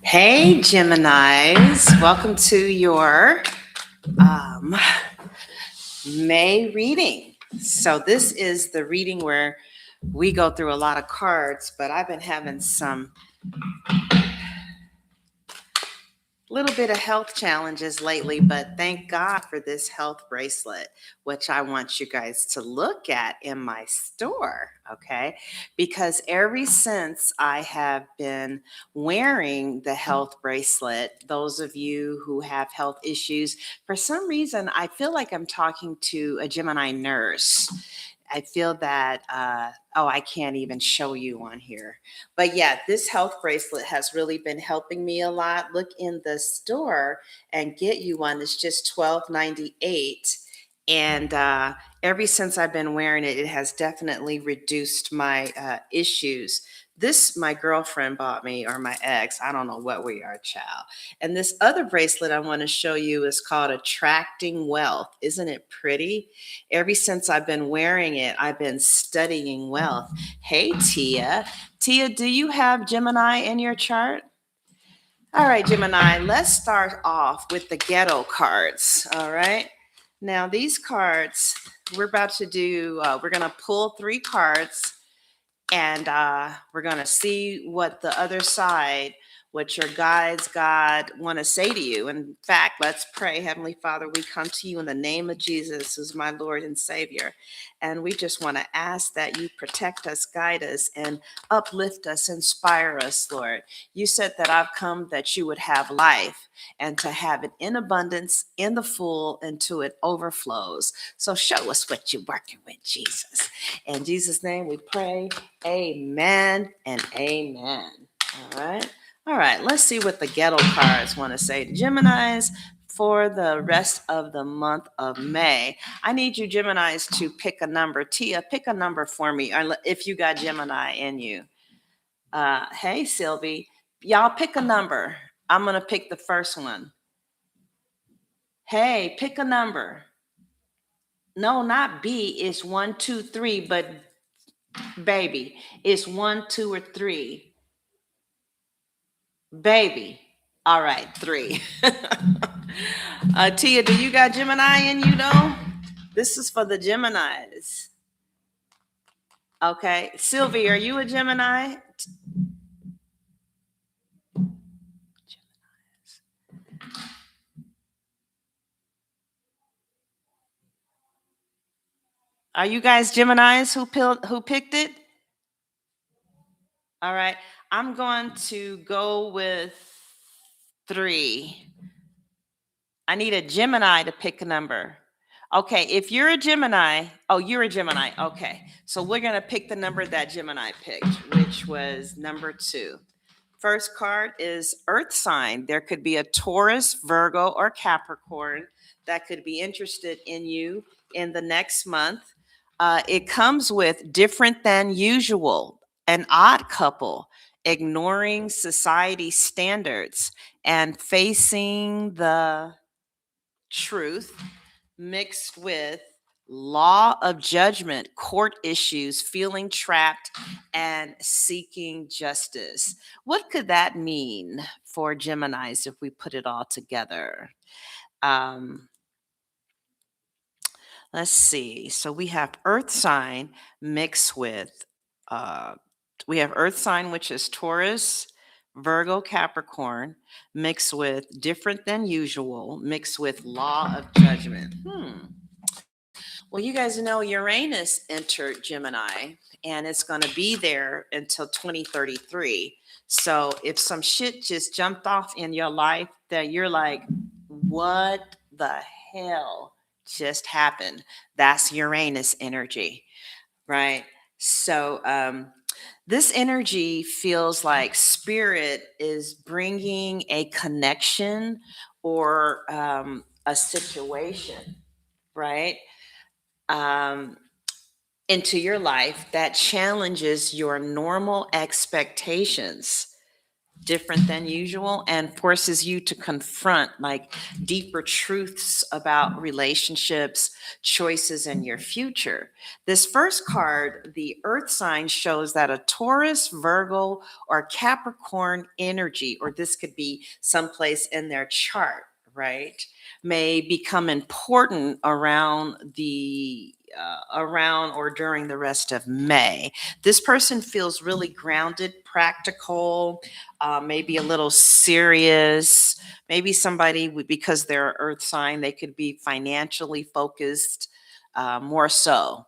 Hey, Geminis. Welcome to your um, May reading. So, this is the reading where we go through a lot of cards, but I've been having some little bit of health challenges lately, but thank God for this health bracelet, which I want you guys to look at in my store, okay? Because ever since I have been wearing the health bracelet, those of you who have health issues, for some reason, I feel like I'm talking to a Gemini nurse. I feel that, I can't even show you on here. But yeah, this health bracelet has really been helping me a lot. Look in the store and get you one. It's just $12.98. And ever since I've been wearing it, it has definitely reduced my issues. This, my girlfriend bought me, or my ex. I don't know what we are, child. And this other bracelet I want to show you is called Attracting Wealth. Isn't it pretty? Ever since I've been wearing it, I've been studying wealth. Hey, Tia. Tia, do you have Gemini in your chart? All right, Gemini, let's start off with the ghetto cards. All right. Now, these cards, we're about to do, we're going to pull three cards and we're going to see what the other side, what your guides, God, want to say to you. In fact, let's pray. Heavenly Father, we come to you in the name of Jesus, who's my Lord and Savior. And we just want to ask that you protect us, guide us, and uplift us, inspire us, Lord. You said that I've come that you would have life and to have it in abundance, in the full, until it overflows. So show us what you're working with, Jesus. In Jesus' name we pray. Amen and amen. All right. All right. Let's see what the ghetto cards want to say to Geminis for the rest of the month of May. I need you Geminis to pick a number. Tia, pick a number for me if you got Gemini in you. Hey, Sylvie, y'all pick a number. I'm going to pick the first one. Hey, pick a number. No, not B. It's 1, 2, 3, but baby, it's 1, 2, or 3. Baby. All right, 3. Tia, do you got Gemini in you though? This is for the Geminis. Okay. Sylvie, are you a Gemini? Are you guys Geminis who picked it? All right. I'm going to go with 3. I need a Gemini to pick a number. Okay, if you're a Gemini, you're a Gemini. Okay, so we're going to pick the number that Gemini picked, which was number 2. First card is Earth sign. There could be a Taurus, Virgo, or Capricorn that could be interested in you in the next month. It comes with different than usual, an odd couple, ignoring society standards, and facing the truth mixed with law of judgment, court issues, feeling trapped, and seeking justice. What could that mean for Geminis if we put it all together? Um, let's see. So we have Earth sign mixed with, uh, we have Earth sign, which is Taurus, Virgo, Capricorn, mixed with different than usual, mixed with law of judgment. Well, you guys know Uranus entered Gemini and it's going to be there until 2033. So if some shit just jumped off in your life that you're like, what the hell just happened? That's Uranus energy, right? So this energy feels like spirit is bringing a connection or a situation, right? Um, into your life that challenges your normal expectations. different than usual, and forces you to confront like deeper truths about relationships, choices, and your future. This first card, the Earth sign, shows that a Taurus, Virgo, or Capricorn energy, or this could be someplace in their chart, right, may become important around or during the rest of May. This person feels really grounded, practical, maybe a little serious. Maybe somebody because they're earth sign, they could be financially focused, more so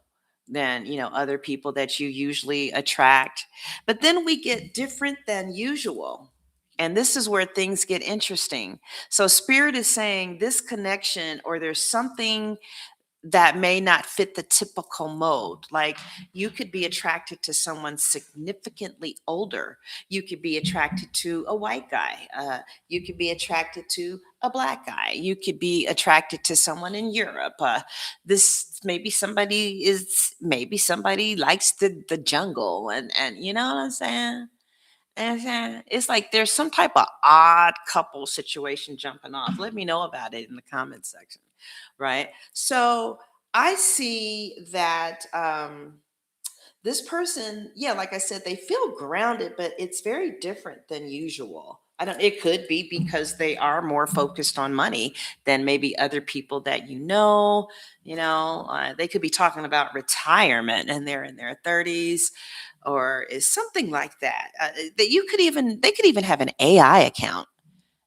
than other people that you usually attract. But then we get different than usual. And this is where things get interesting. So spirit is saying this connection, or there's something that may not fit the typical mold. Like you could be attracted to someone significantly older. You could be attracted to a white guy. You could be attracted to a black guy. You could be attracted to someone in Europe. This maybe somebody likes the jungle, and you know what I'm saying. And it's like there's some type of odd couple situation jumping off. Let me know about it in the comments section. Right. So I see that this person, yeah, like I said, they feel grounded, but it's very different than usual. I don't, it could be because they are more focused on money than maybe other people that they could be talking about retirement and they're in their 30s, or is something like that. They could even have an AI account.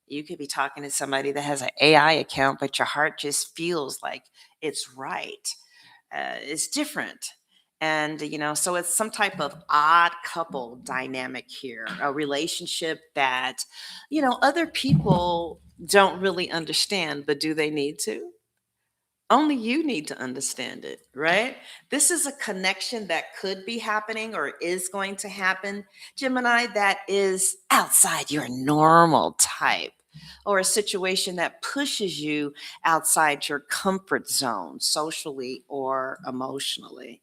You could be talking to somebody that has an AI account, but your heart just feels like it's right. It's different. And, so it's some type of odd couple dynamic here, a relationship that, other people don't really understand, but do they need to? Only you need to understand it, right? This is a connection that could be happening or is going to happen, Gemini, that is outside your normal type, or a situation that pushes you outside your comfort zone, socially or emotionally.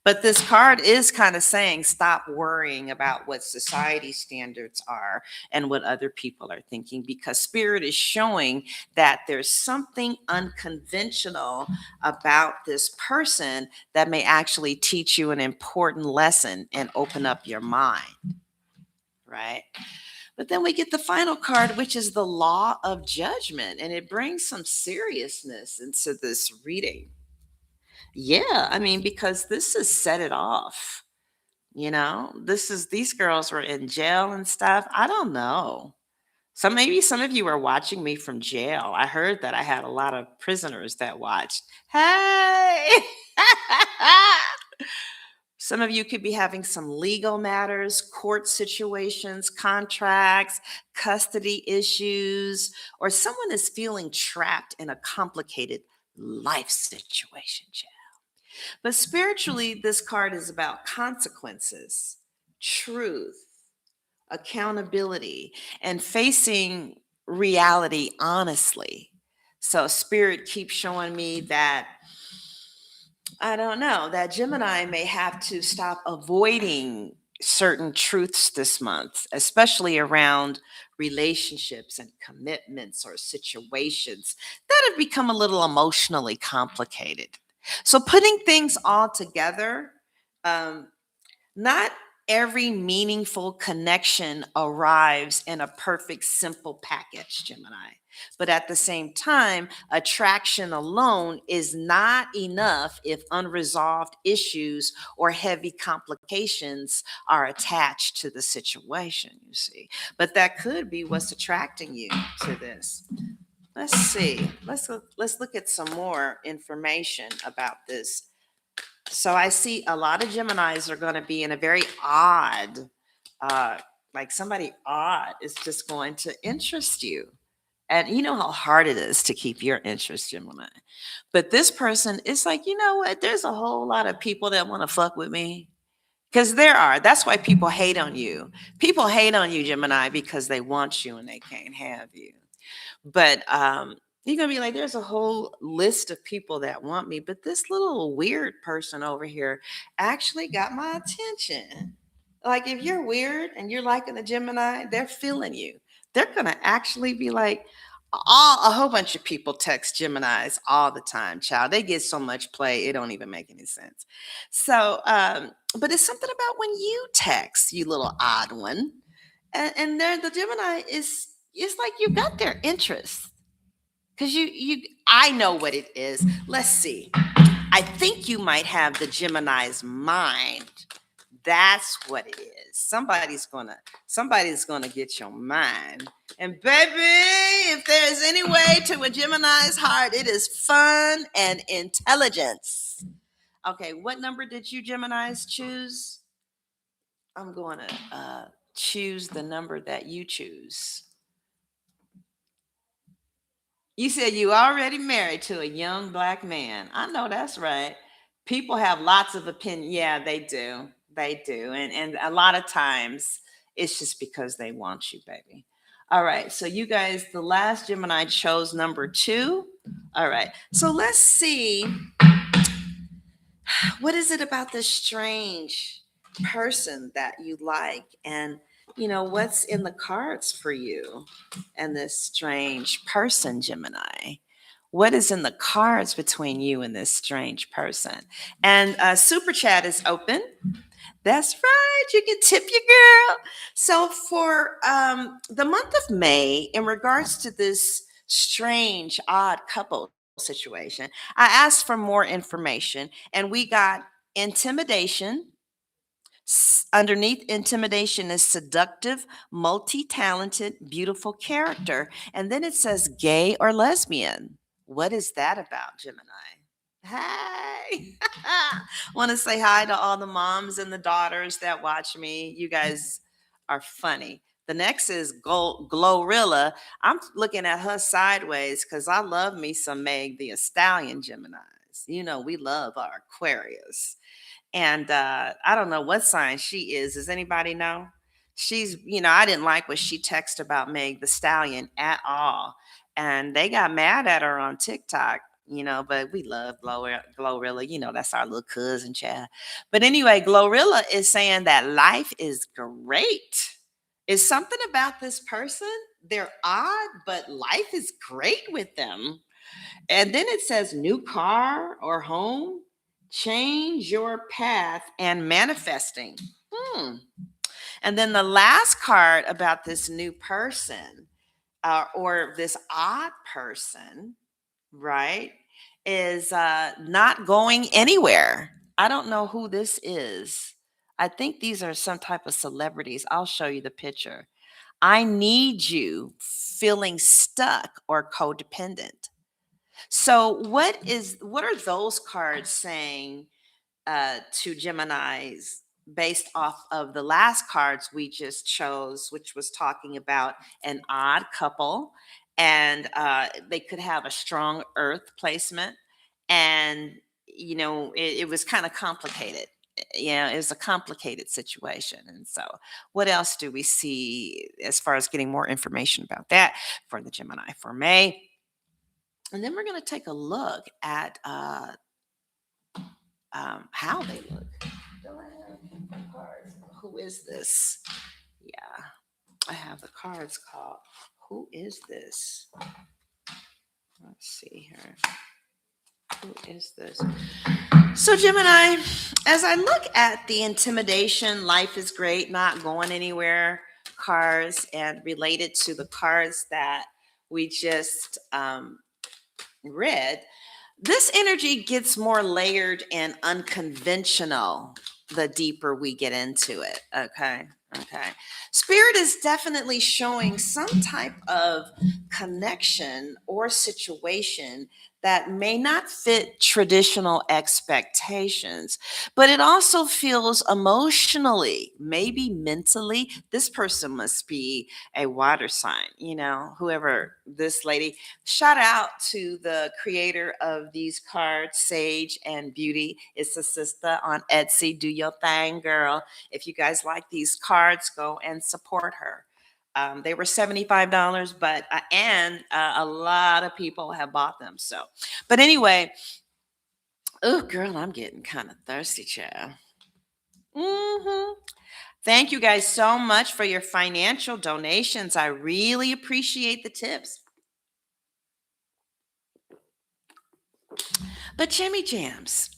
But this card is kind of saying stop worrying about what society standards are and what other people are thinking, because spirit is showing that there's something unconventional about this person that may actually teach you an important lesson and open up your mind, right? But then we get the final card, which is the law of judgment, and it brings some seriousness into this reading. Yeah, I mean, because this is set it off. These girls were in jail and stuff. I don't know. Maybe some of you are watching me from jail. I heard that I had a lot of prisoners that watched. Hey! Some of you could be having some legal matters, court situations, contracts, custody issues, or someone is feeling trapped in a complicated life situation. But spiritually, this card is about consequences, truth, accountability, and facing reality honestly. So, spirit keeps showing me that, I don't know, that Gemini may have to stop avoiding certain truths this month, especially around relationships and commitments or situations that have become a little emotionally complicated. So, putting things all together, um, not every meaningful connection arrives in a perfect, simple package, Gemini. But at the same time, attraction alone is not enough if unresolved issues or heavy complications are attached to the situation, you see. But that could be what's attracting you to this. Let's see. Let's look at some more information about this. So I see a lot of Geminis are going to be in a very odd, uh, like somebody odd is just going to interest you. And you know how hard it is to keep your interest, Gemini. But this person is like, you know what? There's a whole lot of people that want to fuck with me. Because there are. That's why people hate on you. People hate on you, Gemini, because they want you and they can't have you. But you're gonna be like, there's a whole list of people that want me, but this little weird person over here actually got my attention. Like if you're weird and you're liking a Gemini, they're feeling you. They're gonna actually be like, a whole bunch of people text Geminis all the time, child. They get so much play, it don't even make any sense. So, but it's something about when you text, you little odd one, and they're the Gemini is it's like you got their interest. Because I know what it is. Let's see. I think you might have the Gemini's mind. That's what it is. Somebody's gonna get your mind. And baby, if there's any way to a Gemini's heart, it is fun and intelligence. Okay, what number did you Geminis choose? I'm going to choose the number that you choose. You said you already married to a young black man. I know that's right. People have lots of opinion. Yeah, they do. They do. And a lot of times it's just because they want you, baby. All right. So you guys, the last Gemini chose number 2. All right. So let's see. What is it about this strange person that you like? And what's in the cards for you and this strange person, Gemini? What is in the cards between you and this strange person? And super chat is open. That's right. You can tip your girl. So for the month of May, in regards to this strange, odd couple situation, I asked for more information, and we got intimidation. Underneath intimidation is seductive, multi-talented, beautiful character. And then it says gay or lesbian. What is that about, Gemini? Hey, want to say hi to all the moms and the daughters that watch me. You guys are funny. The next is Glorilla. I'm looking at her sideways because I love me some Meg the Stallion Geminis. We love our Aquarius. And I don't know what sign she is. Does anybody know? I didn't like what she texted about Meg the Stallion at all. And they got mad at her on TikTok, but we love Glorilla. That's our little cousin, child. But anyway, Glorilla is saying that life is great. Is something about this person? They're odd, but life is great with them. And then it says new car or home, change your path and manifesting. Hmm. And then the last card about this new person or this odd person, right, is not going anywhere. I don't know who this is. I think these are some type of celebrities. I'll show you the picture. I need you feeling stuck or codependent. So what are those cards saying to Gemini's based off of the last cards we just chose, which was talking about an odd couple, and they could have a strong earth placement, and it was kind of complicated. It was a complicated situation. And so what else do we see as far as getting more information about that for the Gemini for May? And then we're going to take a look at how they look. Do I have the cards? Who is this? Yeah, I have the cards called Who is this? Let's see here. Who is this? So, Gemini, as I look at the intimidation, life is great, not going anywhere cards, and related to the cards that we just read, this energy gets more layered and unconventional the deeper we get into it. Okay. Okay. Spirit is definitely showing some type of connection or situation that may not fit traditional expectations, but it also feels emotionally, maybe mentally. This person must be a water sign, whoever this lady. Shout out to the creator of these cards, Sage and Beauty. It's a sister on Etsy. Do your thing, girl. If you guys like these cards, go and support her. They were $75, but a lot of people have bought them. So, but anyway, oh girl, I'm getting kind of thirsty, child. Thank you guys so much for your financial donations. I really appreciate the tips. But Jimmy Jams,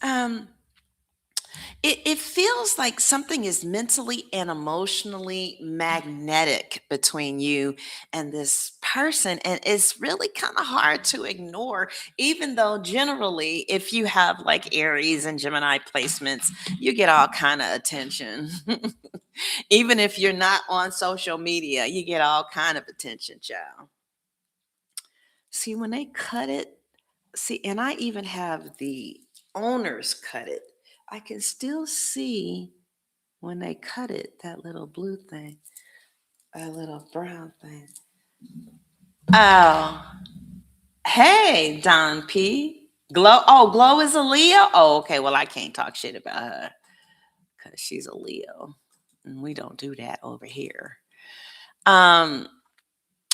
it feels like something is mentally and emotionally magnetic between you and this person. And it's really kind of hard to ignore, even though generally, if you have like Aries and Gemini placements, you get all kind of attention. Even if you're not on social media, you get all kind of attention, child. See, when they cut it, see, and I even have the owners cut it. I can still see when they cut it, that little blue thing, that little brown thing. Oh, hey, Don P. Glow. Oh, Glow is a Leo. Oh, okay. Well, I can't talk shit about her because she's a Leo, and we don't do that over here. Um,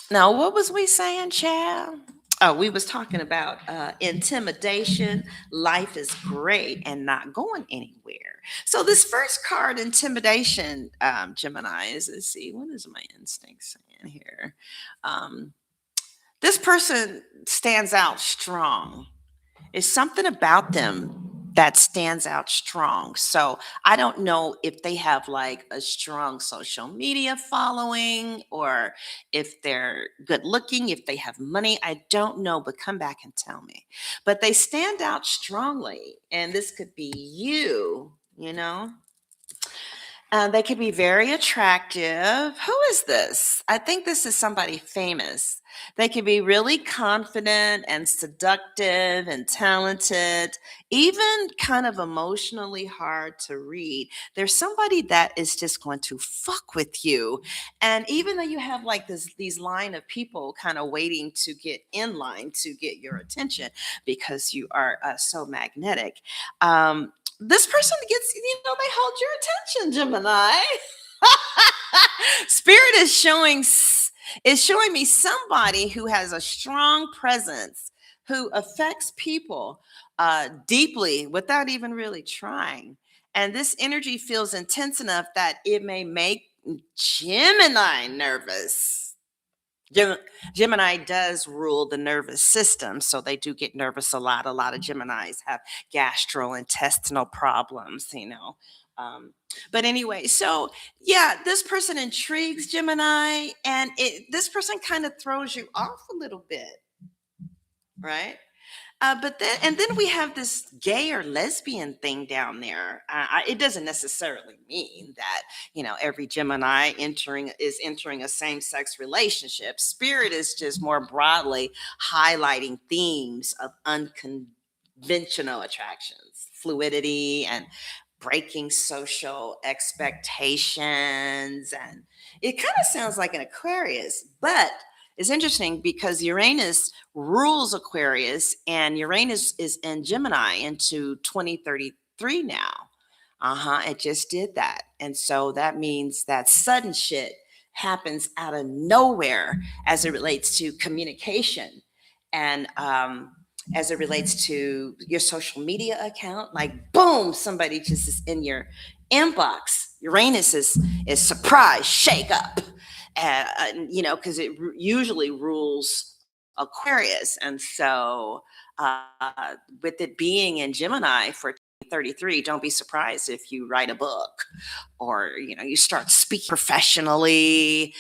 Now, what was we saying, Chad? Oh, we was talking about intimidation. Life is great and not going anywhere. So this first card, intimidation, Gemini, is, let's see, what is my instinct saying here? Um, this person stands out strong. It's something about them that stands out strong. So I don't know if they have like a strong social media following or if they're good looking, if they have money. I don't know, but come back and tell me. But they stand out strongly. And this could be you, you know? They could be very attractive. Who is this? I think this is somebody famous. They can be really confident and seductive and talented, even kind of emotionally hard to read. There's somebody that is just going to fuck with you. And even though you have like these line of people kind of waiting to get in line to get your attention because you are so magnetic, this person gets, they hold your attention, Gemini. Spirit is showing me somebody who has a strong presence, who affects people deeply without even really trying. And this energy feels intense enough that it may make Gemini nervous. Gem- Gemini does rule the nervous system, so they do get nervous a lot. A lot of Geminis have gastrointestinal problems, you know. But anyway, so yeah, this person intrigues Gemini, and this person kind of throws you off a little bit, right? But then we have this gay or lesbian thing down there. It doesn't necessarily mean that every Gemini entering a same sex relationship. Spirit is just more broadly highlighting themes of unconventional attractions, fluidity, and breaking social expectations. And it kind of sounds like an Aquarius, but it's interesting because Uranus rules Aquarius, and Uranus is in Gemini into 2033 now. It just did that. And so that means that sudden shit happens out of nowhere as it relates to communication and as it relates to your social media account. Like, boom, somebody just is in your inbox. Uranus is surprise, shake up, because it usually rules Aquarius. And so, with it being in Gemini for 33, don't be surprised if you write a book or you start speaking professionally.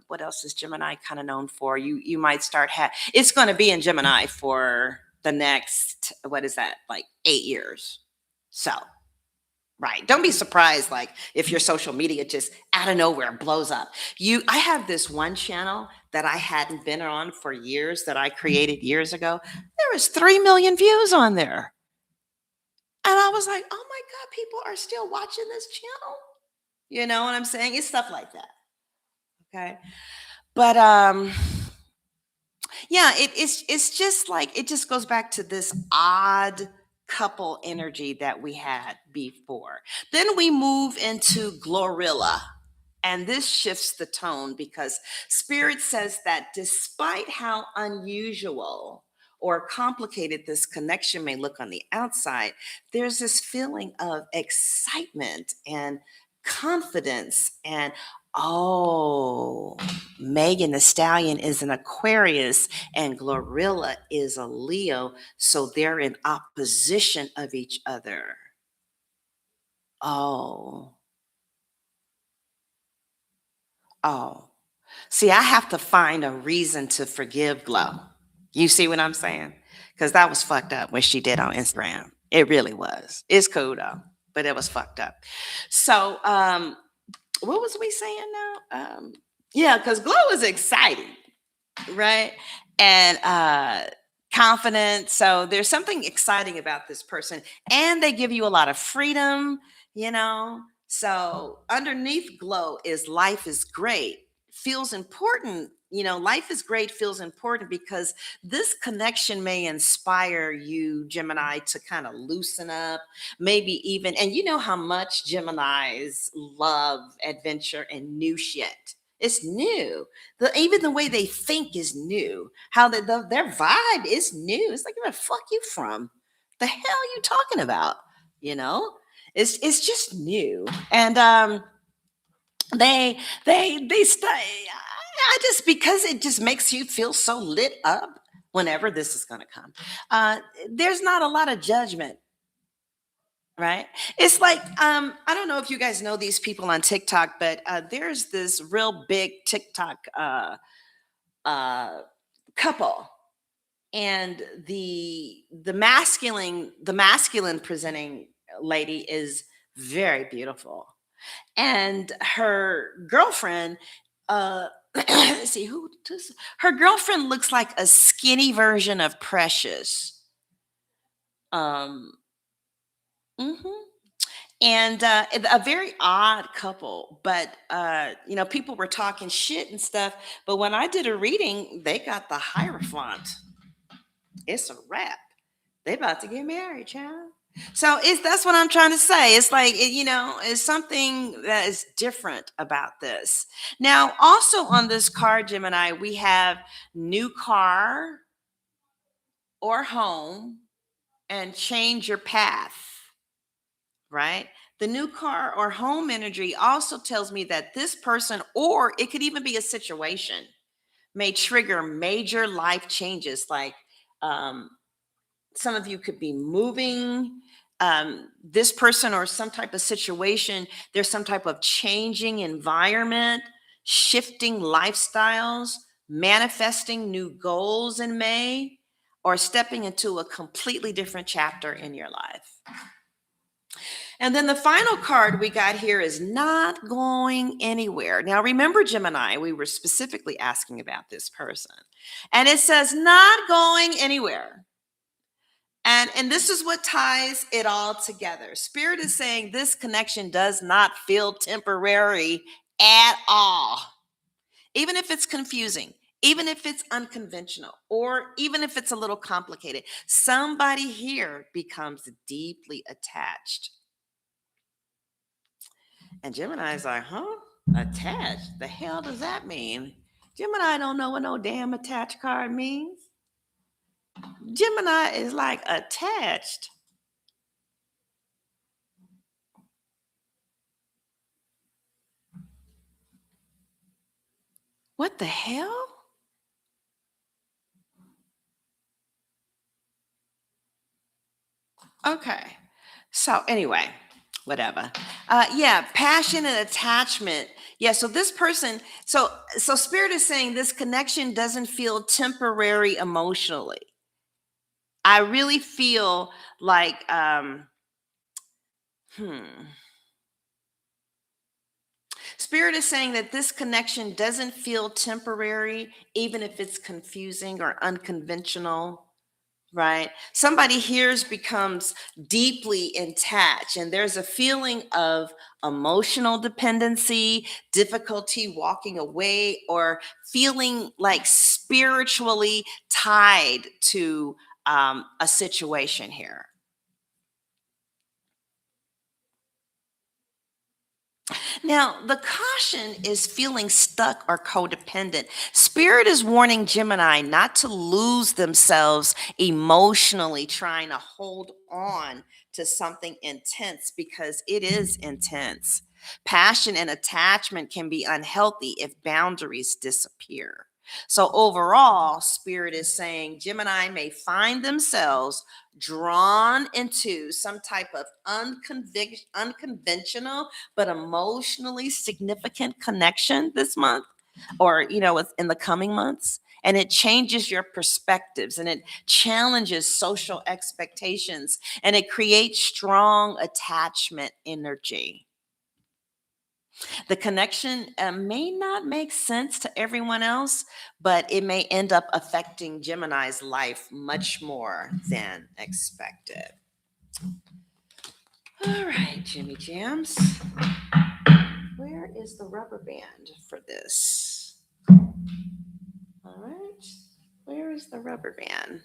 What else is Gemini kind of known for? You might start it's going to be in Gemini for the next, what is that, like 8 years. So right. Don't be surprised, like if your social media just out of nowhere blows up. I have this one channel that I hadn't been on for years that I created years ago. There was 3 million views on there, and I was like, "Oh my god, people are still watching this channel." You know what I'm saying? It's stuff like that. Okay, but yeah, it's just like it just goes back to this odd couple energy that we had before. Then we move into Glorilla. And this shifts the tone because Spirit says that despite how unusual or complicated this connection may look on the outside, there's this feeling of excitement and confidence. And oh, Megan the Stallion is an Aquarius and Glorilla is a Leo. So they're in opposition of each other. Oh, oh. See, I have to find a reason to forgive Glow. You see what I'm saying? Because that was fucked up what she did on Instagram. It really was. It's cool though, but it was fucked up. So, what was we saying now? Yeah, because Glow is exciting, right? And confident. So there's something exciting about this person. And they give you a lot of freedom, you know. So underneath Glow is life is great, feels important. You know, life is great, feels important because this connection may inspire you, Gemini, to kind of loosen up, maybe even, and you know how much Geminis love adventure and new shit. It's new. Even the way they think is new. How their vibe is new. It's like, where the fuck you from? The hell you talking about? You know, it's just new. And they stay. I just because it just makes you feel so lit up. Whenever this is going to come, there's not a lot of judgment, right? It's like I don't know if you guys know these people on TikTok, but there's this real big TikTok uh, couple, and the masculine presenting lady is very beautiful, and her girlfriend. Let's see her girlfriend looks like a skinny version of Precious. Um, mhm. And a very odd couple, but people were talking shit and stuff. But when I did a reading, they got the Hierophant. It's a wrap. They about to get married, child. So that's what I'm trying to say. It's like it's something that is different about this. Now, also on this card, Gemini, we have new car or home and change your path. Right? The new car or home energy also tells me that this person, or it could even be a situation, may trigger major life changes. Like um, some of you could be moving. This person or some type of situation, there's some type of changing environment, shifting lifestyles, manifesting new goals in May, or stepping into a completely different chapter in your life. And then the final card we got here is not going anywhere. Now, remember, Gemini, we were specifically asking about this person. And it says not going anywhere. And this is what ties it all together. Spirit is saying this connection does not feel temporary at all. Even if it's confusing, even if it's unconventional, or even if it's a little complicated, somebody here becomes deeply attached. And Gemini's like, huh? Attached? The hell does that mean? Gemini don't know what no damn attached card means. Gemini is like attached. What the hell? Okay. So anyway, whatever. Yeah, passion and attachment. Yeah, so this person, so spirit is saying this connection doesn't feel temporary emotionally. I really feel like hmm. Spirit is saying that this connection doesn't feel temporary, even if it's confusing or unconventional, right? Somebody here's becomes deeply attached, and there's a feeling of emotional dependency, difficulty walking away, or feeling like spiritually tied to a situation here. Now, the caution is feeling stuck or codependent. Spirit is warning Gemini not to lose themselves emotionally trying to hold on to something intense because it is intense. Passion and attachment can be unhealthy if boundaries disappear. So, overall, Spirit is saying Gemini may find themselves drawn into some type of unconventional but emotionally significant connection this month, or in the coming months. And it changes your perspectives, and it challenges social expectations, and it creates strong attachment energy. The connection may not make sense to everyone else, but it may end up affecting Gemini's life much more than expected. All right, Jimmy Jams. Where is the rubber band for this? All right. Where is the rubber band?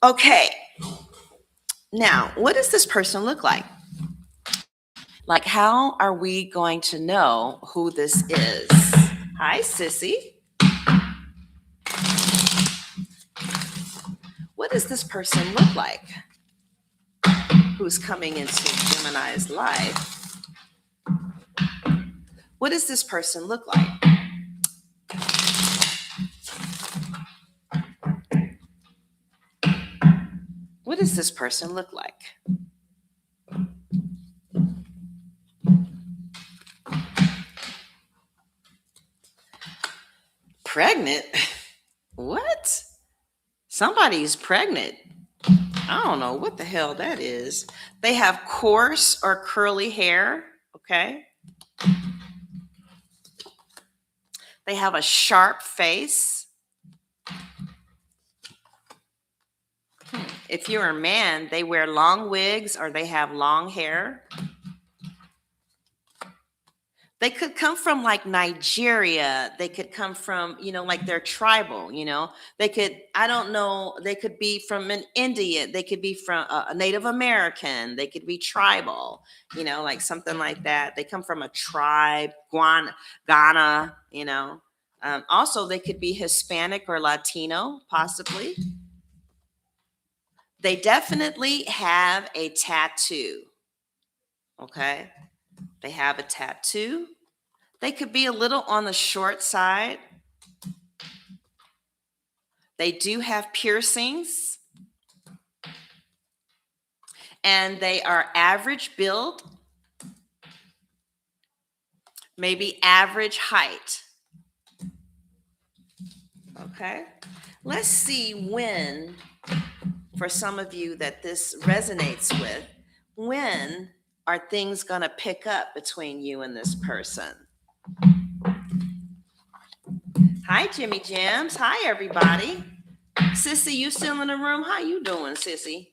Okay. Now, what does this person look like? Like, how are we going to know who this is? Hi, Sissy. What does this person look like who's coming into Gemini's life? What does this person look like? What does this person look like? Pregnant? What? Somebody's pregnant. I don't know what the hell that is. They have coarse or curly hair, okay? They have a sharp face. If you're a man, they wear long wigs or they have long hair. They could come from like Nigeria. They could come from, like they're tribal, They could, I don't know, they could be from an Indian. They could be from a Native American. They could be tribal, like something like that. They come from a tribe, Ghana, Also, they could be Hispanic or Latino, possibly. They definitely have a tattoo, okay? They have a tattoo. They could be a little on the short side. They do have piercings. And they are average build, maybe average height. Okay? Let's see when, for some of you that this resonates with, when are things going to pick up between you and this person? Hi, Jimmy Jams. Hi, everybody. Sissy, you still in the room? How you doing, Sissy?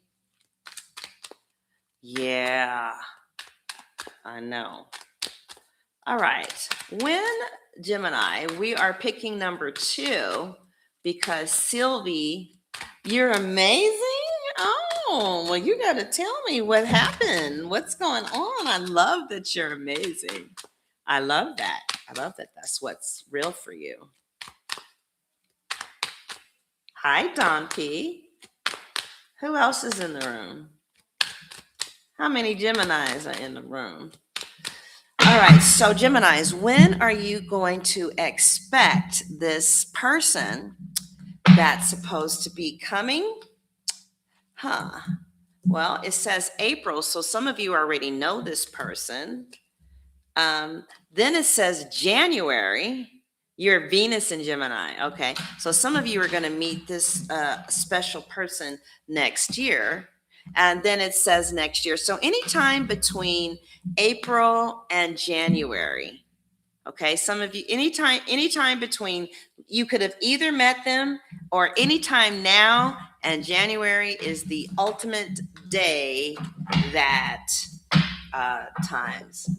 Yeah, I know. All right. When, Gemini, we are picking number 2 because Sylvie, you're amazing. Oh, well, you got to tell me what happened. What's going on? I love that you're amazing. I love that. I love that that's what's real for you. Hi, Don P. Who else is in the room? How many Geminis are in the room? All right, so Geminis, when are you going to expect this person that's supposed to be coming? Well, it says April, so some of you already know this person. Then it says January. You're Venus in Gemini. Okay, so some of you are going to meet this special person next year. And then it says next year. So anytime between April and January. Okay, some of you, anytime between, you could have either met them or anytime now, and January is the ultimate day that times.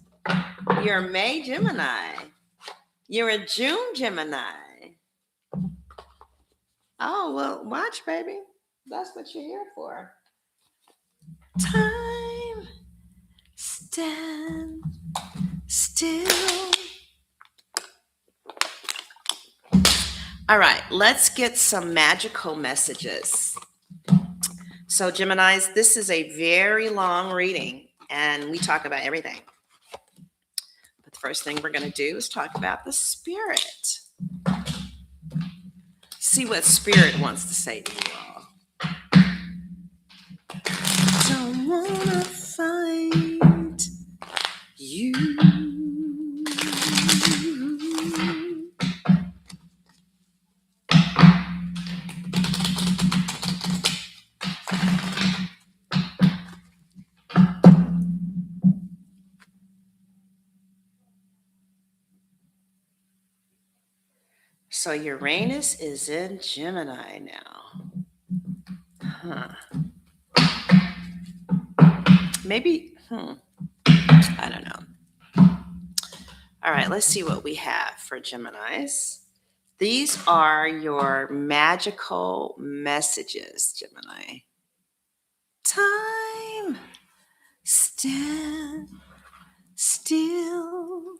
You're a May Gemini. You're a June Gemini. Oh, well, watch, baby. That's what you're here for. Time, stand still. All right, let's get some magical messages. So, Geminis, this is a very long reading, and we talk about everything. But the first thing we're going to do is talk about the spirit. See what spirit wants to say to you all. Don't wanna fight you. So Uranus is in Gemini now. Maybe, I don't know. All right, let's see what we have for Geminis. These are your magical messages, Gemini. Time, stand still.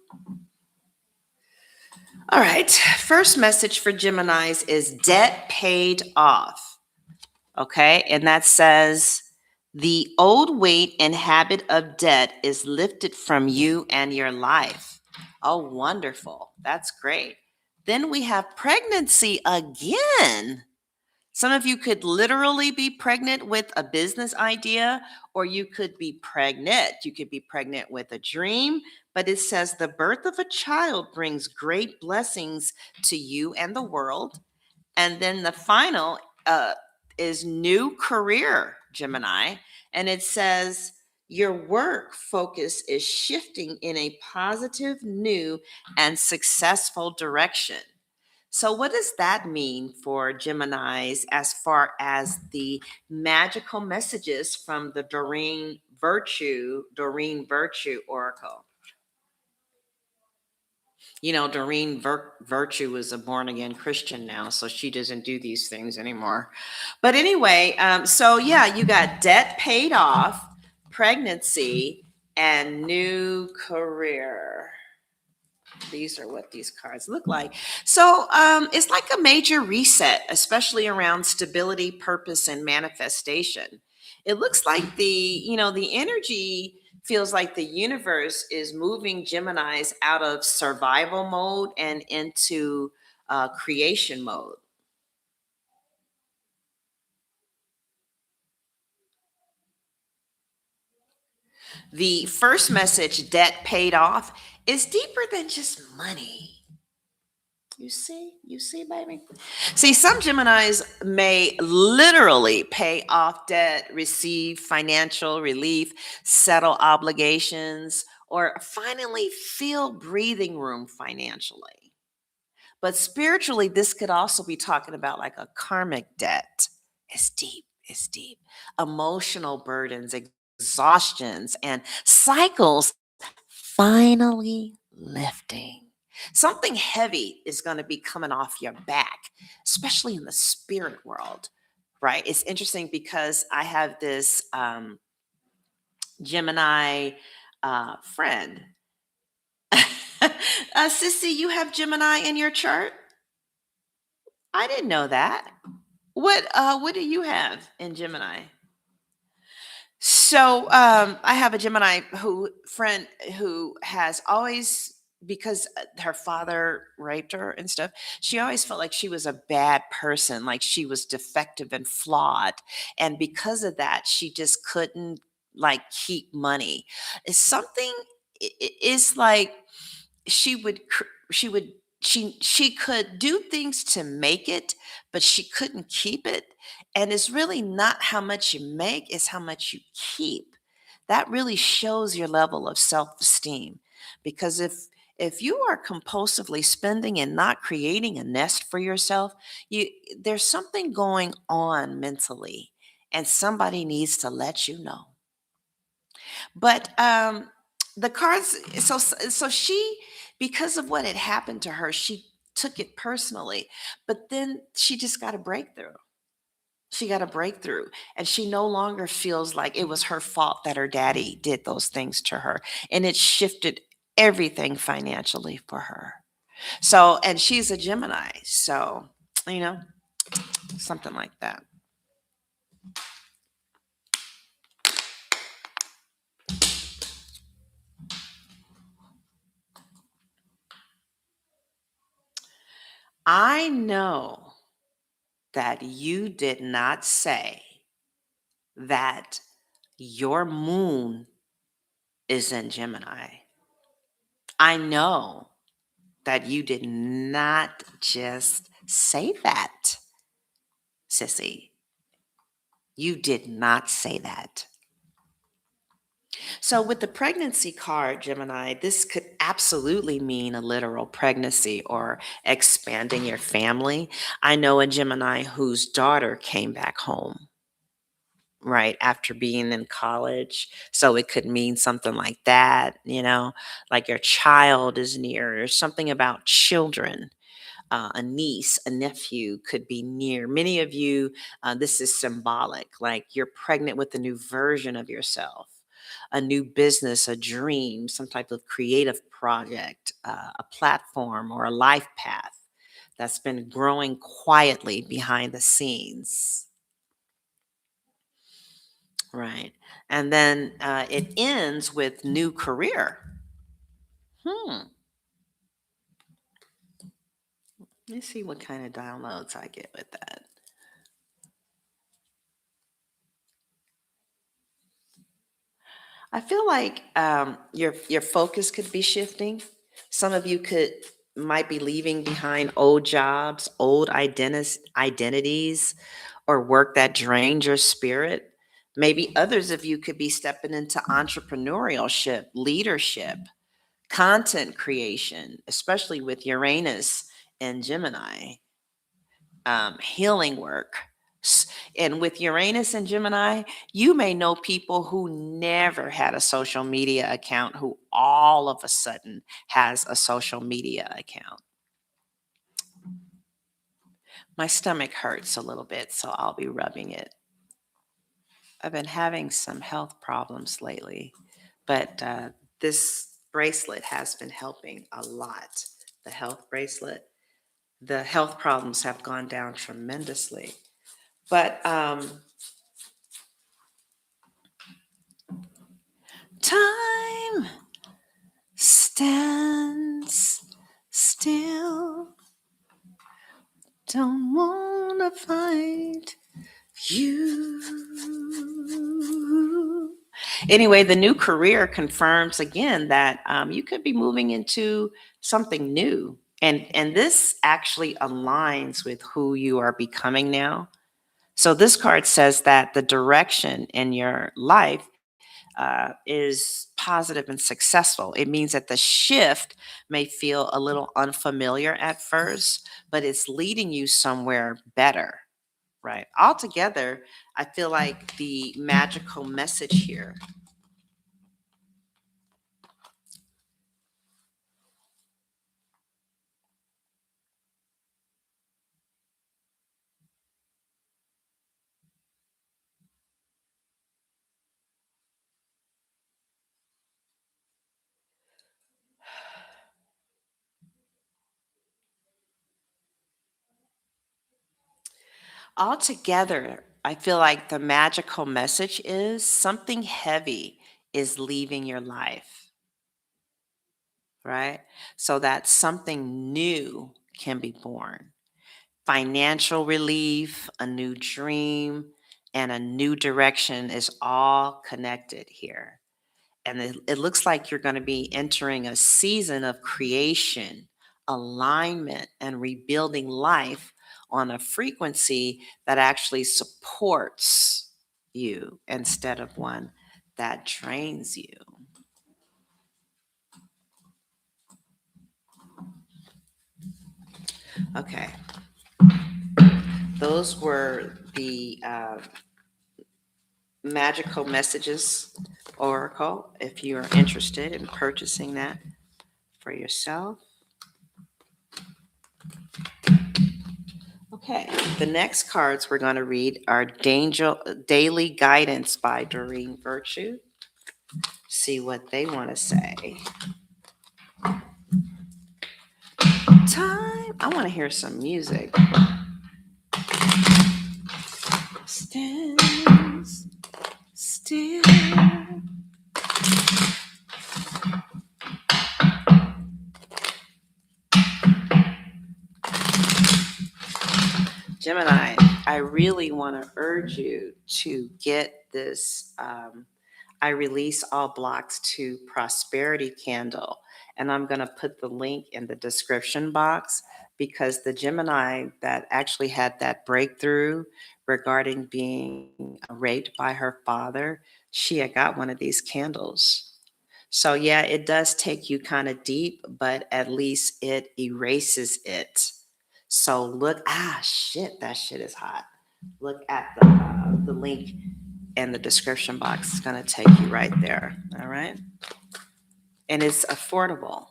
All right, first message for Geminis is debt paid off. Okay, and that says the old weight and habit of debt is lifted from you and your life. Oh, wonderful. That's great. Then we have pregnancy again. Some of you could literally be pregnant with a business idea, or you could be pregnant. You could be pregnant with a dream, but it says the birth of a child brings great blessings to you and the world. And then the final is new career, Gemini. And it says your work focus is shifting in a positive, new, and successful direction. So, what does that mean for Geminis as far as the magical messages from the Doreen Virtue Oracle? You know, Doreen Virtue is a born again Christian now, so she doesn't do these things anymore. But anyway, so yeah, you got debt paid off, pregnancy, and new career. These are what these cards look like. So it's like a major reset, especially around stability, purpose, and manifestation. It looks like the energy feels like the universe is moving Geminis out of survival mode and into creation mode. The first message, debt paid off, is deeper than just money. You see, baby. See, some Geminis may literally pay off debt, receive financial relief, settle obligations, or finally feel breathing room financially. But spiritually, this could also be talking about like a karmic debt. It's deep, it's deep. Emotional burdens, exhaustions, and cycles finally lifting. Something heavy is going to be coming off your back, especially in the spirit world, right? It's interesting because I have this Gemini friend. Sissy, you have Gemini in your chart? I didn't know that. What do you have in Gemini? So I have a Gemini friend who has always, because her father raped her and stuff, she always felt like she was a bad person, like she was defective and flawed. And because of that, she just couldn't like keep money. It's something, it's like she would she would she could do things to make it, but she couldn't keep it. And it's really not how much you make, it's how much you keep. That really shows your level of self-esteem. Because if you are compulsively spending and not creating a nest for yourself, you there's something going on mentally, and somebody needs to let you know. But the cards, so she, because of what had happened to her, she took it personally. But then she just got a breakthrough. She got a breakthrough, and she no longer feels like it was her fault that her daddy did those things to her, and it shifted everything financially for her. So, and she's a Gemini, so you know, something like that. I know that you did not say that your moon is in Gemini. I know that you did not just say that, sissy. You did not say that. So, with the pregnancy card, Gemini, this could absolutely mean a literal pregnancy or expanding your family. I know a Gemini whose daughter came back home, right, after being in college. So, it could mean something like that, like your child is near, or something about children. A niece, a nephew could be near. Many of you, this is symbolic, like you're pregnant with a new version of yourself, a new business, a dream, some type of creative project, a platform, or a life path that's been growing quietly behind the scenes. Right. And then it ends with new career. Hmm. Let me see what kind of downloads I get with that. I feel like your focus could be shifting. Some of you might be leaving behind old jobs, old identities, or work that drained your spirit. Maybe others of you could be stepping into entrepreneurship, leadership, content creation, especially with Uranus and Gemini, healing work. And with Uranus and Gemini, you may know people who never had a social media account who all of a sudden has a social media account. My stomach hurts a little bit, so I'll be rubbing it. I've been having some health problems lately, but this bracelet has been helping a lot. The health bracelet, the health problems have gone down tremendously. But time stands still. Don't wanna fight you. Anyway, the new career confirms again that you could be moving into something new. And this actually aligns with who you are becoming now. So this card says that the direction in your life is positive and successful. It means that the shift may feel a little unfamiliar at first, but it's leading you somewhere better, right? Altogether, I feel like the magical message here. Altogether, I feel like the magical message is something heavy is leaving your life, right? So that something new can be born. Financial relief, a new dream, and a new direction is all connected here. And it looks like you're going to be entering a season of creation, alignment, and rebuilding life on a frequency that actually supports you instead of one that drains you. Okay, those were the Magical Messages Oracle. If you're interested in purchasing that for yourself. Okay, the next cards we're going to read are Daily Guidance by Doreen Virtue. See what they want to say. Time. I want to hear some music. Stands still. Gemini, I really want to urge you to get this. I release all blocks to prosperity candle. And I'm going to put the link in the description box because the Gemini that actually had that breakthrough regarding being raped by her father, she had got one of these candles. So, yeah, it does take you kind of deep, but at least it erases it. So, look, shit, that shit is hot. Look at the link in the description box. It's going to take you right there. All right. And it's affordable.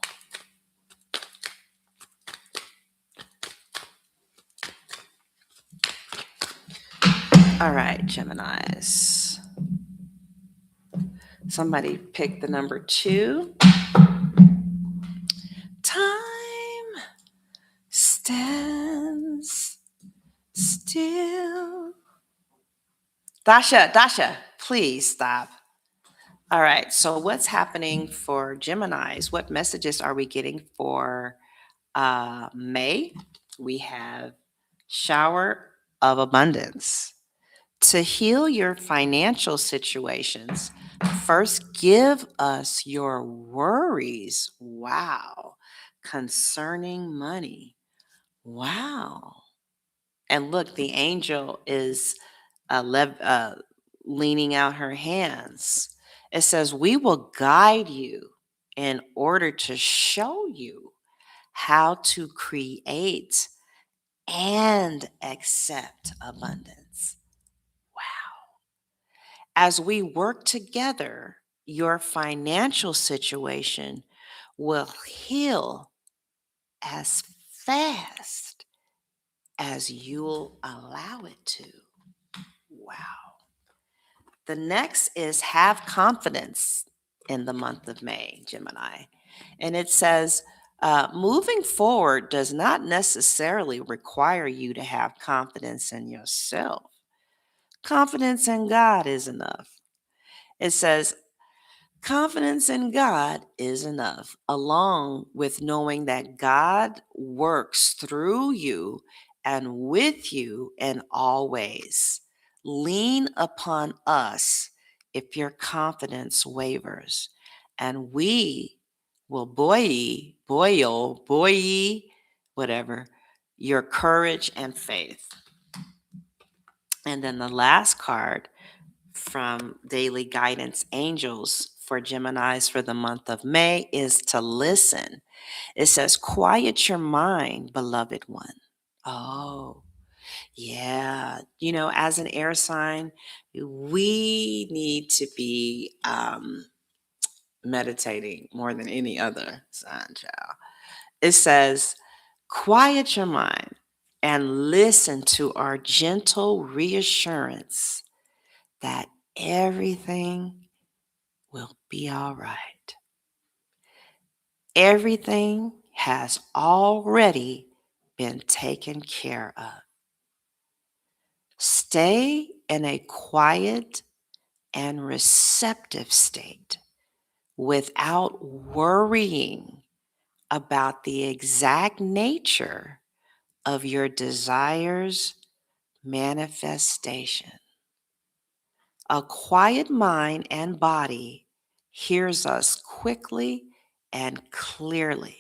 All right, Geminis. Somebody pick the number 2. Time stands still. Dasha, please stop. All right. So, what's happening for Geminis? What messages are we getting for May? We have shower of abundance. To heal your financial situations, first give us your worries. Wow. Concerning money. Wow. And look, the angel is leaning out her hands. It says, we will guide you in order to show you how to create and accept abundance. Wow. As we work together, your financial situation will heal as fast as you'll allow it to. Wow. The next is have confidence in the month of May, Gemini. And it says, moving forward does not necessarily require you to have confidence in yourself. Confidence in God is enough. It says, confidence in God is enough, along with knowing that God works through you and with you in all ways. Lean upon us if your confidence wavers, and we will buoy, whatever, your courage and faith. And then the last card from Daily Guidance Angels for Geminis for the month of May is to listen. It says, quiet your mind, beloved one. Oh, yeah. As an air sign, we need to be meditating more than any other sign, child. It says, quiet your mind and listen to our gentle reassurance that everything will be all right. Everything has already been taken care of. Stay in a quiet and receptive state without worrying about the exact nature of your desires' manifestation. A quiet mind and body hears us quickly and clearly.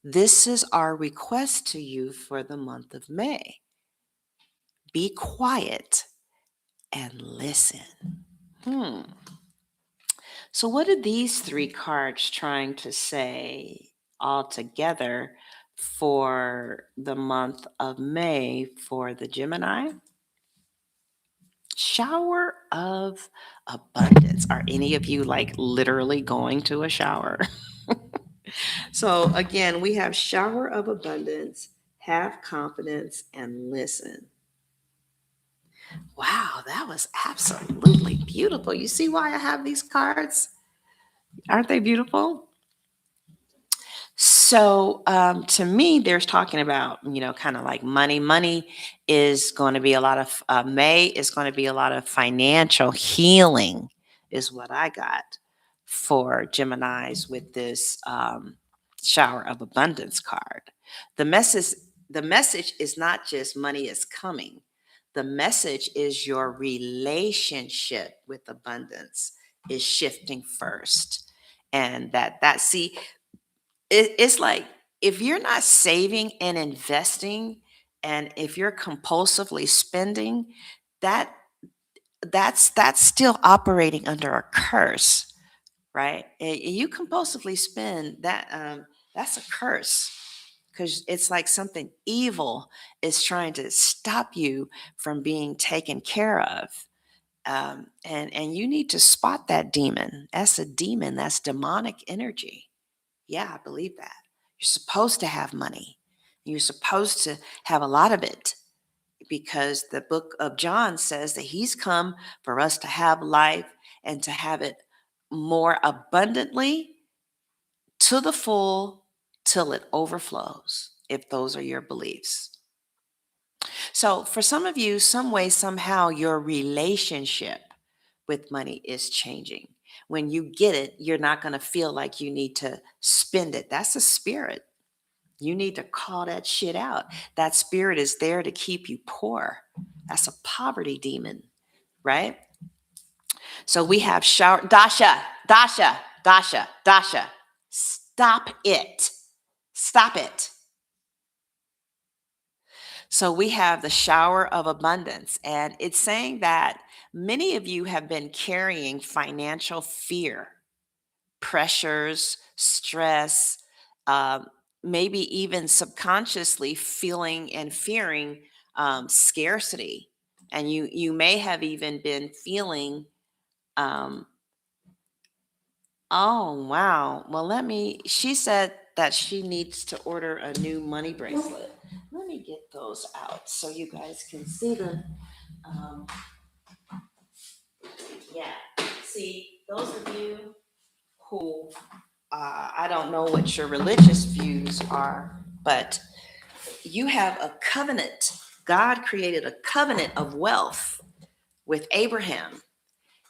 This is our request to you for the month of May. Be quiet and listen. So, what are these 3 cards trying to say all together for the month of May for the Gemini? Shower of abundance. Are any of you like literally going to a shower? So, again, we have shower of abundance, have confidence, and listen. Wow, that was absolutely beautiful. You see why I have these cards? Aren't they beautiful? So, to me, there's talking about, kind of like money. Money is going to be a lot of, May is going to be a lot of financial healing, is what I got for Geminis with this shower of abundance card. The the message is not just money is coming. The message is your relationship with abundance is shifting first. And see, it's like if you're not saving and investing, and if you're compulsively spending, that that's still operating under a curse, right? And you compulsively spend that, that's a curse, because it's like something evil is trying to stop you from being taken care of. And you need to spot that demon. That's a demon. That's demonic energy. Yeah, I believe that. You're supposed to have money. You're supposed to have a lot of it, because the book of John says that he's come for us to have life and to have it more abundantly, to the full, till it overflows, if those are your beliefs. So, for some of you, some way, somehow, your relationship with money is changing. When you get it, you're not going to feel like you need to spend it. That's a spirit. You need to call that shit out. That spirit is there to keep you poor. That's a poverty demon, right? So we have shower. Dasha. Stop it. Stop it. So we have the shower of abundance, and it's saying that many of you have been carrying financial fear, pressures, stress, um, maybe even subconsciously feeling and fearing scarcity. And you may have even been feeling, um, oh wow. Well, she said that she needs to order a new money bracelet. Let me get those out so you guys can see them. Um, yeah. See, those of you who, I don't know what your religious views are, but you have a covenant. God created a covenant of wealth with Abraham,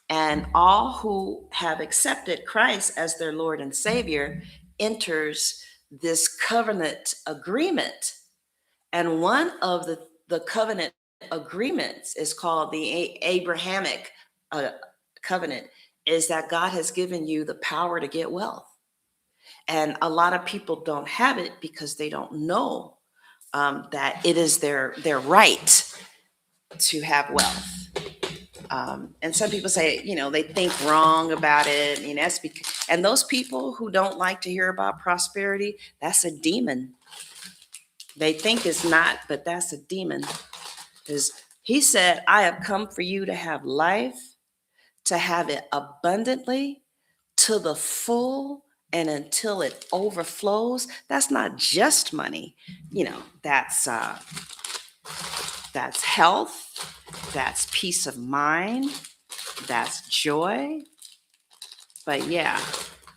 and all who have accepted Christ as their Lord and Savior enters this covenant agreement. And one of the covenant agreements is called the Abrahamic uh, covenant, is that God has given you the power to get wealth. And a lot of people don't have it because they don't know that it is their right to have wealth. And some people say, they think wrong about it. That's because, and those people who don't like to hear about prosperity, that's a demon. They think it's not, but that's a demon. Because he said, I have come for you to have life, to have it abundantly, to the full, and until it overflows. That's not just money. That's health, that's peace of mind, that's joy. But yeah,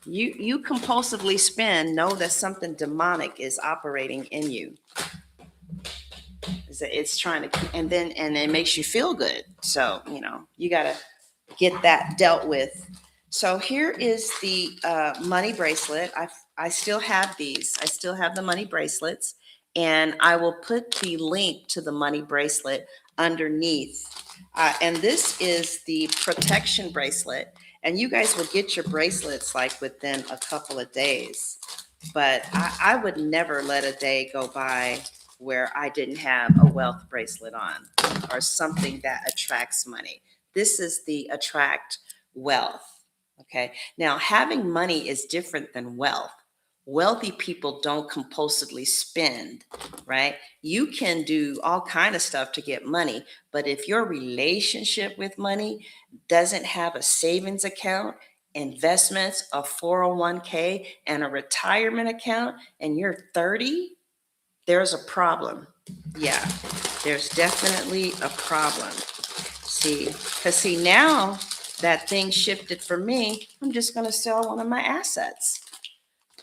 you compulsively spend, know that something demonic is operating in you. It's trying to, and it makes you feel good. So, you got to get that dealt with. So here is the money bracelet. I still have these. I still have the money bracelets, and I will put the link to the money bracelet underneath. And this is the protection bracelet, and you guys will get your bracelets like within a couple of days. But I would never let a day go by where I didn't have a wealth bracelet on, or something that attracts money. This is the attract wealth. Okay. Now, having money is different than wealth. Wealthy people don't compulsively spend, right? You can do all kind of stuff to get money, but if your relationship with money doesn't have a savings account, investments, a 401k, and a retirement account, and you're 30, there's a problem. Yeah, there's definitely a problem. See, now that thing shifted for me, I'm just going to sell one of my assets.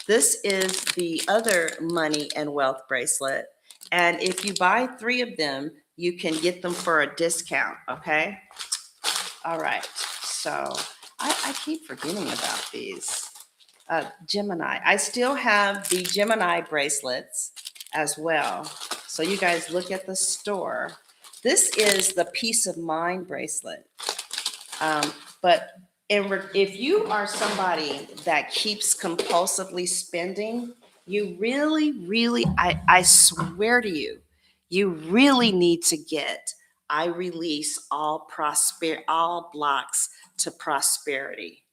This is the other money and wealth bracelet. And if you buy 3 of them, you can get them for a discount. Okay. All right. So I keep forgetting about these. Gemini. I still have the Gemini bracelets as well. So you guys look at the store. This is the peace of mind bracelet. Um, but if you are somebody that keeps compulsively spending, you really, really, I swear to you, you really need to get I release all blocks to prosperity,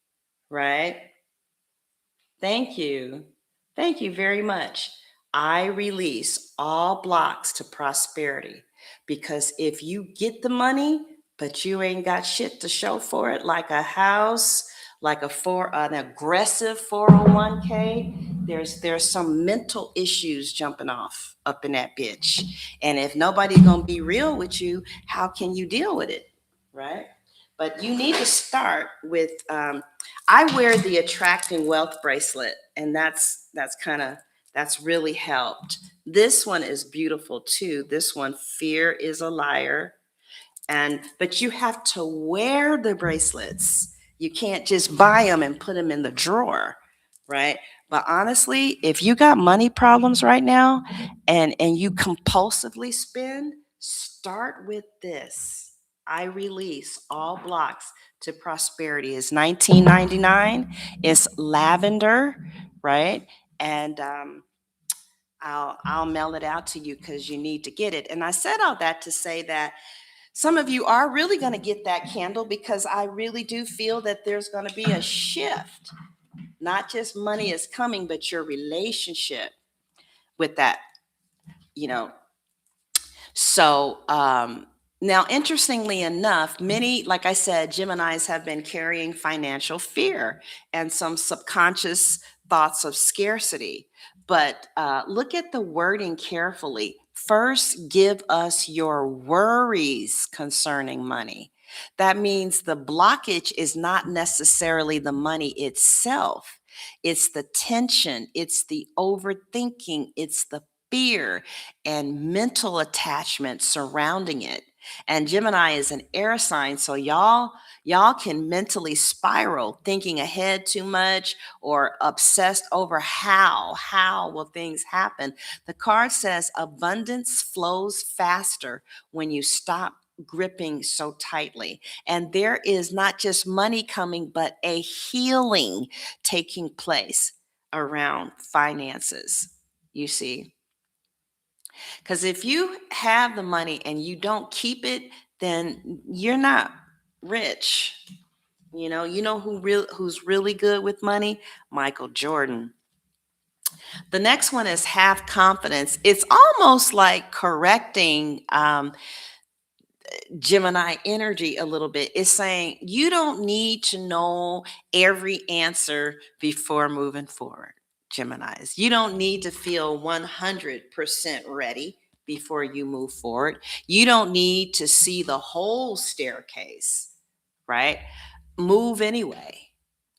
right? Thank you. Thank you very much. I release all blocks to prosperity because if you get the money, but you ain't got shit to show for it, like a house, like an aggressive 401k, there's some mental issues jumping off up in that bitch. And if nobody's gonna be real with you, how can you deal with it? Right? But you need to start with I wear the attracting wealth bracelet, and that's really helped. This one is beautiful too. This one, fear is a liar. And but you have to wear the bracelets. You can't just buy them and put them in the drawer, right? But honestly, if you got money problems right now and you compulsively spend, start with this. I release all blocks to prosperity. It's 19.99. It's lavender, right? And I'll mail it out to you because you need to get it. And I said all that to say that some of you are really going to get that candle because I really do feel that there's going to be a shift. Not just money is coming, but your relationship with that, you know. So now, interestingly enough, many, like I said, Geminis have been carrying financial fear and some subconscious thoughts of scarcity. But look at the wording carefully. First, give us your worries concerning money. That means the blockage is not necessarily the money itself. It's the tension, it's the overthinking, it's the fear and mental attachment surrounding it. And Gemini is an air sign, so y'all can mentally spiral, thinking ahead too much or obsessed over how will things happen. The card says abundance flows faster when you stop gripping so tightly. And there is not just money coming, but a healing taking place around finances. You see, because if you have the money and you don't keep it, then you're not rich. Who's really good with money? Michael Jordan. The next one is have confidence. It's almost like correcting Gemini energy a little bit. It's saying you don't need to know every answer before moving forward, Geminis. You don't need to feel 100% ready before you move forward. You don't need to see the whole staircase, right? Move anyway.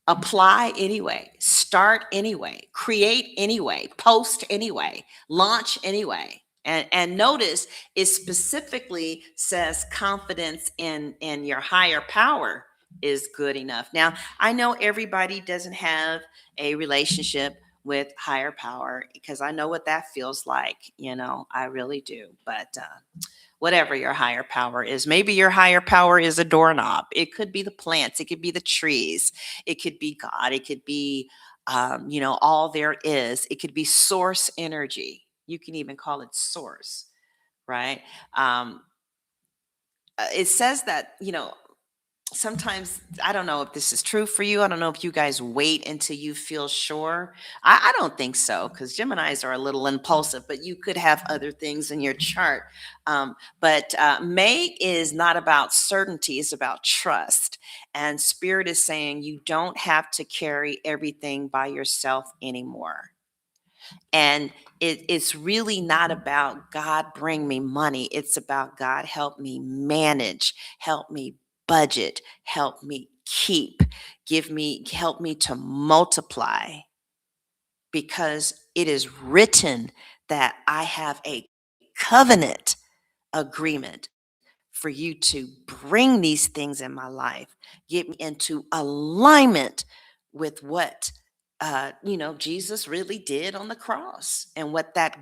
Apply anyway, start anyway, create anyway, post anyway, launch anyway. And notice it specifically says confidence in your higher power is good enough. Now, I know everybody doesn't have a relationship with higher power because I know what that feels like. I really do. But whatever your higher power is. Maybe your higher power is a doorknob. It could be the plants. It could be the trees. It could be God. It could be, all there is. It could be source energy. You can even call it source, right? Um, it says that, sometimes I don't know if this is true for you. I don't know if you guys wait until you feel sure. I don't think so because Geminis are a little impulsive, but you could have other things in your chart. But May is not about certainty, it's about trust. And Spirit is saying you don't have to carry everything by yourself anymore. And it's really not about God bring me money. It's about God help me manage, help me budget, help me keep, help me to multiply. Because it is written that I have a covenant agreement for you to bring these things in my life, get me into alignment with what Jesus really did on the cross, and what that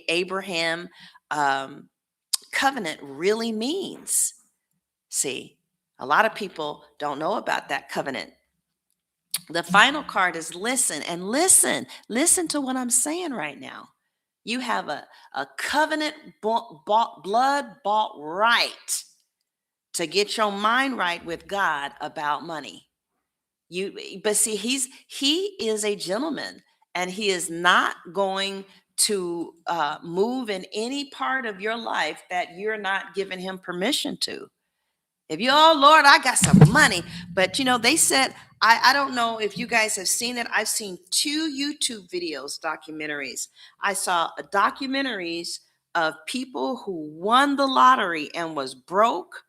Abraham um, covenant really means. See, a lot of people don't know about that covenant. The final card is listen, and listen to what I'm saying right now. You have a covenant blood bought right to get your mind right with God about money. But see, he is a gentleman, and he is not going to move in any part of your life that you're not giving him permission to. If you, oh Lord, I got some money, but they said, I don't know if you guys have seen it. I've seen two YouTube videos, documentaries. I saw documentaries of people who won the lottery and was broke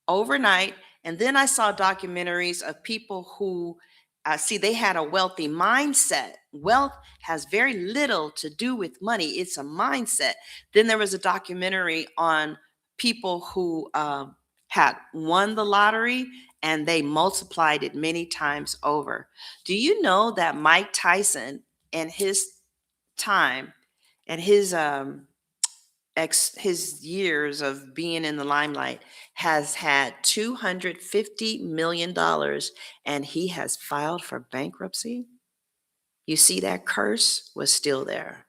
overnight. And then I saw documentaries of people who, they had a wealthy mindset. Wealth has very little to do with money, it's a mindset. Then there was a documentary on people who had won the lottery and they multiplied it many times over. Do you know that Mike Tyson, in his time and his years of being in the limelight, has had $250 million, and he has filed for bankruptcy? You see, that curse was still there.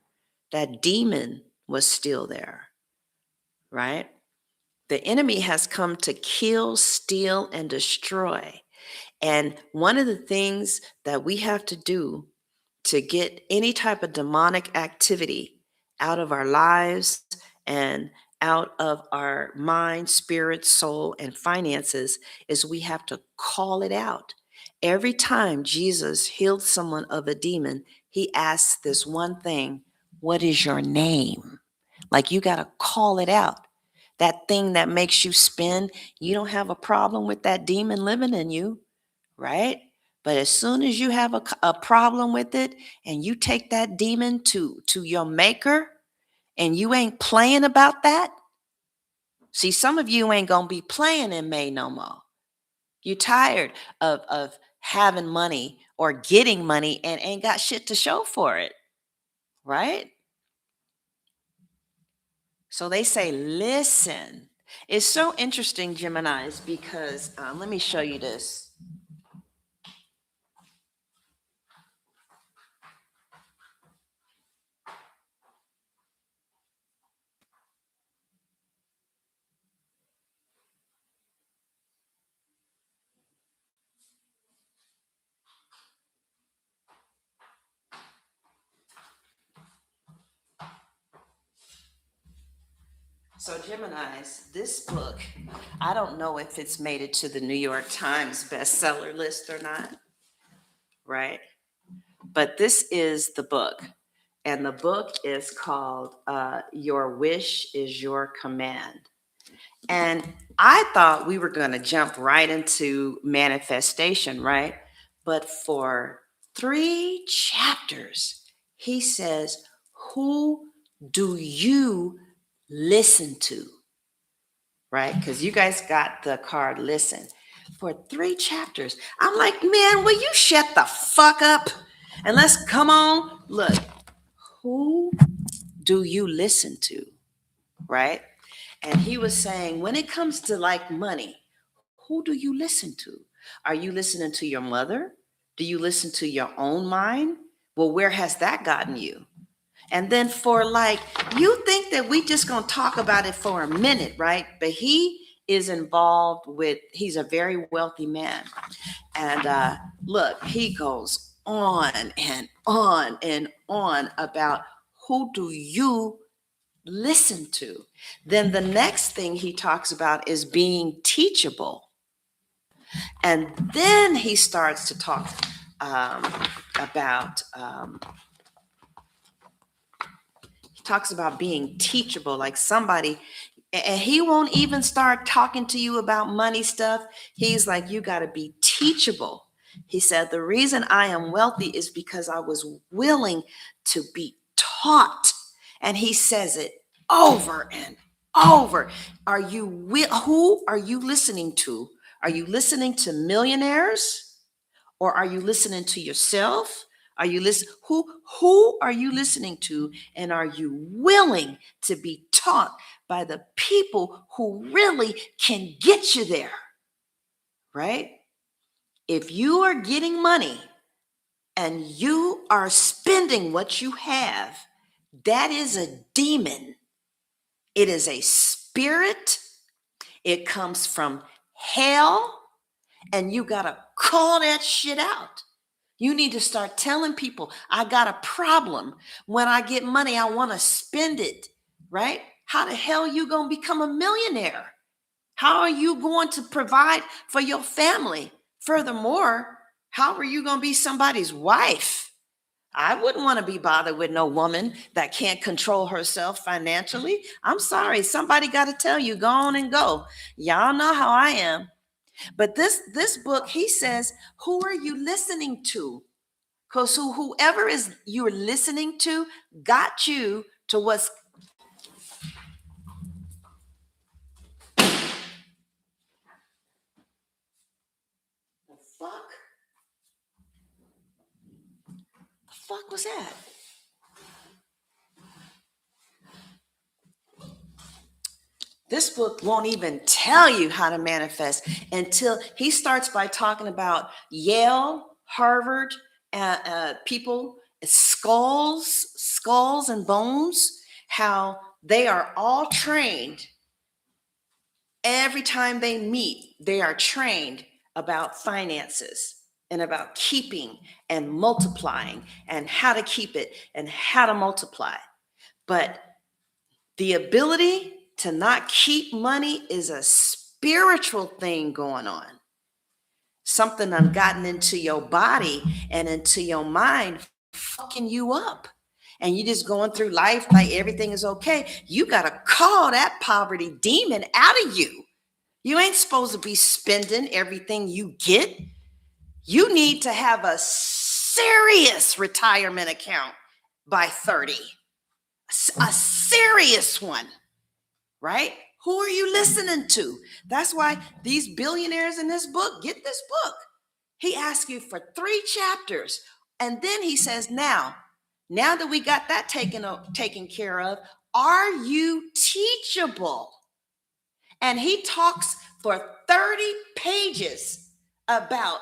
That demon was still there, right? The enemy has come to kill, steal, and destroy. And one of the things that we have to do to get any type of demonic activity out of our lives and out of our mind, spirit, soul, and finances is we have to call it out. Every time Jesus healed someone of a demon, he asked this one thing: what is your name? Like, you got to call it out. That thing that makes you spend, you don't have a problem with that demon living in you, right? But as soon as you have a problem with it, and you take that demon to your maker, and you ain't playing about that, see, some of you ain't gonna be playing in May no more. You tired of having money or getting money and ain't got shit to show for it, right? So they say, listen. It's so interesting, Geminis, because let me show you this. So, Geminis, this book, I don't know if it's made it to the New York Times bestseller list or not, right? But this is the book. And the book is called Your Wish is Your Command. And I thought we were going to jump right into manifestation, right? But for 3 chapters, he says, who do you listen to? Right? Because you guys got the card listen. For 3 chapters, I'm like, man, will you shut the fuck up? And let's come on. Look, who do you listen to? Right? And he was saying, when it comes to like money, who do you listen to? Are you listening to your mother? Do you listen to your own mind? Well, where has that gotten you? And then for like, you think that we just gonna talk about it for a minute, right? But he is involved with, he's a very wealthy man. And look, he goes on and on and on about who do you listen to. Then the next thing he talks about is being teachable. And then he starts to talk about he talks about being teachable, like somebody, and he won't even start talking to you about money stuff. He's like, you got to be teachable. He said, the reason I am wealthy is because I was willing to be taught. And he says it over and over. Who are you listening to? Are you listening to millionaires? Or are you listening to yourself? Are you who are you listening to? And are you willing to be taught by the people who really can get you there? Right? If you are getting money and you are spending what you have, that is a demon. It is a spirit. It comes from hell, and you got to call that shit out. You need to start telling people, I got a problem. When I get money, I want to spend it, right? How the hell are you going to become a millionaire? How are you going to provide for your family? Furthermore, how are you going to be somebody's wife? I wouldn't want to be bothered with no woman that can't control herself financially. I'm sorry. Somebody got to tell you, go on and go. Y'all know how I am. But this book, he says, who are you listening to? Because whoever is you're listening to got you to what's the fuck? The fuck was that? This book won't even tell you how to manifest until he starts by talking about Yale, Harvard, people, skulls and bones, how they are all trained. Every time they meet, they are trained about finances and about keeping and multiplying and how to keep it and how to multiply. But the ability to not keep money is a spiritual thing going on. Something that gotten into your body and into your mind, fucking you up. And you just going through life like everything is okay. You got to call that poverty demon out of you. You ain't supposed to be spending everything you get. You need to have a serious retirement account by 30. A serious one. Right? Who are you listening to? That's why these billionaires in this book, get this book. He asks you for 3 chapters. And then he says, now that we got that taken care of, are you teachable? And he talks for 30 pages about,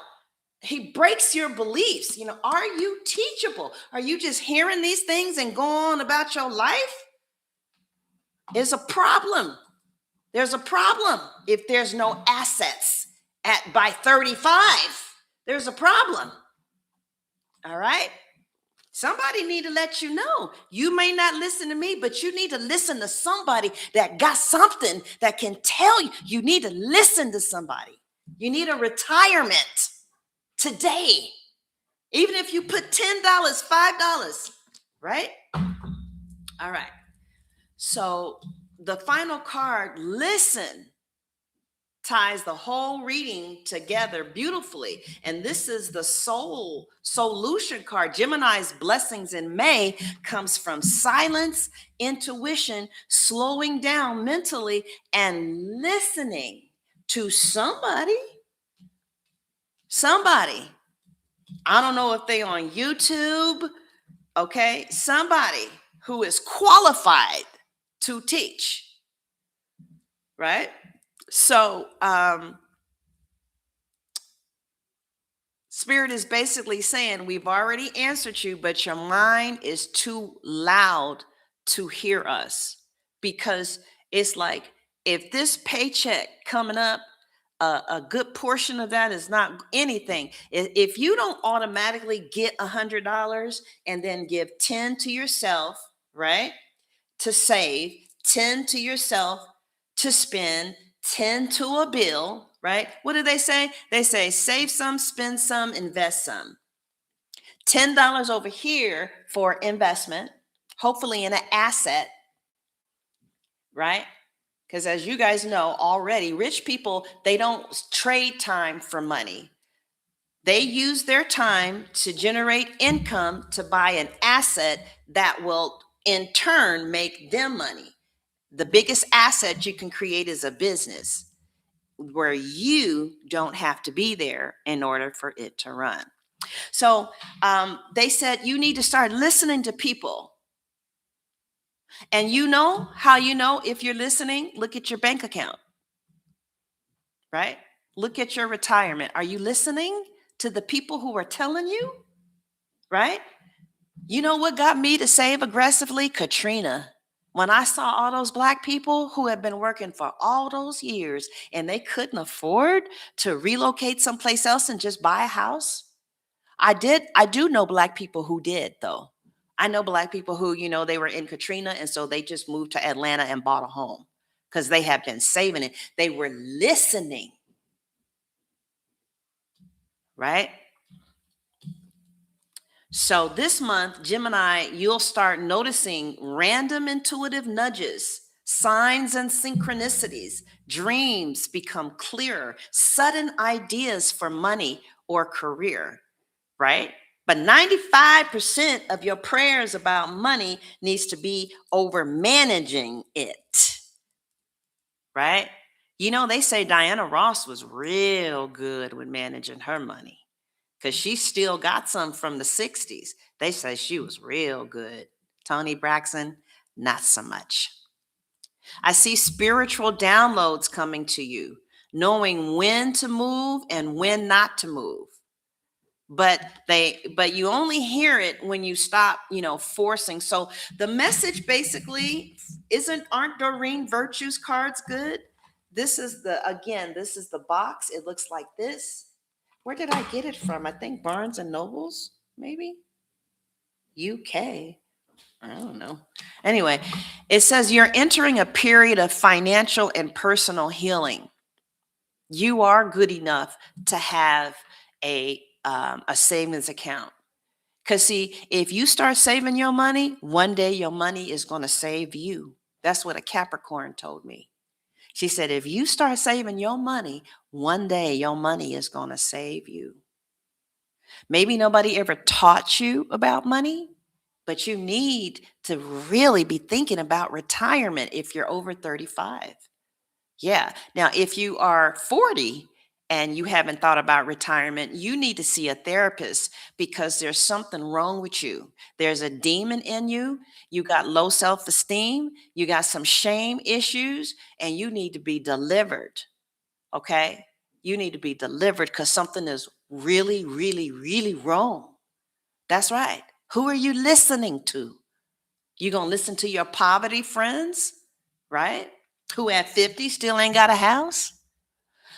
he breaks your beliefs. Are you teachable? Are you just hearing these things and go on about your life? There's a problem. There's a problem if there's no assets by 35. There's a problem. All right? Somebody need to let you know. You may not listen to me, but you need to listen to somebody that got something that can tell you. You need to listen to somebody. You need a retirement today. Even if you put $10, $5, right? All right. So the final card, listen, ties the whole reading together beautifully. And this is the soul solution card. Gemini's blessings in May comes from silence, intuition, slowing down mentally, and listening to somebody. I don't know if they on YouTube, okay? Somebody who is qualified to teach, right? So Spirit is basically saying, we've already answered you, but your mind is too loud to hear us. Because it's like, if this paycheck coming up, a good portion of that is not anything. If you don't automatically get $100 and then give 10 to yourself, right, to save, 10 to yourself to spend, 10 to a bill, right? What do they say? They say save some, spend some, invest some. $10 over here for investment, hopefully in an asset, right? Because as you guys know already, rich people, they don't trade time for money. They use their time to generate income to buy an asset that will in turn make them money. The biggest asset you can create is a business. where you don't have to be there in order for it to run. So they said you need to start listening to people. And you know how you know if you're listening? Look at your bank account, right? Look at your retirement. Are you listening to the people who are telling you, right? You know what got me to save aggressively? Katrina. When I saw all those Black people who had been working for all those years and they couldn't afford to relocate someplace else and just buy a house. I do know Black people who did, though. I know Black people who, they were in Katrina, and so they just moved to Atlanta and bought a home because they had been saving it. They were listening, right? So this month, Gemini, you'll start noticing random intuitive nudges, signs and synchronicities. Dreams become clearer, sudden ideas for money or career, right? But 95% of your prayers about money needs to be over managing it, right? They say Diana Ross was real good with managing her money because she still got some from the 60s. They say she was real good. Toni Braxton, not so much. I see spiritual downloads coming to you, knowing when to move and when not to move. But you only hear it when you stop, forcing. So the message basically aren't Doreen Virtue's cards good? This is the box. It looks like this. Where did I get it from? I think Barnes and Nobles, maybe UK. I don't know. Anyway, it says you're entering a period of financial and personal healing. You are good enough to have a savings account. Because see, if you start saving your money, one day your money is going to save you. That's what a Capricorn told me. She said, if you start saving your money, one day your money is going to save you. Maybe nobody ever taught you about money, but you need to really be thinking about retirement if you're over 35. Yeah. Now, if you are 40 and you haven't thought about retirement, you need to see a therapist because there's something wrong with you. There's a demon in you. You got low self-esteem. You got some shame issues, and you need to be delivered. Okay? You need to be delivered because something is really, really, really wrong. That's right. Who are you listening to? You going to listen to your poverty friends, right? Who at 50 still ain't got a house?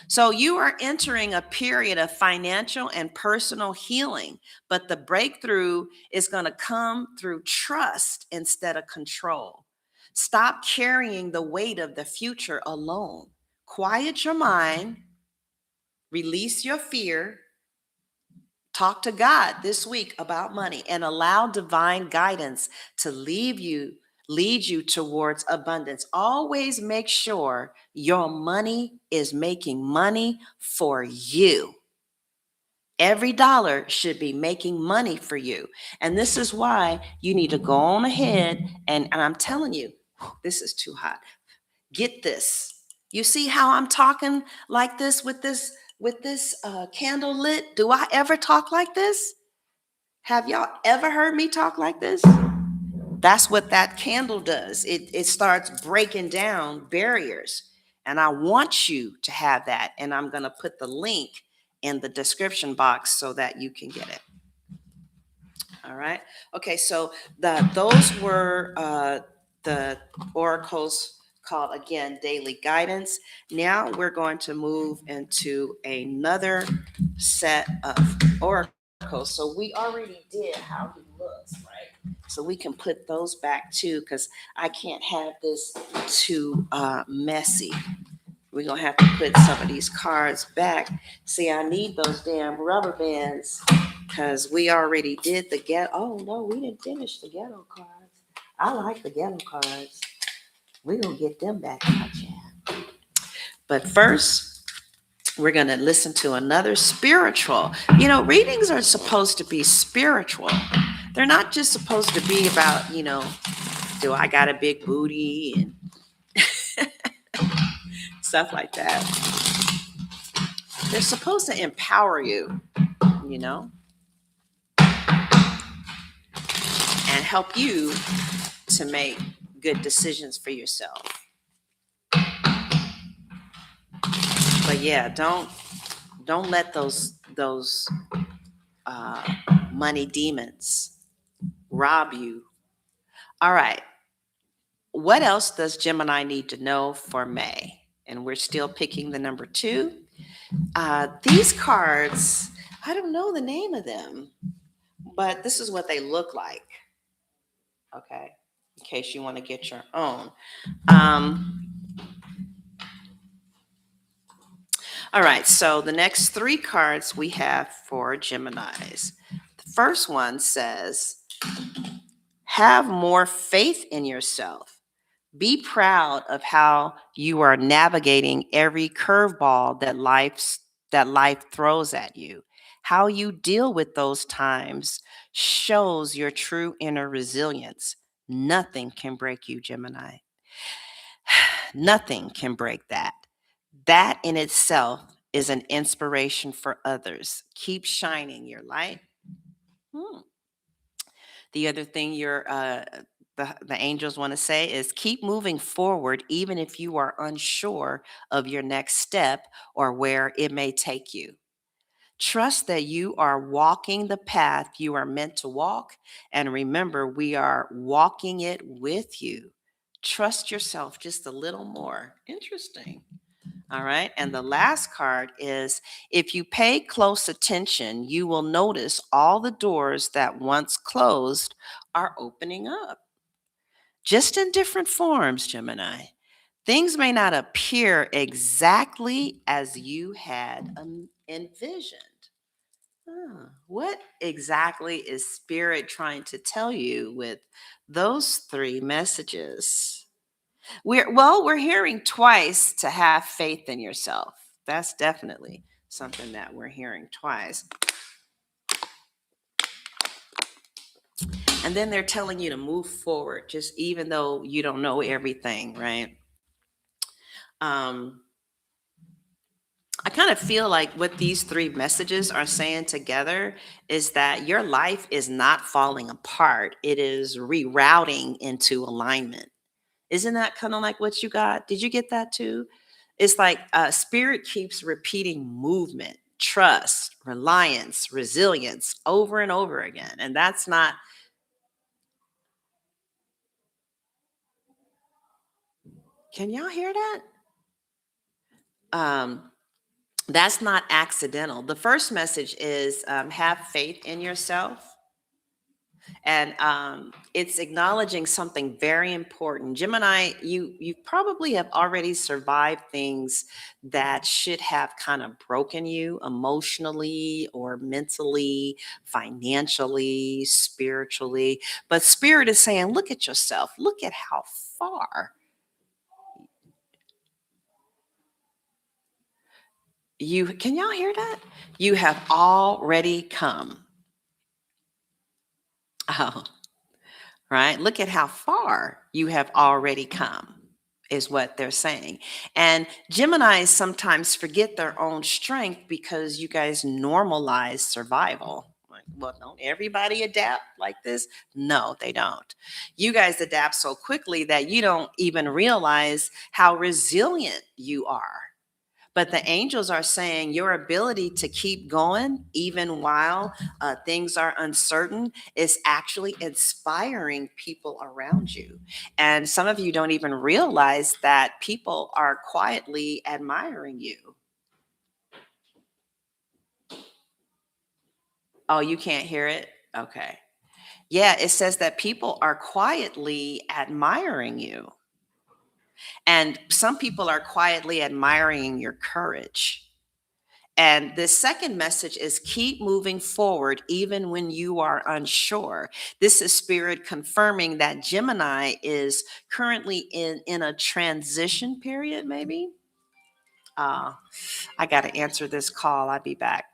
So you are entering a period of financial and personal healing, but the breakthrough is going to come through trust instead of control. Stop carrying the weight of the future alone. Quiet your mind, release your fear, talk to God this week about money, and allow divine guidance to lead you towards abundance. Always make sure your money is making money for you. Every dollar should be making money for you. And this is why you need to go on ahead and I'm telling you, this is too hot. Get this. You see how I'm talking like this with this candle lit? Do I ever talk like this? Have y'all ever heard me talk like this? That's what that candle does. It starts breaking down barriers. And I want you to have that. And I'm going to put the link in the description box so that you can get it. All right. Okay. So those were the oracles called, again, daily guidance. Now we're going to move into another set of oracles. So we already did how he looks, right? So we can put those back too, because I can't have this too messy. We're going to have to put some of these cards back. See, I need those damn rubber bands because we already did the ghetto. Oh, no, we didn't finish the ghetto cards. I like the ghetto cards. We're going to get them back out, yeah. But first, we're going to listen to another spiritual. Readings are supposed to be spiritual. They're not just supposed to be about, do I got a big booty and stuff like that. They're supposed to empower you, you know, and help you to make good decisions for yourself. But yeah, don't let those uh, money demons rob you. All right. What else does Gemini need to know for May? And we're still picking the number two. These cards, I don't know the name of them, but this is what they look like. Okay. In case you want to get your own. Um, all right. So the next three cards we have for Geminis. The first one says, have more faith in yourself. Be proud of how you are navigating every curveball that life throws at you. How you deal with those times shows your true inner resilience. Nothing can break you, Gemini. Nothing can break that. That in itself is an inspiration for others. Keep shining your light. Hmm. The other thing the angels want to say is keep moving forward, even if you are unsure of your next step or where it may take you. Trust that you are walking the path you are meant to walk. And remember, we are walking it with you. Trust yourself just a little more. Interesting. All right. And the last card is if you pay close attention, you will notice all the doors that once closed are opening up, just in different forms, Gemini. Things may not appear exactly as you had envisioned. What exactly is Spirit trying to tell you with those three messages? We're hearing twice to have faith in yourself. That's definitely something that we're hearing twice. And then they're telling you to move forward, just even though you don't know everything, right? Um, I kind of feel like what these three messages are saying together is that your life is not falling apart. It is rerouting into alignment. Isn't that kind of like what you got? Did you get that too? It's like Spirit keeps repeating movement, trust, reliance, resilience over and over again. And that's not, can y'all hear that? Um, that's not accidental. The first message is have faith in yourself. And it's acknowledging something very important. Gemini, you probably have already survived things that should have kind of broken you emotionally or mentally, financially, spiritually. But Spirit is saying, look at yourself. Look at how far you can y'all hear that? You have already come. Oh, right? Look at how far you have already come, is what they're saying. And Geminis sometimes forget their own strength because you guys normalize survival. Like, well, don't everybody adapt like this? No, they don't. You guys adapt so quickly that you don't even realize how resilient you are. But the angels are saying your ability to keep going, even while things are uncertain, is actually inspiring people around you. And some of you don't even realize that people are quietly admiring you. Oh, you can't hear it? Okay. Yeah, it says that people are quietly admiring you. And some people are quietly admiring your courage. And the second message is keep moving forward even when you are unsure. This is Spirit confirming that Gemini is currently in a transition period, maybe. Uh, I got to answer this call. I'll be back.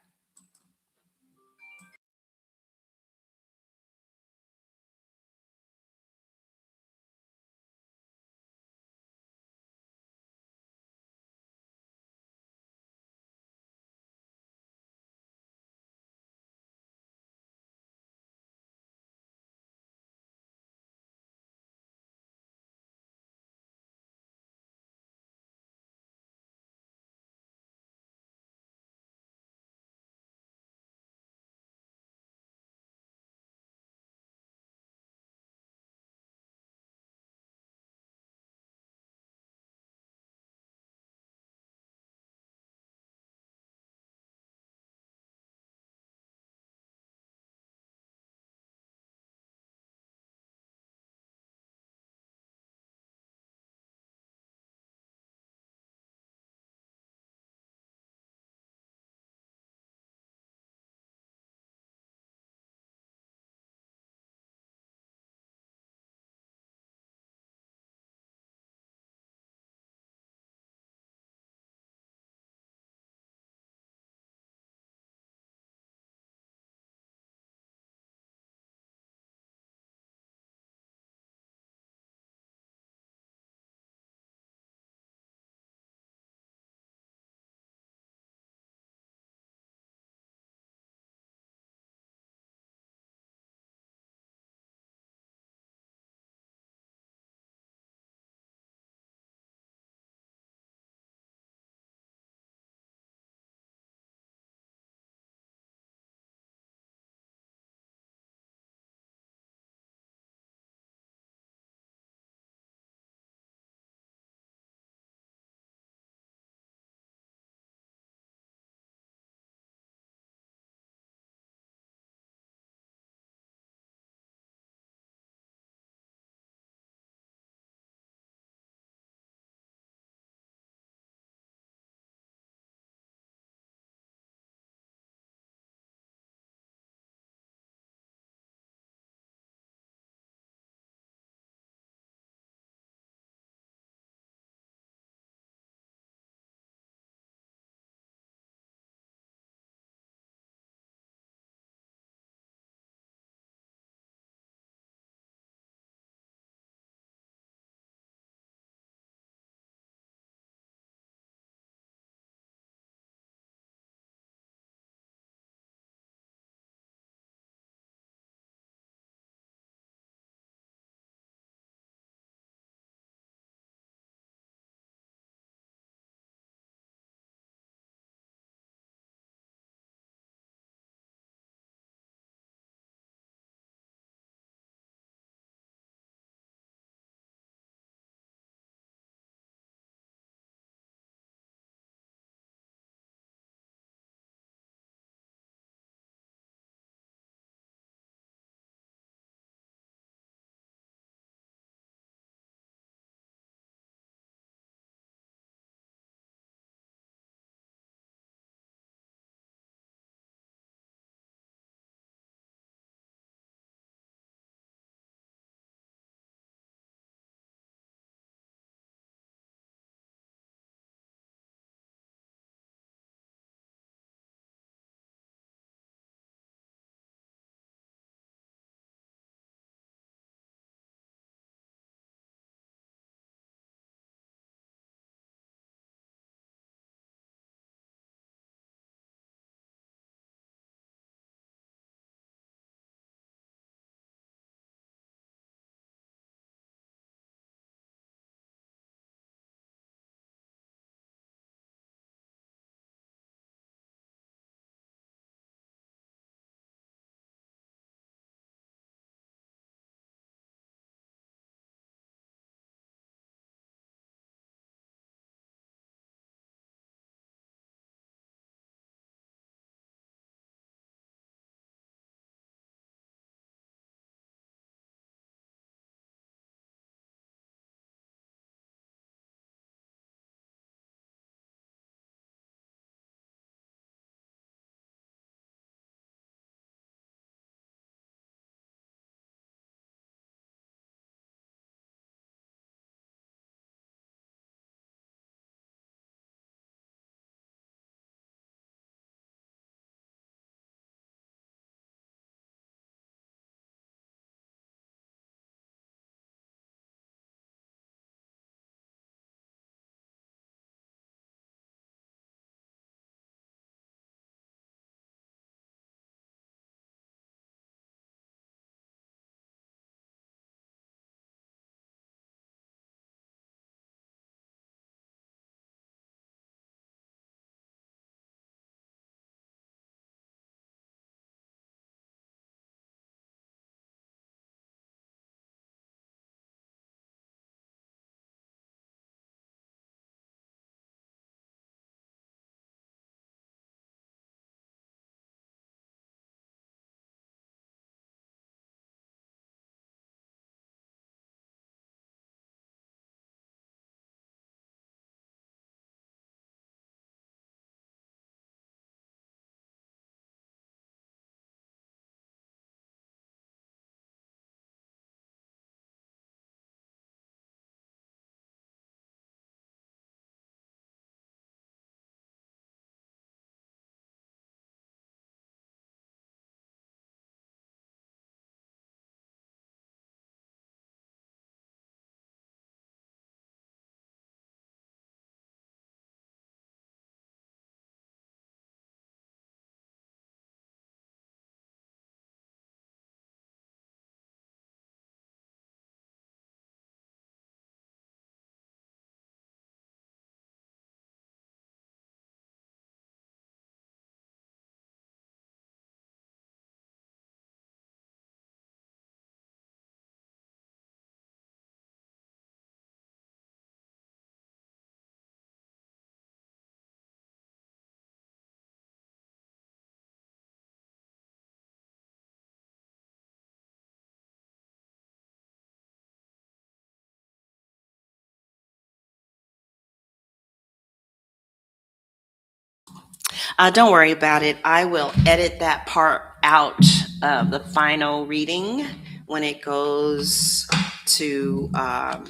Don't worry about it. I will edit that part out of the final reading when it goes to up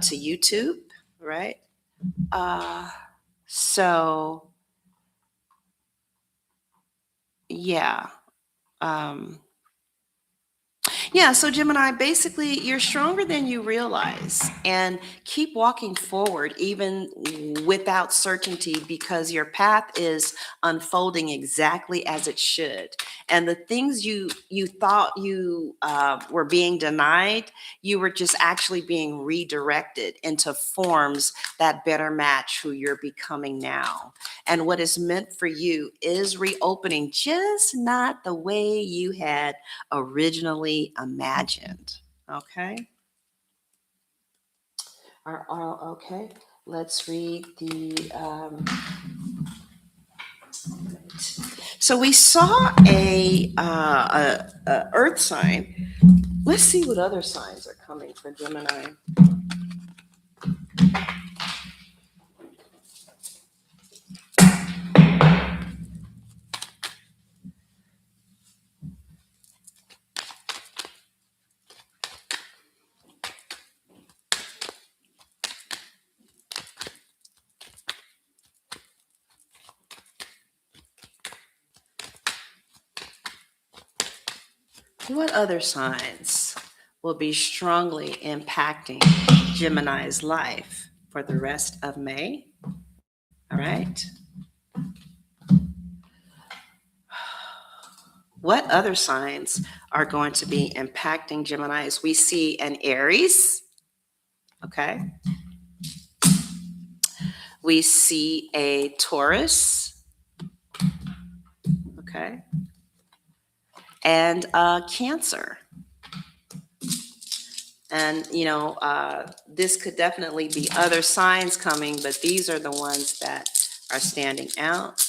to YouTube, right? Uh, so yeah. Um, Yeah, so Gemini, basically, you're stronger than you realize, and keep walking forward even without certainty because your path is unfolding exactly as it should. And the things you thought you were being denied, you were just actually being redirected into forms that better match who you're becoming now. And what is meant for you is reopening, just not the way you had originally imagined. Okay. Okay. Let's read the. So we saw a Earth sign. Let's see what other signs are coming for Gemini. What other signs will be strongly impacting Gemini's life for the rest of May? All right. What other signs are going to be impacting Geminis? We see an Aries. Okay. We see a Taurus. Okay. And a Cancer. And, this could definitely be other signs coming, but these are the ones that are standing out.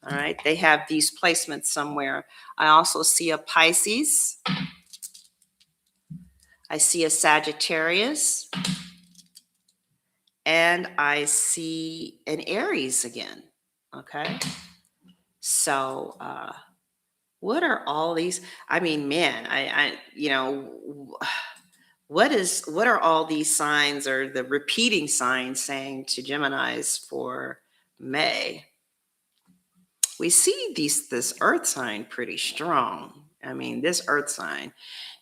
All right. They have these placements somewhere. I also see a Pisces. I see a Sagittarius. And I see an Aries again. Okay. So, what are all these? I mean, man, what are all these signs or the repeating signs saying to Geminis for May? We see this Earth sign pretty strong. I mean, this Earth sign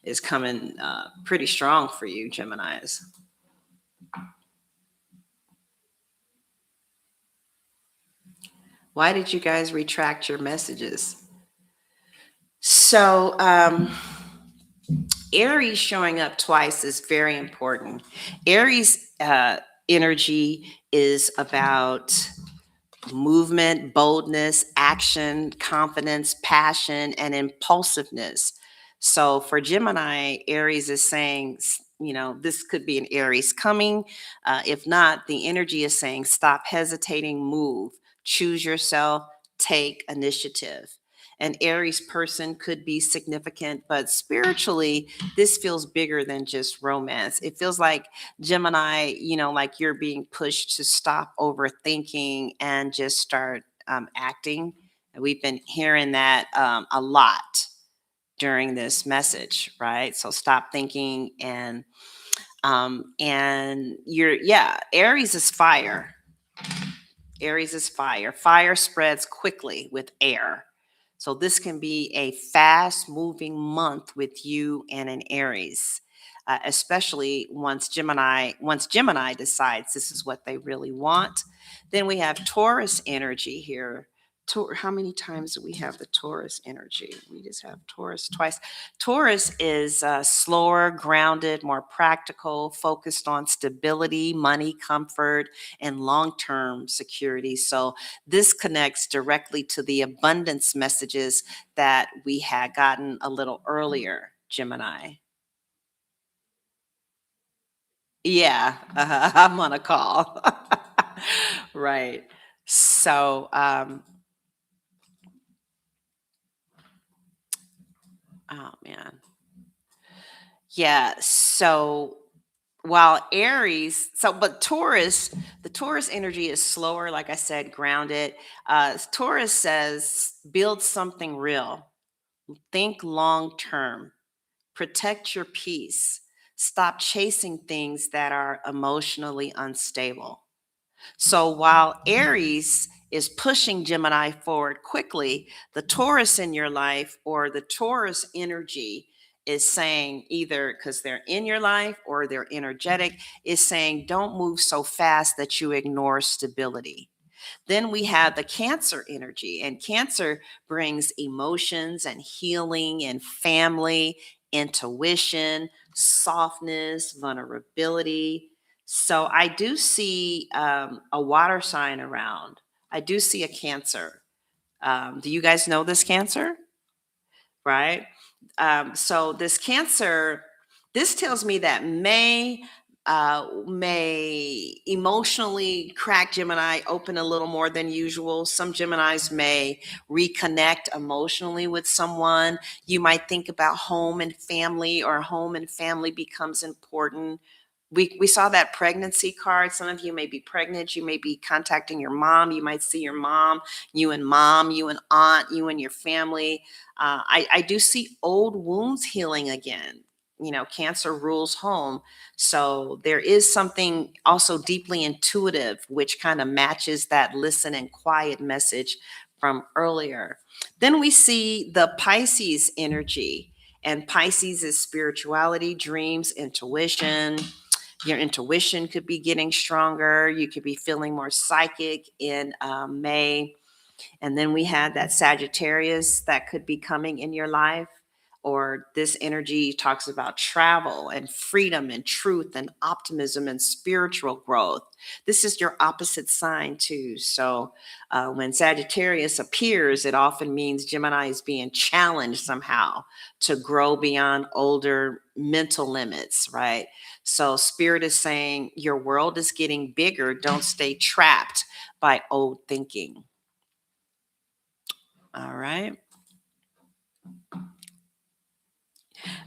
is coming pretty strong for you, Geminis. Why did you guys retract your messages? So, Aries showing up twice is very important. Aries energy is about movement, boldness, action, confidence, passion, and impulsiveness. So for Gemini, Aries is saying, this could be an Aries coming. If not, the energy is saying, stop hesitating, move, choose yourself, take initiative. An Aries person could be significant, but spiritually, this feels bigger than just romance. It feels like Gemini, like you're being pushed to stop overthinking and just start acting. And we've been hearing that a lot during this message, right? So stop thinking and Aries is fire. Aries is fire. Fire spreads quickly with air. So this can be a fast moving month with you and an Aries, especially once Gemini decides this is what they really want. Then we have Taurus energy here. How many times do we have the Taurus energy? We just have Taurus twice. Taurus is slower, grounded, more practical, focused on stability, money, comfort, and long term security. So, this connects directly to the abundance messages that we had gotten a little earlier, Gemini. Yeah, I'm on a call. Right. So, oh man. Yeah. So, while Aries, but Taurus, the Taurus energy is slower, like I said, grounded. Taurus says, build something real, think long term, protect your peace, stop chasing things that are emotionally unstable. So while Aries is pushing Gemini forward quickly, the Taurus in your life or the Taurus energy is saying, either because they're in your life or they're energetic, is saying, don't move so fast that you ignore stability. Then we have the Cancer energy, and Cancer brings emotions and healing and family, intuition, softness, vulnerability. So I do see a water sign around. I do see a Cancer. Do you guys know this Cancer? Right? So this Cancer, this tells me that may emotionally crack Gemini open a little more than usual. Some Geminis may reconnect emotionally with someone. You might think about home and family, or home and family becomes important. We saw that pregnancy card. Some of you may be pregnant. You may be contacting your mom. You might see your mom, you and aunt, you and your family. I do see old wounds healing again. You know, Cancer rules home. So there is something also deeply intuitive, which kind of matches that listen and quiet message from earlier. Then we see the Pisces energy. And Pisces is spirituality, dreams, intuition. Your intuition could be getting stronger. You could be feeling more psychic in May. And then we had that Sagittarius that could be coming in your life, or this energy talks about travel and freedom and truth and optimism and spiritual growth. This is your opposite sign too. So when Sagittarius appears, it often means Gemini is being challenged somehow to grow beyond older mental limits, right? So Spirit is saying your world is getting bigger. Don't stay trapped by old thinking. All right.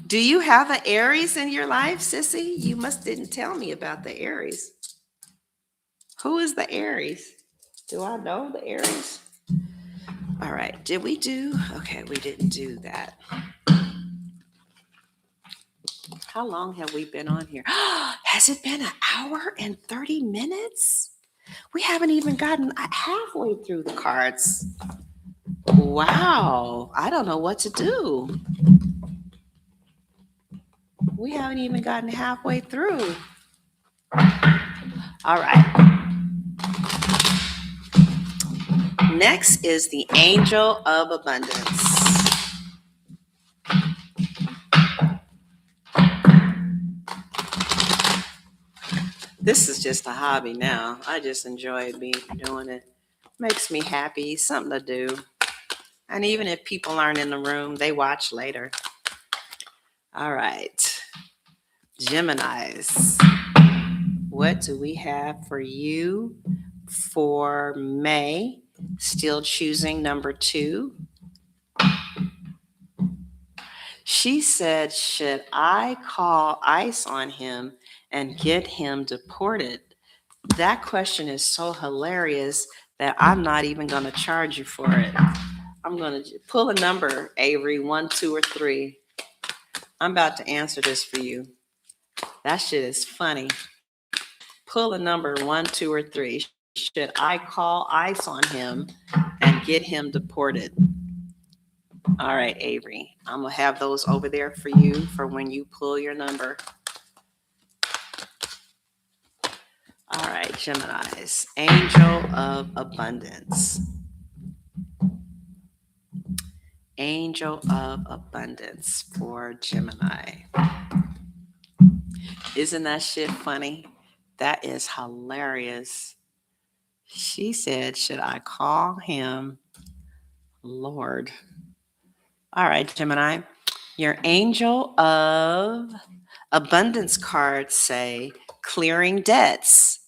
Do you have an Aries in your life, Sissy? You must didn't tell me about the Aries. Who is the Aries? Do I know the Aries? All right. Did we do? Okay, we didn't do that. How long have we been on here? Has it been an hour and 30 minutes? We haven't even gotten halfway through the cards. Wow. I don't know what to do. We haven't even gotten halfway through. All right. Next is the Angel of Abundance. This is just a hobby now. I just enjoy doing it. Makes me happy. Something to do. And even if people aren't in the room, they watch later. All right. Geminis. What do we have for you for May? Still choosing number 2. She said, should I call ICE on him and get him deported? That question is so hilarious that I'm not even going to charge you for it. I'm going to pull a number, Avery, 1, 2, or 3. I'm about to answer this for you. That shit is funny. Pull a number, 1, 2, or 3. Should I call ICE on him and get him deported? All right, Avery. I'm going to have those over there for you for when you pull your number. All right, Geminis. Angel of Abundance. Angel of Abundance for Gemini. Isn't that shit funny? That is hilarious. She said, should I call him Lord? All right, Gemini. Your Angel of Abundance cards say clearing debts.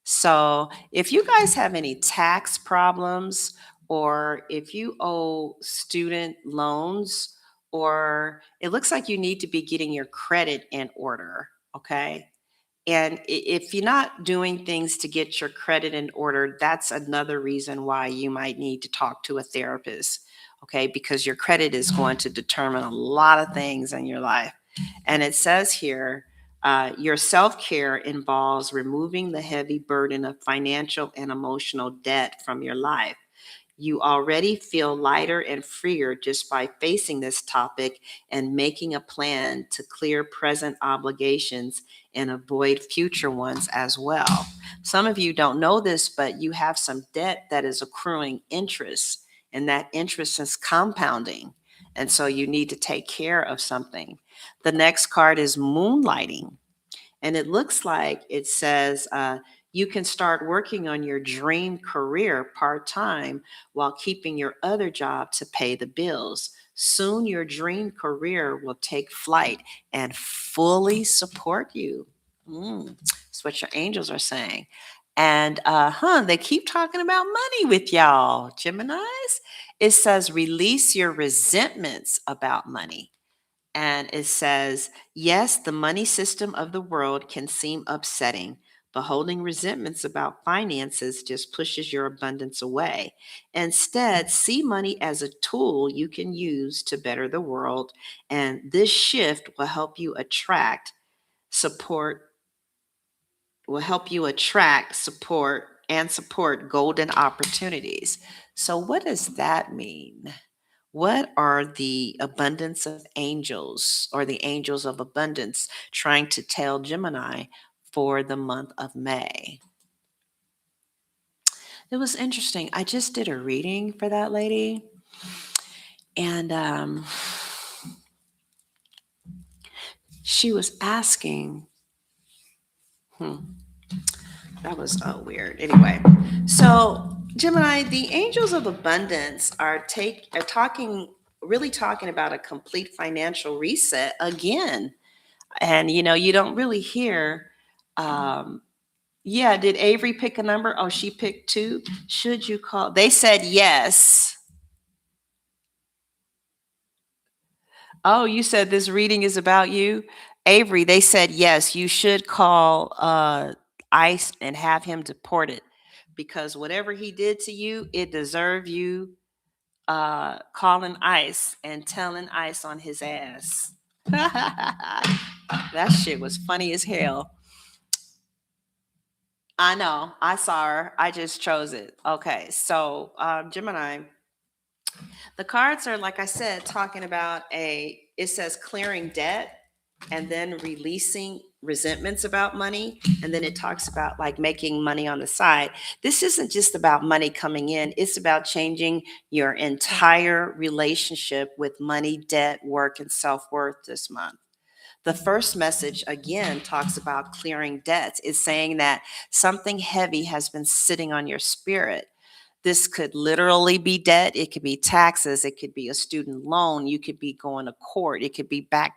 So if you guys have any tax problems, or if you owe student loans, or it looks like you need to be getting your credit in order, okay? And if you're not doing things to get your credit in order, that's another reason why you might need to talk to a therapist. Okay, because your credit is going to determine a lot of things in your life. And it says here, your self care involves removing the heavy burden of financial and emotional debt from your life. You already feel lighter and freer just by facing this topic and making a plan to clear present obligations and avoid future ones as well. Some of you don't know this, but you have some debt that is accruing interest, and that interest is compounding. And so you need to take care of something. The next card is moonlighting. And it looks like it says you can start working on your dream career part time while keeping your other job to pay the bills. Soon, your dream career will take flight and fully support you. That's what your angels are saying. And they keep talking about money with y'all, Geminis. It says release your resentments about money. And it says, yes, the money system of the world can seem upsetting, but holding resentments about finances just pushes your abundance away. Instead, see money as a tool you can use to better the world. And this shift support, will help you attract, support golden opportunities. So, what does that mean? What are the abundance of angels or the angels of abundance trying to tell Gemini for the month of May? It was interesting. I just did a reading for that lady, and she was asking, hmm, that was weird. Anyway, so Gemini, the angels of abundance are talking, really talking about a complete financial reset again. And you don't really hear. Yeah, did Avery pick a number? Oh, she picked two. Should you call? They said yes. Oh, you said this reading is about you, Avery. They said yes. You should call ICE and have him deported because whatever he did to you, it deserved you calling ICE and telling ICE on his ass. That shit was funny as hell. I know. I saw her. I just chose it. Okay. So, Gemini, the cards are, like I said, talking about it says clearing debt and then releasing resentments about money. And then it talks about like making money on the side. This isn't just about money coming in, it's about changing your entire relationship with money, debt, work, and self worth this month. The first message again talks about clearing debts. It's saying that something heavy has been sitting on your spirit. This could literally be debt. It could be taxes. It could be a student loan. You could be going to court. It could be back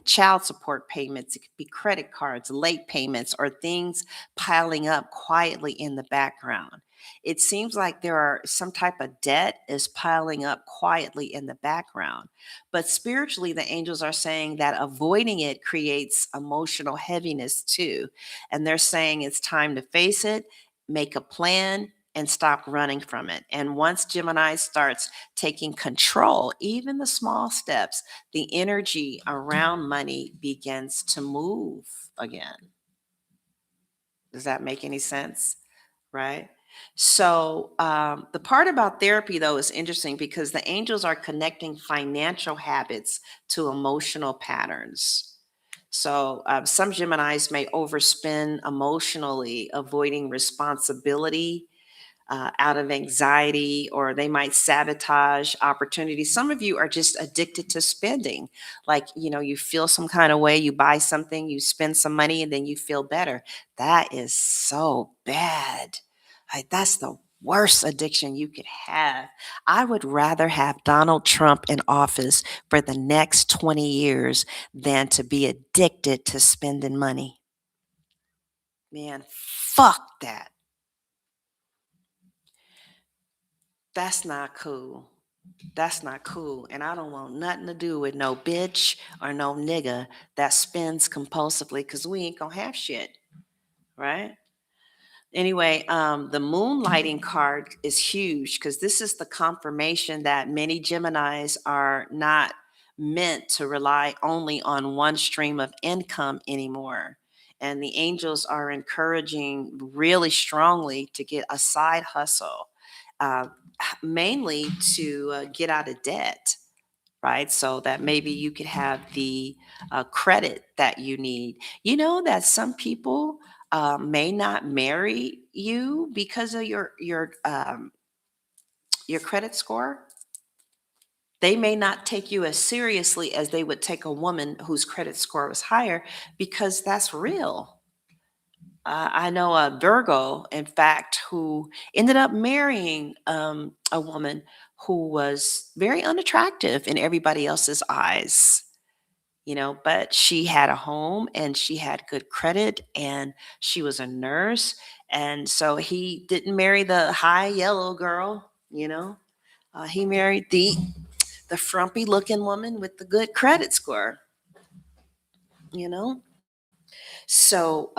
child support payments. It could be credit cards, late payments, or things piling up quietly in the background. It seems like there are some type of debt is piling up quietly in the background. But spiritually, the angels are saying that avoiding it creates emotional heaviness too. And they're saying it's time to face it, make a plan, and stop running from it. And once Gemini starts taking control, even the small steps, the energy around money begins to move again. Does that make any sense? Right? So, the part about therapy, though, is interesting because the angels are connecting financial habits to emotional patterns. So, some Geminis may overspend emotionally, avoiding responsibility out of anxiety, or they might sabotage opportunities. Some of you are just addicted to spending. Like, you feel some kind of way, you buy something, you spend some money, and then you feel better. That is so bad. Like, that's the worst addiction you could have. I would rather have Donald Trump in office for the next 20 years than to be addicted to spending money. Man, fuck that. That's not cool. That's not cool. And I don't want nothing to do with no bitch or no nigga that spends compulsively because we ain't gonna have shit. right? Anyway, the moonlighting card is huge because this is the confirmation that many Geminis are not meant to rely only on one stream of income anymore. And the angels are encouraging really strongly to get a side hustle, uh, mainly to get out of debt, right? So that maybe you could have the credit that you need. You know that some people may not marry you because of your credit score. They may not take you as seriously as they would take a woman whose credit score was higher because that's real. I know a Virgo, in fact, who ended up marrying a woman who was very unattractive in everybody else's eyes, but she had a home and she had good credit and she was a nurse. And so he didn't marry the high yellow girl. He married the frumpy looking woman with the good credit score, you know? So,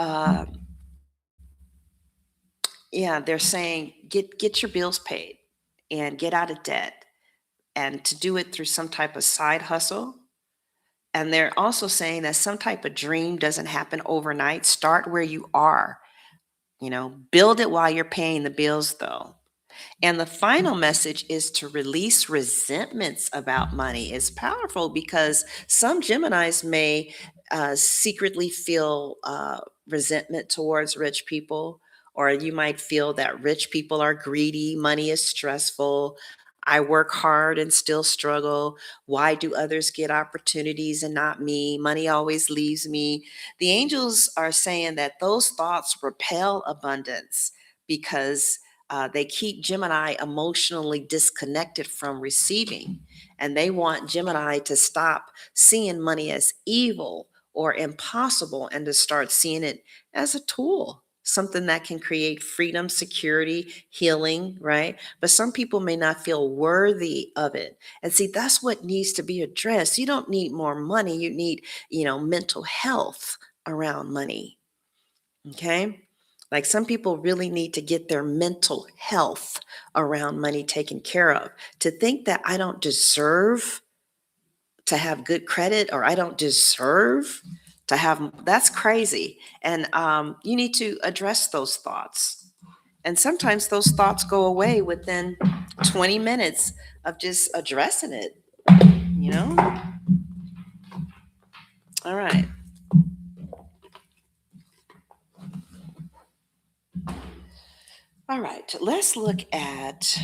yeah, they're saying get your bills paid and get out of debt and to do it through some type of side hustle. And they're also saying that some type of dream doesn't happen overnight. Start where you are. Build it while you're paying the bills, though. And the final message is to release resentments about money. It's powerful because some Geminis may secretly feel resentment towards rich people, or you might feel that rich people are greedy, money is stressful. I work hard and still struggle. Why do others get opportunities and not me? Money always leaves me. The angels are saying that those thoughts repel abundance because they keep Gemini emotionally disconnected from receiving. And they want Gemini to stop seeing money as evil or impossible and to start seeing it as a tool, something that can create freedom, security, healing, right? But some people may not feel worthy of it. And see, that's what needs to be addressed. You don't need more money, you need, mental health around money. Okay. Like some people really need to get their mental health around money taken care of. To think that I don't deserve to have good credit or I don't deserve to have, that's crazy. And you need to address those thoughts. And sometimes those thoughts go away within 20 minutes of just addressing it, you know? All right. All right. Let's look at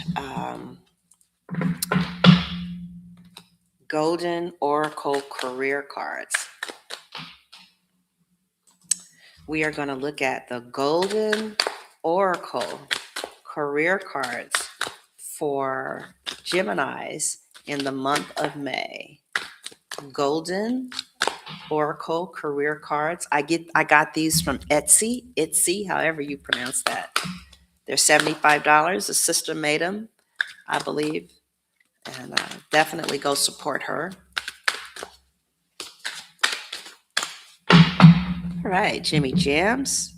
Golden Oracle career cards. We are going to look at the Golden Oracle career cards for Geminis in the month of May. Golden Oracle career cards. I got these from Etsy, however you pronounce that. They're $75. A sister made them, I believe, and definitely go support her. All right, Jimmy Jams.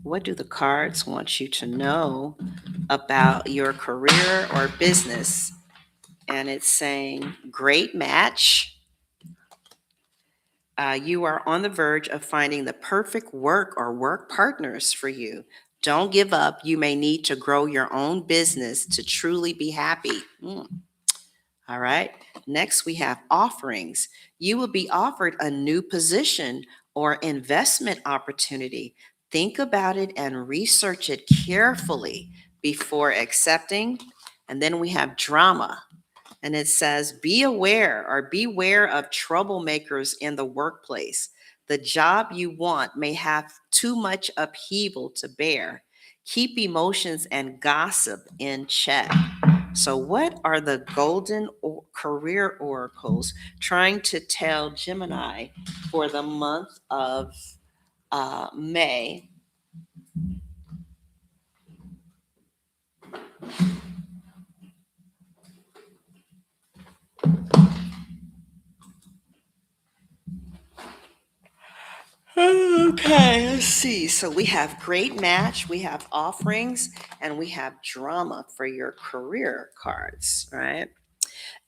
What do the cards want you to know about your career or business? And it's saying, great match. You are on the verge of finding the perfect work or work partners for you. Don't give up. You may need to grow your own business to truly be happy. All right. Next, we have offerings. You will be offered a new position or investment opportunity. Think about it and research it carefully before accepting. And then we have drama. And it says, be aware or beware of troublemakers in the workplace. The job you want may have too much upheaval to bear. Keep emotions and gossip in check. So, what are the golden career oracles trying to tell Gemini for the month of May? Okay, let's see. So we have great match, we have offerings, and we have drama for your career cards, right?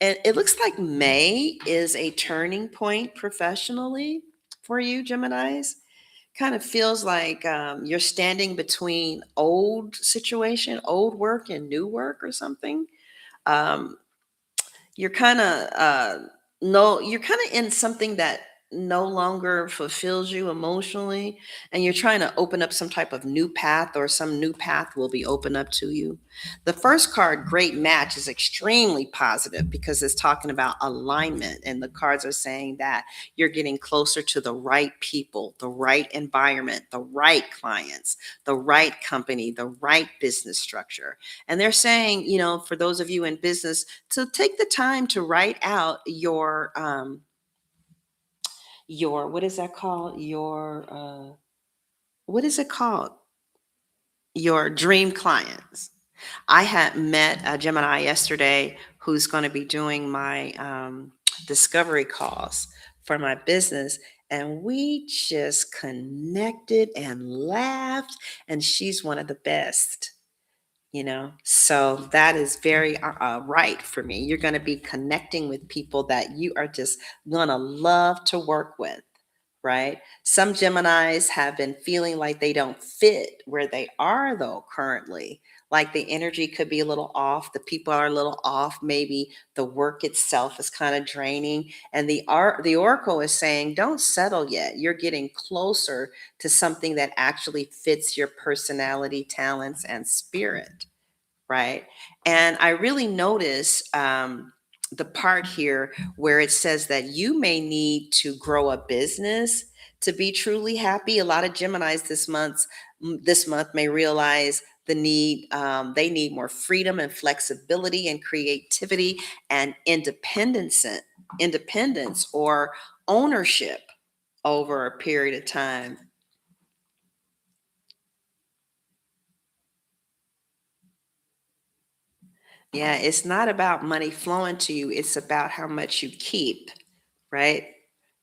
And it looks like May is a turning point professionally for you, Geminis. Kind of feels like you're standing between old situation, old work, and new work or something. Um, you're kind of no you're kind of in something that no longer fulfills you emotionally, and you're trying to open up some type of new path, or some new path will be opened up to you. The first card, great match, is extremely positive because it's talking about alignment, and the cards are saying that you're getting closer to the right people, the right environment, the right clients, the right company, the right business structure. And they're saying, for those of you in business, to take the time to write out your what is that called? What is it called? Your dream clients. I had met a Gemini yesterday who's going to be doing my discovery calls for my business. And we just connected and laughed. And she's one of the best. So that is very right for me. You're going to be connecting with people that you are just going to love to work with, right? Some Geminis have been feeling like they don't fit where they are, though, currently. Like the energy could be a little off, the people are a little off, maybe the work itself is kind of draining. And the oracle is saying, don't settle yet. You're getting closer to something that actually fits your personality, talents, and spirit, right? And I really notice the part here where it says that you may need to grow a business to be truly happy. A lot of Geminis this month may realize the need. They need more freedom and flexibility and creativity and independence or ownership over a period of time. Yeah, it's not about money flowing to you, it's about how much you keep, right?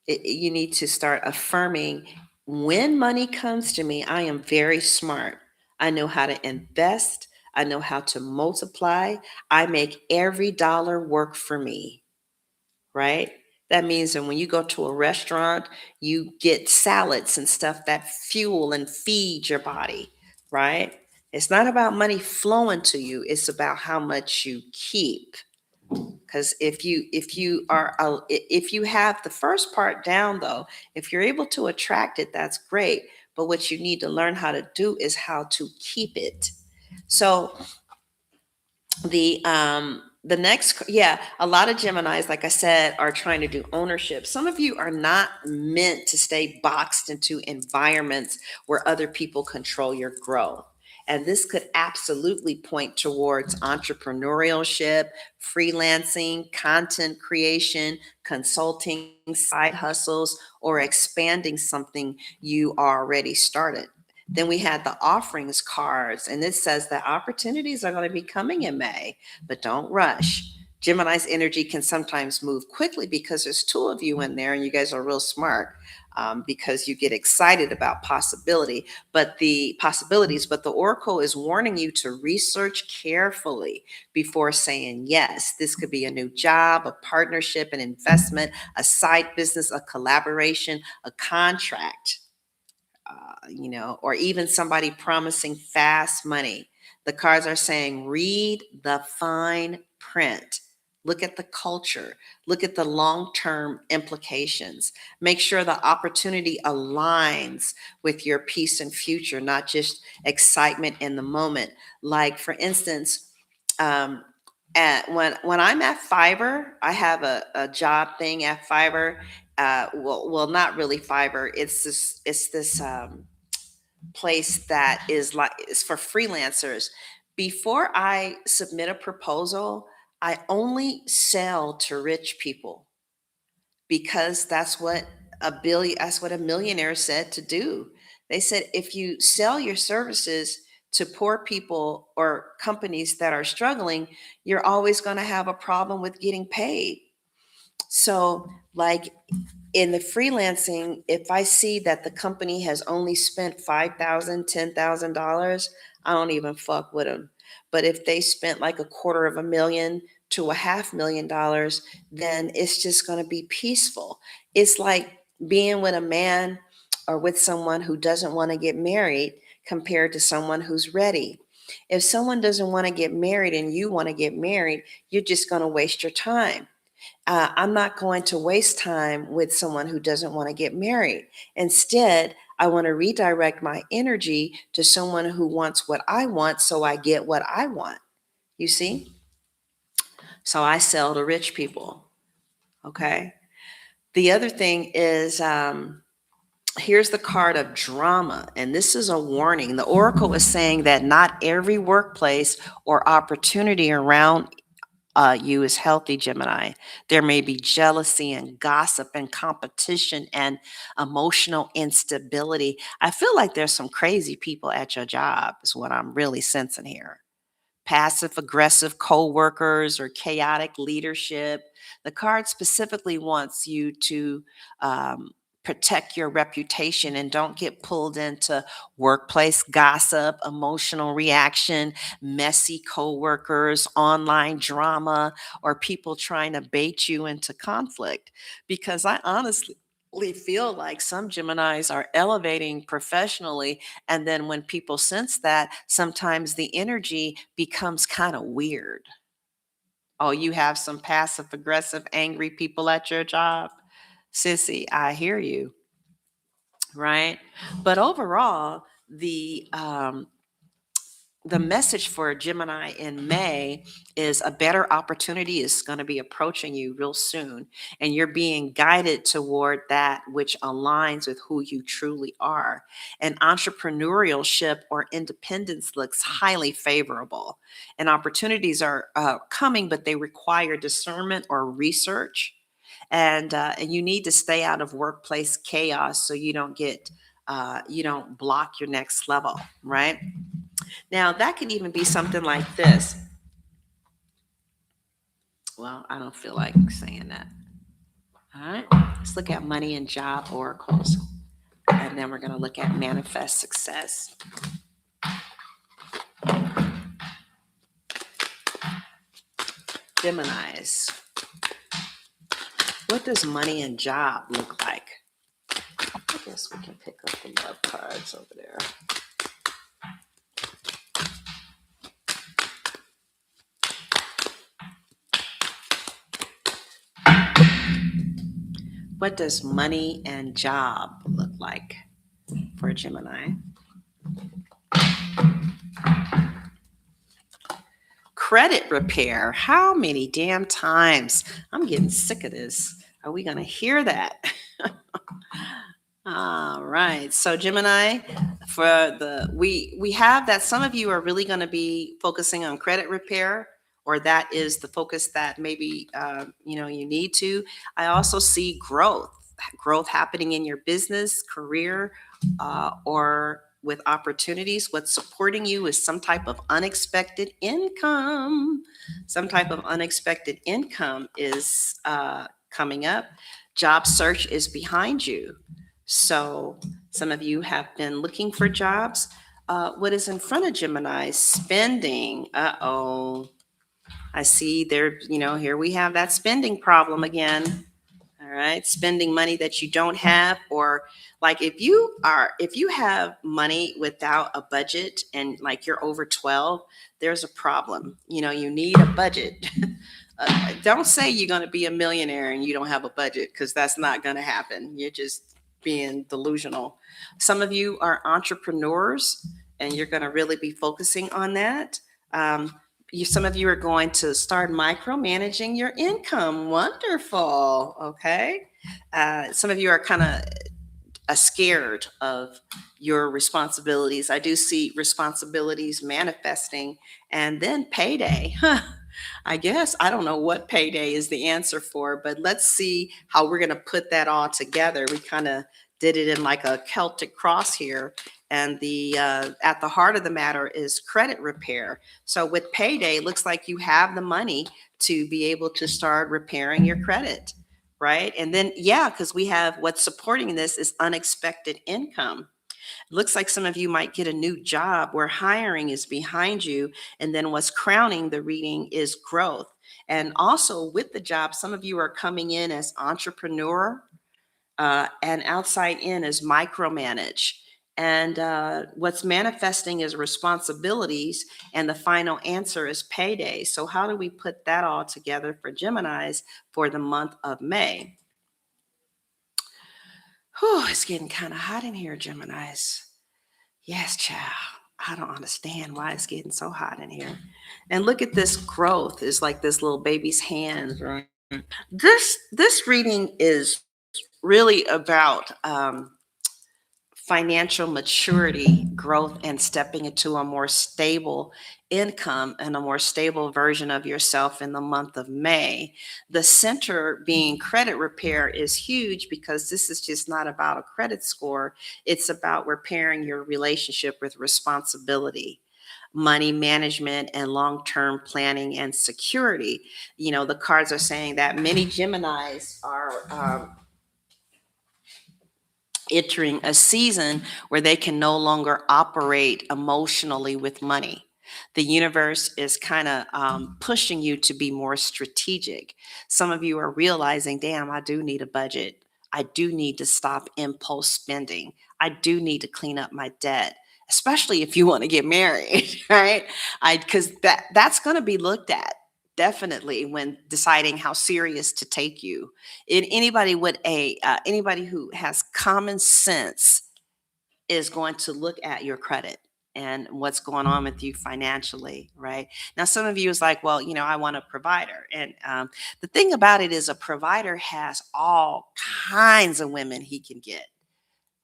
You need to start affirming, when money comes to me, I am very smart. I know how to invest, I know how to multiply. I make every dollar work for me, right? That means that when you go to a restaurant, you get salads and stuff that fuel and feed your body, right? It's not about money flowing to you, it's about how much you keep. Because if you have the first part down, though, if you're able to attract it, that's great. But what you need to learn how to do is how to keep it. So the next, yeah, a lot of Geminis, like I said, are trying to do ownership. Some of you are not meant to stay boxed into environments where other people control your growth. And this could absolutely point towards entrepreneurship, freelancing, content creation, consulting, side hustles, or expanding something you already started. Then we had the offerings cards, and it says that opportunities are going to be coming in May, but don't rush. Gemini's energy can sometimes move quickly because there's two of you in there, and you guys are real smart, because you get excited about possibilities. But the oracle is warning you to research carefully before saying yes. This could be a new job, a partnership, an investment, a side business, a collaboration, a contract, or even somebody promising fast money. The cards are saying, read the fine print. Look at the culture. Look at the long term implications. Make sure the opportunity aligns with your peace and future, not just excitement in the moment. Like, for instance, um, when I'm at Fiverr, I have a job thing at Fiverr. Well, not really Fiverr. It's this place that is for freelancers. Before I submit a proposal, I only sell to rich people, because that's what a millionaire said to do. They said, if you sell your services to poor people or companies that are struggling, you're always going to have a problem with getting paid. So Like in the freelancing, if I see that the company has only spent $5,000, $10,000, I don't even fuck with them. But if they spent like $250,000 to $500,000, then it's just going to be peaceful. It's like being with a man or with someone who doesn't want to get married compared to someone who's ready. If someone doesn't want to get married and you want to get married, you're just going to waste your time. I'm not going to waste time with someone who doesn't want to get married. Instead, I want to redirect my energy to someone who wants what I want so I get what I want. You see? So I sell to rich people. Okay. The other thing is, here's the card of drama. And this is a warning. The oracle is saying that not every workplace or opportunity around you is healthy, Gemini. There may be jealousy and gossip and competition and emotional instability. I feel like there's some crazy people at your job, is what I'm really sensing here. Passive aggressive coworkers or chaotic leadership. The card specifically wants you to protect your reputation and don't get pulled into workplace gossip, emotional reaction, messy coworkers, online drama, or people trying to bait you into conflict. Because I honestly feel like some Geminis are elevating professionally, and then when people sense that, sometimes the energy becomes kind of weird. Oh, you have some passive aggressive, angry people at your job? Sissy, I hear you, right? But overall, the message for Gemini in May is a better opportunity is going to be approaching you real soon. And you're being guided toward that which aligns with who you truly are. And entrepreneurship or independence looks highly favorable. And opportunities are coming, but they require discernment or research. And you need to stay out of workplace chaos so you don't block your next level, right? Now, that could even be something like this. Well, I don't feel like saying that. All right, let's look at money and job oracles. And then we're going to look at manifest success. Geminis. What does money and job look like? I guess we can pick up the love cards over there. What does money and job look like for Gemini? Credit repair. How many damn times? I'm getting sick of this. Are we going to hear that? All right. So Gemini, we have that some of you are really going to be focusing on credit repair, or that is the focus that maybe you need to. I also see growth happening in your business, career, or with opportunities. What's supporting you is some type of unexpected income. Some type of unexpected income is coming up. Job search is behind you. So some of you have been looking for jobs. What is in front of Gemini? Spending. Uh-oh. I see there, here we have that spending problem again. All right. Spending money that you don't have, or like if you have money without a budget and like you're over 12, there's a problem. You need a budget. Don't say you're going to be a millionaire and you don't have a budget, because that's not going to happen. You're just being delusional. Some of you are entrepreneurs and you're going to really be focusing on that. Some of you are going to start micromanaging your income. Wonderful. Okay. Some of you are kind of scared of your responsibilities. I do see responsibilities manifesting, and then payday. I guess I don't know what payday is the answer for, but let's see how we're going to put that all together. We kind of did it in like a Celtic cross here. And the at the heart of the matter is credit repair. So with payday, it looks like you have the money to be able to start repairing your credit, right? And then, yeah, because we have what's supporting this is unexpected income. Looks like some of you might get a new job where hiring is behind you. And then what's crowning the reading is growth. And also with the job, some of you are coming in as entrepreneur, and outside in is micromanage. And what's manifesting is responsibilities, and the final answer is payday. So, how do we put that all together for Geminis for the month of May? Whew, it's getting kind of hot in here, Geminis. Yes, child. I don't understand why it's getting so hot in here. And look at this growth. It's like this little baby's hands, right? This reading is really about financial maturity, growth, and stepping into a more stable income and a more stable version of yourself in the month of May. The center being credit repair is huge because this is just not about a credit score, it's about repairing your relationship with responsibility, money management, and long-term planning and security. You know, the cards are saying that many Geminis are entering a season where they can no longer operate emotionally with money. The universe is kind of pushing you to be more strategic. Some of you are realizing, damn, I do need a budget. I do need to stop impulse spending. I do need to clean up my debt, especially if you want to get married, right? I because that's going to be looked at definitely when deciding how serious to take you. Anybody with a anybody who has common sense is going to look at your credit and what's going on with you financially, right? Now, some of you is like, well, I want a provider, and the thing about it is, a provider has all kinds of women he can get,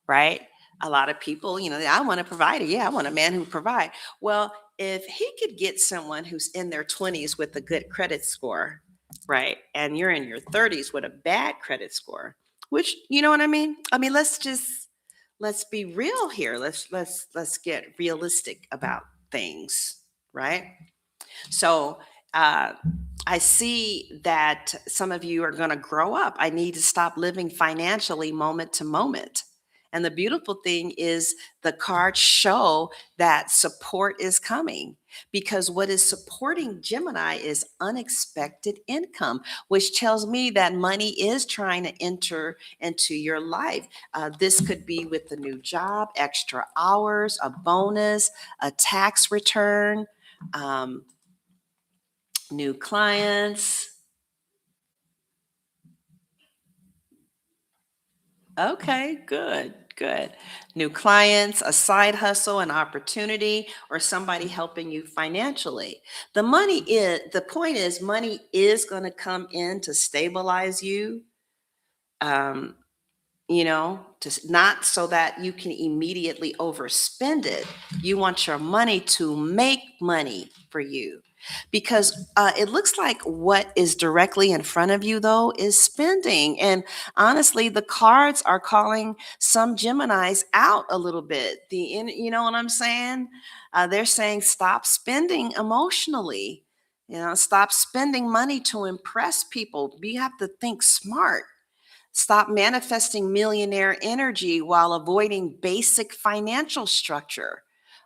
right? A lot of people, I want a provider. Yeah, I want a man who provide. Well, if he could get someone who's in their 20s with a good credit score, right? And you're in your 30s with a bad credit score, which, you know what I mean? I mean, let's be real here. Let's get realistic about things, right? So uh, I see that some of you are going to grow up. I need to stop living financially moment to moment. And the beautiful thing is the cards show that support is coming, because what is supporting Gemini is unexpected income, which tells me that money is trying to enter into your life. This could be with a new job, extra hours, a bonus, a tax return. Um, New clients. Okay, good, good. New clients, a side hustle, an opportunity, or somebody helping you financially. The point is, money is going to come in to stabilize you. Um, not so that you can immediately overspend it. You want your money to make money for you, because it looks like what is directly in front of you, though, is spending. And honestly, the cards are calling some Geminis out a little bit. You know what I'm saying? They're saying stop spending emotionally. Stop spending money to impress people. You have to think smart. Stop manifesting millionaire energy while avoiding basic financial structure.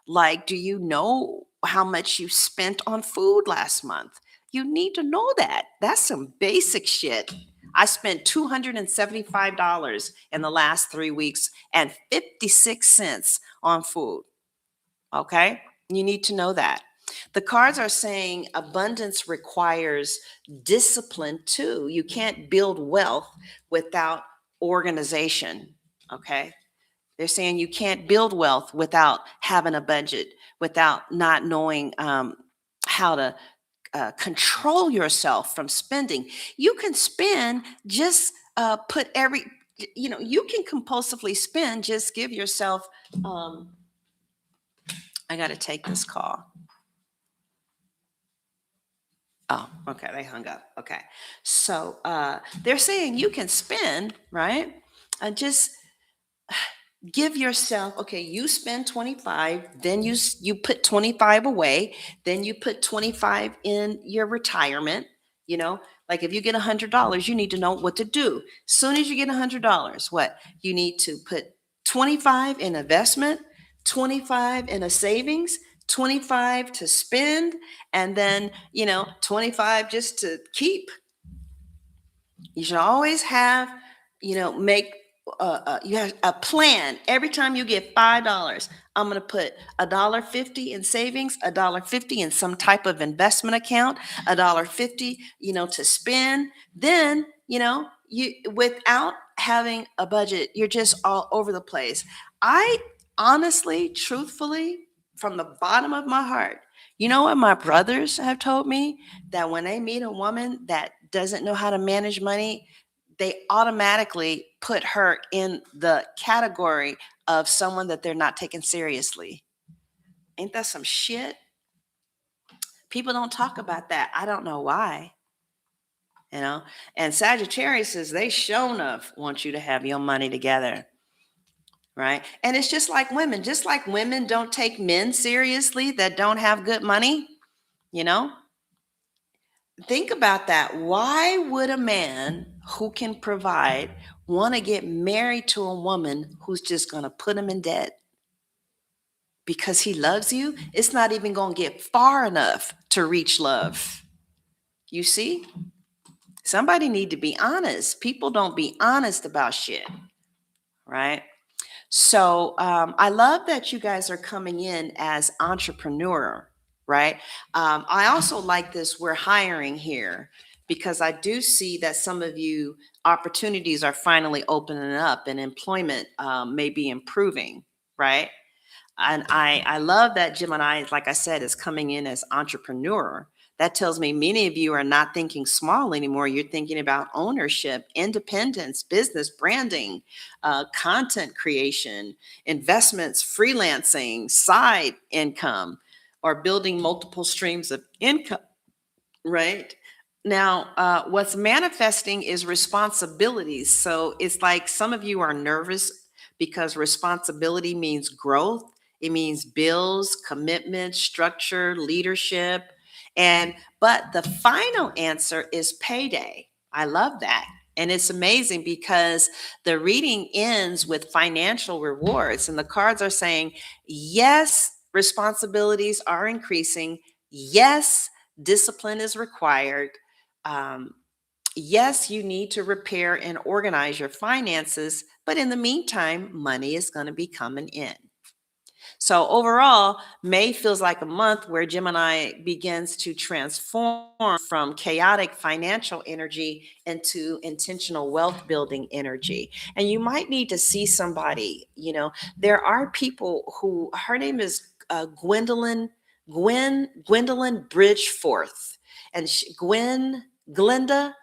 Like, do you know how much you spent on food last month? You need to know that. That's some basic shit. I spent $275 in the last 3 weeks and 56 cents on food. Okay? You need to know that. The cards are saying abundance requires discipline too. You can't build wealth without organization. Okay? They're saying you can't build wealth without having a budget, without not knowing how to control yourself from spending. You can spend, just you can compulsively spend, just give yourself. I got to take this call. Oh, okay. They hung up. Okay. So they're saying you can spend, right? Just give yourself, okay, you spend 25, then you put 25 away, then you put 25 in your retirement, you know, Like if you get $100, you need to know what to do. As soon as you get $100, what? You need to put 25 in investment, 25 in a savings, 25 to spend, and then, 25 just to keep. You should always have, make you have a plan. Every time you get $5, I'm going to put $1.50 in savings, $1.50 in some type of investment account, $1.50, to spend. Then, you without having a budget, you're just all over the place. I honestly, truthfully, from the bottom of my heart, you know what my brothers have told me? That when they meet a woman that doesn't know how to manage money, they automatically put her in the category of someone that they're not taking seriously. Ain't that some shit? People don't talk about that. I don't know why. You know, and Sagittarius is they show enough want you to have your money together, right? And it's just like women don't take men seriously that don't have good money, you know, think about that. Why would a man who can provide want to get married to a woman who's just going to put him in debt? Because he loves you? It's not even going to get far enough to reach love. You see? Somebody need to be honest. People don't be honest about shit, right? So I love that you guys are coming in as entrepreneur, right? I also like this. We're hiring here because I do see that some of you opportunities are finally opening up and employment may be improving, right? And I love that Gemini, like I said, is coming in as entrepreneur. That tells me many of you are not thinking small anymore. You're thinking about ownership, independence, business, branding, content creation, investments, freelancing, side income, or building multiple streams of income, right? Now, what's manifesting is responsibilities. So it's like some of you are nervous because responsibility means growth. It means bills, commitment, structure, leadership. But the final answer is payday. I love that. And it's amazing because the reading ends with financial rewards, and the cards are saying, yes, responsibilities are increasing. Yes, discipline is required. Um, yes, you need to repair and organize your finances, but in the meantime, money is going to be coming in. So overall, May feels like a month where Gemini begins to transform from chaotic financial energy into intentional wealth building energy. And you might need to see somebody, there are people who, her name is Gwendolyn Bridgeforth. And Glenda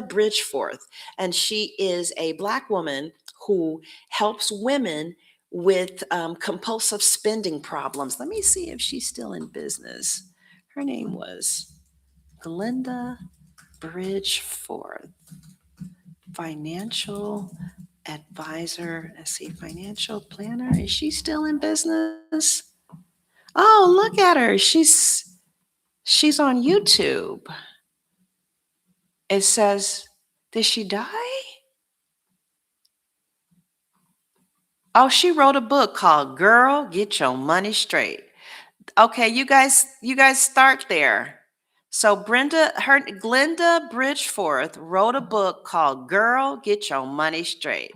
Bridgeforth. And she is a Black woman who helps women with compulsive spending problems. Let me see if she's still in business. Her name was Glenda Bridgeforth, financial advisor. Let's see, financial planner. Is she still in business? Oh, look at her. She's on YouTube. It says, did she die? Oh, she wrote a book called Girl, Get Your Money Straight. Okay, you guys start there. So Glenda Bridgeforth wrote a book called Girl, Get Your Money Straight.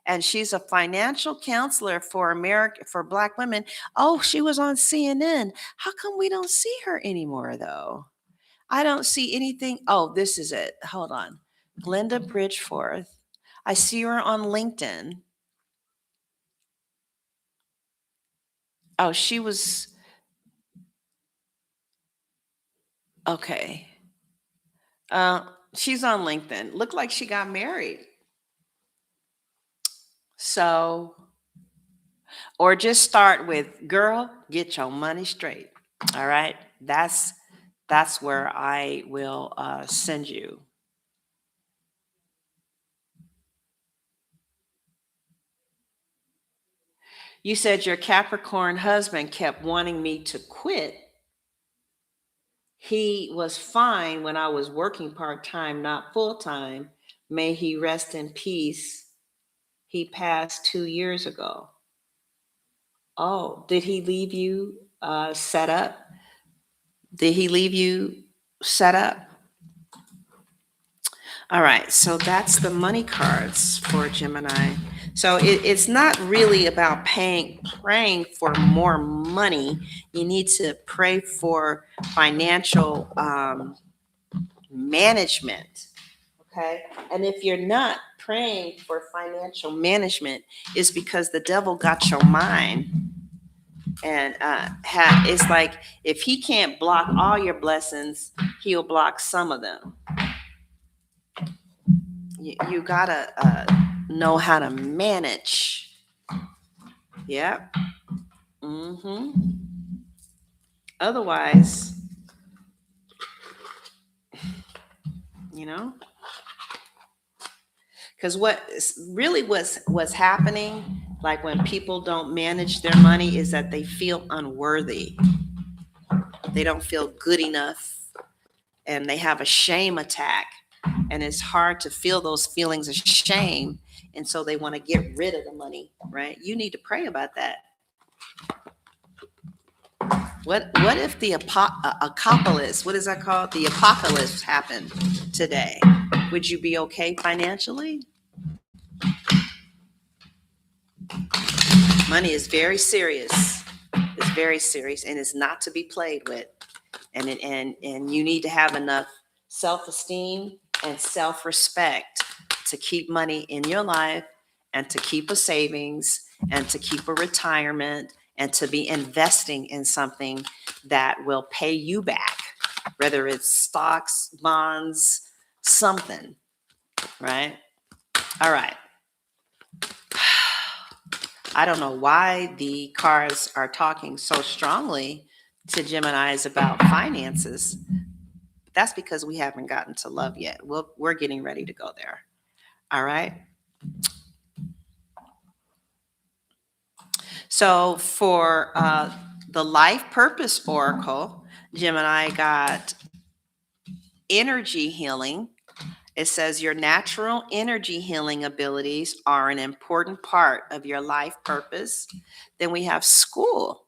And she's a financial counselor for Black women. Oh, she was on CNN. How come we don't see her anymore though? I don't see anything. Oh, this is it. Hold on. Glenda Bridgeforth. I see her on LinkedIn. Oh, she was okay. She's on LinkedIn. Looked like she got married. So, or just start with, girl, get your money straight. All right. That's where I will send you. You said your Capricorn husband kept wanting me to quit He was fine when I was working part-time, not full-time. May he rest in peace. He passed 2 years ago. Oh, did he leave you set up? Did he leave you set up? All right, so that's the money cards for Gemini. So it's not really about praying for more money. You need to pray for financial management. Okay, and if you're not praying for financial management, is because the devil got your mind, and it's like if he can't block all your blessings, he'll block some of them. You gotta know how to manage. Yep. Otherwise, you know, because what's happening, like when people don't manage their money, is that they feel unworthy. They don't feel good enough, and they have a shame attack, and it's hard to feel those feelings of shame, and so they want to get rid of the money. Right? You need to pray about that. What if the apocalypse, what is that called? The apocalypse happened today. Would you be okay financially? Money is very serious. It's very serious, and it's not to be played with. And you need to have enough self-esteem and self-respect to keep money in your life, and to keep a savings, and to keep a retirement, and to be investing in something that will pay you back, whether it's stocks, bonds, something, right? All right. I don't know why the cards are talking so strongly to Geminis about finances. That's because we haven't gotten to love yet. We're getting ready to go there. All right. So for the life purpose oracle, Gemini got energy healing. It says your natural energy healing abilities are an important part of your life purpose. Then we have school.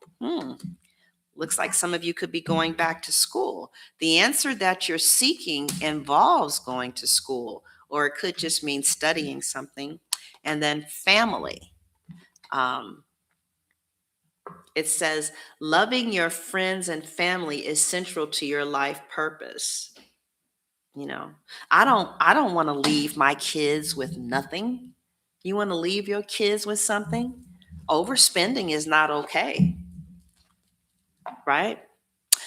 Looks like some of you could be going back to school. The answer that you're seeking involves going to school, or it could just mean studying something. And then family. It says loving your friends and family is central to your life purpose. You know, I don't want to leave my kids with nothing. You want to leave your kids with something? Overspending is not okay, right?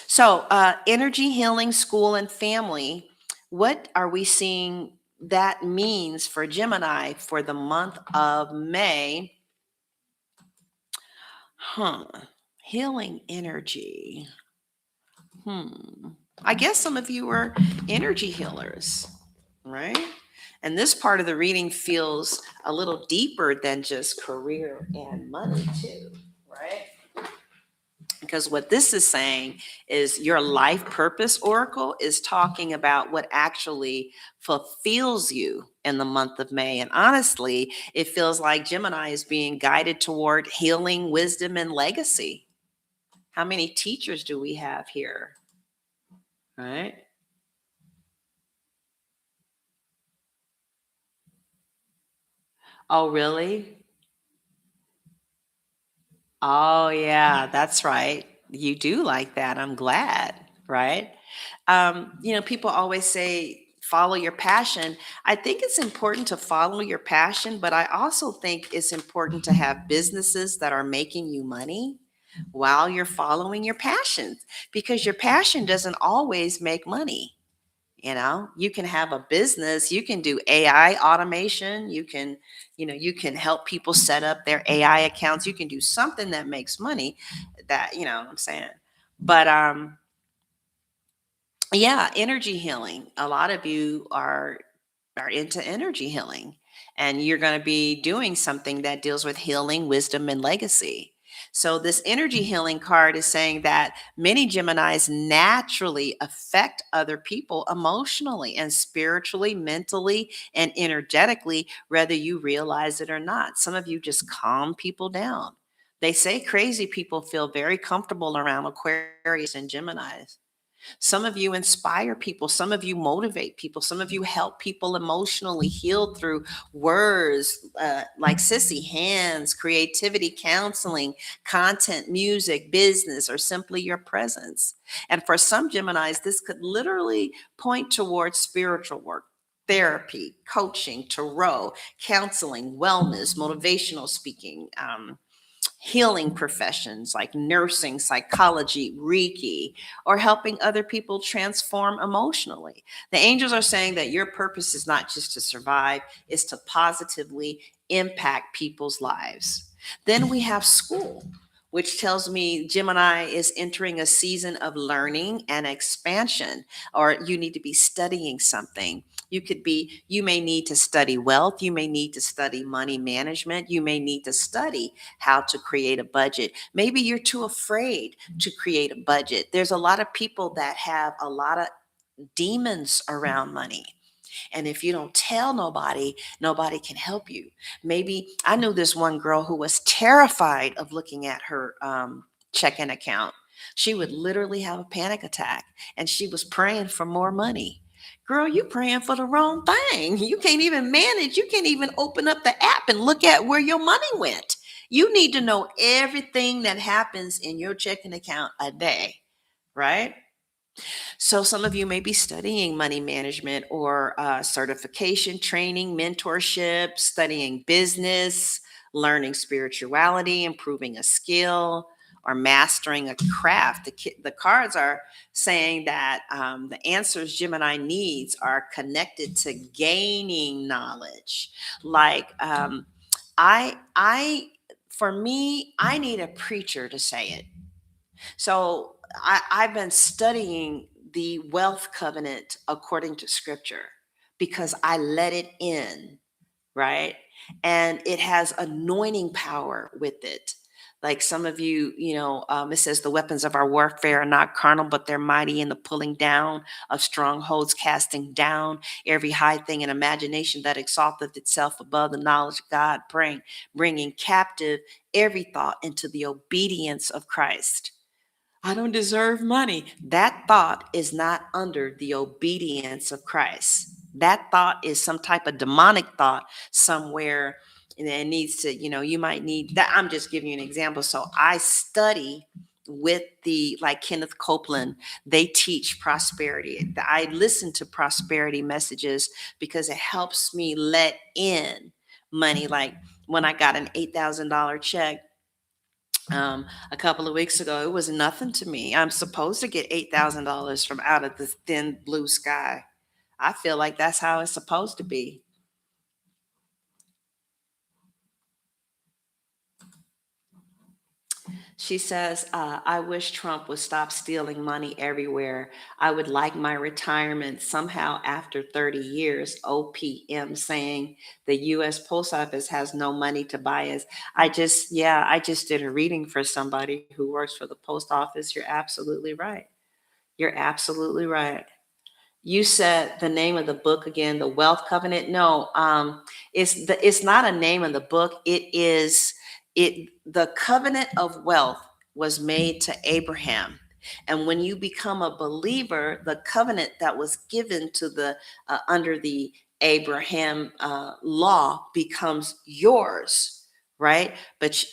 So, energy healing, school, and family. What are we seeing that means for Gemini for the month of May? Healing energy. I guess some of you are energy healers, right? And this part of the reading feels a little deeper than just career and money, too, right? Because what this is saying is your life purpose oracle is talking about what actually fulfills you in the month of May. And honestly, it feels like Gemini is being guided toward healing, wisdom, and legacy. How many teachers do we have here? Right? Oh, really? Oh, yeah, that's right. You do like that. I'm glad, right? People always say, follow your passion. I think it's important to follow your passion, but I also think it's important to have businesses that are making you money while you're following your passion, because your passion doesn't always make money. You can have a business, you can do AI automation, you can help people set up their AI accounts, you can do something that makes money, that, what I'm saying. But yeah, energy healing. A lot of you are into energy healing, and you're going to be doing something that deals with healing, wisdom, and legacy. So, this energy healing card is saying that many Geminis naturally affect other people emotionally and spiritually, mentally, and energetically, whether you realize it or not. Some of you just calm people down. They say crazy people feel very comfortable around Aquarius and Geminis. Some of you inspire people. Some of you motivate people. Some of you help people emotionally heal through words like Sissy, hands, creativity, counseling, content, music, business, or simply your presence. And for some Geminis, this could literally point towards spiritual work. Therapy, coaching, tarot, counseling, wellness, motivational speaking, healing professions like nursing, psychology, Reiki, or helping other people transform emotionally. The angels are saying that your purpose is not just to survive, it's to positively impact people's lives. Then we have school, which tells me Gemini is entering a season of learning and expansion, or you need to be studying something. You may need to study wealth. You may need to study money management. You may need to study how to create a budget. Maybe you're too afraid to create a budget. There's a lot of people that have a lot of demons around money. And if you don't tell nobody, nobody can help you. Maybe I knew this one girl who was terrified of looking at her checking account. She would literally have a panic attack and she was praying for more money. Girl, you praying for the wrong thing. You can't even manage. You can't even open up the app and look at where your money went. You need to know everything that happens in your checking account a day, right? So, some of you may be studying money management or certification, training, mentorship, studying business, learning spirituality, improving a skill, or mastering a craft. The cards are saying that the answers Gemini needs are connected to gaining knowledge. Like, I, for me, I need a preacher to say it. So I've been studying the wealth covenant according to scripture because I let it in, right? And it has anointing power with it. Like some of you, it says the weapons of our warfare are not carnal, but they're mighty in the pulling down of strongholds, casting down every high thing and imagination that exalteth itself above the knowledge of God, bringing captive every thought into the obedience of Christ. I don't deserve money. That thought is not under the obedience of Christ. That thought is some type of demonic thought somewhere, and it needs to, you might need that. I'm just giving you an example. So I study with the, like Kenneth Copeland, they teach prosperity. I listen to prosperity messages because it helps me let in money. Like when I got an $8,000 check a couple of weeks ago, it was nothing to me. I'm supposed to get $8,000 from out of the thin blue sky. I feel like that's how it's supposed to be. She says, I wish Trump would stop stealing money everywhere. I would like my retirement somehow after 30 years. OPM saying the US Post Office has no money to buy us. I just did a reading for somebody who works for the post office. You're absolutely right. You're absolutely right. You said the name of the book again, The Wealth Covenant. No, it's not a name of the book. The covenant of wealth was made to Abraham. And when you become a believer, the covenant that was given to the under the Abraham law becomes yours, right?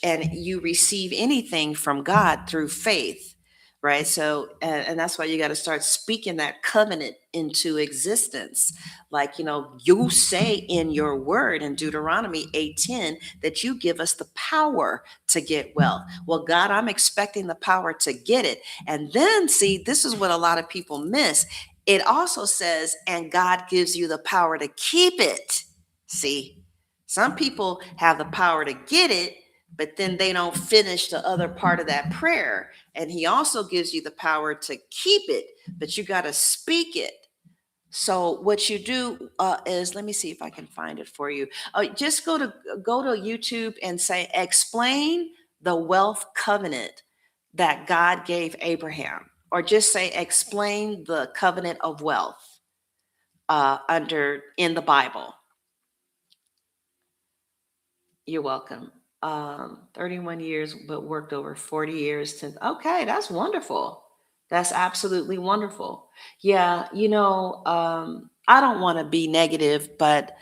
And you receive anything from God through faith, right? So and that's why you got to start speaking that covenant into existence. Like, you say in your word in Deuteronomy 8:10 that you give us the power to get wealth. Well, God, I'm expecting the power to get it. And then see, this is what a lot of people miss. It also says, and God gives you the power to keep it. See, some people have the power to get it, but then they don't finish the other part of that prayer. And he also gives you the power to keep it, but you got to speak it. So what you do is, let me see if I can find it for you. Just go to YouTube and say, explain the wealth covenant that God gave Abraham, or just say explain the covenant of wealth under in the Bible. You're welcome. 31 years, but worked over 40 years since. Okay, that's wonderful. That's absolutely wonderful. Yeah, I don't want to be negative, but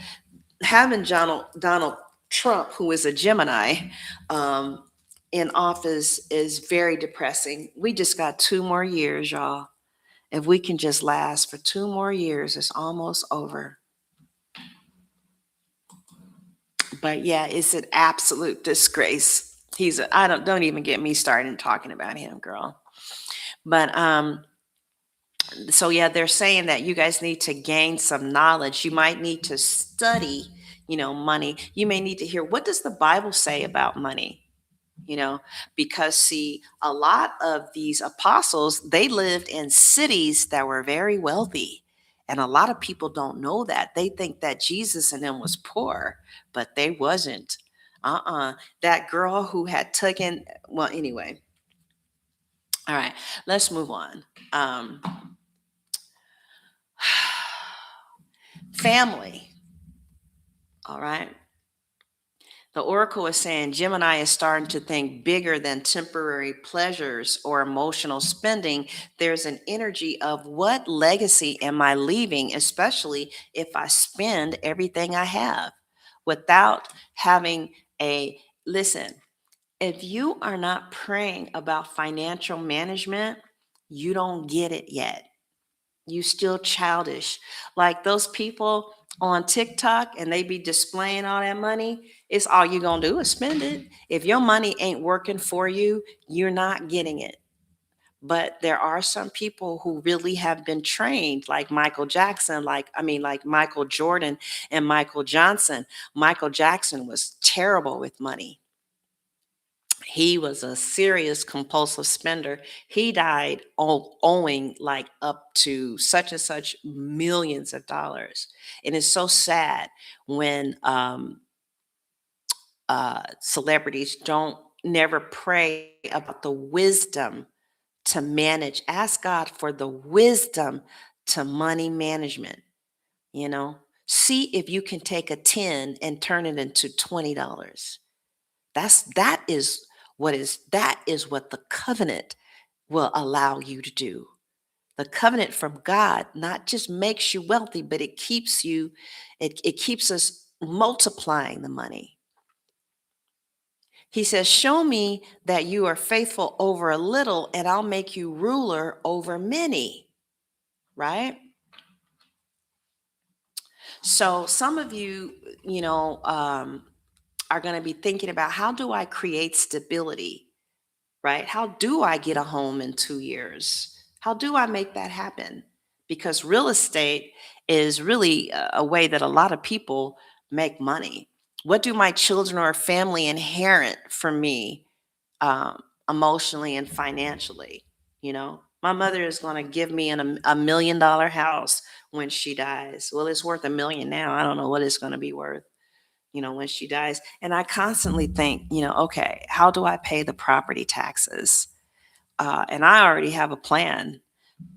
having Donald Trump, who is a Gemini, um, in office is very depressing. We just got 2 more years, y'all. If we can just last for 2 more years, it's almost over. But yeah, it's an absolute disgrace. I don't even get me started talking about him, girl. But so yeah, they're saying that you guys need to gain some knowledge. You might need to study, money. You may need to hear, what does the Bible say about money? Because see, a lot of these apostles, they lived in cities that were very wealthy. And a lot of people don't know that. They think that Jesus and them was poor, but they wasn't. That girl who had taken, well, anyway. All right, let's move on. Family. All right. The oracle is saying Gemini is starting to think bigger than temporary pleasures or emotional spending. There's an energy of, what legacy am I leaving, especially if I spend everything I have without having a listen. If you are not praying about financial management, you don't get it yet. You still childish. Like those people on TikTok, and they be displaying all that money. It's all you gonna do is spend it. If your money ain't working for you, you're not getting it. But there are some people who really have been trained, like Michael Jackson, like Michael Jordan and Michael Johnson. Michael Jackson was terrible with money. He was a serious compulsive spender. He died owing like up to such and such millions of dollars. And it's so sad when celebrities don't never pray about the wisdom to manage. Ask God for the wisdom to money management. You know, see if you can take a 10 and turn it into $20. That is what the covenant will allow you to do. The covenant from God not just makes you wealthy, but it keeps us multiplying the money. He says, show me that you are faithful over a little, and I'll make you ruler over many. Right? So some of you, are going to be thinking about, how do I create stability? Right? How do I get a home in 2 years? How do I make that happen? Because real estate is really a way that a lot of people make money. What do my children or family inherit from me, emotionally and financially? My mother is going to give me $1 million house when she dies. Well, it's worth 1 million now. I don't know what it's going to be worth, when she dies. And I constantly think, okay, how do I pay the property taxes? And I already have a plan.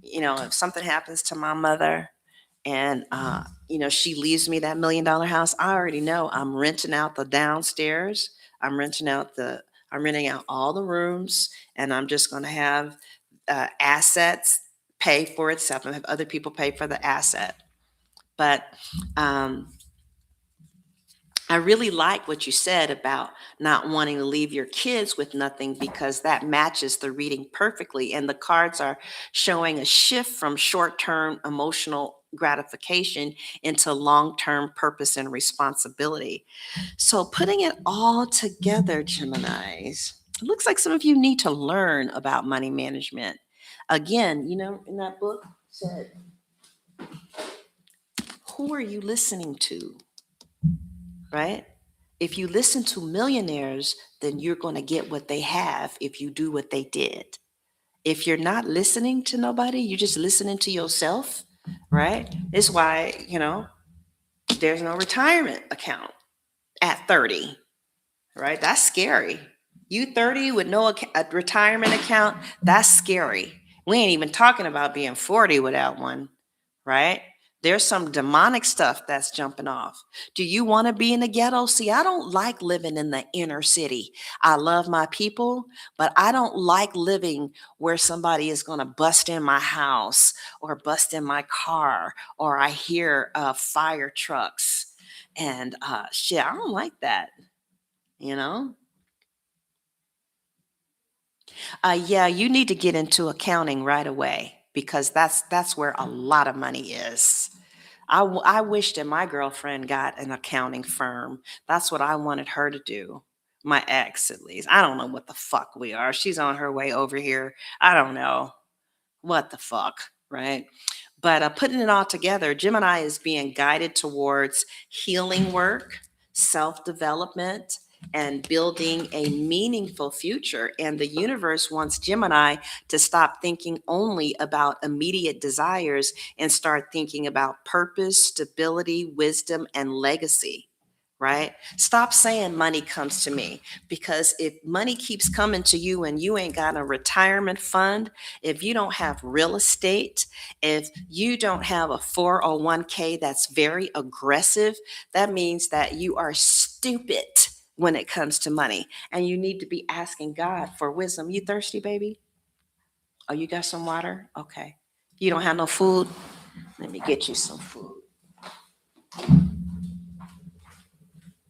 If something happens to my mother and, she leaves me that $1 million house, I already know I'm renting out the downstairs. I'm renting out all the rooms, and I'm just going to have assets pay for itself and have other people pay for the asset. But, I really like what you said about not wanting to leave your kids with nothing, because that matches the reading perfectly. And the cards are showing a shift from short term emotional gratification into long term purpose and responsibility. So, putting it all together, Geminis, it looks like some of you need to learn about money management. Again, in that book said, who are you listening to? Right? If you listen to millionaires, then you're going to get what they have if you do what they did. If you're not listening to nobody, you're just listening to yourself, right? It's why, there's no retirement account at 30, right? That's scary. You 30 with no a retirement account, that's scary. We ain't even talking about being 40 without one, right? There's some demonic stuff that's jumping off. Do you want to be in the ghetto? See, I don't like living in the inner city. I love my people, but I don't like living where somebody is going to bust in my house or bust in my car, or I hear fire trucks and shit. I don't like that, you know? Yeah, you need to get into accounting right away because that's where a lot of money is. I wish that my girlfriend got an accounting firm. That's what I wanted her to do. My ex, at least. I don't know what the fuck we are. She's on her way over here. I don't know what the fuck, right? But putting it all together, Gemini is being guided towards healing work, self development, and building a meaningful future. And the universe wants Gemini to stop thinking only about immediate desires and start thinking about purpose, stability, wisdom, and legacy. Right? Stop saying money comes to me, because if money keeps coming to you and you ain't got a retirement fund, if you don't have real estate, if you don't have a 401k that's very aggressive, that means that you are stupid when it comes to money. And you need to be asking God for wisdom. You thirsty, baby? Oh, you got some water? Okay. You don't have no food? Let me get you some food.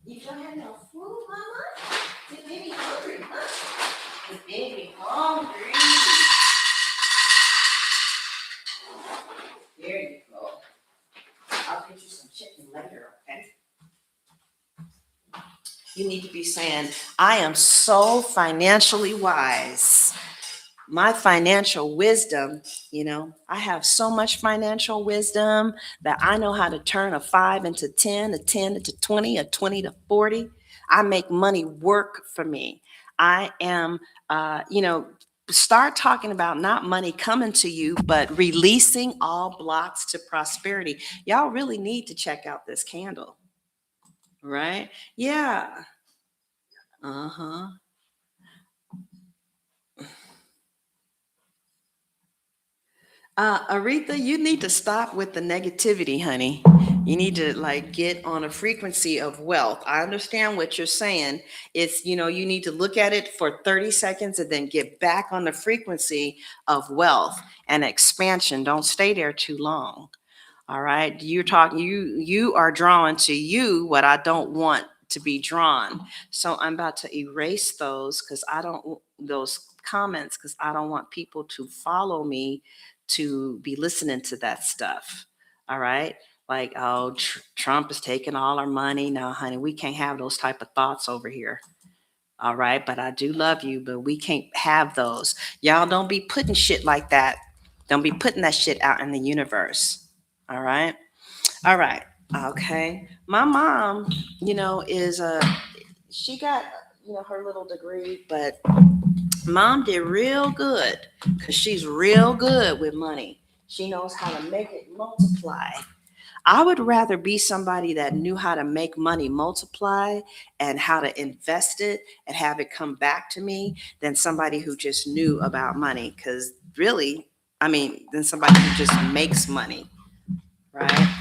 You don't have no food, mama? The baby hungry, huh? The baby hungry. There you go. I'll get you some chicken later, okay? You need to be saying, I am so financially wise. My financial wisdom, I have so much financial wisdom that I know how to turn a 5 into 10, a 10 into 20, a 20 to 40. I make money work for me. I am, start talking about not money coming to you, but releasing all blocks to prosperity. Y'all really need to check out this candle, right? Yeah. Uh-huh. Aretha, you need to stop with the negativity, honey. You need to like get on a frequency of wealth. I understand what you're saying. It's, you need to look at it for 30 seconds and then get back on the frequency of wealth and expansion. Don't stay there too long. All right. You're talking, you are drawing to you what I don't want to be drawn. So I'm about to erase those because I don't those comments because I don't want people to follow me to be listening to that stuff. All right. Like, oh, Trump is taking all our money. No, honey, we can't have those type of thoughts over here. All right. But I do love you, but we can't have those. Y'all don't be putting shit like that. Don't be putting that shit out in the universe. All right. All right. Okay. My mom, is she got, her little degree, but mom did real good because she's real good with money. She knows how to make it multiply. I would rather be somebody that knew how to make money multiply and how to invest it and have it come back to me than somebody who just knew about money. Because really, than somebody who just makes money, right?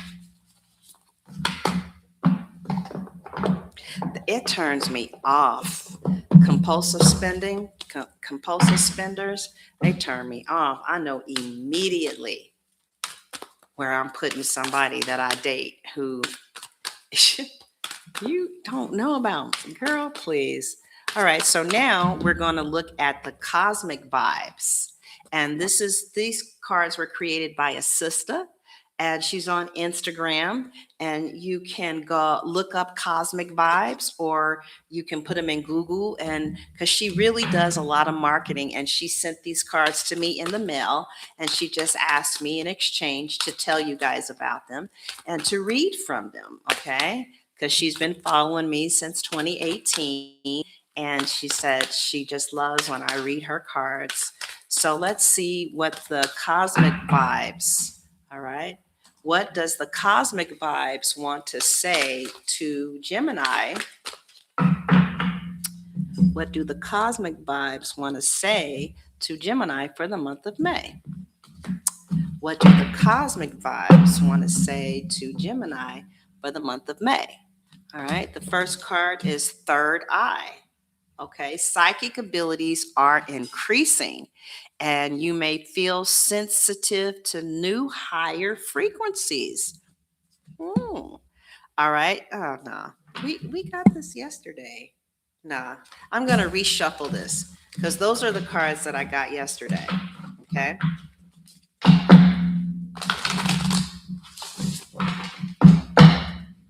It turns me off. Compulsive spending, compulsive spenders, they turn me off. I know immediately where I'm putting somebody that I date who you don't know about. Girl, please. All right, so now we're going to look at the cosmic vibes. And these cards were created by a sister, and she's on Instagram, and you can go look up cosmic vibes, or you can put them in Google, and because she really does a lot of marketing, and she sent these cards to me in the mail, and she just asked me in exchange to tell you guys about them and to read from them, okay? Because she's been following me since 2018. And she said she just loves when I read her cards. So let's see what the cosmic vibes, all right? What does the cosmic vibes want to say to Gemini what do the cosmic vibes want to say to Gemini for the month of May? What do the cosmic vibes want to say to Gemini for the month of May? All right, the first card is Third Eye. Okay, psychic abilities are increasing, and you may feel sensitive to new higher frequencies. All right. Oh no. We got this yesterday. Nah. I'm gonna reshuffle this because those are the cards that I got yesterday. Okay.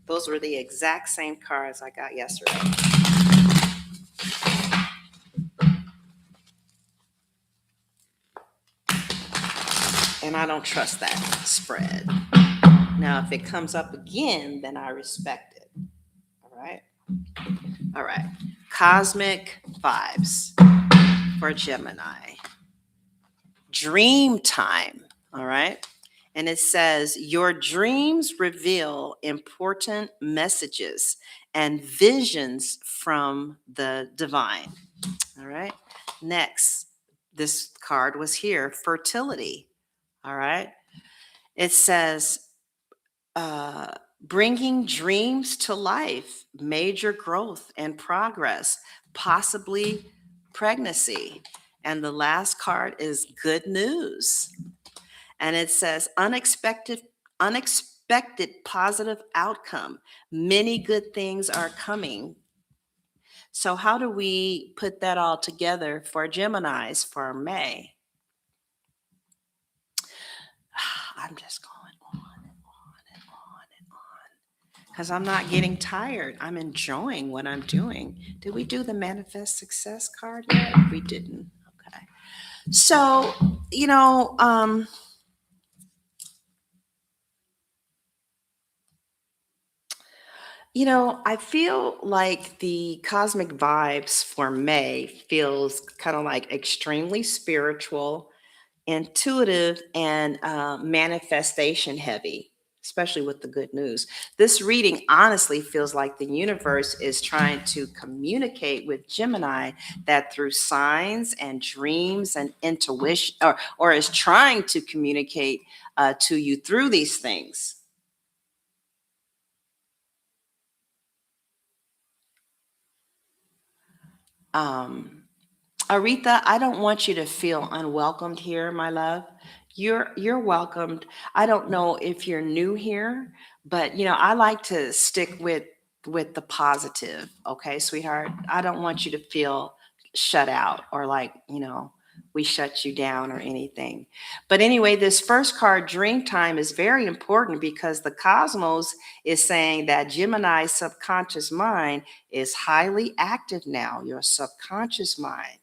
Those were the exact same cards I got yesterday. And I don't trust that spread. Now, if it comes up again, then I respect it. All right. All right. Cosmic vibes for Gemini. Dream time. All right. And it says, your dreams reveal important messages and visions from the divine. All right. Next, this card was here, fertility. All right. It says, bringing dreams to life, major growth and progress, possibly pregnancy. And the last card is good news. And it says unexpected positive outcome. Many good things are coming. So how do we put that all together for Geminis for May? I'm just going on and on and on and on because I'm not getting tired. I'm enjoying what I'm doing. Did we do the manifest success card yet? We didn't. Okay. So, I feel like the cosmic vibes for May feels kind of like extremely spiritual, intuitive, and manifestation heavy, especially with the good news. This reading honestly feels like the universe is trying to communicate with Gemini that through signs and dreams and intuition, or is trying to communicate to you through these things. Um, Aretha, I don't want you to feel unwelcomed here, my love. You're welcomed. I don't know if you're new here, but I like to stick with the positive, okay, sweetheart? I don't want you to feel shut out or like, we shut you down or anything. But anyway, this first card, Dream Time, is very important because the cosmos is saying that Gemini's subconscious mind is highly active now, your subconscious mind.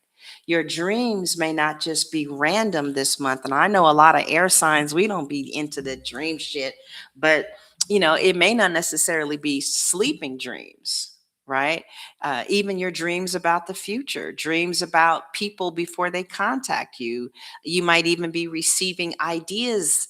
Your dreams may not just be random this month. And I know a lot of air signs, we don't be into the dream shit, but it may not necessarily be sleeping dreams, right? Even your dreams about the future, dreams about people before they contact you. You might even be receiving ideas,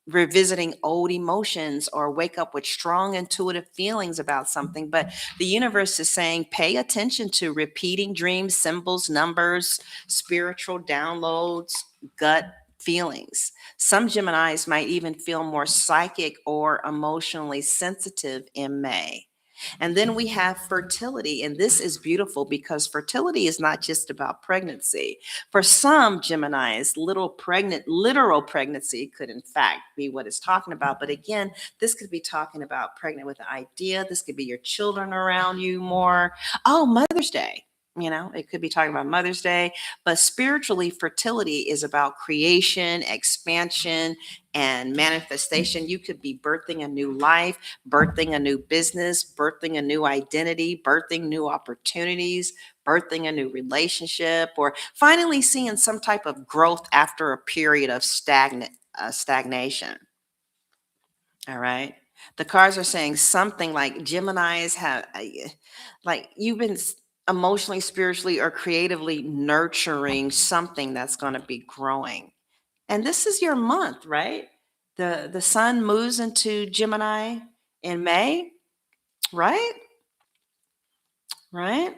revisiting old emotions, or wake up with strong intuitive feelings about something. But the universe is saying, pay attention to repeating dreams, symbols, numbers, spiritual downloads, gut feelings. Some Geminis might even feel more psychic or emotionally sensitive in May. And then we have fertility. And this is beautiful because fertility is not just about pregnancy. For some Geminis, literal pregnancy could in fact be what it's talking about. But again, this could be talking about pregnant with an idea. This could be your children around you more. Oh, Mother's Day. It could be talking about Mother's Day, but spiritually, fertility is about creation, expansion, and manifestation. You could be birthing a new life, birthing a new business, birthing a new identity, birthing new opportunities, birthing a new relationship, or finally seeing some type of growth after a period of stagnation. All right. The cards are saying something like Geminis have, like you've been emotionally, spiritually, or creatively nurturing something that's going to be growing. And this is your month, right? The sun moves into Gemini in May, right? Right?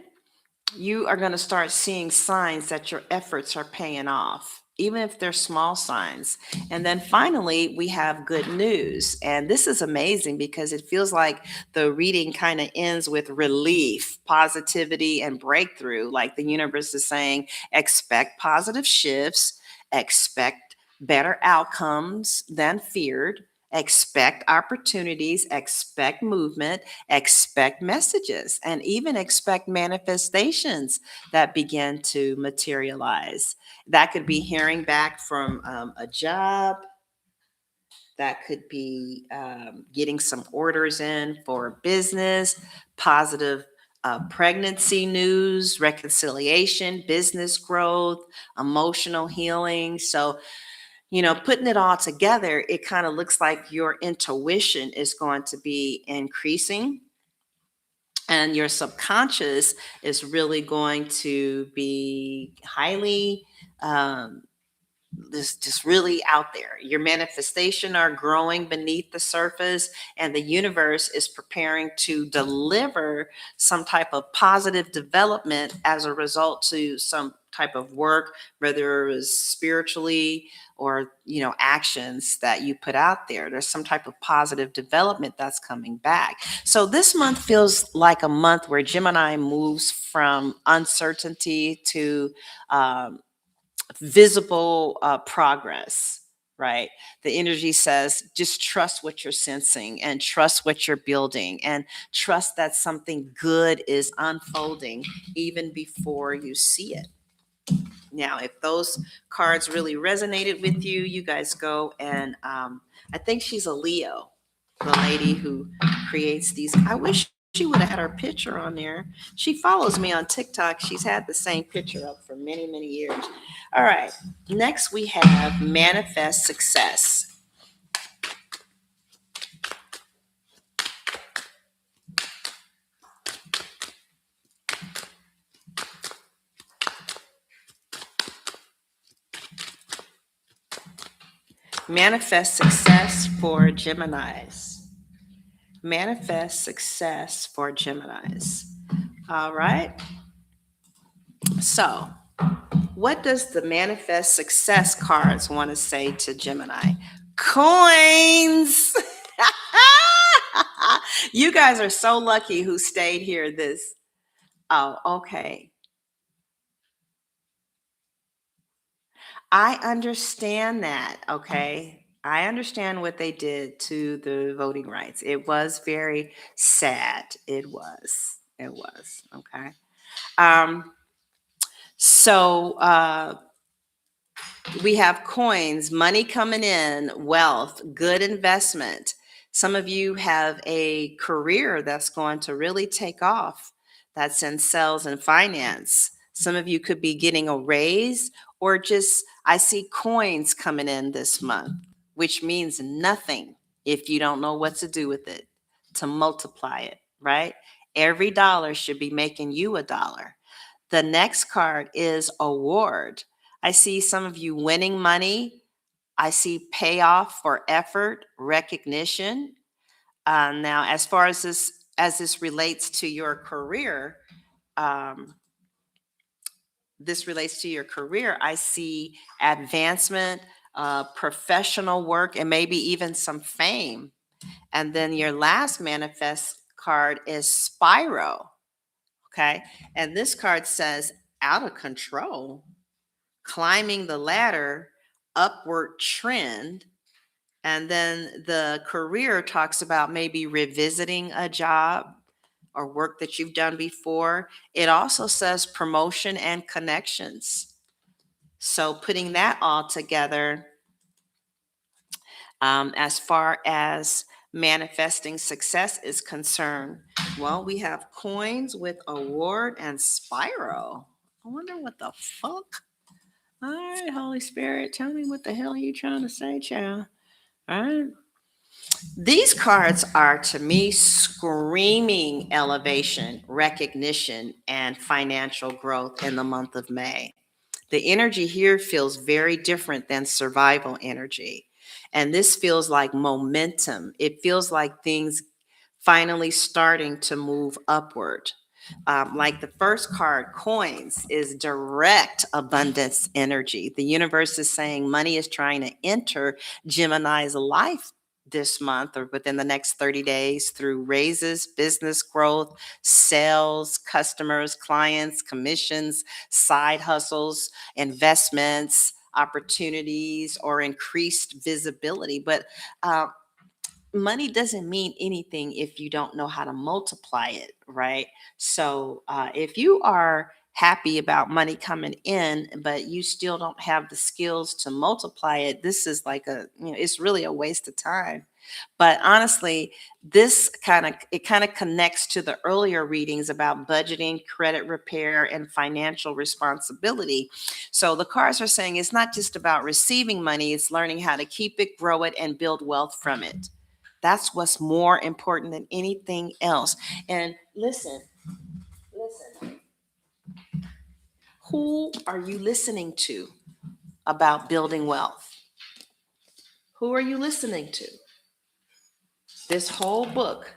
you are going to start seeing signs that your efforts are paying off, even if they're small signs. And then finally, we have good news. And this is amazing because it feels like the reading kind of ends with relief, positivity, and breakthrough. Like the universe is saying, expect positive shifts, expect better outcomes than feared. Expect opportunities, expect movement, expect messages, and even expect manifestations that begin to materialize. That could be hearing back from a job. That could be getting some orders in for business, positive pregnancy news, reconciliation, business growth, emotional healing. So, putting it all together, it kind of looks like your intuition is going to be increasing, and your subconscious is really going to be highly just really out there. Your manifestation are growing beneath the surface, and the universe is preparing to deliver some type of positive development as a result to some type of work, whether it was spiritually or actions that you put out there. There's some type of positive development that's coming back. So this month feels like a month where Gemini moves from uncertainty to visible progress, right? The energy says just trust what you're sensing and trust what you're building and trust that something good is unfolding even before you see it. Now, if those cards really resonated with you, you guys go and I think she's a Leo, the lady who creates these. I wish she would have had her picture on there. She follows me on TikTok. She's had the same picture up for many, many years. All right. Next, we have manifest success. Manifest success for Geminis. Manifest success for Geminis. All right. So, what does the manifest success cards want to say to Gemini? Coins. You guys are so lucky who stayed here this. Oh, okay. I understand that. Okay. I understand what they did to the voting rights. It was very sad. It was. It was. Okay. Um, so we have coins, money coming in, wealth, good investment. Some of you have a career that's going to really take off. That's in sales and finance. Some of you could be getting a raise, or just, I see coins coming in this month, which means nothing if you don't know what to do with it, to multiply it, right? Every dollar should be making you a dollar. The next card is award. I see some of you winning money. I see payoff for effort, recognition. Now, as far as this relates to your career, um, I see advancement, professional work, and maybe even some fame. And then your last manifest card is Spyro. Okay. And this card says out of control, climbing the ladder, upward trend. And then the career talks about maybe revisiting a job or work that you've done before. It also says promotion and connections. So putting that all together, as far as manifesting success is concerned, well, we have coins with award and spiral. I wonder what the fuck. All right, Holy Spirit, tell me what the hell are you trying to say, child? All right. These cards are, to me, screaming elevation, recognition, and financial growth in the month of May. The energy here feels very different than survival energy. And this feels like momentum. It feels like things finally starting to move upward. Like the first card, coins, is direct abundance energy. The universe is saying money is trying to enter Gemini's life this month or within the next 30 days through raises, business growth, sales, customers, clients, commissions, side hustles, investments, opportunities, or increased visibility. But uh, money doesn't mean anything if you don't know how to multiply it, right? So if you are happy about money coming in, but you still don't have the skills to multiply it, this is like it's really a waste of time. But honestly, this kind of connects to the earlier readings about budgeting, credit repair, and financial responsibility. So the cards are saying it's not just about receiving money, it's learning how to keep it, grow it, and build wealth from it. That's what's more important than anything else. And listen, who are you listening to about building wealth? Who are you listening to? This whole book,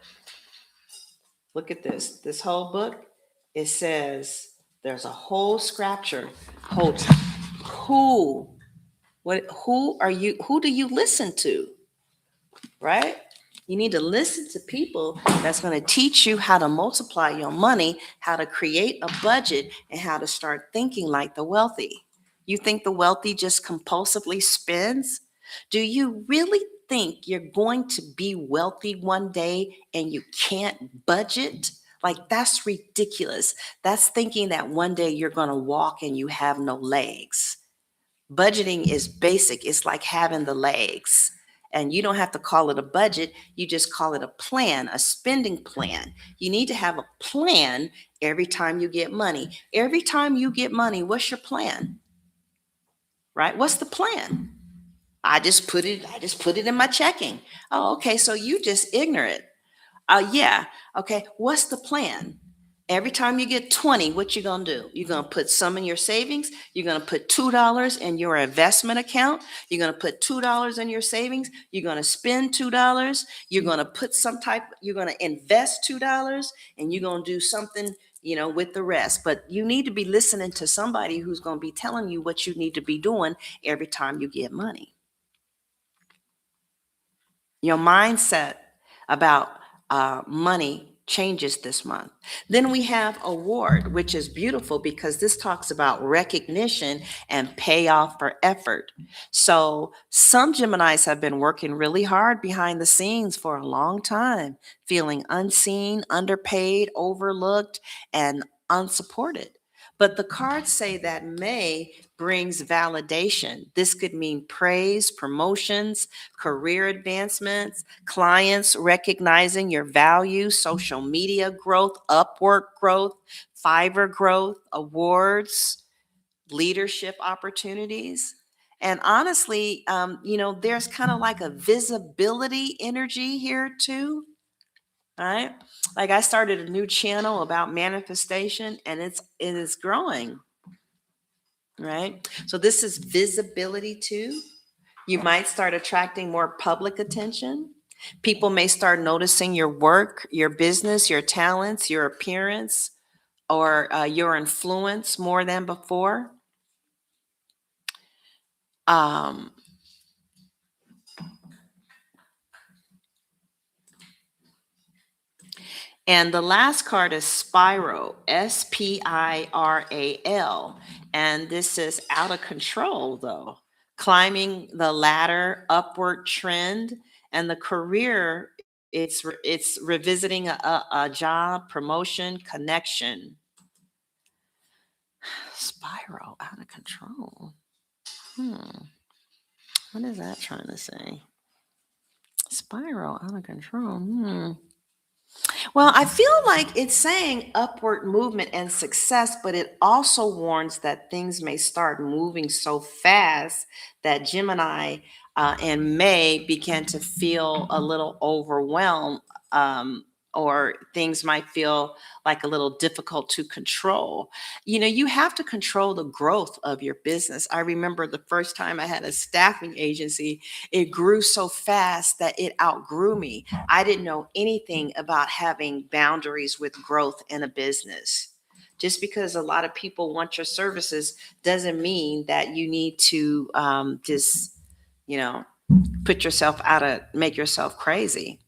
look at this. This whole book, it says there's a whole scripture. Hold. Who? Who do you listen to? Right? You need to listen to people that's going to teach you how to multiply your money, how to create a budget, and how to start thinking like the wealthy. You think the wealthy just compulsively spends? Do you really think you're going to be wealthy one day and you can't budget? Like, that's ridiculous. That's thinking that one day you're going to walk and you have no legs. Budgeting is basic. It's like having the legs. And you don't have to call it a budget. You just call it a plan, a spending plan. You need to have a plan every time you get money. Every time you get money, what's your plan? Right? What's the plan? I just put it in my checking. Oh, okay. So you just ignorant. Yeah. Okay. What's the plan? Every time you get 20, what you gonna do? You're gonna put some in your savings. You're gonna put $2 in your investment account. You're gonna put $2 in your savings. You're gonna spend $2. You're gonna invest $2, and you're gonna do something, with the rest. But you need to be listening to somebody who's gonna be telling you what you need to be doing every time you get money. Your mindset about money changes this month. Then we have award, which is beautiful because this talks about recognition and payoff for effort. So some Geminis have been working really hard behind the scenes for a long time, feeling unseen, underpaid, overlooked, and unsupported. But the cards say that May brings validation. This could mean praise, promotions, career advancements, clients recognizing your value, social media growth, Upwork growth, Fiverr growth, awards, leadership opportunities. And honestly, there's kind of like a visibility energy here too. All right. Like I started a new channel about manifestation and it is growing. Right. So this is visibility too. You might start attracting more public attention. People may start noticing your work, your business, your talents, your appearance, or your influence more than before. Um, and the last card is Spiral, Spiral. And this is out of control, though. Climbing the ladder, upward trend, and the career, it's revisiting a job, promotion, connection. Spiral, out of control. What is that trying to say? Spiral, out of control. Well, I feel like it's saying upward movement and success, but it also warns that things may start moving so fast that Gemini and May begin to feel a little overwhelmed, or things might feel like a little difficult to control. You have to control the growth of your business. I remember the first time I had a staffing agency, it grew so fast that it outgrew me. I didn't know anything about having boundaries with growth in a business. Just because a lot of people want your services doesn't mean that you need to just, you know, make yourself crazy.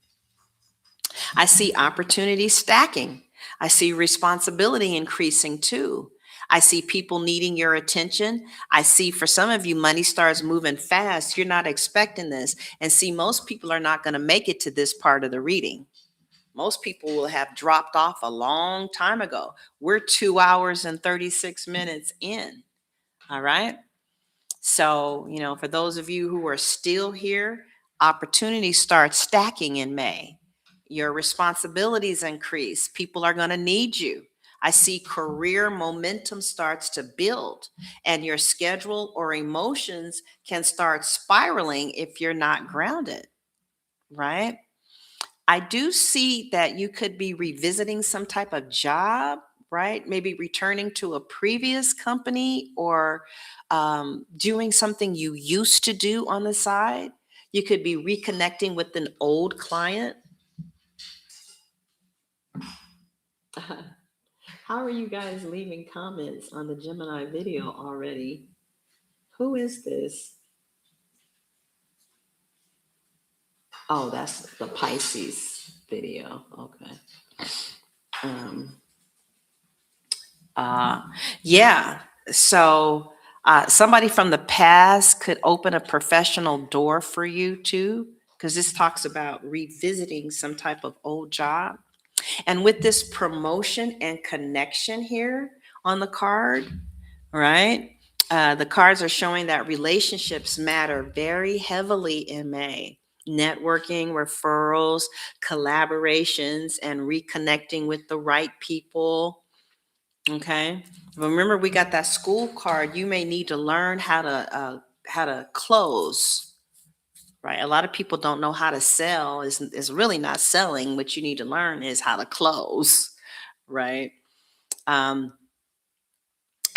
I see opportunity stacking. I see responsibility increasing too. I see people needing your attention. I see for some of you, money starts moving fast. You're not expecting this. And see, most people are not going to make it to this part of the reading. Most people will have dropped off a long time ago. We're 2 hours and 36 minutes in. All right. So, for those of you who are still here, opportunities start stacking in May. Your responsibilities increase. People are going to need you. I see career momentum starts to build, and your schedule or emotions can start spiraling if you're not grounded, right? I do see that you could be revisiting some type of job, right? Maybe returning to a previous company or doing something you used to do on the side. You could be reconnecting with an old client. How are you guys leaving comments on the Gemini video already? Who is this? Oh, that's the Pisces video. Okay. Um, Uh, yeah. So somebody from the past could open a professional door for you too, because this talks about revisiting some type of old job. And with this promotion and connection here on the card, right? The cards are showing that relationships matter very heavily in May. Networking, referrals, collaborations, and reconnecting with the right people. Okay. Remember, we got that school card. You may need to learn how to close. Right. A lot of people don't know how to sell. Is really not selling. What you need to learn is how to close. Right. Um,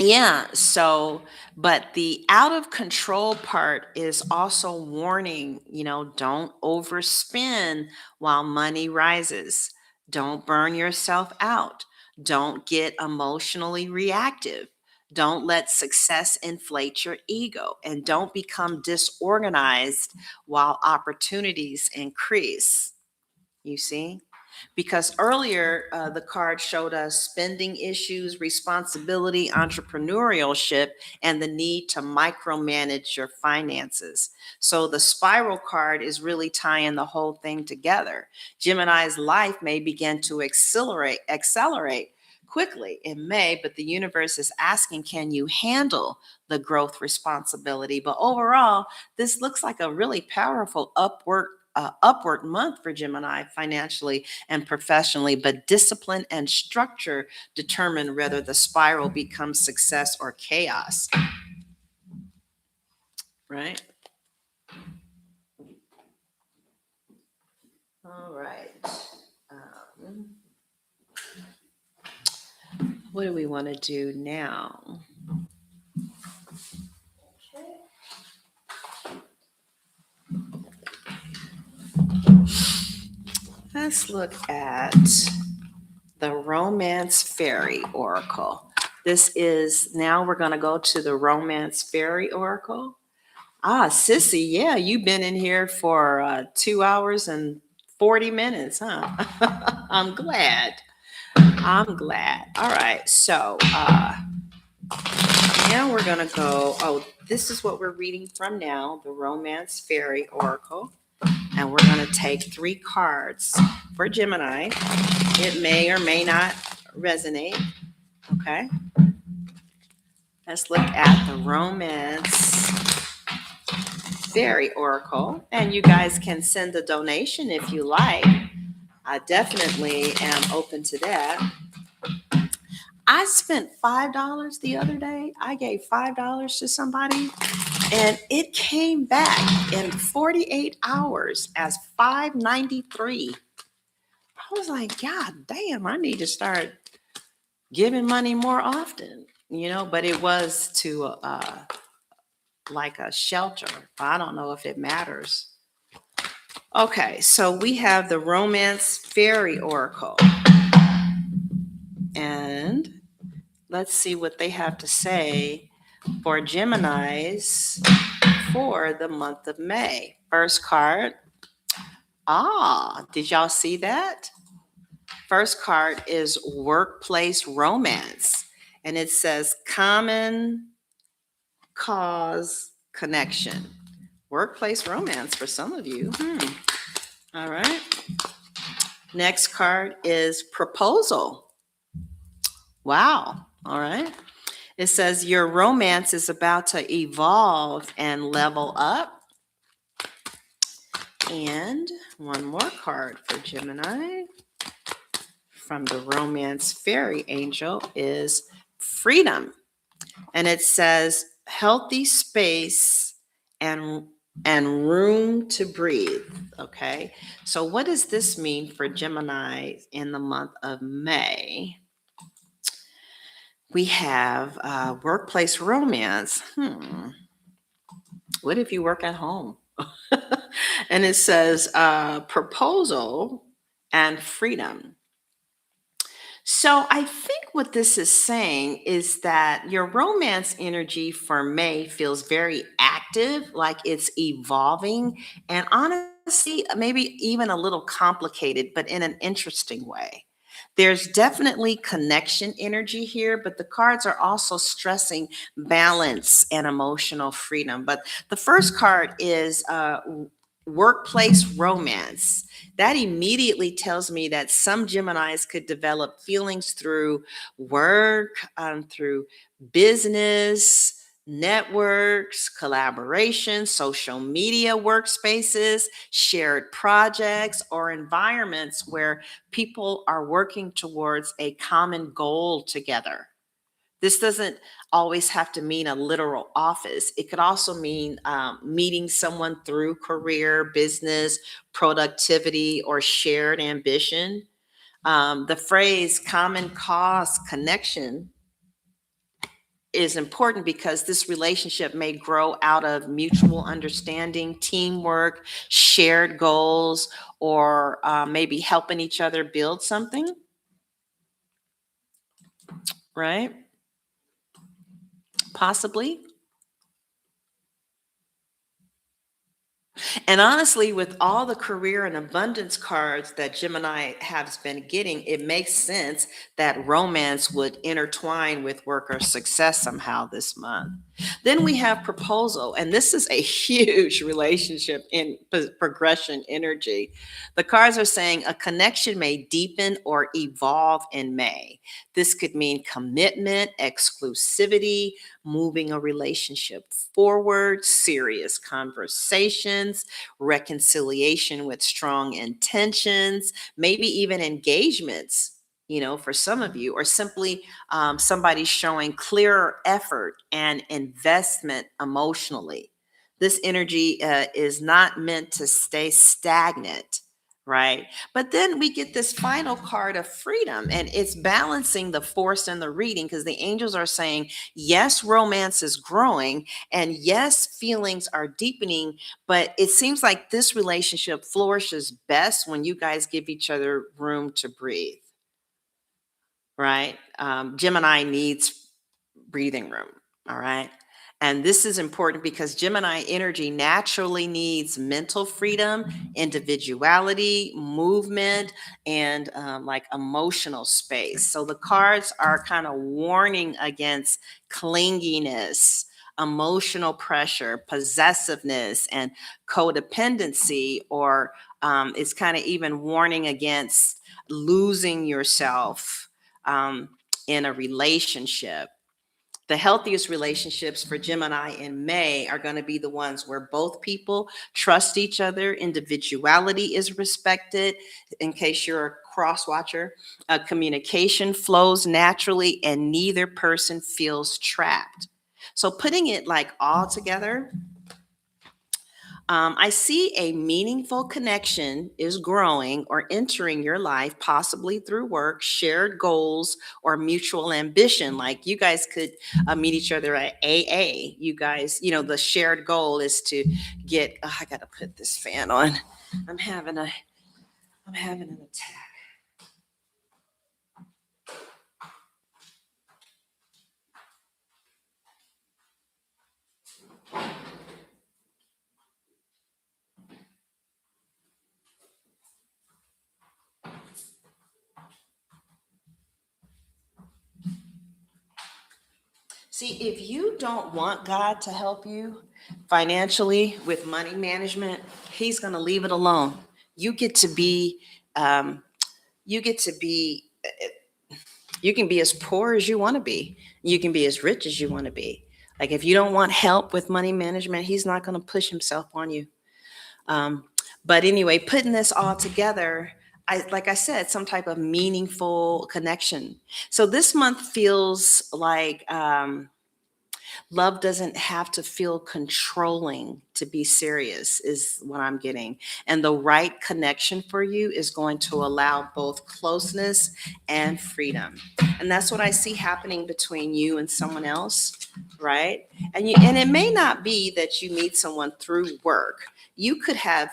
yeah. So, but the out of control part is also warning, don't overspend while money rises. Don't burn yourself out. Don't get emotionally reactive. Don't let success inflate your ego, and don't become disorganized while opportunities increase. You see? Because earlier the card showed us spending issues, responsibility, entrepreneurship, and the need to micromanage your finances. So the spiral card is really tying the whole thing together. Gemini's life may begin to accelerate quickly in May, but the universe is asking, can you handle the growth responsibility? But overall, this looks like a really powerful upward month for Gemini financially and professionally, but discipline and structure determine whether the spiral becomes success or chaos. Right? All right. Um, what do we want to do now? Let's look at the Romance Fairy Oracle. Now we're going to go to the Romance Fairy Oracle. Sissy, yeah, you've been in here for 2 hours and 40 minutes, huh? I'm glad. All right, so now we're going to go. Oh, this is what we're reading from now, the Romance Fairy Oracle. And we're going to take 3 cards for Gemini. It may or may not resonate. Okay. Let's look at the Romance Fairy Oracle. And you guys can send a donation if you like. I definitely am open to that. I spent $5 the other day. I gave $5 to somebody, and it came back in 48 hours as $5.93. I was like, God damn, I need to start giving money more often, but it was to like a shelter. I don't know if it matters. Okay, so we have the Romance Fairy Oracle. And let's see what they have to say for Geminis for the month of May. First card. Did y'all see that? First card is Workplace Romance. And it says Common Cause Connection. Workplace romance for some of you. All right. Next card is Proposal. Wow. All right. It says your romance is about to evolve and level up. And one more card for Gemini from the Romance Fairy Angel is Freedom. And it says healthy space and room to breathe. Okay. So what does this mean for Gemini in the month of May? We have workplace romance. What if you work at home? And it says proposal and freedom. So I think what this is saying is that your romance energy for May feels very active, like it's evolving, and honestly, maybe even a little complicated, but in an interesting way. There's definitely connection energy here, but the cards are also stressing balance and emotional freedom. But the first card is workplace romance. That immediately tells me that some Geminis could develop feelings through work, through business, networks, collaboration, social media workspaces, shared projects, or environments where people are working towards a common goal together. This doesn't always have to mean a literal office. It could also mean meeting someone through career, business, productivity, or shared ambition. The phrase common cause connection is important because this relationship may grow out of mutual understanding, teamwork, shared goals, or maybe helping each other build something, right? Possibly. And honestly, with all the career and abundance cards that Gemini has been getting, it makes sense that romance would intertwine with work or success somehow this month. Then we have proposal, and this is a huge relationship in progression energy. The cards are saying a connection may deepen or evolve in May. This could mean commitment, exclusivity, moving a relationship forward, serious conversations, reconciliation with strong intentions, maybe even engagements, for some of you, or simply somebody showing clearer effort and investment emotionally. This energy is not meant to stay stagnant, right? But then we get this final card of freedom, and it's balancing the force and the reading because the angels are saying, yes, romance is growing, and yes, feelings are deepening, but it seems like this relationship flourishes best when you guys give each other room to breathe, right? Gemini needs breathing room, all right? And this is important because Gemini energy naturally needs mental freedom, individuality, movement, and like emotional space. So the cards are kind of warning against clinginess, emotional pressure, possessiveness, and codependency, or it's kind of even warning against losing yourself in a relationship. The healthiest relationships for Gemini in May are going to be the ones where both people trust each other, individuality is respected. In case you're a cross watcher, communication flows naturally, and neither person feels trapped. So putting it like all together, I see a meaningful connection is growing or entering your life, possibly through work, shared goals, or mutual ambition. Like you guys could meet each other at AA. You guys, the shared goal is to get. Oh, I gotta put this fan on. I'm having a. I'm having an attack. See, if you don't want God to help you financially with money management, He's going to leave it alone. You get to be, um, you get to be, you can be as poor as you want to be. You can be as rich as you want to be. Like if you don't want help with money management, He's not going to push Himself on you. Um, but anyway, putting this all together, like I said, some type of meaningful connection. So this month feels like. Love doesn't have to feel controlling to be serious, is what I'm getting. And the right connection for you is going to allow both closeness and freedom. And that's what I see happening between you and someone else, right? And it may not be that you meet someone through work. You could have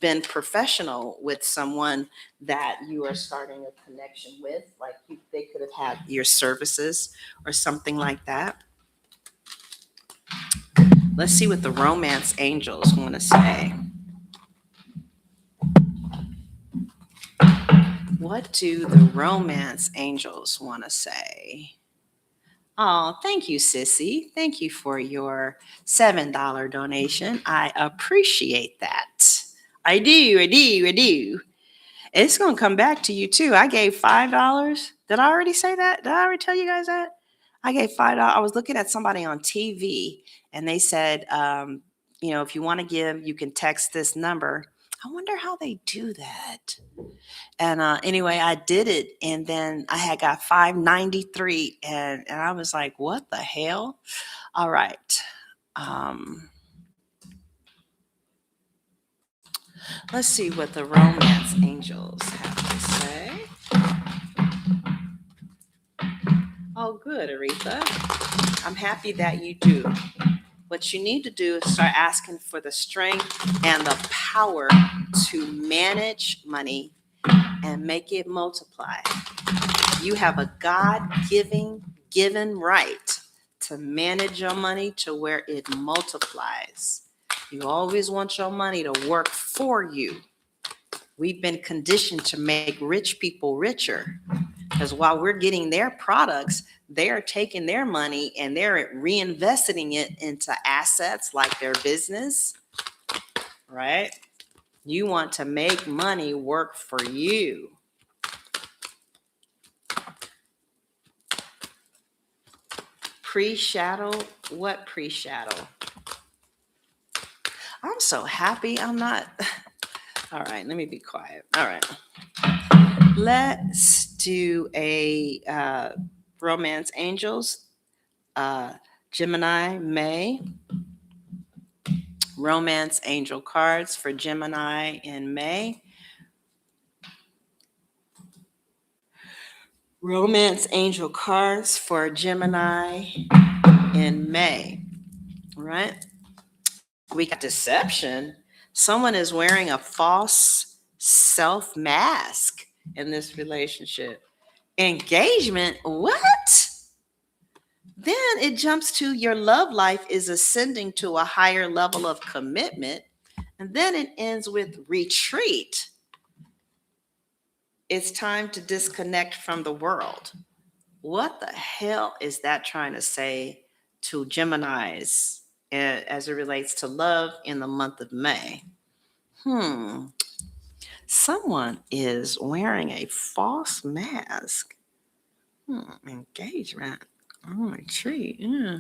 been professional with someone that you are starting a connection with, like they could have had your services or something like that. Let's see what the romance angels want to say. What do the romance angels want to say? Oh, thank you, Sissy. Thank you for your $7 donation. I appreciate that. I do, I do, I do. It's going to come back to you too. I gave $5. Did I already say that? Did I already tell you guys that? I gave $5. I was looking at somebody on TV and they said, if you want to give, you can text this number. I wonder how they do that. And anyway, I did it, and then I had got 593, and I was like, "What the hell?" All right, let's see what the romance angels have to say. Oh, good, Aretha. I'm happy that you do. What you need to do is start asking for the strength and the power to manage money and make it multiply. You have a given right to manage your money to where it multiplies. You always want your money to work for you. We've been conditioned to make rich people richer because while we're getting their products, they're taking their money and they're reinvesting it into assets like their business, right? You want to make money work for you. Pre-shadow? What pre-shadow? I'm so happy I'm not. All right, let me be quiet. All right. Let's do a romance angels. Gemini, May. Romance angel cards for Gemini in May. Romance angel cards for Gemini in May. All right. We got deception. Someone is wearing a false self mask in this relationship. Engagement, what? Then it jumps to your love life is ascending to a higher level of commitment. And then it ends with retreat. It's time to disconnect from the world. What the hell is that trying to say to Geminis as it relates to love in the month of May? Someone is wearing a false mask. Engagement. Oh, retreat. Yeah.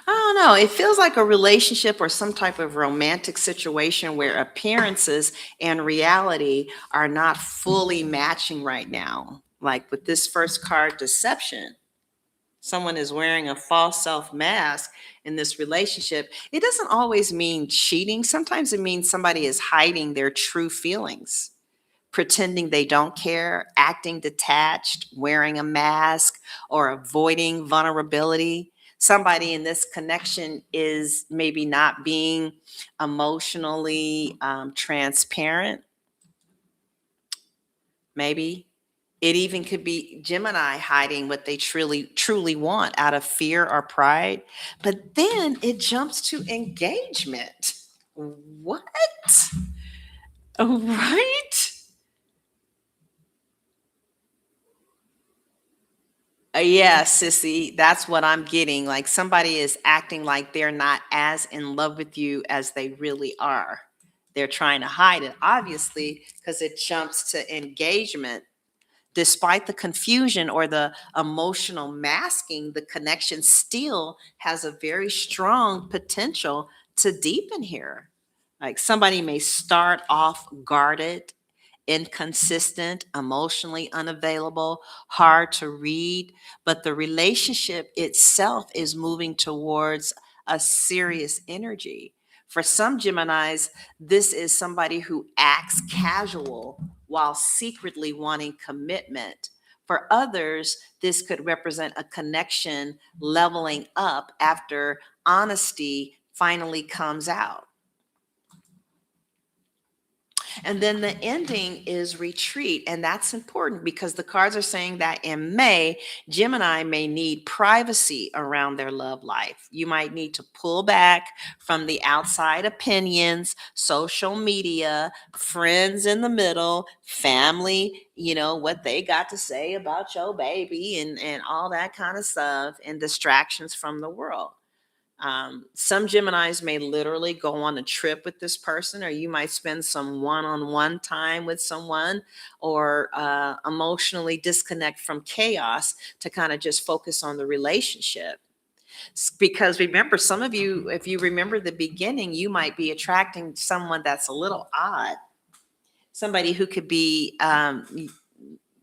I don't know. It feels like a relationship or some type of romantic situation where appearances and reality are not fully matching right now. Like with this first card, deception. Someone is wearing a false self mask in this relationship. It doesn't always mean cheating. Sometimes it means somebody is hiding their true feelings, pretending they don't care, acting detached, wearing a mask, or avoiding vulnerability. Somebody in this connection is maybe not being emotionally transparent. Maybe it even could be Gemini hiding what they truly want out of fear or pride. But then it jumps to engagement. What? Right? Yeah, sissy, that's what I'm getting. Like somebody is acting like they're not as in love with you as they really are. They're trying to hide it, obviously, because it jumps to engagement. Despite the confusion or the emotional masking, the connection still has a very strong potential to deepen here. Like somebody may start off guarded, inconsistent, emotionally unavailable, hard to read, but the relationship itself is moving towards a serious energy. For some Geminis, this is somebody who acts casual while secretly wanting commitment. For others, this could represent a connection leveling up after honesty finally comes out. And then the ending is retreat. And that's important because the cards are saying that in May, Gemini may need privacy around their love life. You might need to pull back from the outside opinions, social media, friends in the middle, family, what they got to say about your baby and all that kind of stuff, and distractions from the world. Some Geminis may literally go on a trip with this person, or you might spend some one on one time with someone, or emotionally disconnect from chaos to kind of just focus on the relationship. Because remember, some of you, if you remember the beginning, you might be attracting someone that's a little odd, somebody who could be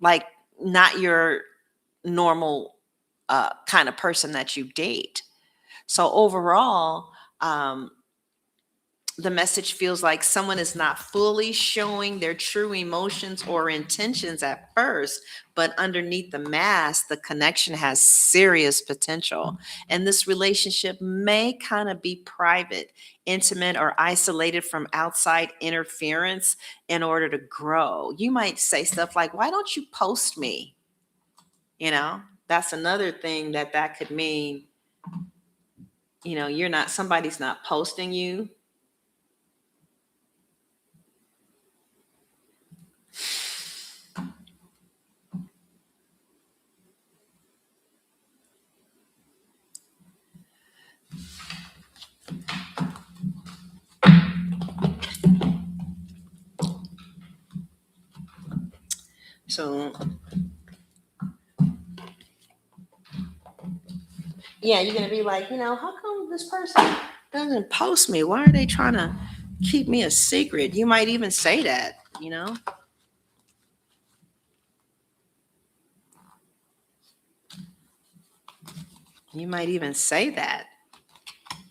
like not your normal kind of person that you date. So overall, um, the message feels like someone is not fully showing their true emotions or intentions at first, but underneath the mask, the connection has serious potential. And this relationship may kind of be private, intimate, or isolated from outside interference in order to grow. You might say stuff like, "Why don't you post me?" That's another thing that could mean. Somebody's not posting you. So yeah, you're gonna be like, how come this person doesn't post me? Why are they trying to keep me a secret? You might even say that. You might even say that.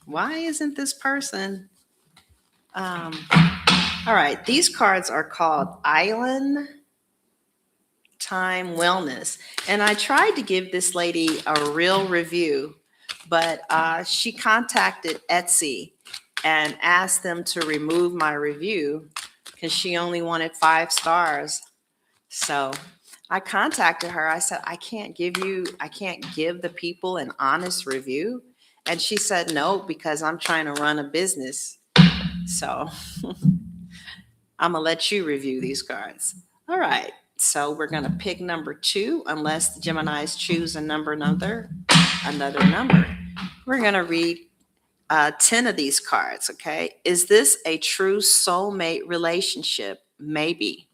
Why isn't this person? All right, these cards are called Island Time Wellness. And I tried to give this lady a real review, but she contacted Etsy and asked them to remove my review because she only wanted 5 stars. So I contacted her. I said, I can't give the people an honest review. And she said, no, because I'm trying to run a business. So I'm going to let you review these cards. All right. So we're going to pick number 2, unless the Geminis choose another number. We're going to read 10 of these cards, okay? Is this a true soulmate relationship? Maybe.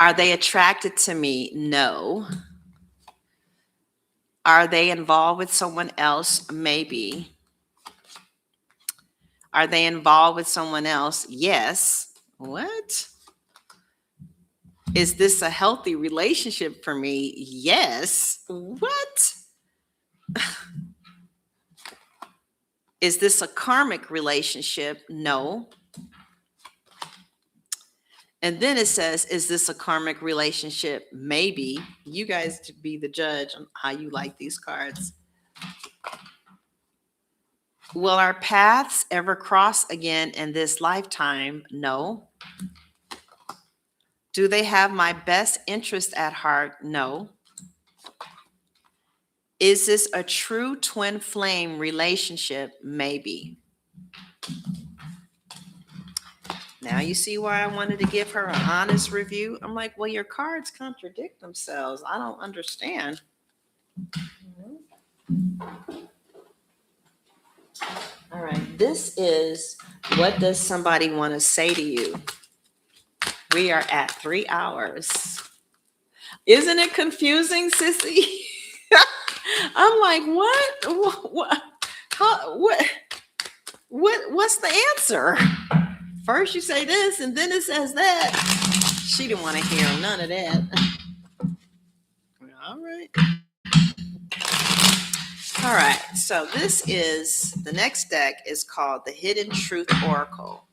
Are they attracted to me? No. Are they involved with someone else? Maybe. Are they involved with someone else? Yes. What? Is this a healthy relationship for me? Yes. What? Is this a karmic relationship? No. And then it says, is this a karmic relationship? Maybe. You guys to be the judge on how you like these cards. Will our paths ever cross again in this lifetime? No. Do they have my best interest at heart? No. Is this a true twin flame relationship? Maybe. Now you see why I wanted to give her an honest review. I'm like, well, your cards contradict themselves. I don't understand. All right, this is what does somebody want to say to you? We are at 3 hours. Isn't it confusing, sissy? I'm like, what? How, what's the answer? First you say this, and then it says that. She didn't want to hear none of that. All right. All right. So this is the next deck is called the Hidden Truth Oracle.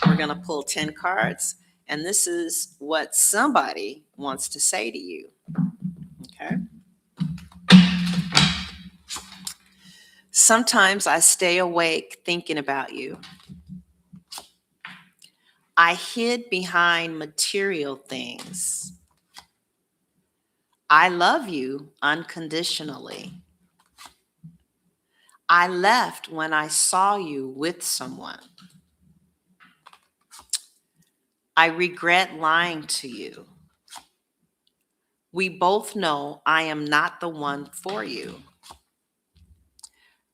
We're going to pull 10 cards, and this is what somebody wants to say to you. Okay. Sometimes I stay awake thinking about you. I hid behind material things. I love you unconditionally. I left when I saw you with someone. I regret lying to you. We both know I am not the one for you.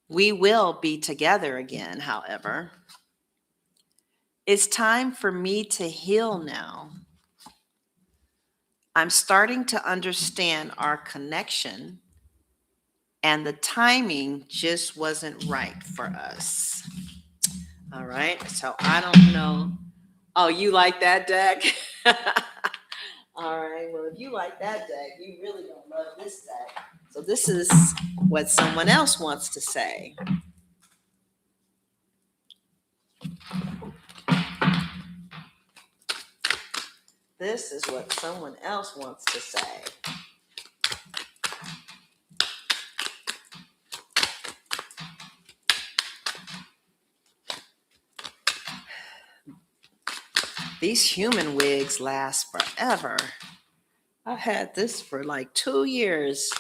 We will be together again, however. It's time for me to heal now. I'm starting to understand our connection, and the timing just wasn't right for us. All right, so I don't know. Oh, you like that deck? All right, well, if you like that deck, you really don't love this deck. So this is what someone else wants to say. This is what someone else wants to say. These human wigs last forever. I've had this for like 2 years,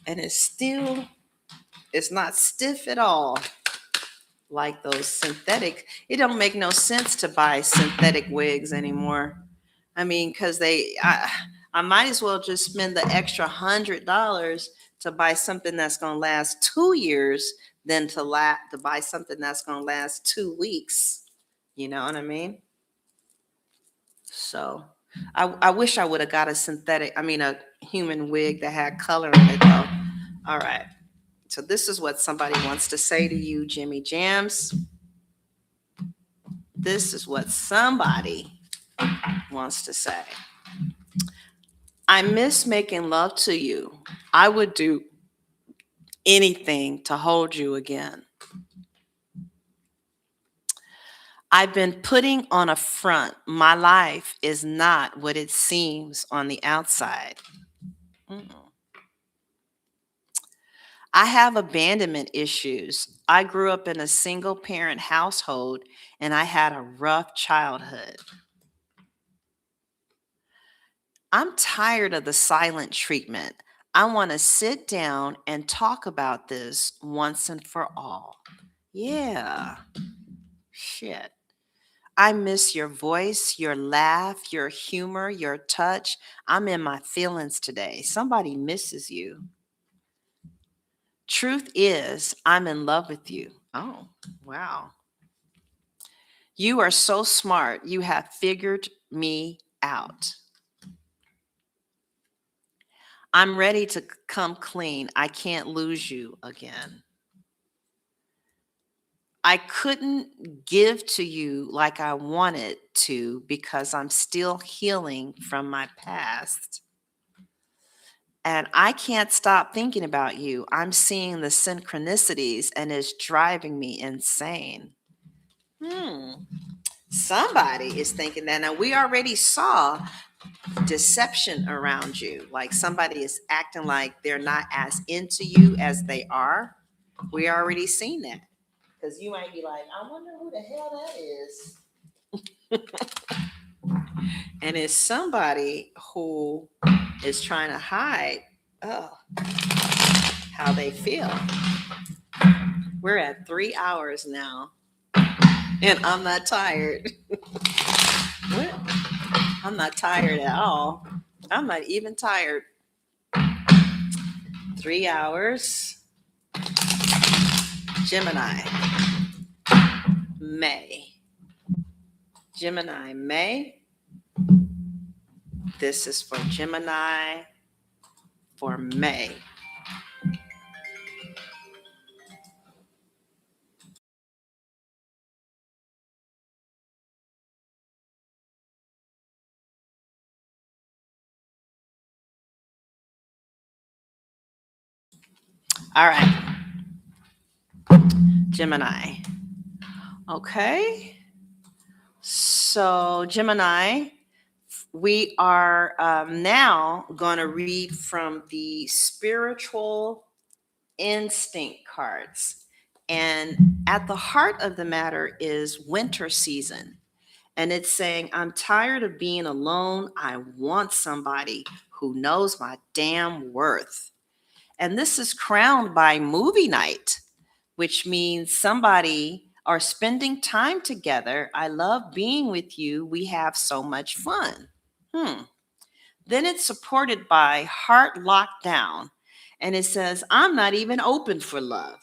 and it's not stiff at all like those synthetic. It don't make no sense to buy synthetic wigs anymore. I mean, because I might as well just spend the extra $100 to buy something that's going to last 2 years than to buy something that's going to last 2 weeks. You know what I mean? So I wish I would have got a human wig that had color in it though. All right. So this is what somebody wants to say to you, Jimmy Jams. This is what somebody wants to say. I miss making love to you. I would do anything to hold you again. I've been putting on a front. My life is not what it seems on the outside. I have abandonment issues. I grew up in a single parent household and I had a rough childhood. I'm tired of the silent treatment. I want to sit down and talk about this once and for all. Yeah. Shit. I miss your voice, your laugh, your humor, your touch. I'm in my feelings today. Somebody misses you. Truth is, I'm in love with you. Oh, wow. You are so smart. You have figured me out. I'm ready to come clean. I can't lose you again. I couldn't give to you like I wanted to because I'm still healing from my past. And I can't stop thinking about you. I'm seeing the synchronicities and it's driving me insane. Hmm. Somebody is thinking that. Now, we already saw deception around you. Like somebody is acting like they're not as into you as they are. We already seen that. Because you might be like, I wonder who the hell that is. And it's somebody who is trying to hide how they feel. We're at 3 hours now, and I'm not tired. What? I'm not tired at all. I'm not even tired. 3 hours. Gemini, May. Gemini, May. This is for Gemini for May. All right, Gemini. Okay. So, Gemini, we are now going to read from the spiritual instinct cards. And at the heart of the matter is winter season. And it's saying, I'm tired of being alone. I want somebody who knows my damn worth. And this is crowned by movie night, which means somebody are spending time together. I love being with you. We have so much fun. Then it's supported by heart locked down. And it says, I'm not even open for love.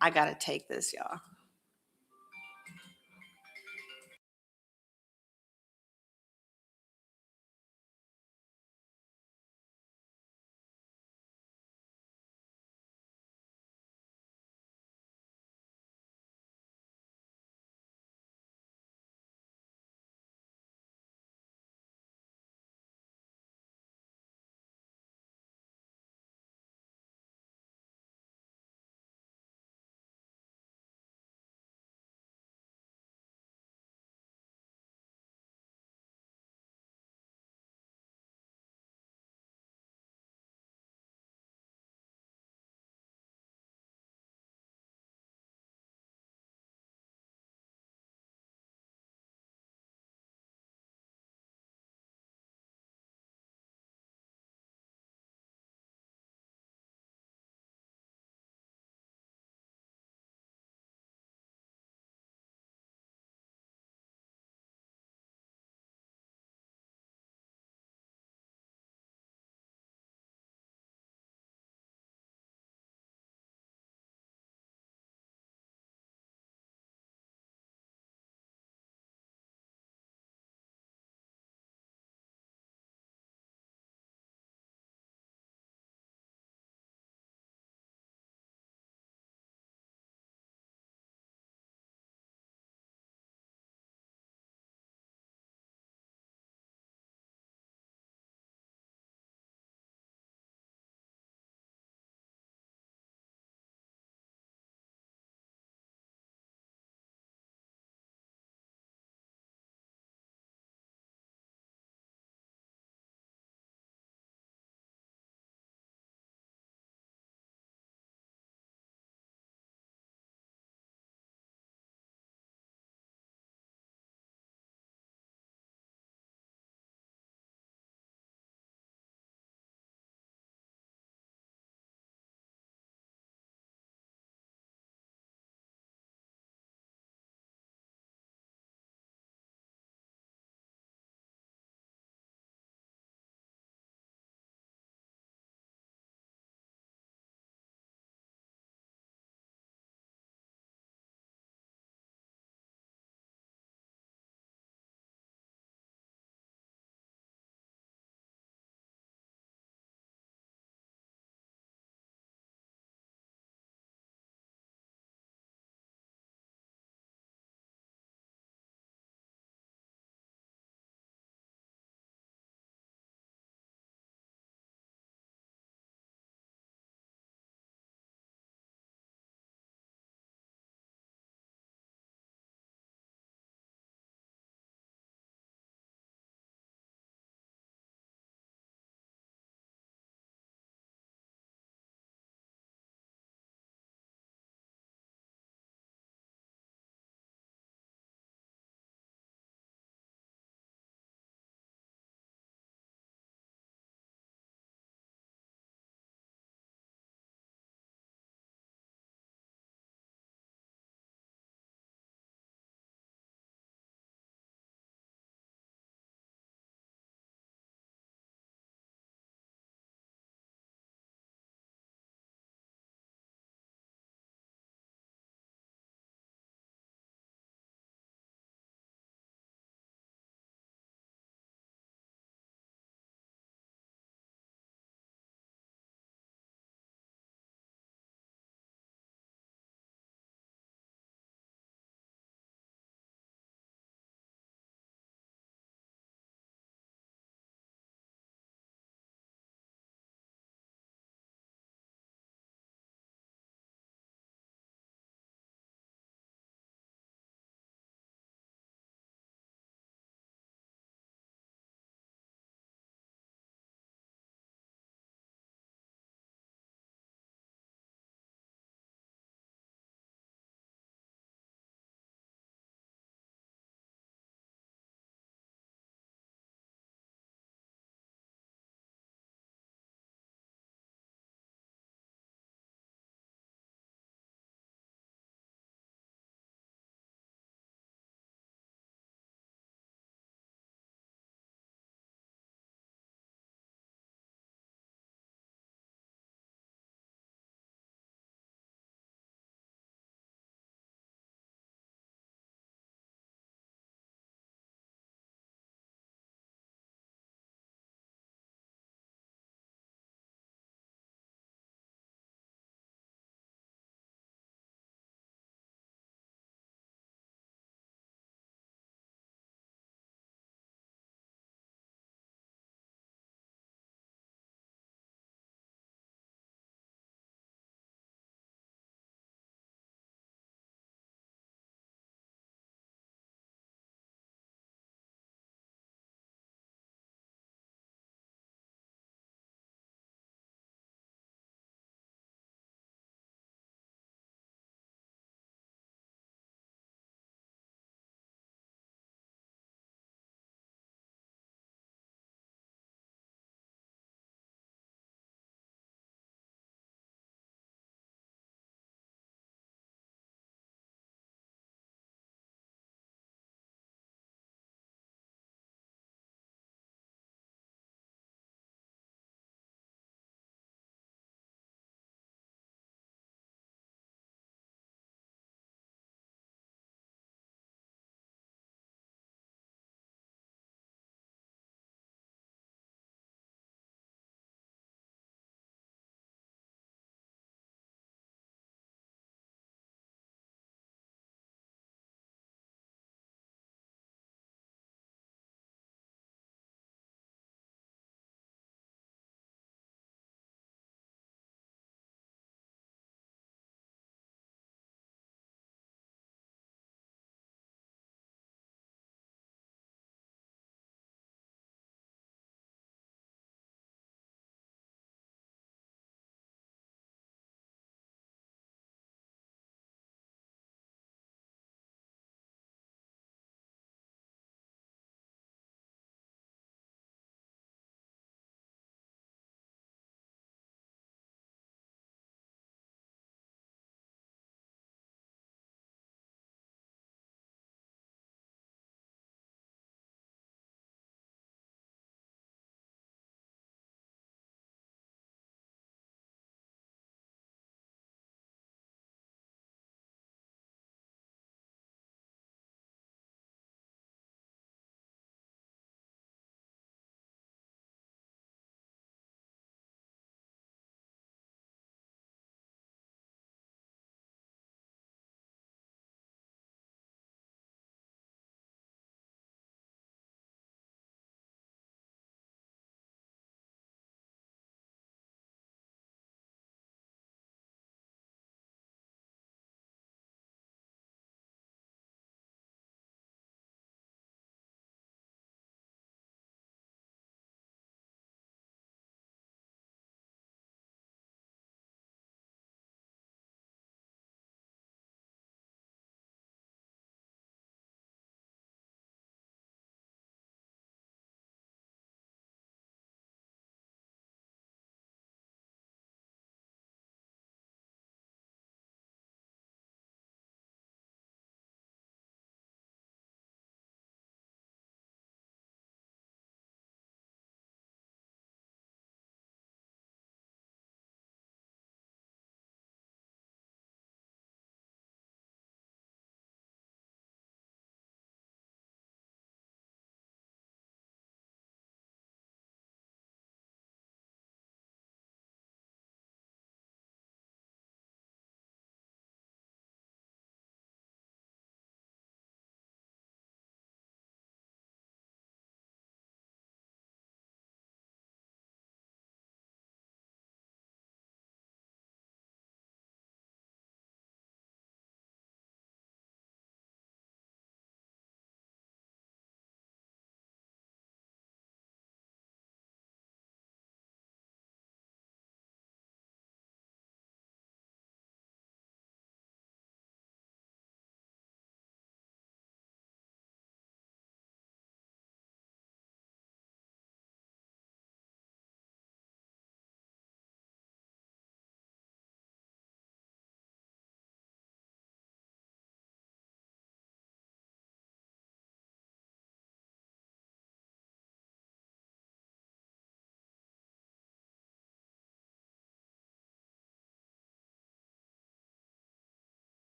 I got to take this, y'all.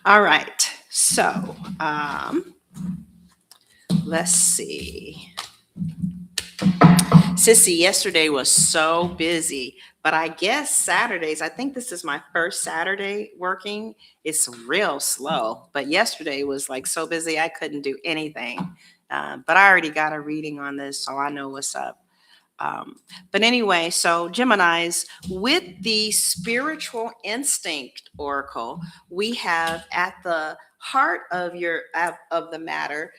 All right. So let's see. Sissy, yesterday was so busy, but I guess Saturdays, I think this is my first Saturday working. It's real slow, but yesterday was like so busy I couldn't do anything. But I already got a reading on this, so I know what's up. Um, but anyway, so Geminis, with the spiritual instinct oracle, we have at the heart of the matter,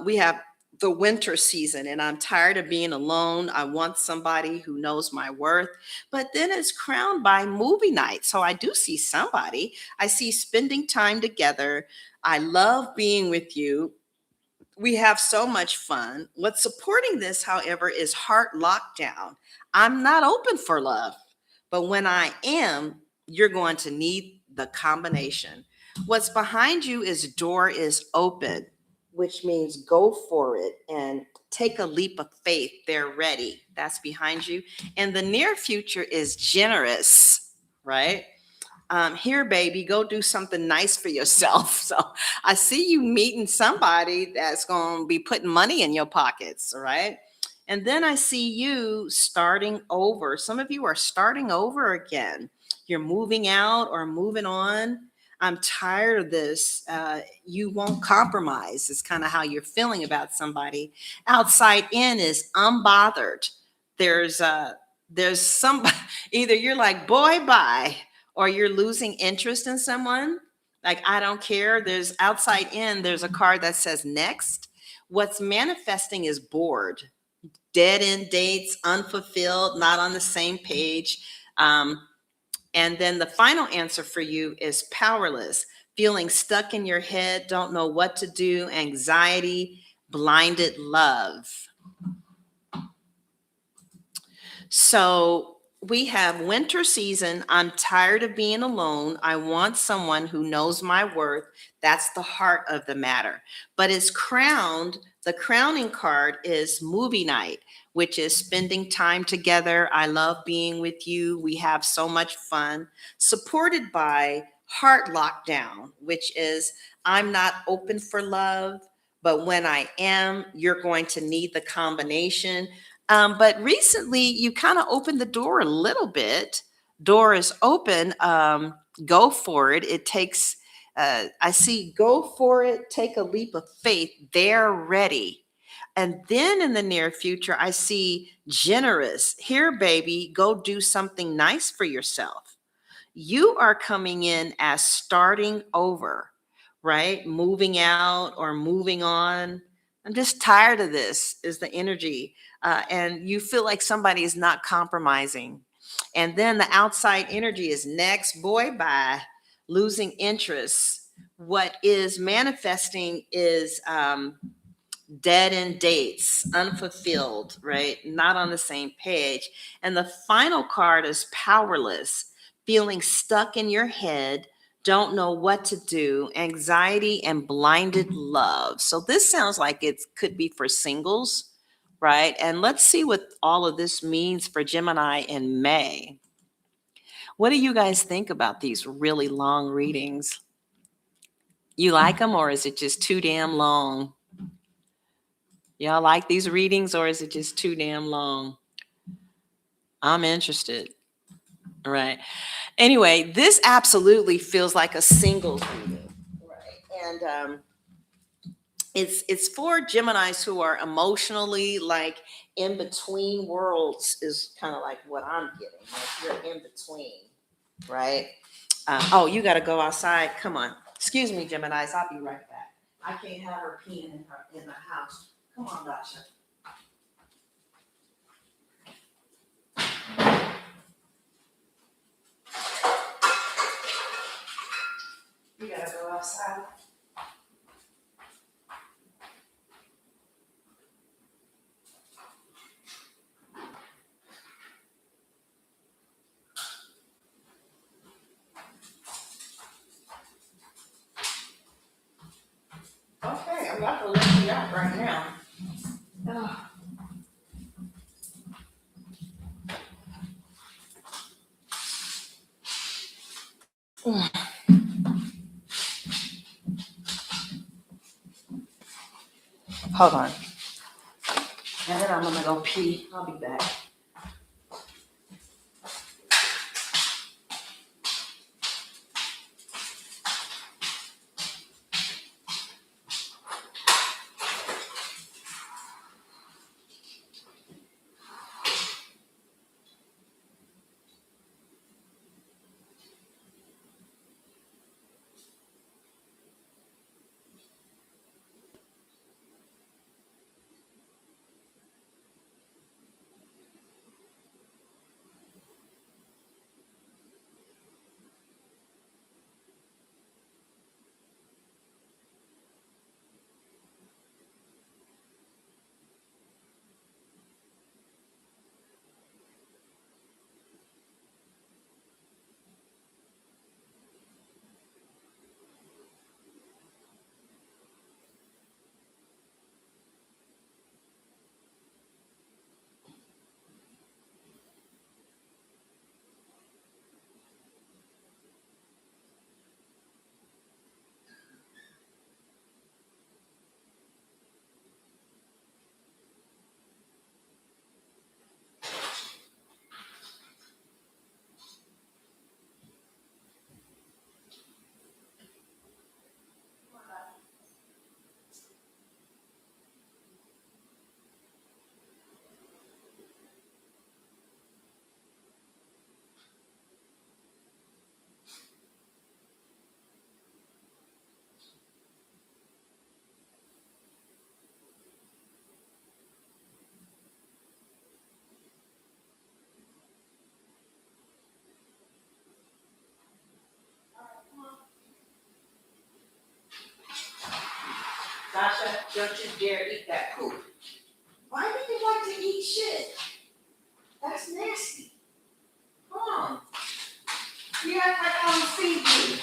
we have the winter season, and I'm tired of being alone. I want somebody who knows my worth. But then it's crowned by movie night. So I do see somebody. I see spending time together. I love being with you. We have so much fun. What's supporting this, however, is heart lockdown. I'm not open for love, but when I am, you're going to need the combination. What's behind you is door is open, which means go for it and take a leap of faith. They're ready. That's behind you. And the near future is generous, right? Here, baby, go do something nice for yourself. So I see you meeting somebody that's going to be putting money in your pockets, all right? And then I see you starting over. Some of you are starting over again. You're moving out or moving on. I'm tired of this. You won't compromise, is kind of how you're feeling about somebody. Outside in is unbothered. There's some, either you're like, boy, bye, or you're losing interest in someone, like, I don't care. There's outside in, there's a card that says next. What's manifesting is bored, dead end dates, unfulfilled, not on the same page. And then the final answer for you is powerless, feeling stuck in your head, don't know what to do, anxiety, blinded love. So we have winter season. I'm tired of being alone. I want someone who knows my worth. That's the heart of the matter. But it's crowned, the crowning card is movie night, which is spending time together. I love being with you. We have so much fun. Supported by heart lockdown, which is I'm not open for love, but when I am, you're going to need the combination. But recently, you kind of opened the door a little bit. Door is open. Go for it. It takes, I see, go for it. Take a leap of faith. They're ready. And then in the near future, I see generous. Here, baby, go do something nice for yourself. You are coming in as starting over, right? Moving out or moving on. I'm just tired of this, is the energy. And you feel like somebody is not compromising. And then the outside energy is next, boy, bye, losing interest. What is manifesting is dead end dates, unfulfilled, right? Not on the same page. And the final card is powerless, feeling stuck in your head, don't know what to do, anxiety and blinded love. So this sounds like it could be for singles, right? And let's see what all of this means for Gemini in May. What do you guys think about these really long readings? You like them, or is it just too damn long? Y'all like these readings, or is it just too damn long? I'm interested. All right. Anyway, this absolutely feels like a singles reading. Right. And it's for Geminis who are emotionally like in between worlds, is kind of like what I'm getting. Like you're in between, right? Oh, you got to go outside. Come on. Excuse me, Geminis. I'll be right back. I can't have her peeing in the house. Come on, Dasha. You gotta go outside. Okay, I'm about to let you out right now. Oh. Hold on. And then I'm going to go pee. I'll be back. Sasha, don't you dare eat that poop. Why do you like to eat shit? That's nasty. Come on. You act like I don't feed you.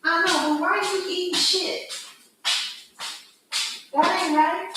I know, but why are you eating shit? That ain't right.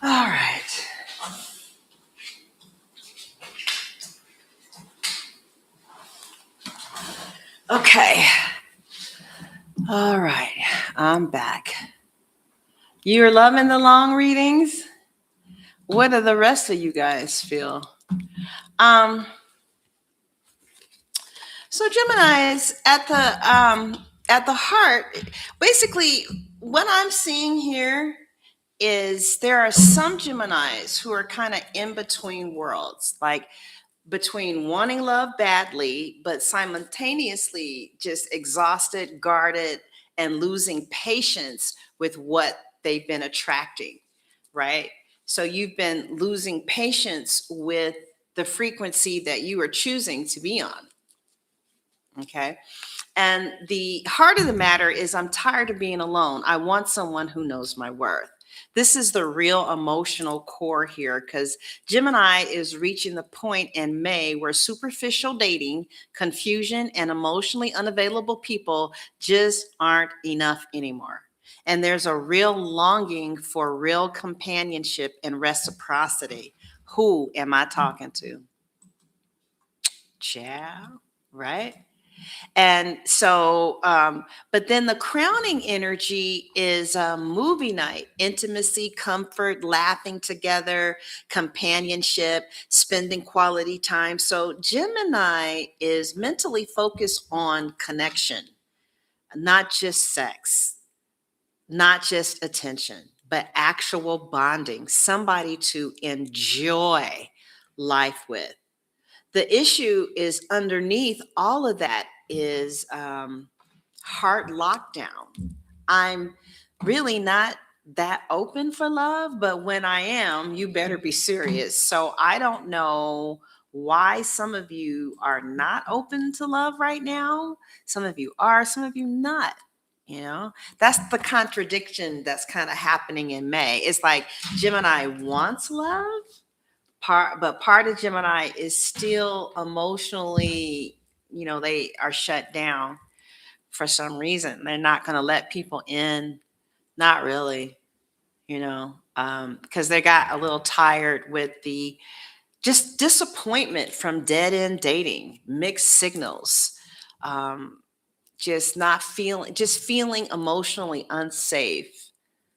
All right. Okay. All right. I'm back. You're loving the long readings? What do the rest of you guys feel? So Gemini's at the heart, basically what I'm seeing here is there are some Geminis who are kind of in between worlds, like between wanting love badly, but simultaneously just exhausted, guarded, and losing patience with what they've been attracting, right? So you've been losing patience with the frequency that you are choosing to be on, okay? And the heart of the matter is I'm tired of being alone. I want someone who knows my worth. This is the real emotional core here because Gemini is reaching the point in May where superficial dating, confusion, and emotionally unavailable people just aren't enough anymore. And there's a real longing for real companionship and reciprocity. Who am I talking to? Ciao, right? And so, but then the crowning energy is movie night, intimacy, comfort, laughing together, companionship, spending quality time. So Gemini is mentally focused on connection, not just sex, not just attention, but actual bonding, somebody to enjoy life with. The issue is underneath all of that is heart lockdown. I'm really not that open for love, but when I am, you better be serious. So I don't know why some of you are not open to love right now. Some of you are, some of you not. You know, that's the contradiction that's kind of happening in May. It's like Gemini wants love, but part of Gemini is still emotionally, they are shut down for some reason. They're not going to let people in. Not really, because they got a little tired with the just disappointment from dead end dating, mixed signals, um, just feeling emotionally unsafe.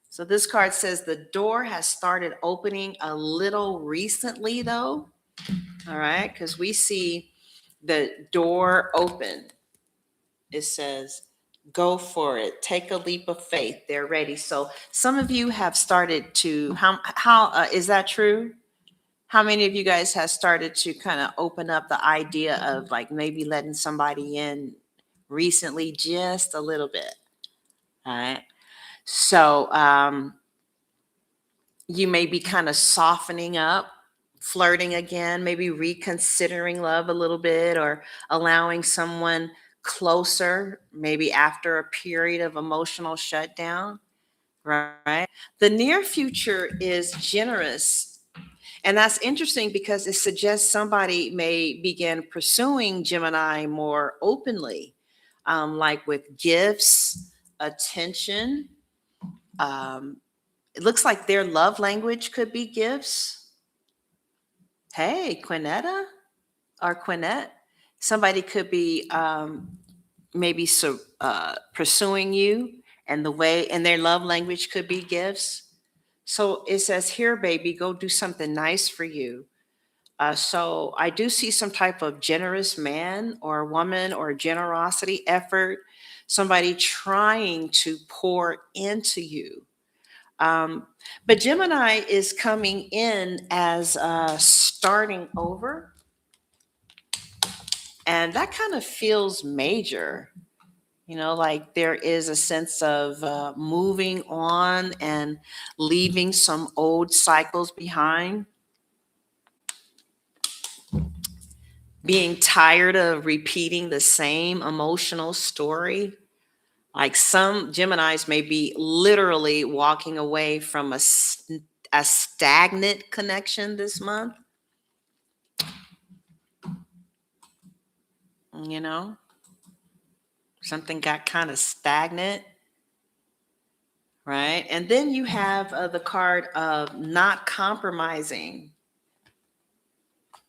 So this card says the door has started opening a little recently, though. All right, because we see the door open. It says, go for it. Take a leap of faith. They're ready. So some of you have started to, how is that true? How many of you guys have started to kind of open up the idea of like maybe letting somebody in recently, just a little bit? All right. So you may be kind of softening up, flirting again, maybe reconsidering love a little bit, or allowing someone closer, maybe after a period of emotional shutdown, right? The near future is generous. And that's interesting because it suggests somebody may begin pursuing Gemini more openly, like with gifts, attention. Um, it looks like their love language could be gifts. Hey, Quinetta or Quinette, somebody could be maybe pursuing you, and their love language could be gifts. So it says here, baby, go do something nice for you. So I do see some type of generous man or woman or generosity effort, somebody trying to pour into you. Um, but Gemini is coming in as starting over, and that kind of feels major. Like there is a sense of moving on and leaving some old cycles behind, being tired of repeating the same emotional story. Like some Geminis may be literally walking away from a stagnant connection this month, you know? Something got kind of stagnant, right? And then you have the card of not compromising,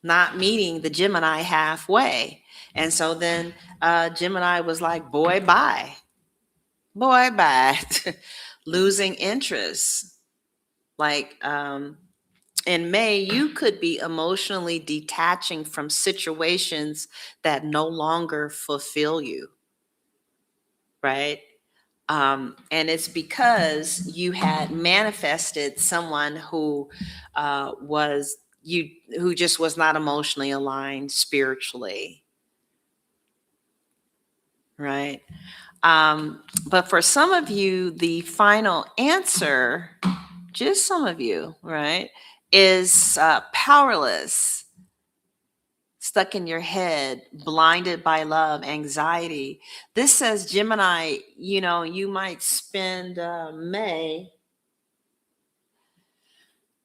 not meeting the Gemini halfway. And so then Gemini was like, boy, bye, losing interest. Like in May, you could be emotionally detaching from situations that no longer fulfill you, right? And it's because you had manifested someone who was you who just was not emotionally aligned spiritually, right? But for some of you, the final answer, just some of you, right, is powerless, stuck in your head, blinded by love, anxiety. This says Gemini, you might spend May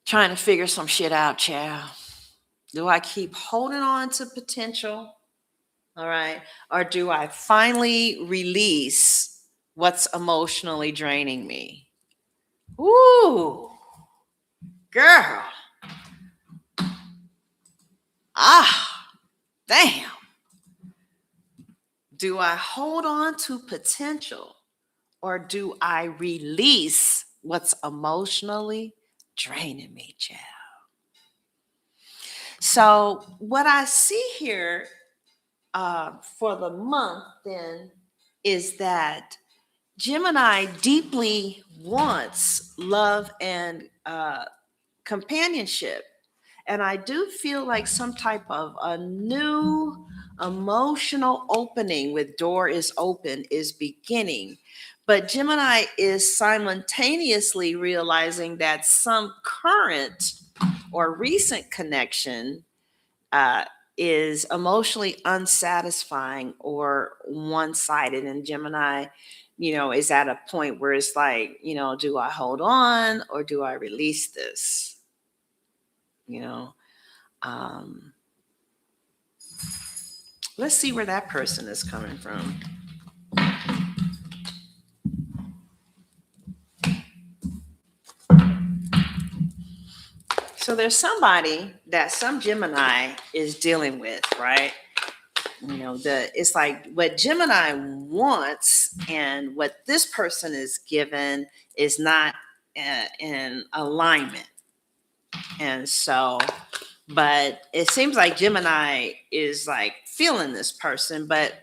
trying to figure some shit out, child. Do I keep holding on to potential? All right. Or do I finally release what's emotionally draining me? Ooh, girl. Ah, damn. Do I hold on to potential or do I release what's emotionally draining me, child? So, what I see here for the month then is that Gemini deeply wants love and companionship. And I do feel like some type of a new emotional opening with door is open is beginning. But Gemini is simultaneously realizing that some current or recent connection uh, is emotionally unsatisfying or one-sided. And Gemini, is at a point where it's like, do I hold on or do I release this? You know, um, let's see where that person is coming from. So there's somebody that some Gemini is dealing with, right? It's like what Gemini wants and what this person is given is not in alignment. And so, but it seems like Gemini is like feeling this person, but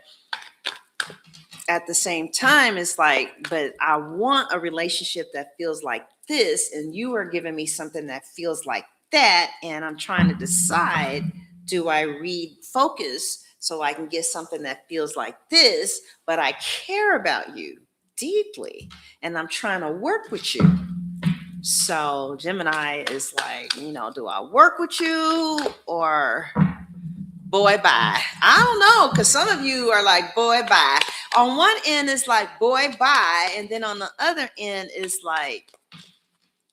at the same time, it's like, but I want a relationship that feels like this, and you are giving me something that feels like that, and I'm trying to decide, do I refocus so I can get something that feels like this, but I care about you deeply, and I'm trying to work with you. So Gemini is like, do I work with you or boy bye? I don't know, because some of you are like boy bye. On one end is like boy bye, and then on the other end is like,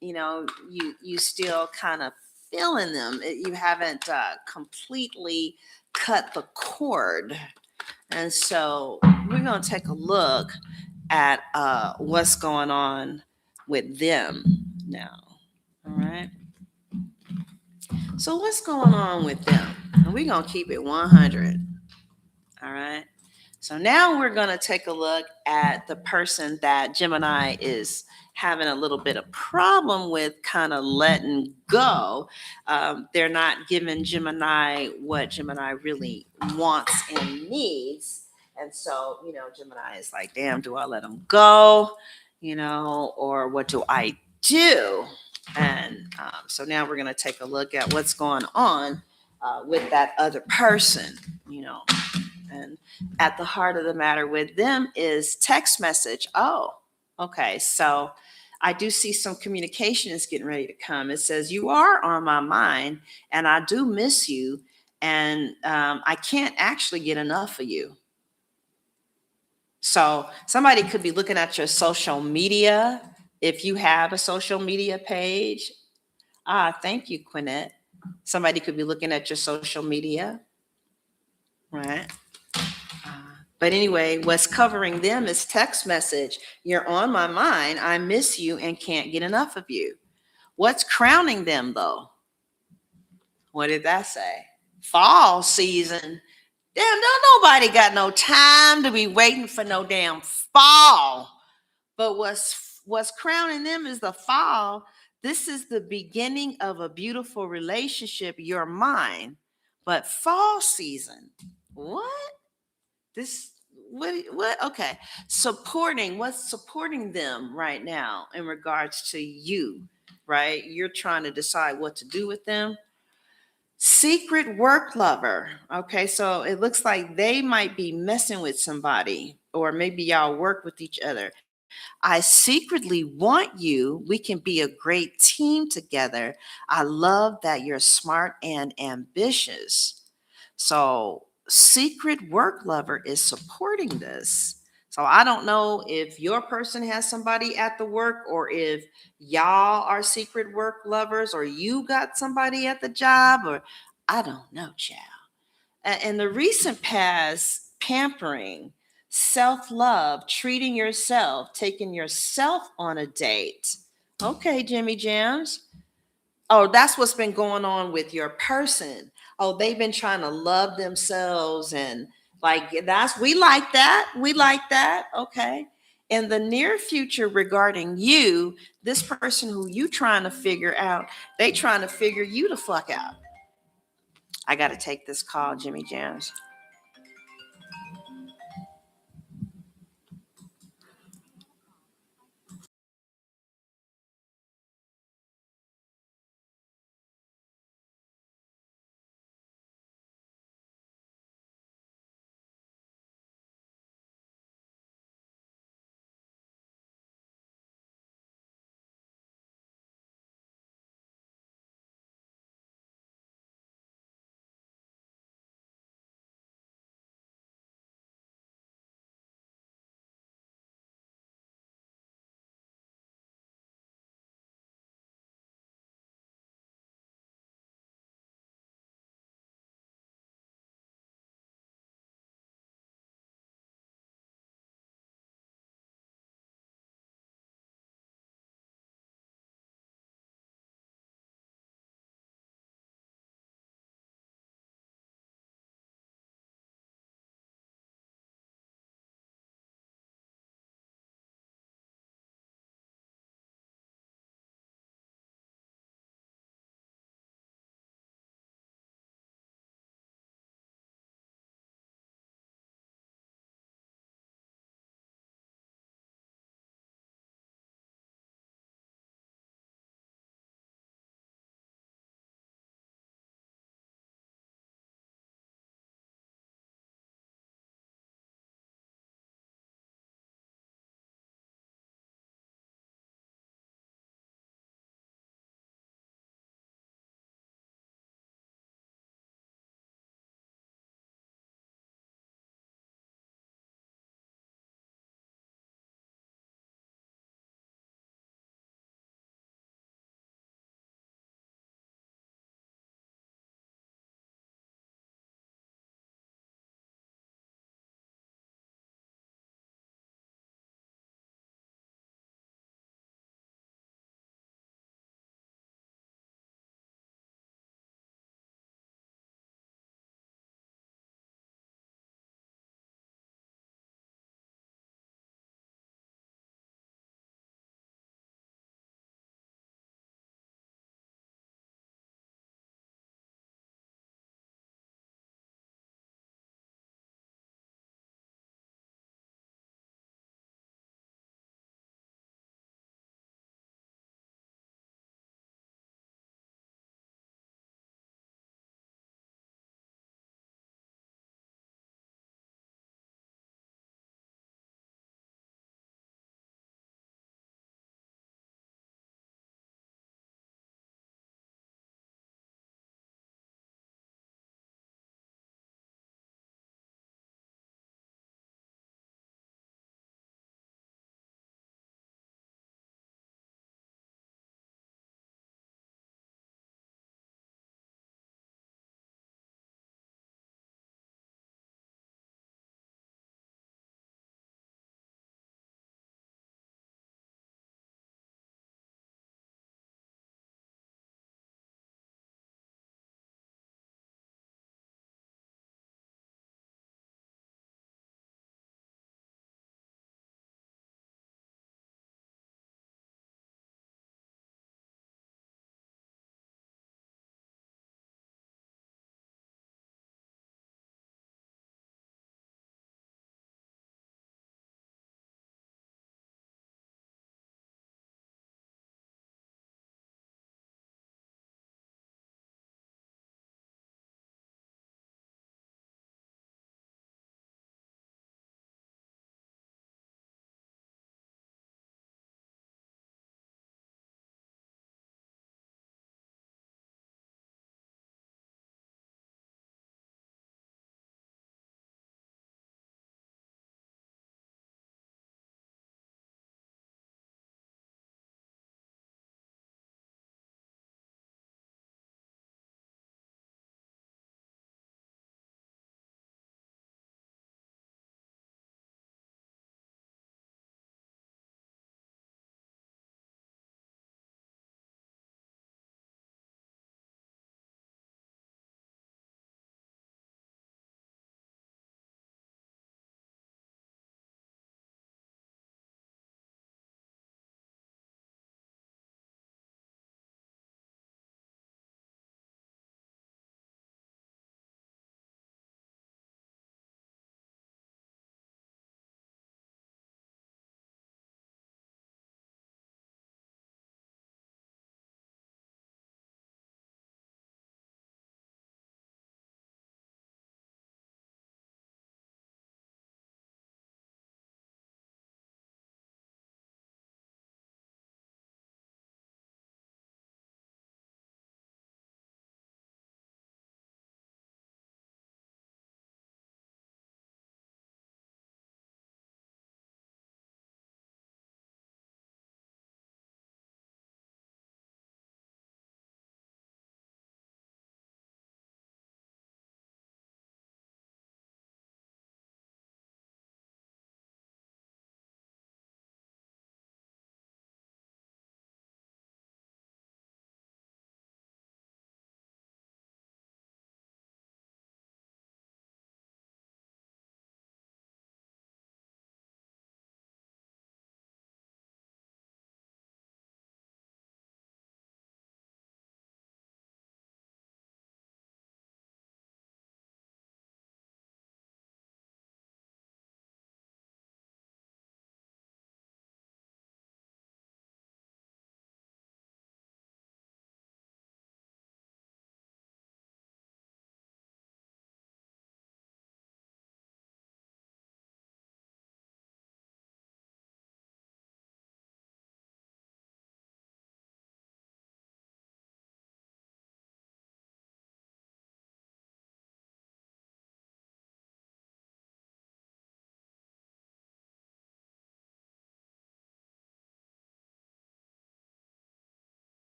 you still kind of feeling them. You haven't completely cut the cord. And so we're going to take a look at what's going on with them now. All right. So what's going on with them? And we're going to keep it 100. All right. So now we're going to take a look at the person that Gemini is having a little bit of problem with kind of letting go. They're not giving Gemini what Gemini really wants and needs. And so, Gemini is like, damn, do I let them go? Or what do I do? And so now we're going to take a look at what's going on with that other person, and at the heart of the matter with them is text message. Oh, okay. So I do see some communication is getting ready to come. It says, you are on my mind and I do miss you. And I can't actually get enough of you. So somebody could be looking at your social media. If you have a social media page. Thank you, Quinette. Somebody could be looking at your social media, right? But anyway, what's covering them is text message. You're on my mind. I miss you and can't get enough of you. What's crowning them though? What did that say? Fall season. Damn, don't nobody got no time to be waiting for no damn fall. But what's crowning them is the fall. This is the beginning of a beautiful relationship. You're mine. But fall season. What? This what okay, what's supporting them right now in regards to you, right? You're trying to decide what to do with them. Secret work lover. Okay, so it looks like they might be messing with somebody, or maybe y'all work with each other. I secretly want you. We can be a great team together. I love that you're smart and ambitious. So, secret work lover is supporting this. So, I don't know if your person has somebody at the work or if y'all are secret work lovers or you got somebody at the job, or I don't know, child. In the recent past, pampering, self love, treating yourself, taking yourself on a date. Okay, Jimmy Jams. Oh, that's what's been going on with your person. Oh, they've been trying to love themselves and Like we like that. We like that. Okay. In the near future regarding you, this person who you trying to figure out, they trying to figure you the fuck out. I got to take this call, Jimmy Jams.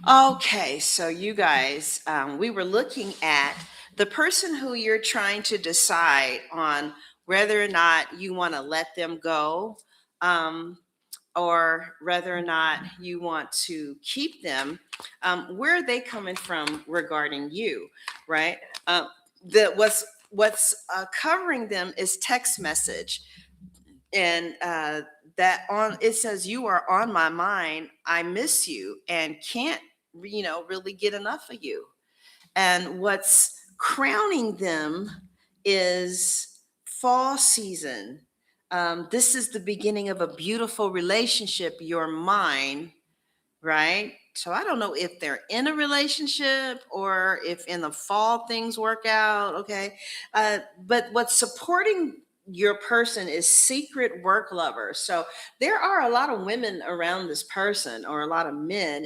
Okay, so you guys, we were looking at the person who you're trying to decide on whether or not you want to let them go, um, or whether or not you want to keep them. Where are they coming from regarding you, right? The what's covering them is text message, and that on it says, you are on my mind, I miss you and can't really get enough of you. And what's crowning them is fall season. This is the beginning of a beautiful relationship, you're mine, right? So I don't know if they're in a relationship or if in the fall things work out. Okay. But what's supporting your person is secret work lovers. So there are a lot of women around this person, or a lot of men.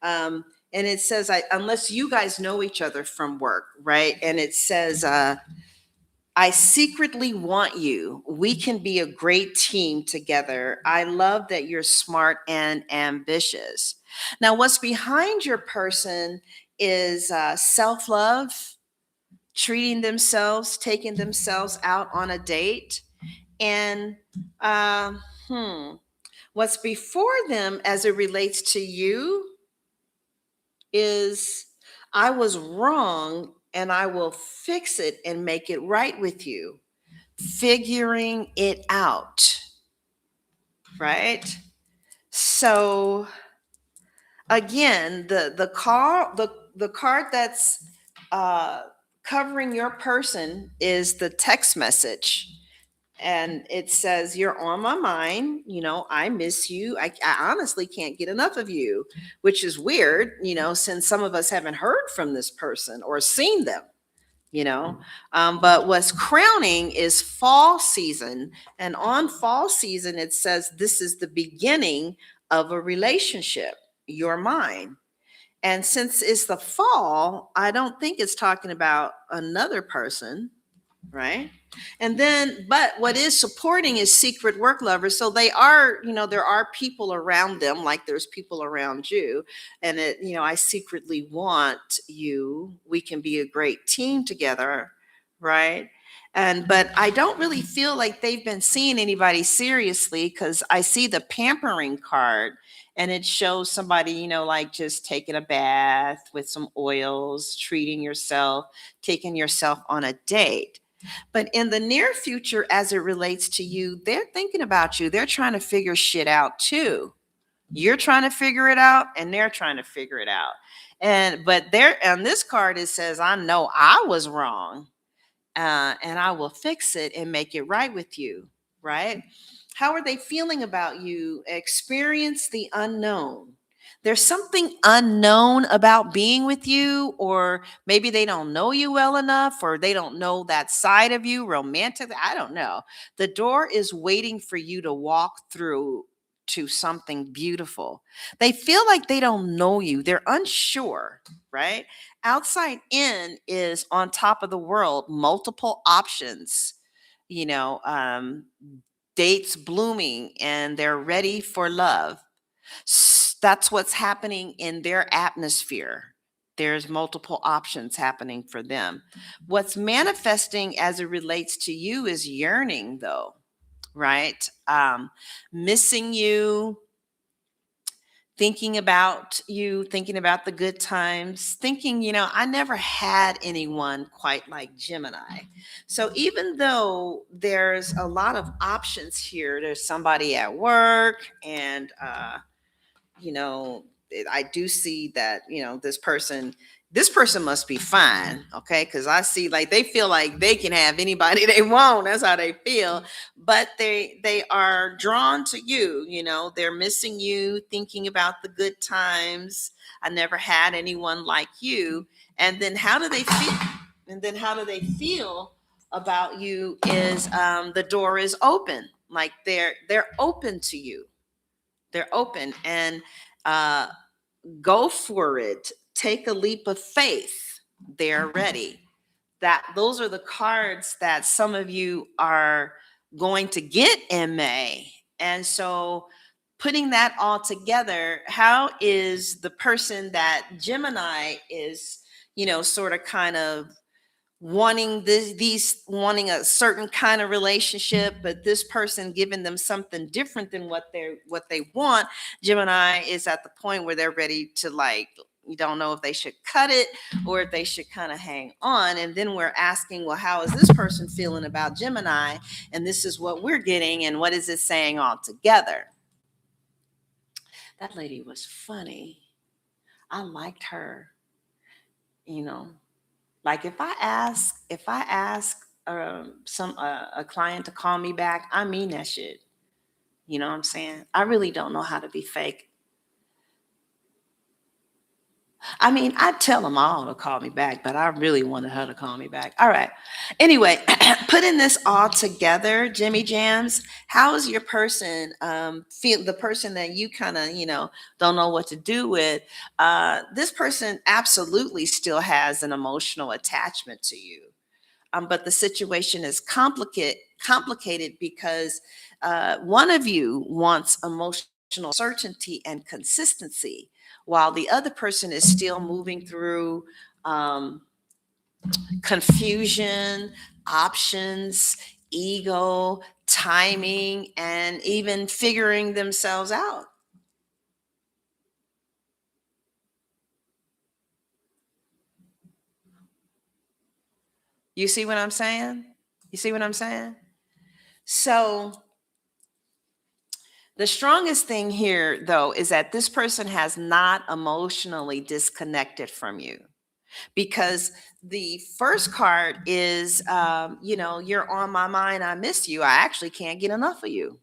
And it says, unless you guys know each other from work, right? And it says, I secretly want you. We can be a great team together. I love that you're smart and ambitious. Now, what's behind your person is self love, treating themselves, taking themselves out on a date. And uh, hmm, what's before them as it relates to you is, I was wrong and I will fix it and make it right with you. Figuring it out, right? So again, the card that's uh, covering your person is the text message, and it says, you're on my mind, I miss you, I honestly can't get enough of you, which is weird, since some of us haven't heard from this person or seen them, you know but what's crowning is fall season, and on fall season it says, this is the beginning of a relationship, you're mine. And since it's the fall, I don't think it's talking about another person, right? And then, but what is supporting is secret work lovers. So they are, there are people around them, like there's people around you. And I secretly want you. We can be a great team together, right? But I don't really feel like they've been seeing anybody seriously, because I see the pampering card, and it shows somebody, like just taking a bath with some oils, treating yourself, taking yourself on a date. But in the near future, as it relates to you, they're thinking about you. They're trying to figure shit out too. You're trying to figure it out, and they're trying to figure it out. But there on this card, it says, I know I was wrong, and I will fix it and make it right with you, right? How are they feeling about you? Experience the unknown. There's something unknown about being with you, or maybe they don't know you well enough, or they don't know that side of you romantically. I don't know. The door is waiting for you to walk through to something beautiful. They feel like they don't know you, they're unsure, right? Outside in is on top of the world, multiple options, you know, um, dates blooming, and they're ready for love. That's what's happening in their atmosphere. There's multiple options happening for them. What's manifesting as it relates to you is yearning, though, right? Missing you, thinking about you, thinking about the good times, thinking, I never had anyone quite like Gemini. So even though there's a lot of options here, there's somebody at work, and you know I do see that, this person must be fine, okay? Because I see, like, they feel like they can have anybody they want. That's how they feel. But they are drawn to you. They're missing you, thinking about the good times. I never had anyone like you. And then how do they feel? About you is, the door is open. Like they're open to you. They're open, and uh, go for it. Take a leap of faith. They're ready. Those are the cards that some of you are going to get in May. And so putting that all together, how is the person that Gemini is, sort of kind of wanting these wanting a certain kind of relationship, but this person giving them something different than what they want. Gemini is at the point where they're ready to, like, you don't know if they should cut it or if they should kind of hang on. And then we're asking, well, how is this person feeling about Gemini? And this is what we're getting, and what is it saying all together? That lady was funny. I liked her. You know, like if I ask some a client to call me back, I mean that shit. You know what I'm saying? I really don't know how to be fake. I mean, I tell them all to call me back, but I really wanted her to call me back. All right. Anyway, putting this all together, Jimmy Jams, how is your person feel? The person that you kind of, don't know what to do with. This person absolutely still has an emotional attachment to you. But the situation is complicated because one of you wants emotional certainty and consistency, while the other person is still moving through um, confusion, options, ego, timing, and even figuring themselves out. You see what I'm saying? You see what I'm saying? So, the strongest thing here, though, is that this person has not emotionally disconnected from you, because the first card is, you're on my mind. I miss you. I actually can't get enough of you.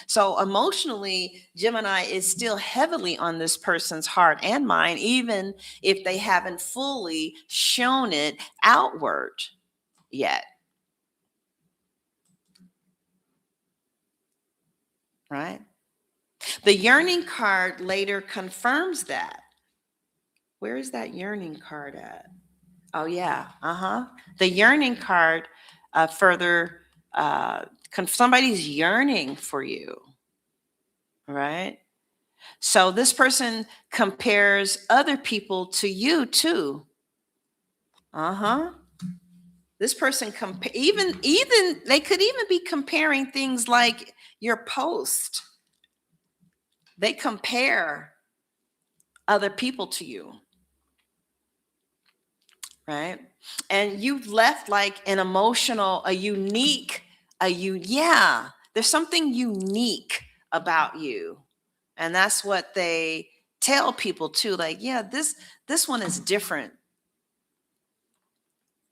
So emotionally, Gemini is still heavily on this person's heart and mind, even if they haven't fully shown it outward yet. Right? The yearning card later confirms that. Where is that yearning card at? Oh, yeah. The yearning card further, somebody's yearning for you, right? So this person compares other people to you too. Uh-huh. This person even they could even be comparing things like your post. They compare other people to you, right? And you've left like an emotional, a unique, yeah, there's something unique about you. And that's what they tell people too. Like, yeah, this one is different.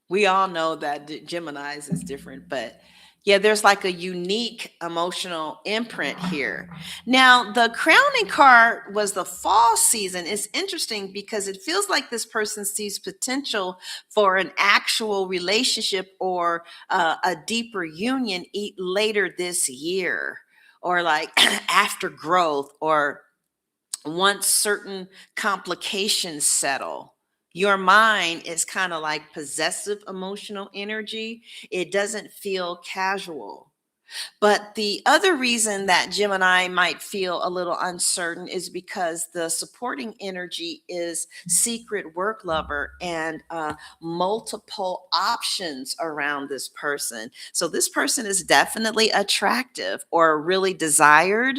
We all know that Gemini's is different, but yeah, there's like a unique emotional imprint here. Now, the crowning card was the fall season. It's interesting because it feels like this person sees potential for an actual relationship or a deeper union later this year, or like after growth, or once certain complications settle. Your mind is kind of like possessive emotional energy. It doesn't feel casual. But the other reason that Gemini might feel a little uncertain is because the supporting energy is secret work lover and multiple options around this person. So this person is definitely attractive or really desired.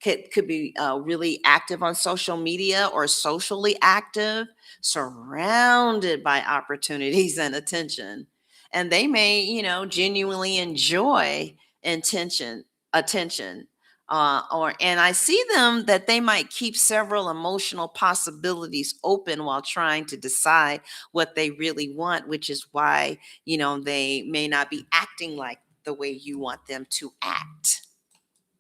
Could be really active on social media or socially active, surrounded by opportunities and attention. And they may, genuinely enjoy intention attention, or and I see them that they might keep several emotional possibilities open while trying to decide what they really want, which is why they may not be acting like the way you want them to act.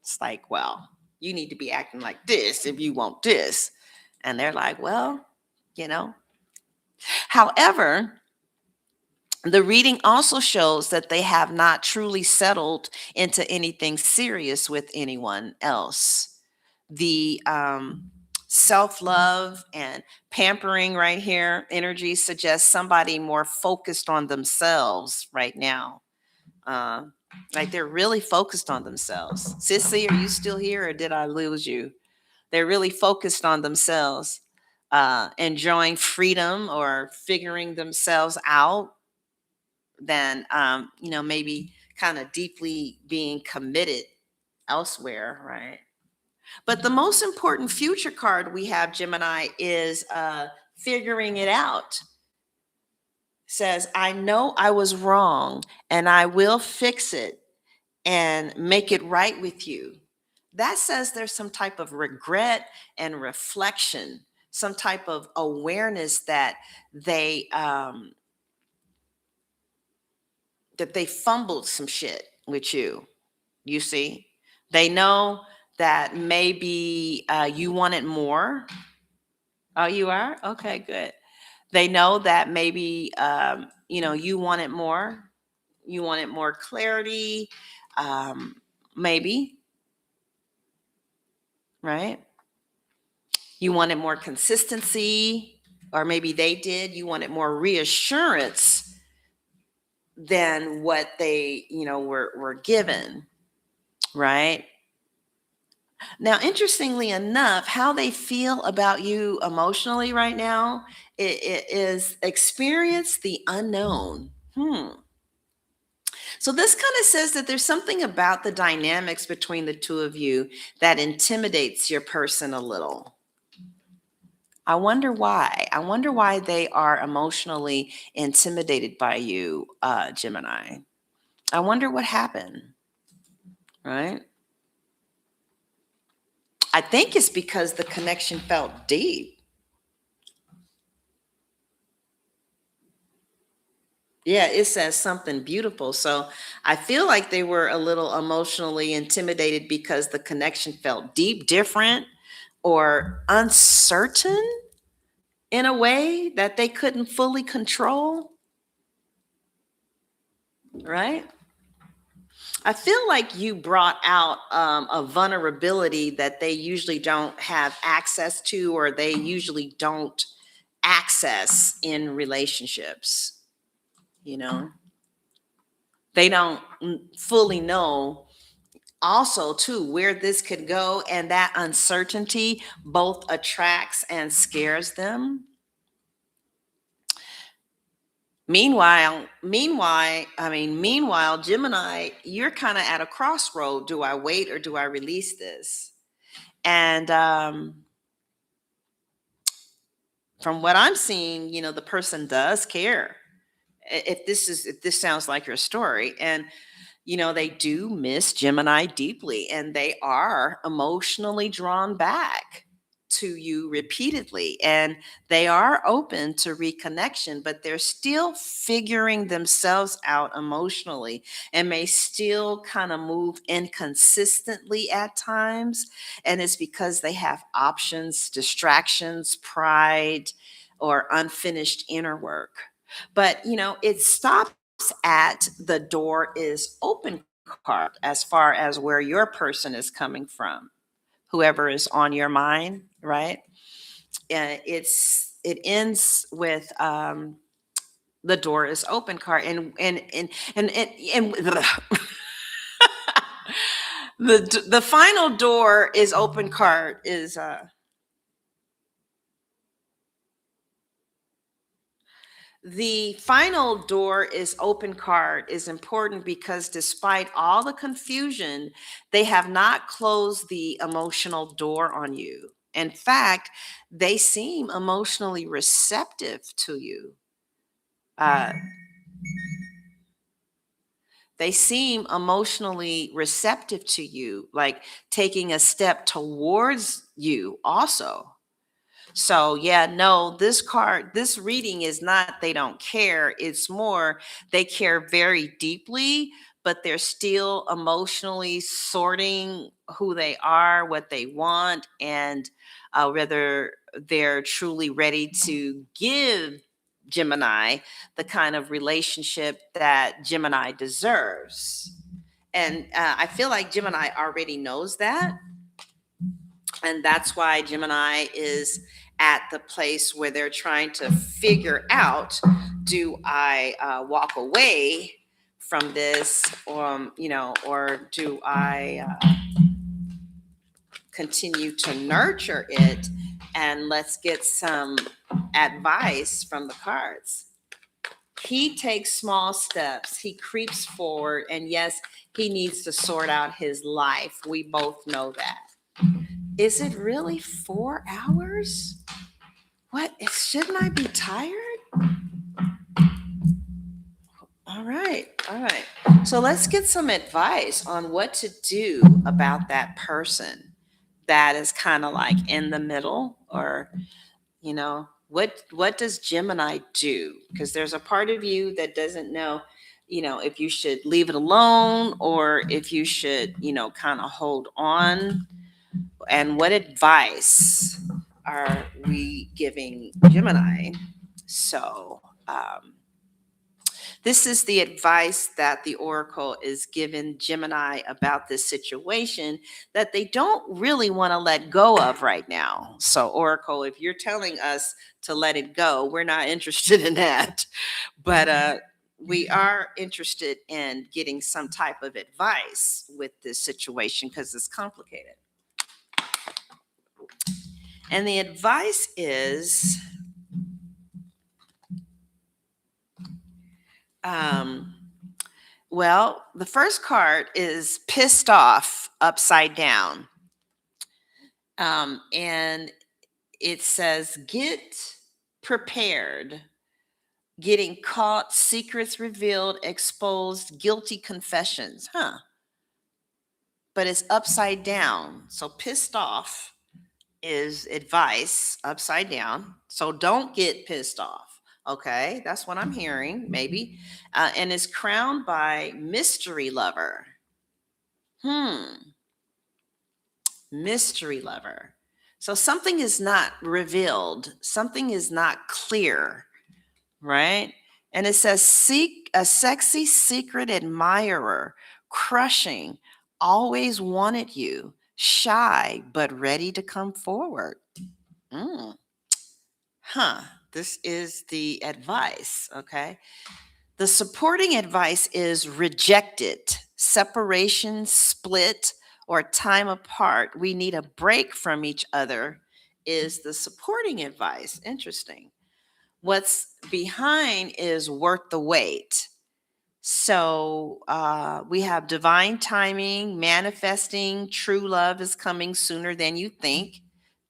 It's like, well, you need to be acting like this if you want this. And they're like, well, you know however, the reading also shows that they have not truly settled into anything serious with anyone else. The self love and pampering right here energy suggests somebody more focused on themselves right now. Like they're really focused on themselves. Sissy, are you still here or did I lose you? They're really focused on themselves, enjoying freedom or figuring themselves out than, maybe kind of deeply being committed elsewhere, right? But the most important future card we have, Gemini, is figuring it out. Says, I know I was wrong and I will fix it and make it right with you. That says there's some type of regret and reflection, some type of awareness that they fumbled some shit with you. You see, they know that maybe you wanted more. Oh, you are? Okay, good. They know that maybe, you wanted more. You wanted more clarity, maybe, right? You wanted more consistency, or maybe they did. You wanted more reassurance than what they, were given, right? Now, interestingly enough, how they feel about you emotionally right now, it is experience the unknown. So this kind of says that there's something about the dynamics between the two of you that intimidates your person a little. I wonder why. I wonder why they are emotionally intimidated by you, Gemini. I wonder what happened, right? I think it's because the connection felt deep. Yeah, it says something beautiful. So I feel like they were a little emotionally intimidated because the connection felt deep, different, or uncertain in a way that they couldn't fully control, right? I feel like you brought out a vulnerability that they usually don't have access to, or they usually don't access in relationships. You know, they don't fully know also too where this could go, and that uncertainty both attracts and scares them. Meanwhile, Gemini, you're kind of at a crossroad. Do I wait or do I release this? And from what I'm seeing, the person does care. If this sounds like your story, and they do miss Gemini deeply, and they are emotionally drawn back to you repeatedly, and they are open to reconnection, but they're still figuring themselves out emotionally and may still kind of move inconsistently at times. And it's because they have options, distractions, pride, or unfinished inner work. But it stops at the door is open card as far as where your person is coming from, whoever is on your mind, right? It ends with the door is open card, and the final door is open card is the final door is open card is important because despite all the confusion, they have not closed the emotional door on you. In fact, they seem emotionally receptive to you. Uh, they seem emotionally receptive to you, like taking a step towards you also. So yeah, no, this reading is not they don't care. It's more they care very deeply, but they're still emotionally sorting who they are, what they want, and whether they're truly ready to give Gemini the kind of relationship that Gemini deserves. And I feel like Gemini already knows that, and that's why Gemini is at the place where they're trying to figure out, do I walk away from this, or do I continue to nurture it? And let's get some advice from the cards. He takes small steps. He creeps forward. And yes, he needs to sort out his life. We both know that. Is it really 4 hours? What? Shouldn't I be tired? All right. All right. So let's get some advice on what to do about that person that is kind of like in the middle, or what does Gemini do? Because there's a part of you that doesn't know, if you should leave it alone or if you should, kind of hold on. And what advice are we giving Gemini? So, this is the advice that the Oracle is giving Gemini about this situation that they don't really want to let go of right now. So, Oracle, if you're telling us to let it go, we're not interested in that. But we are interested in getting some type of advice with this situation because it's complicated. And the advice is, well, the first card is pissed off upside down. And it says, get prepared. Getting caught, secrets revealed, exposed, guilty confessions. But it's upside down. So pissed off is advice upside down. So don't get pissed off. Okay, that's what I'm hearing, maybe. And it's crowned by mystery lover. Mystery lover. So something is not revealed, something is not clear, right? And it says, seek a sexy secret admirer, crushing, always wanted you, shy, but ready to come forward. This is the advice, okay? The supporting advice is rejected, separation, split, or time apart. We need a break from each other is the supporting advice. Interesting. What's behind is worth the wait. So we have divine timing, manifesting, true love is coming sooner than you think.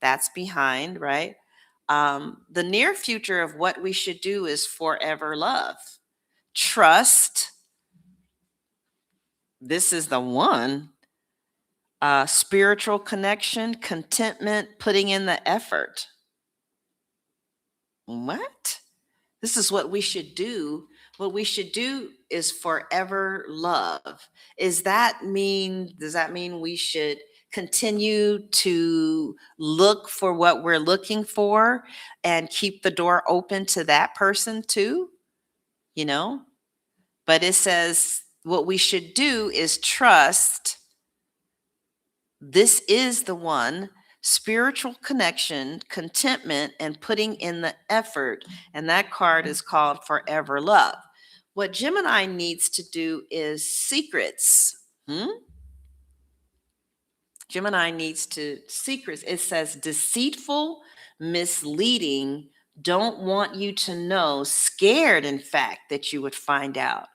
That's behind, right? The near future of what we should do is forever love. Trust. This is the one. Spiritual connection, contentment, putting in the effort. What? This is what we should do. What we should do is forever love. Does that mean we should continue to look for what we're looking for and keep the door open to that person too? But it says what we should do is trust. This is the one. Spiritual connection, contentment, and putting in the effort. And that card is called Forever Love. What Gemini needs to do is secrets. Gemini needs to secrets. It says deceitful, misleading, don't want you to know, scared, in fact, that you would find out.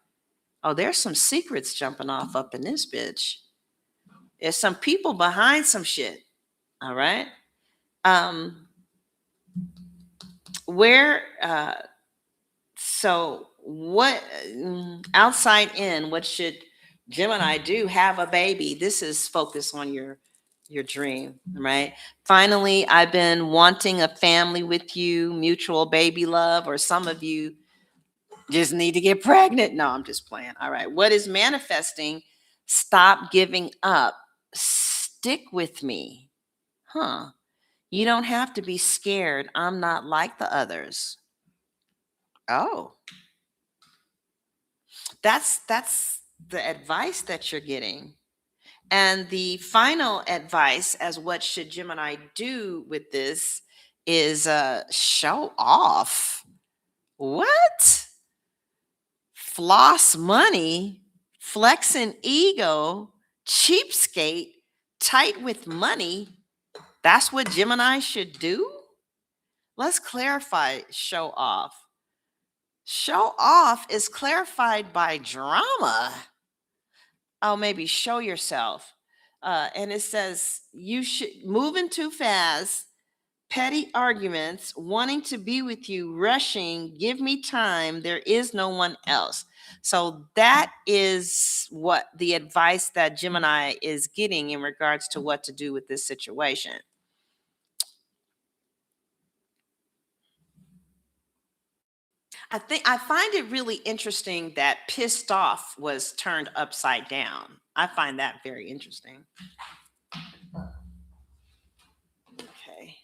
Oh, there's some secrets jumping off up in this bitch. There's some people behind some shit. All right. So what, outside in, what should Gemini do? Have a baby. This is focus on your dream, right? Finally, I've been wanting a family with you, mutual baby love, or some of you just need to get pregnant. No, I'm just playing. All right. What is manifesting? Stop giving up. Stick with me. You don't have to be scared. I'm not like the others. Oh, that's the advice that you're getting. And the final advice as what should Gemini do with this is show off. What? floss money, flexing ego, cheapskate, tight with money. That's what Gemini should do? Let's clarify show off. Show off is clarified by drama. Oh, maybe show yourself. And it says you should moving too fast, petty arguments, wanting to be with you, rushing, give me time, there is no one else. So that is what the advice that Gemini is getting in regards to what to do with this situation. I find it really interesting that pissed off was turned upside down. I find that very interesting. Okay.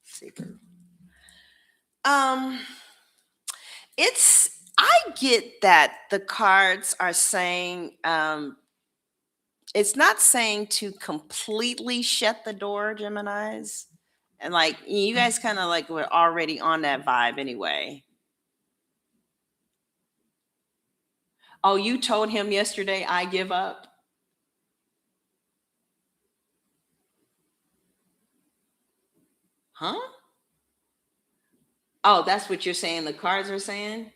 Secret. Um, it's I get that the cards are saying it's not saying to completely shut the door, Geminis. And like you guys kind of like were already on that vibe anyway. Oh, you told him yesterday I give up? Huh? Oh, that's what you're saying the cards are saying?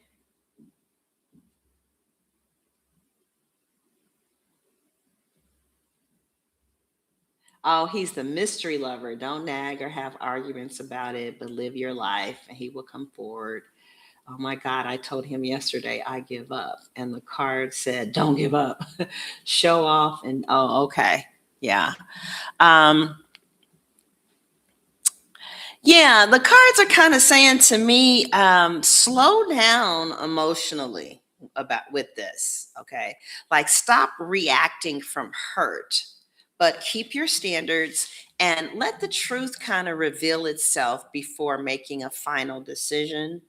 Oh, he's the mystery lover. Don't nag or have arguments about it, but live your life and he will come forward. Oh my God, I told him yesterday I give up. And the card said, don't give up. Show off. And oh, okay. Yeah. Um, yeah, the cards are kind of saying to me, slow down emotionally about with this. Okay. Like stop reacting from hurt, but keep your standards and let the truth kind of reveal itself before making a final decision.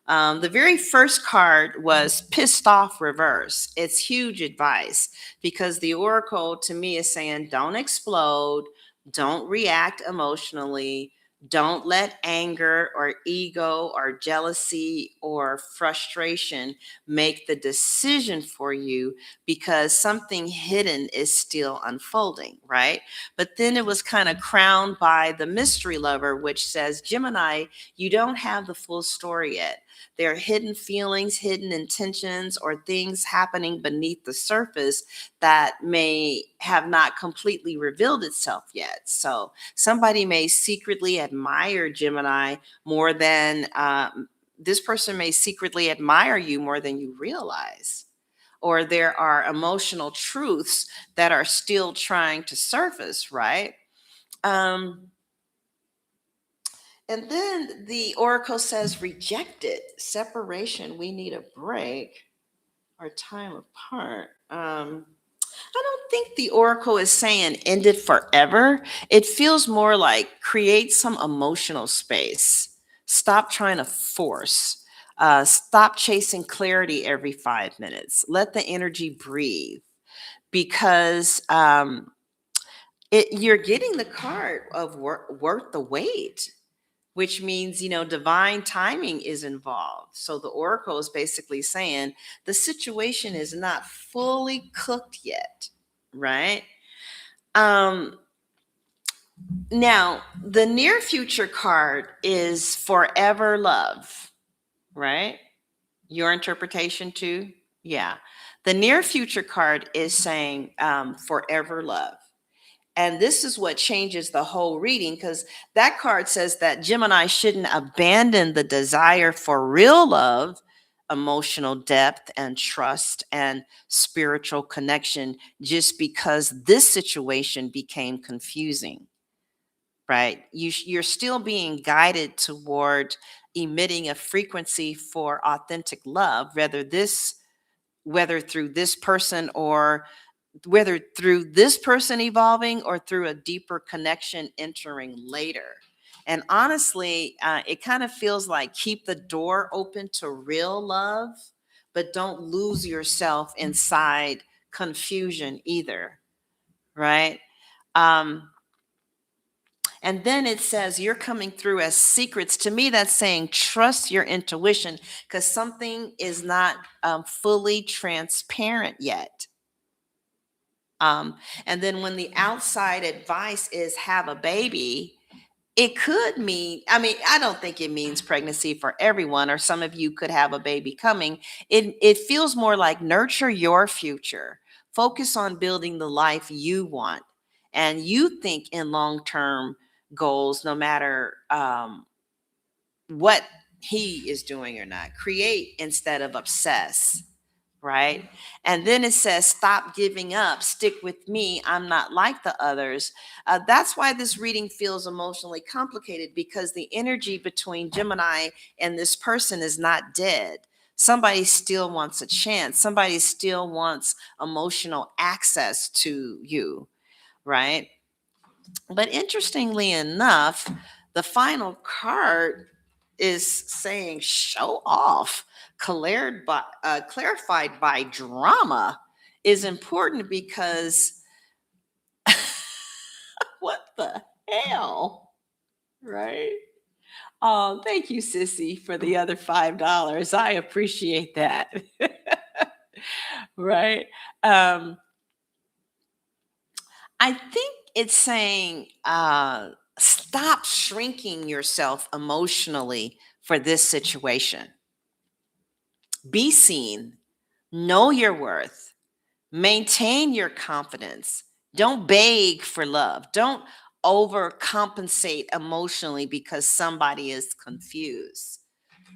The very first card was pissed off reverse. It's huge advice because the oracle to me is saying don't explode, don't react emotionally, don't let anger or ego or jealousy or frustration make the decision for you because something hidden is still unfolding, right? But then it was kind of crowned by the mystery lover, which says, Gemini, you don't have the full story yet. There are hidden feelings, hidden intentions, or things happening beneath the surface that may have not completely revealed itself yet. So somebody may secretly admire Gemini more than this person may secretly admire you more than you realize. Or there are emotional truths that are still trying to surface, right? Um, and then the oracle says, rejected, separation, we need a break, or time apart. I don't think the oracle is saying end it forever. It feels more like create some emotional space. Stop trying to force. Stop chasing clarity every 5 minutes. Let the energy breathe because you're getting the card of worth the wait, which means, divine timing is involved. So the oracle is basically saying the situation is not fully cooked yet, right? Um, Now, the near future card is forever love, right? Your interpretation too? Yeah. The near future card is saying forever love. And this is what changes the whole reading because that card says that Gemini shouldn't abandon the desire for real love, emotional depth, and trust and spiritual connection just because this situation became confusing, right? You're still being guided toward emitting a frequency for authentic love, whether through this person or whether through this person evolving or through a deeper connection entering later. And honestly, it kind of feels like keep the door open to real love, but don't lose yourself inside confusion either, right? Um, And then it says you're coming through as secrets. To me, that's saying trust your intuition because something is not fully transparent yet. And then when the outside advice is have a baby, it could mean, I mean, I don't think it means pregnancy for everyone, or some of you could have a baby coming. It feels more like nurture your future. Focus on building the life you want. And you think in long-term goals, no matter what he is doing or not. Create instead of obsess, right? And then it says, stop giving up, stick with me. I'm not like the others. That's why this reading feels emotionally complicated, because the energy between Gemini and this person is not dead. Somebody still wants a chance. Somebody still wants emotional access to you, right? But interestingly enough, the final card is saying show off, clarified by drama, is important because what the hell, right? Oh, thank you, Sissy, for the other $5. I appreciate that. Right? Um, I think it's saying stop shrinking yourself emotionally for this situation. Be seen, know your worth, maintain your confidence. Don't beg for love. Don't overcompensate emotionally because somebody is confused.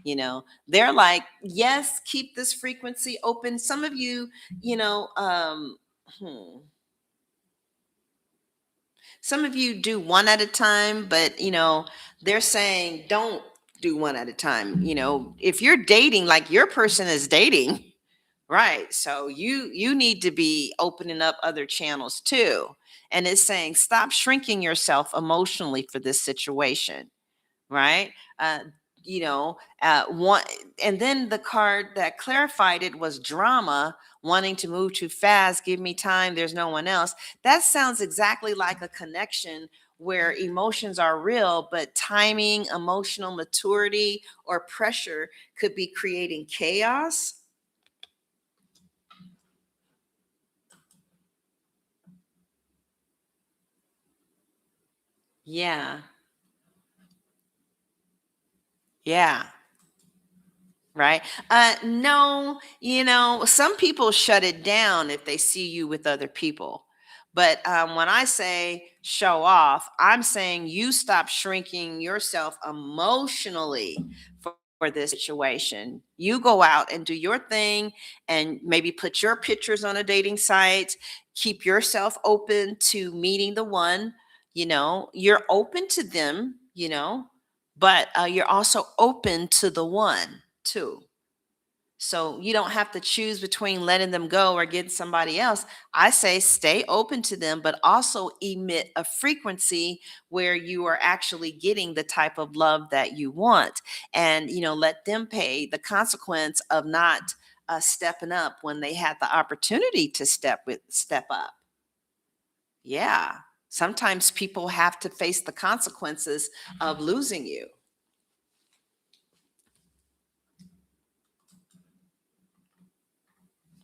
You know, they're like, yes, keep this frequency open. Some of you, you know, some of you do one at a time, but they're saying don't do one at a time. If you're dating, like your person is dating, right? So you need to be opening up other channels too. And it's saying stop shrinking yourself emotionally for this situation, right? One, and then the card that clarified it was drama, wanting to move too fast, give me time, there's no one else. That sounds exactly like a connection where emotions are real, but timing, emotional maturity, or pressure could be creating chaos. Yeah. Yeah. Right. No, some people shut it down if they see you with other people. But when I say show off, I'm saying you stop shrinking yourself emotionally for this situation. You go out and do your thing and maybe put your pictures on a dating site. Keep yourself open to meeting the one. You're open to them, but you're also open to the one too. So you don't have to choose between letting them go or getting somebody else. I say stay open to them, but also emit a frequency where you are actually getting the type of love that you want. And, let them pay the consequence of not stepping up when they had the opportunity to step up. Yeah. Sometimes people have to face the consequences of losing you.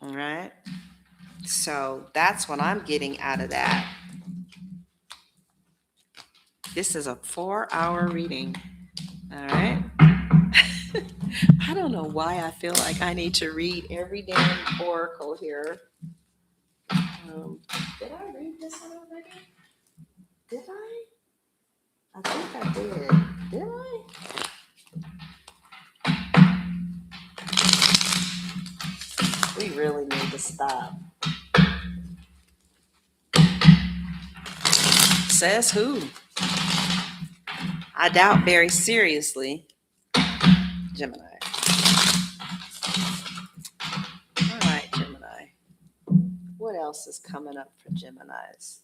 All right. So that's what I'm getting out of that. This is a 4-hour reading. All right. I don't know why I feel like I need to read every damn oracle here. Did I read this one already? Did I? I think I did. Did I? We really need to stop. Says who? I doubt very seriously. Gemini. All right, Gemini. What else is coming up for Geminis?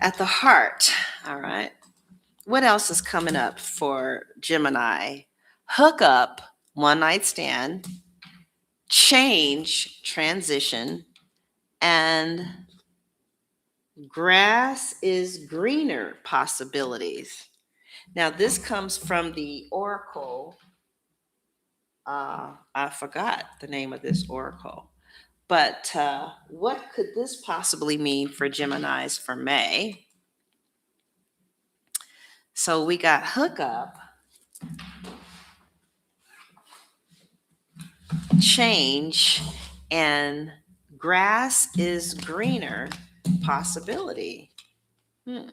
At the heart. All right. What else is coming up for Gemini? Hook up, one night stand, change, transition, and Grass is greener possibilities. Now, this comes from the Oracle. I forgot the name of this Oracle. But what could this possibly mean for Geminis for May? So we got hookup, change, and grass is greener possibility. It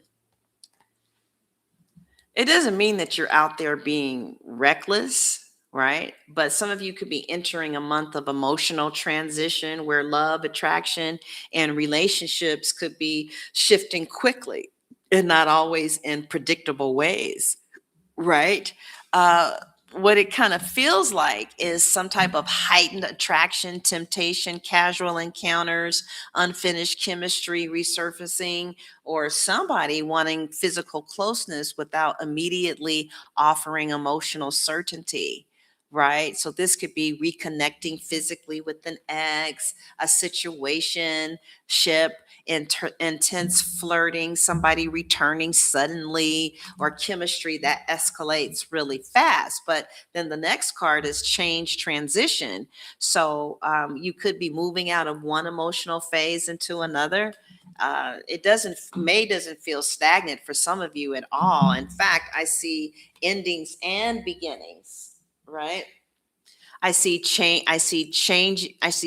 doesn't mean that you're out there being reckless, right? But some of you could be entering a month of emotional transition where love, attraction, and relationships could be shifting quickly and not always in predictable ways, right? Uh, what it kind of feels like is some type of heightened attraction, temptation, casual encounters, unfinished chemistry resurfacing, or somebody wanting physical closeness without immediately offering emotional certainty. Right. So this could be reconnecting physically with an ex, a situation, ship, intense flirting, somebody returning suddenly, or chemistry that escalates really fast. But then the next card is change transition. So you could be moving out of one emotional phase into another. May doesn't feel stagnant for some of you at all. In fact, I see endings and beginnings, right? I see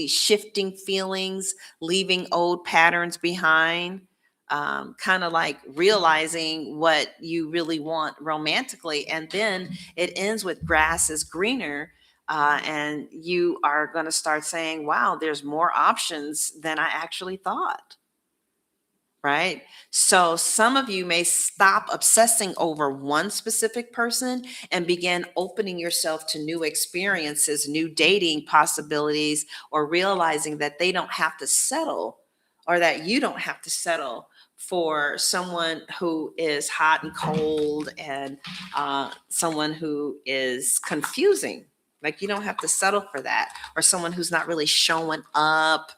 shifting feelings, leaving old patterns behind, kind of like realizing what you really want romantically. And then it ends with grass is greener. And you are going to start saying, wow, there's more options than I actually thought. Right? So some of you may stop obsessing over one specific person and begin opening yourself to new experiences, new dating possibilities, or realizing that they don't have to settle, or that you don't have to settle for someone who is hot and cold, and someone who is confusing. Like, you don't have to settle for that, or someone who's not really showing up,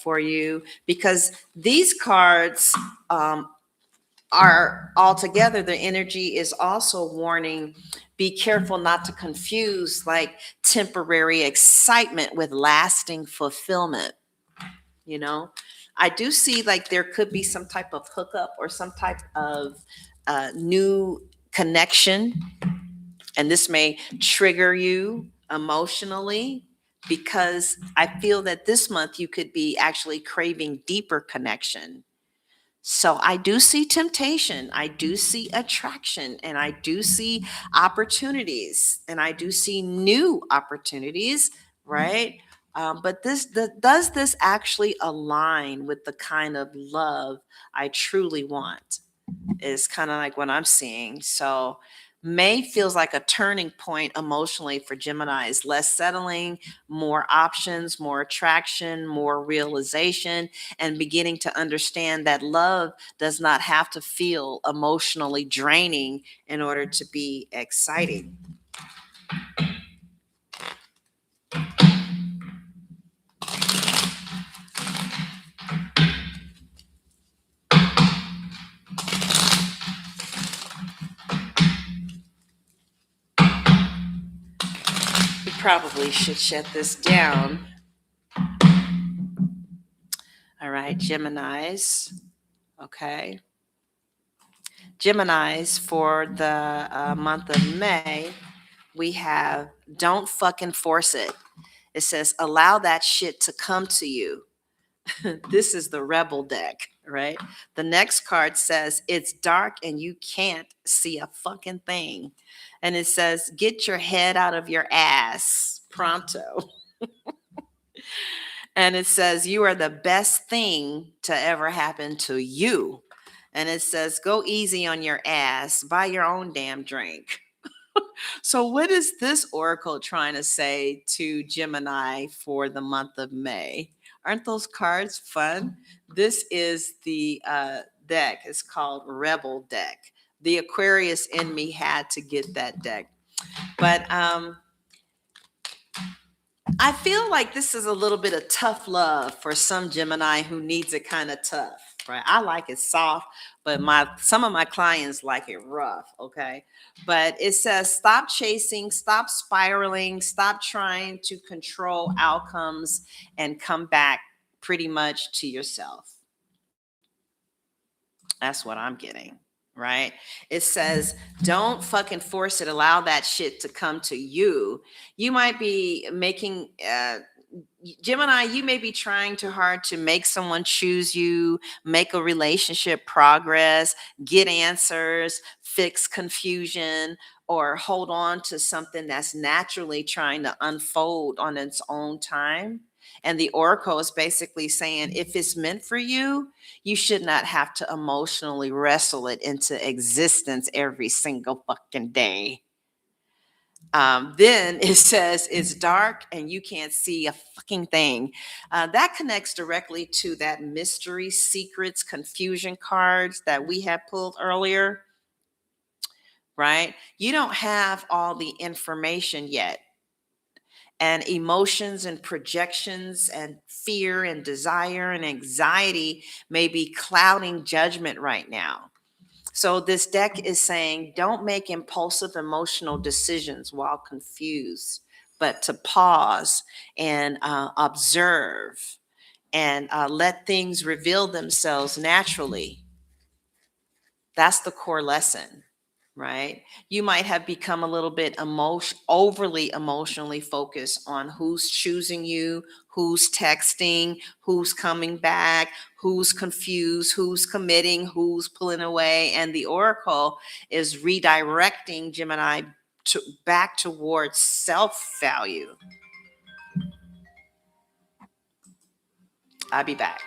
for you, because these cards are all together. The energy is also warning, be careful not to confuse like temporary excitement with lasting fulfillment. You know, I do see like there could be some type of hookup or some type of new connection, and this may trigger you emotionally, because I feel that this month you could be actually craving deeper connection. So I do see temptation, I do see attraction, and I do see opportunities, and I do see new opportunities, right? But does this actually align with the kind of love I truly want? Is kind of like what I'm seeing. So May feels like a turning point emotionally for Geminis. Less settling, more options, more attraction, more realization, and beginning to understand that love does not have to feel emotionally draining in order to be exciting. We probably should shut this down. All right, Geminis. Okay. Geminis for the month of May, we have don't fucking force it. It says allow that shit to come to you. This is the rebel deck, right? The next card says it's dark and you can't see a fucking thing. And it says get your head out of your ass pronto. And it says you are the best thing to ever happen to you. And it says go easy on your ass, buy your own damn drink. So, what is this oracle trying to say to Gemini for the month of May? Aren't those cards fun? This is the deck. It's called Rebel Deck. The Aquarius in me had to get that deck. But I feel like this is a little bit of tough love for some Gemini who needs it kind of tough. right? I like it soft, but some of my clients like it rough, okay? But it says stop chasing, stop spiraling, stop trying to control outcomes, and come back pretty much to yourself. That's what I'm getting, right? It says, don't fucking force it. Allow that shit to come to you. You might be making, Gemini, you may be trying too hard to make someone choose you, make a relationship progress, get answers, fix confusion, or hold on to something that's naturally trying to unfold on its own time. And the oracle is basically saying, if it's meant for you, you should not have to emotionally wrestle it into existence every single fucking day. Then it says it's dark and you can't see a fucking thing. That connects directly to that mystery, secrets, confusion cards that we had pulled earlier, right? You don't have all the information yet. And emotions and projections and fear and desire and anxiety may be clouding judgment right now. So this deck is saying, don't make impulsive emotional decisions while confused, but to pause and observe and let things reveal themselves naturally. That's the core lesson, right? You might have become a little bit overly emotionally focused on who's choosing you, who's texting, who's coming back, who's confused, who's committing, who's pulling away. And the oracle is redirecting Gemini back towards self value. I'll be back.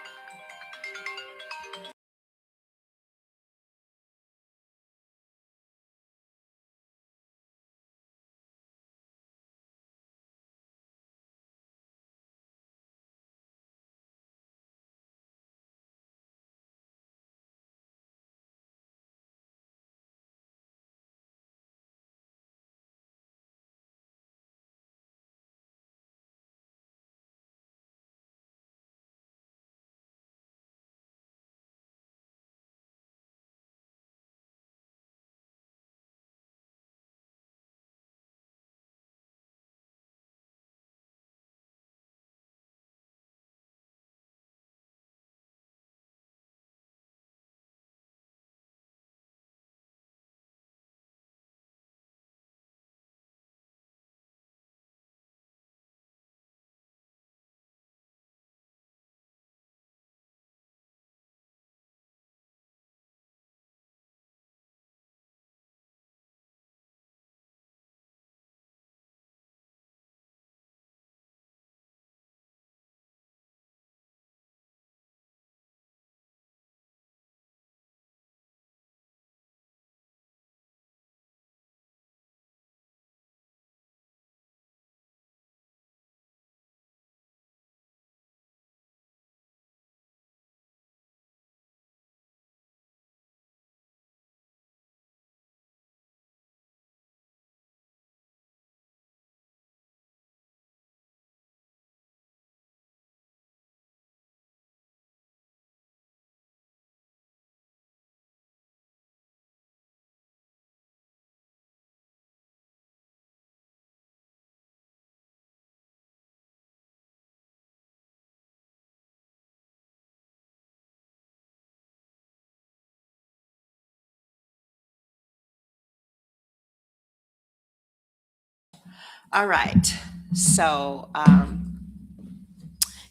All right. So,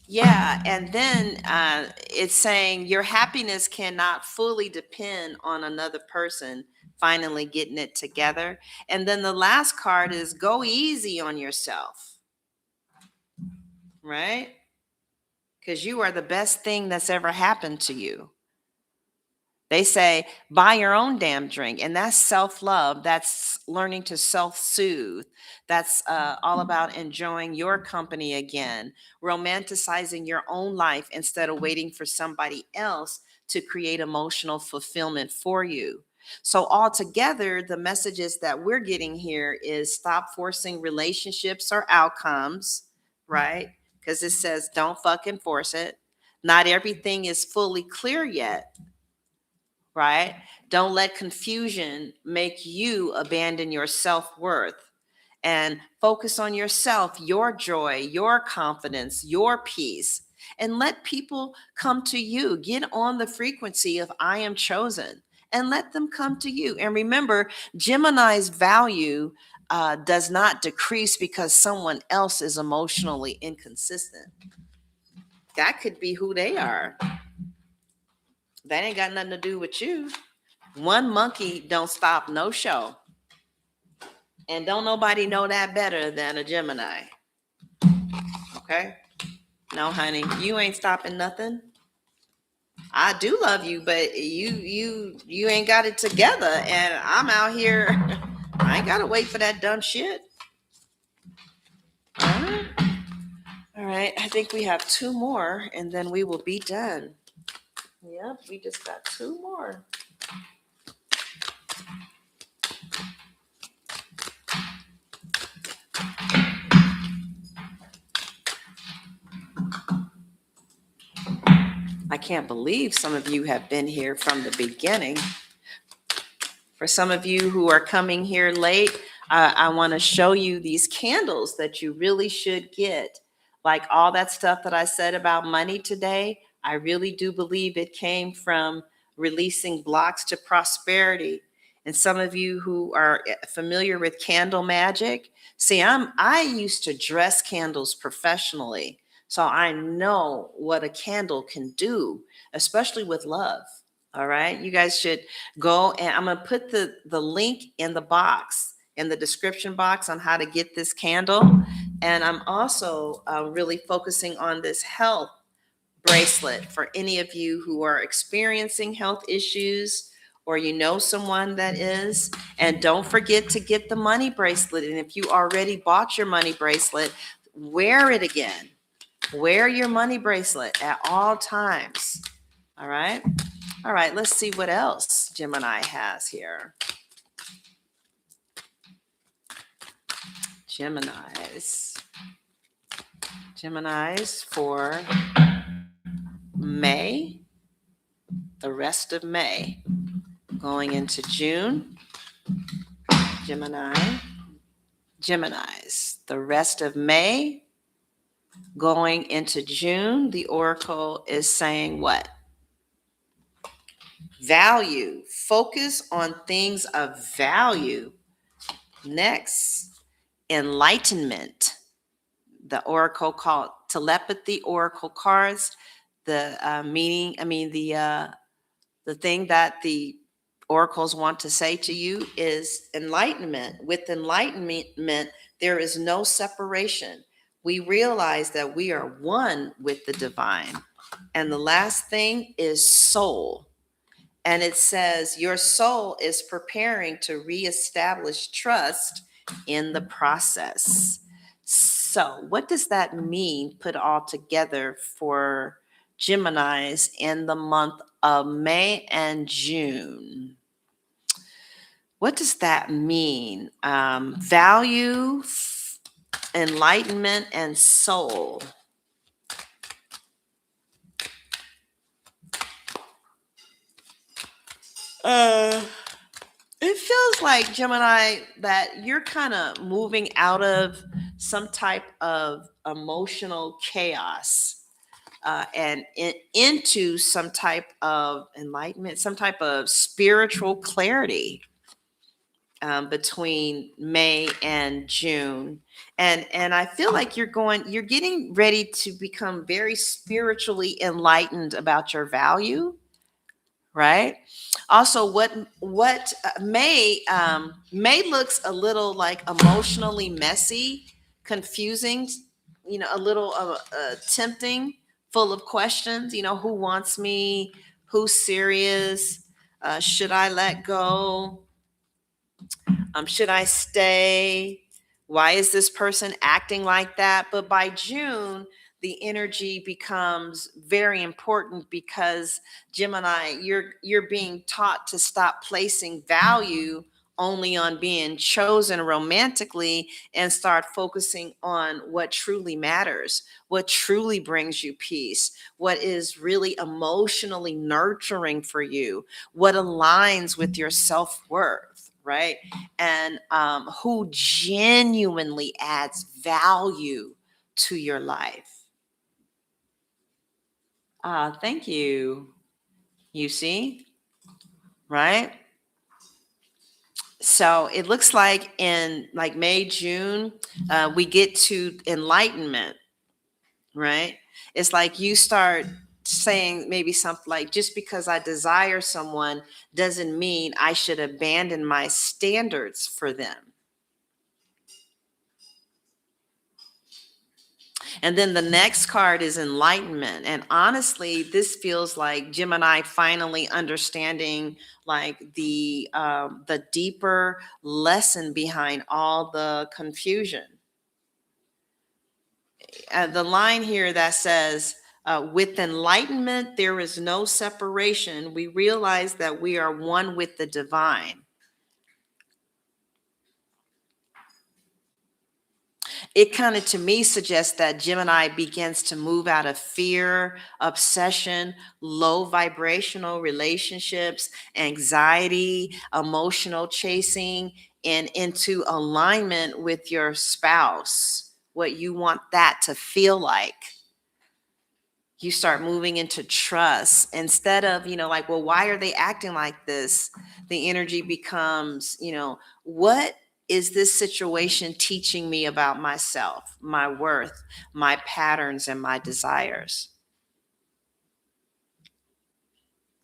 yeah, and then it's saying your happiness cannot fully depend on another person finally getting it together. And then the last card is go easy on yourself, right? Because you are the best thing that's ever happened to you. They say, buy your own damn drink. And that's self love. That's learning to self soothe. That's all about enjoying your company again, romanticizing your own life instead of waiting for somebody else to create emotional fulfillment for you. So, altogether, the messages that we're getting here is stop forcing relationships or outcomes, right? Because it says don't fucking force it. Not everything is fully clear yet, right? Don't let confusion make you abandon your self-worth, and focus on yourself, your joy, your confidence, your peace, and let people come to you. Get on the frequency of I am chosen and let them come to you. And remember, Gemini's value does not decrease because someone else is emotionally inconsistent. That could be who they are. That ain't got nothing to do with you. One monkey don't stop no show. And don't nobody know that better than a Gemini. Okay? No, honey, you ain't stopping nothing. I do love you, but you ain't got it together. And I'm out here. I ain't gotta wait for that dumb shit. All right. All right. I think we have two more and then we will be done. Yep, we just got two more. I can't believe some of you have been here from the beginning. For some of you who are coming here late, I want to show you these candles that you really should get. Like all that stuff that I said about money today, I really do believe it came from releasing blocks to prosperity. And some of you who are familiar with candle magic, see, I used to dress candles professionally. So I know what a candle can do, especially with love. All right. You guys should go, and I'm going to put the link in the box, in the description box, on how to get this candle. And I'm also really focusing on this health bracelet for any of you who are experiencing health issues or you know someone that is. And don't forget to get the money bracelet. And if you already bought your money bracelet, wear it again. Wear your money bracelet at all times. All right. All right, let's see what else Gemini has here. Geminis for May, the rest of May, going into June. Geminis, the rest of May, going into June. The oracle is saying what? Value. Focus on things of value. Next, enlightenment. The oracle called telepathy oracle cards. The the thing that the oracles want to say to you is enlightenment. With enlightenment, there is no separation. We realize that we are one with the divine. And the last thing is soul. And it says your soul is preparing to reestablish trust in the process. So what does that mean put all together for Geminis in the month of May and June? What does that mean? Value, enlightenment, and soul. It feels like, Gemini, that you're kind of moving out of some type of emotional chaos and into some type of enlightenment, some type of spiritual clarity between May and June. And I feel like you're getting ready to become very spiritually enlightened about your value. Right. Also, what May looks a little like emotionally messy, confusing, a little tempting, full of questions. Who wants me? Who's serious? Should I let go? Should I stay? Why is this person acting like that? But by June, the energy becomes very important because, Gemini, you're being taught to stop placing value only on being chosen romantically and start focusing on what truly matters, what truly brings you peace, what is really emotionally nurturing for you, what aligns with your self worth, right? And who genuinely adds value to your life. Thank you. You see, right? So it looks like in like May, June, we get to enlightenment, right? It's like you start saying maybe something like, just because I desire someone doesn't mean I should abandon my standards for them. And then the next card is enlightenment. And honestly, this feels like Gemini finally understanding like the deeper lesson behind all the confusion. The line here that says, with enlightenment, there is no separation. We realize that we are one with the divine. It kind of to me suggests that Gemini begins to move out of fear, obsession, low vibrational relationships, anxiety, emotional chasing, and into alignment with your spouse, what you want that to feel like. You start moving into trust instead of, like, well, why are they acting like this? The energy becomes, what is this situation teaching me about myself, my worth, my patterns, and my desires?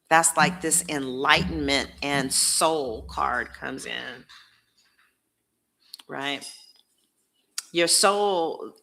That's like this enlightenment and soul card comes in, right? Your soul,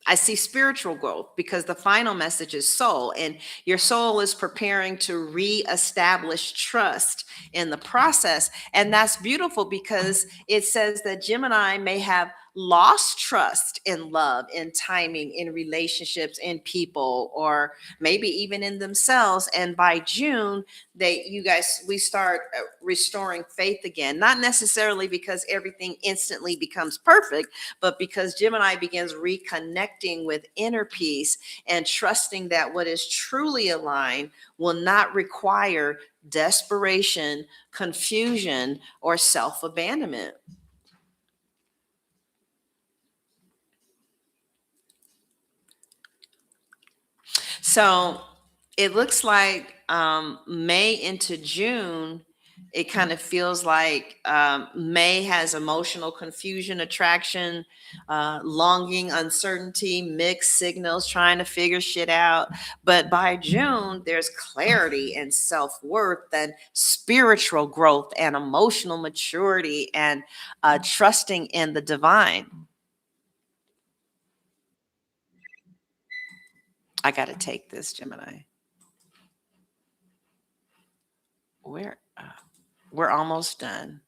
I see spiritual growth because the final message is soul, and your soul is preparing to reestablish trust in the process. And that's beautiful because it says that Gemini may have lost trust in love, in timing, in relationships, in people, or maybe even in themselves. And by June, we start restoring faith again, not necessarily because everything instantly becomes perfect, but because Gemini begins reconnecting with inner peace and trusting that what is truly aligned will not require desperation, confusion, or self-abandonment. So it looks like May into June, it kind of feels like May has emotional confusion, attraction, longing, uncertainty, mixed signals, trying to figure shit out. But by June, there's clarity and self worth and spiritual growth and emotional maturity and trusting in the divine. I got to take this, Gemini. Where? We're almost done.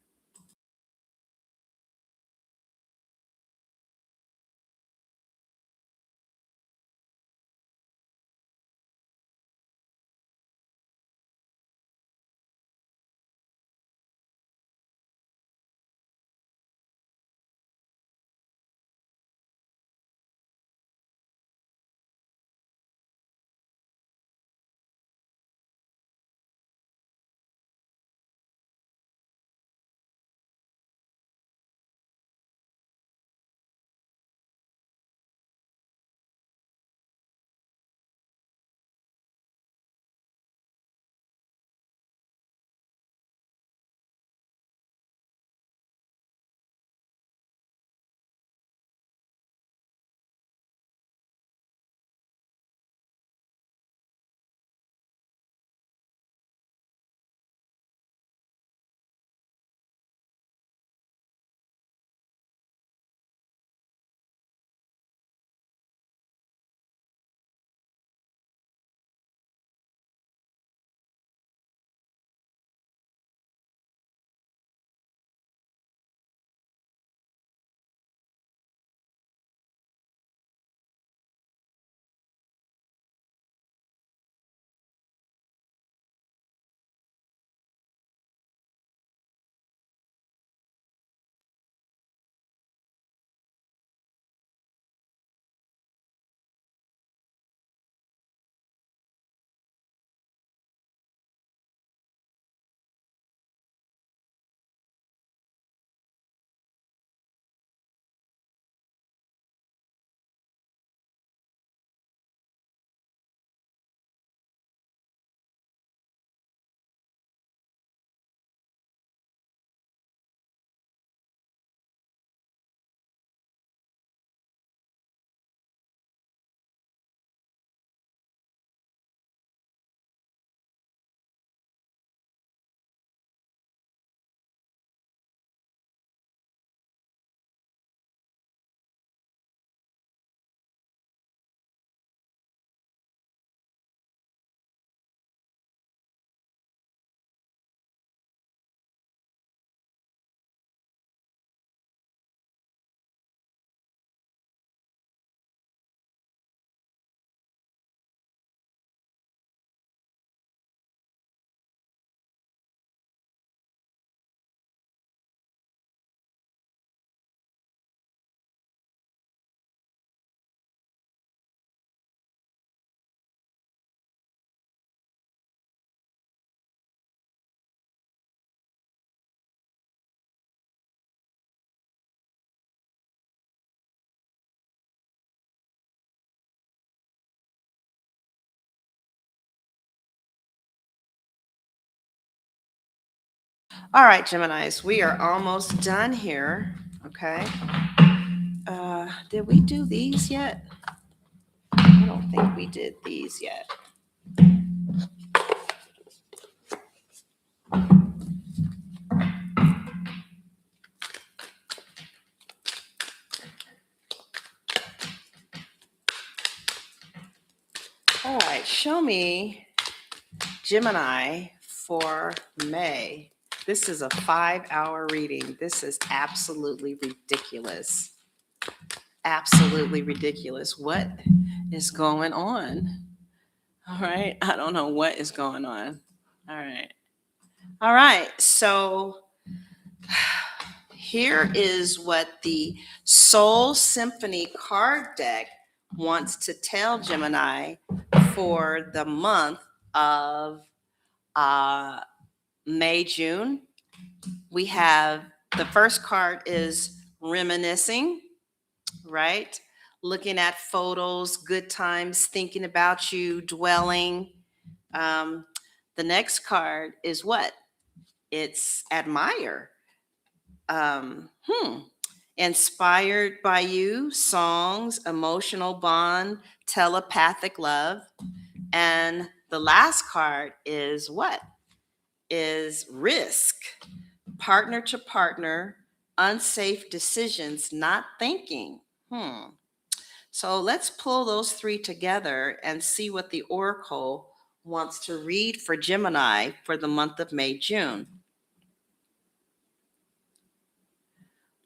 All right, Geminis, we are almost done here. Okay. Did we do these yet? I don't think we did these yet. All right, show me Gemini for May. This is a 5-hour reading. This is absolutely ridiculous. Absolutely ridiculous. What is going on? All right. I don't know what is going on. All right. All right. So here is what the Soul Symphony card deck wants to tell Gemini for the month of May, June. We have the first card is reminiscing, right? Looking at photos, good times, thinking about you, dwelling. The next card is what? It's admire. Um, hmm. Inspired by you, songs, emotional bond, telepathic love. And the last card is what? Is risk, partner to partner, unsafe decisions, not thinking. So let's pull those three together and see what the Oracle wants to read for Gemini for the month of May, June.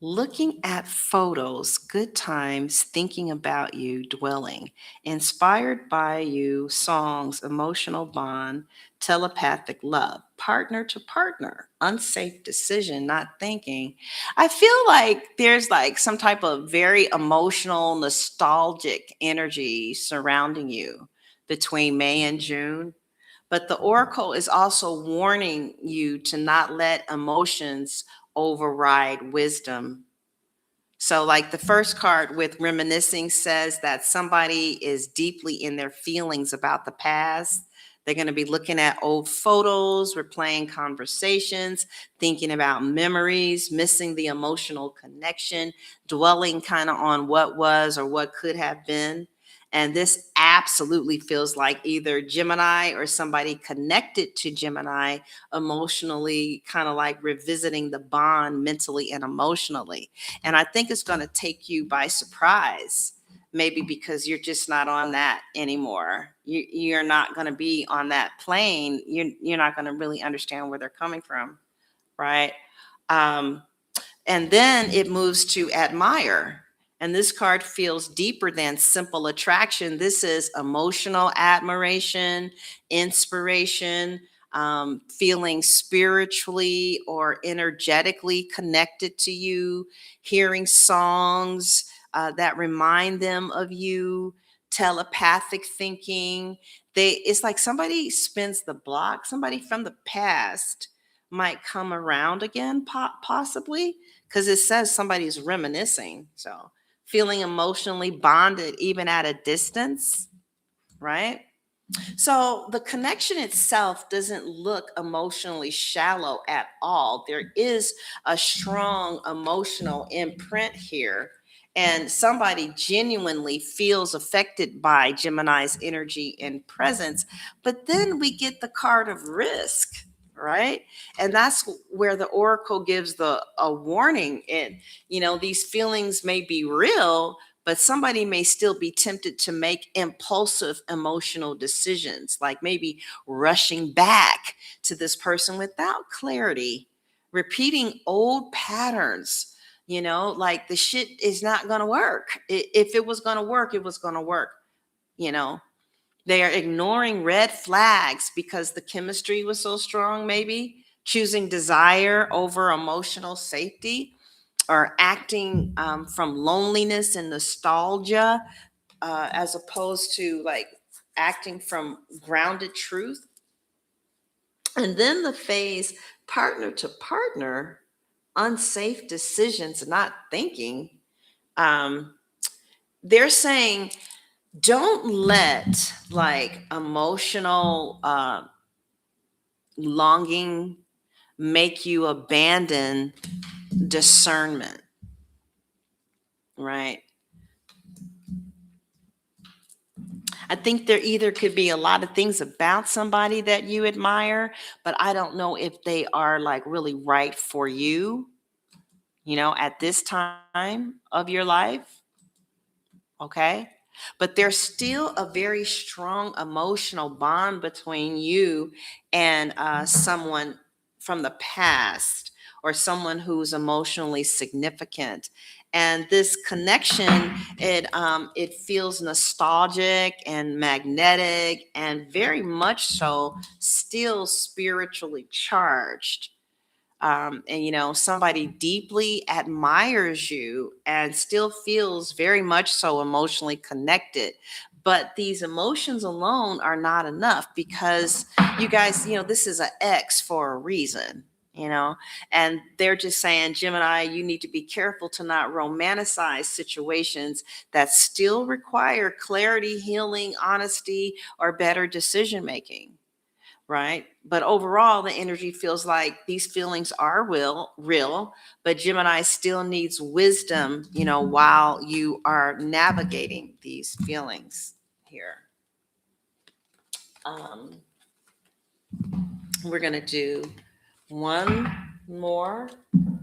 Looking at photos, good times, thinking about you, dwelling, inspired by you, songs, emotional bond, telepathic love, partner to partner, unsafe decision, not thinking. I feel like there's like some type of very emotional, nostalgic energy surrounding you between May and June. But the Oracle is also warning you to not let emotions override wisdom. So, like the first card with reminiscing says that somebody is deeply in their feelings about the past. They're going to be looking at old photos, replaying conversations, thinking about memories, missing the emotional connection, dwelling kind of on what was or what could have been. And this absolutely feels like either Gemini or somebody connected to Gemini emotionally, kind of like revisiting the bond mentally and emotionally. And I think it's going to take you by surprise, maybe because you're just not on that anymore. You're not going to be on that plane. You're not going to really understand where they're coming from, right? Um, and then it moves to admire. And this card feels deeper than simple attraction. This is emotional admiration, inspiration, feeling spiritually or energetically connected to you, hearing songs that remind them of you, telepathic thinking. It's like somebody spins the block, somebody from the past might come around again, possibly, because it says somebody's reminiscing. So feeling emotionally bonded even at a distance, right? So the connection itself doesn't look emotionally shallow at all. There is a strong emotional imprint here. And somebody genuinely feels affected by Gemini's energy and presence. But then we get the card of risk, right? And that's where the Oracle gives a warning. And, these feelings may be real, but somebody may still be tempted to make impulsive emotional decisions, like maybe rushing back to this person without clarity, repeating old patterns. Like the shit is not going to work. If it was going to work, it was going to work. you know they are ignoring red flags because the chemistry was so strong, maybe choosing desire over emotional safety, or acting from loneliness and nostalgia, as opposed to like acting from grounded truth. And then the phase partner to partner, unsafe decisions, not thinking. Um, they're saying don't let like emotional longing, make you abandon discernment, right? I think there either could be a lot of things about somebody that you admire, but I don't know if they are like really right for you, at this time of your life. Okay. But there's still a very strong emotional bond between you and someone from the past, or someone who's emotionally significant. And this connection, it feels nostalgic and magnetic, and very much so still spiritually charged. And somebody deeply admires you and still feels very much so emotionally connected. But these emotions alone are not enough, because you guys, this is an X for a reason. And they're just saying, Gemini, you need to be careful to not romanticize situations that still require clarity, healing, honesty, or better decision making, right? But overall, the energy feels like these feelings are real, but Gemini still needs wisdom, while you are navigating these feelings here. Um, we're going to do one more.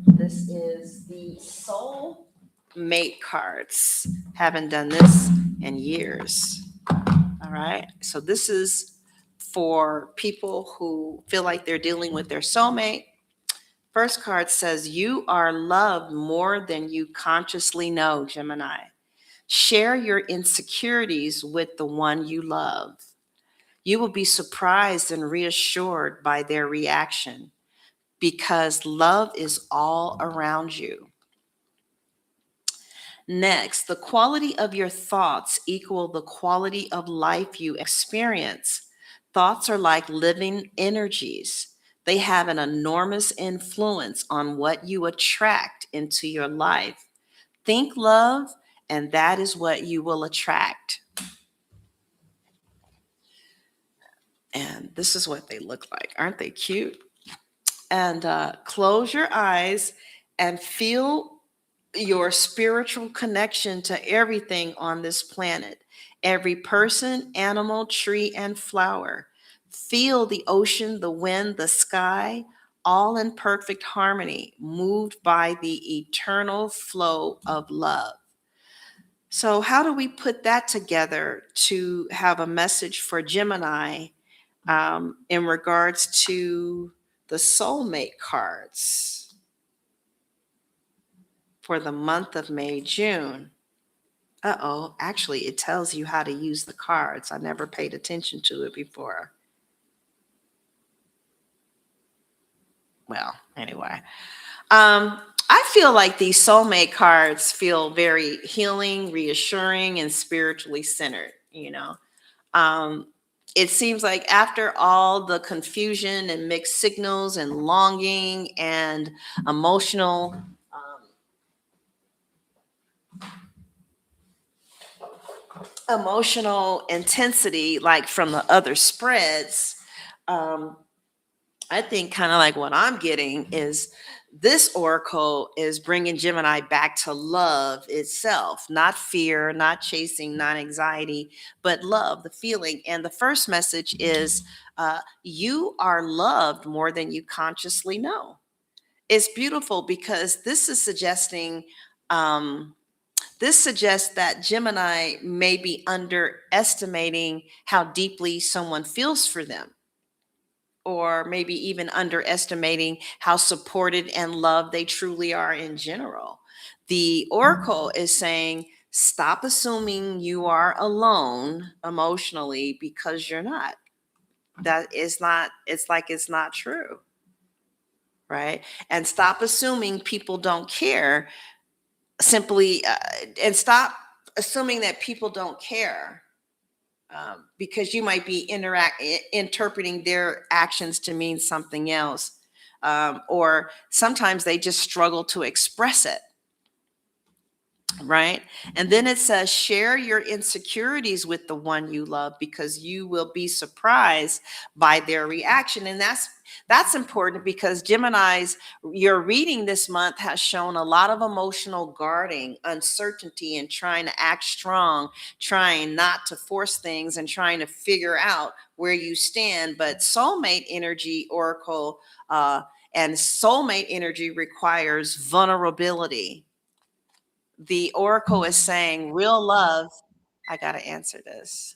This is the soul mate cards. Haven't done this in years. All right. So this is for people who feel like they're dealing with their soulmate. First card says, you are loved more than you consciously know, Gemini. Share your insecurities with the one you love. You will be surprised and reassured by their reaction, because love is all around you. Next, the quality of your thoughts equal the quality of life you experience. Thoughts are like living energies. They have an enormous influence on what you attract into your life. Think love, and that is what you will attract. And this is what they look like. Aren't they cute? And close your eyes and feel your spiritual connection to everything on this planet. Every person, animal, tree, and flower. Feel the ocean, the wind, the sky, all in perfect harmony, moved by the eternal flow of love. So, how do we put that together to have a message for Gemini in regards to the soulmate cards for the month of May, June? Uh-oh, actually, it tells you how to use the cards. I never paid attention to it before. Well, anyway. I feel like these soulmate cards feel very healing, reassuring, and spiritually centered, Um, it seems like after all the confusion and mixed signals and longing and emotional emotional intensity, like from the other spreads, um, I think kind of like what I'm getting is this oracle is bringing Gemini back to love itself, not fear, not chasing, not anxiety, but love, the feeling. And the first message is you are loved more than you consciously know. It's beautiful, because um, this suggests that Gemini may be underestimating how deeply someone feels for them, or maybe even underestimating how supported and loved they truly are in general. The oracle is saying, stop assuming you are alone emotionally, because you're not. That is not, it's like it's not true, right? And stop assuming people don't care, simply, and stop assuming that people don't care, because you might be interpreting their actions to mean something else, or sometimes they just struggle to express it. right? And then it says, share your insecurities with the one you love because you will be surprised by their reaction. And that's important because Gemini's, your reading this month has shown a lot of emotional guarding, uncertainty, and trying to act strong, trying not to force things and trying to figure out where you stand. But soulmate energy, Oracle, and soulmate energy requires vulnerability. The oracle is saying real love. I got to answer this.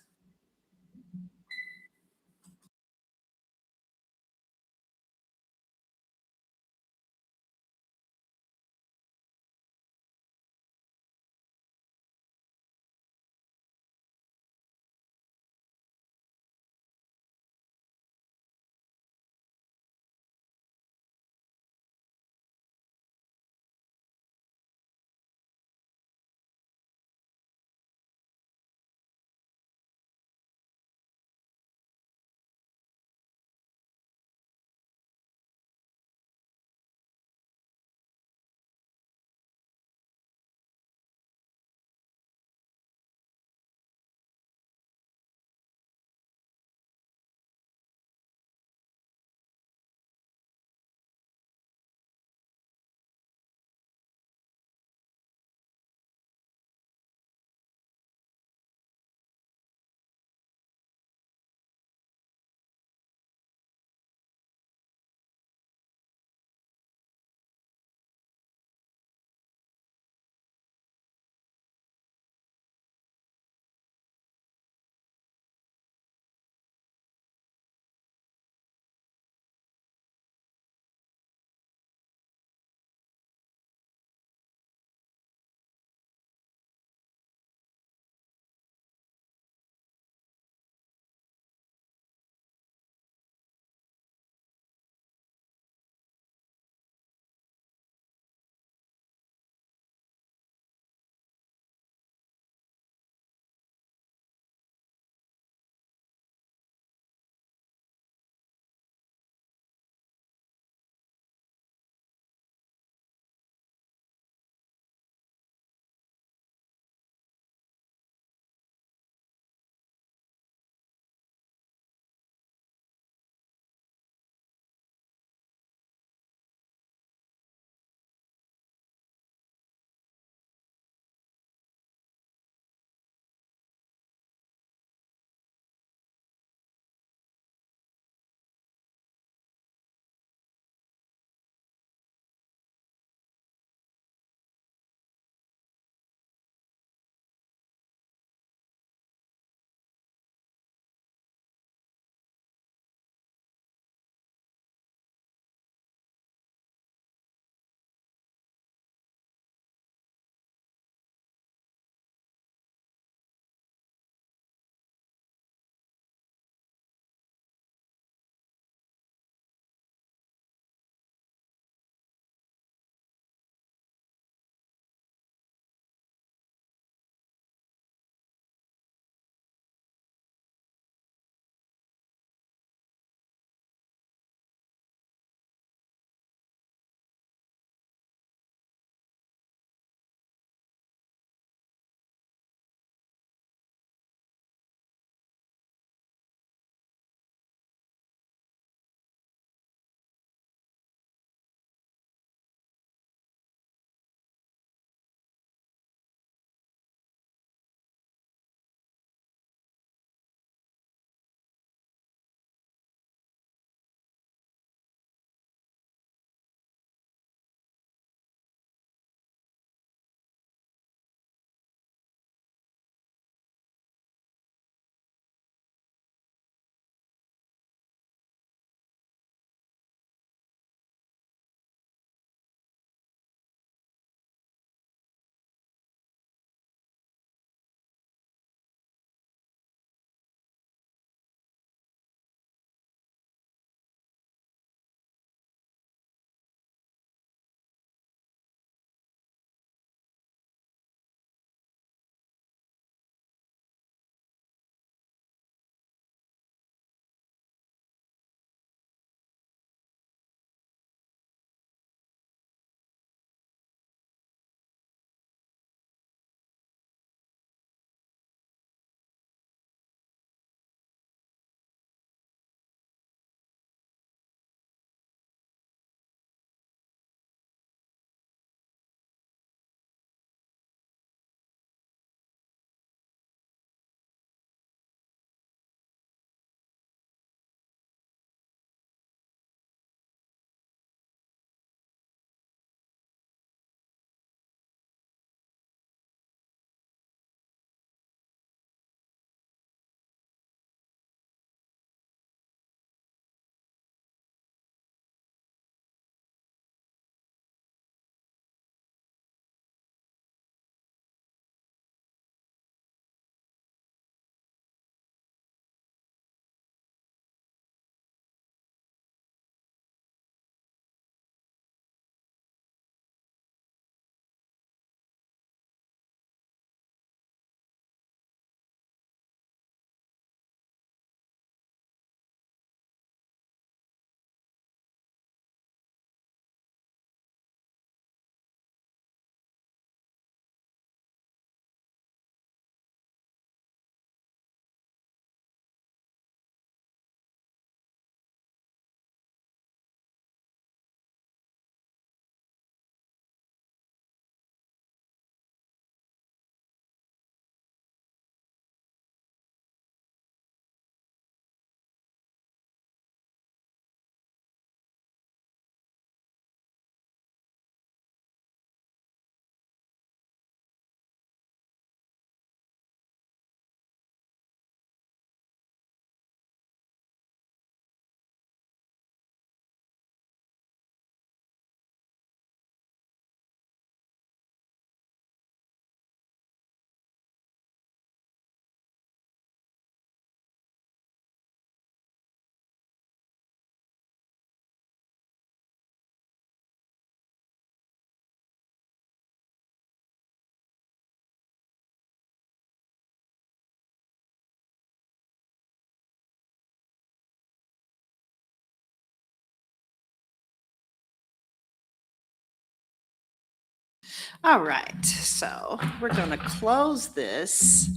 All right. So we're going to close this.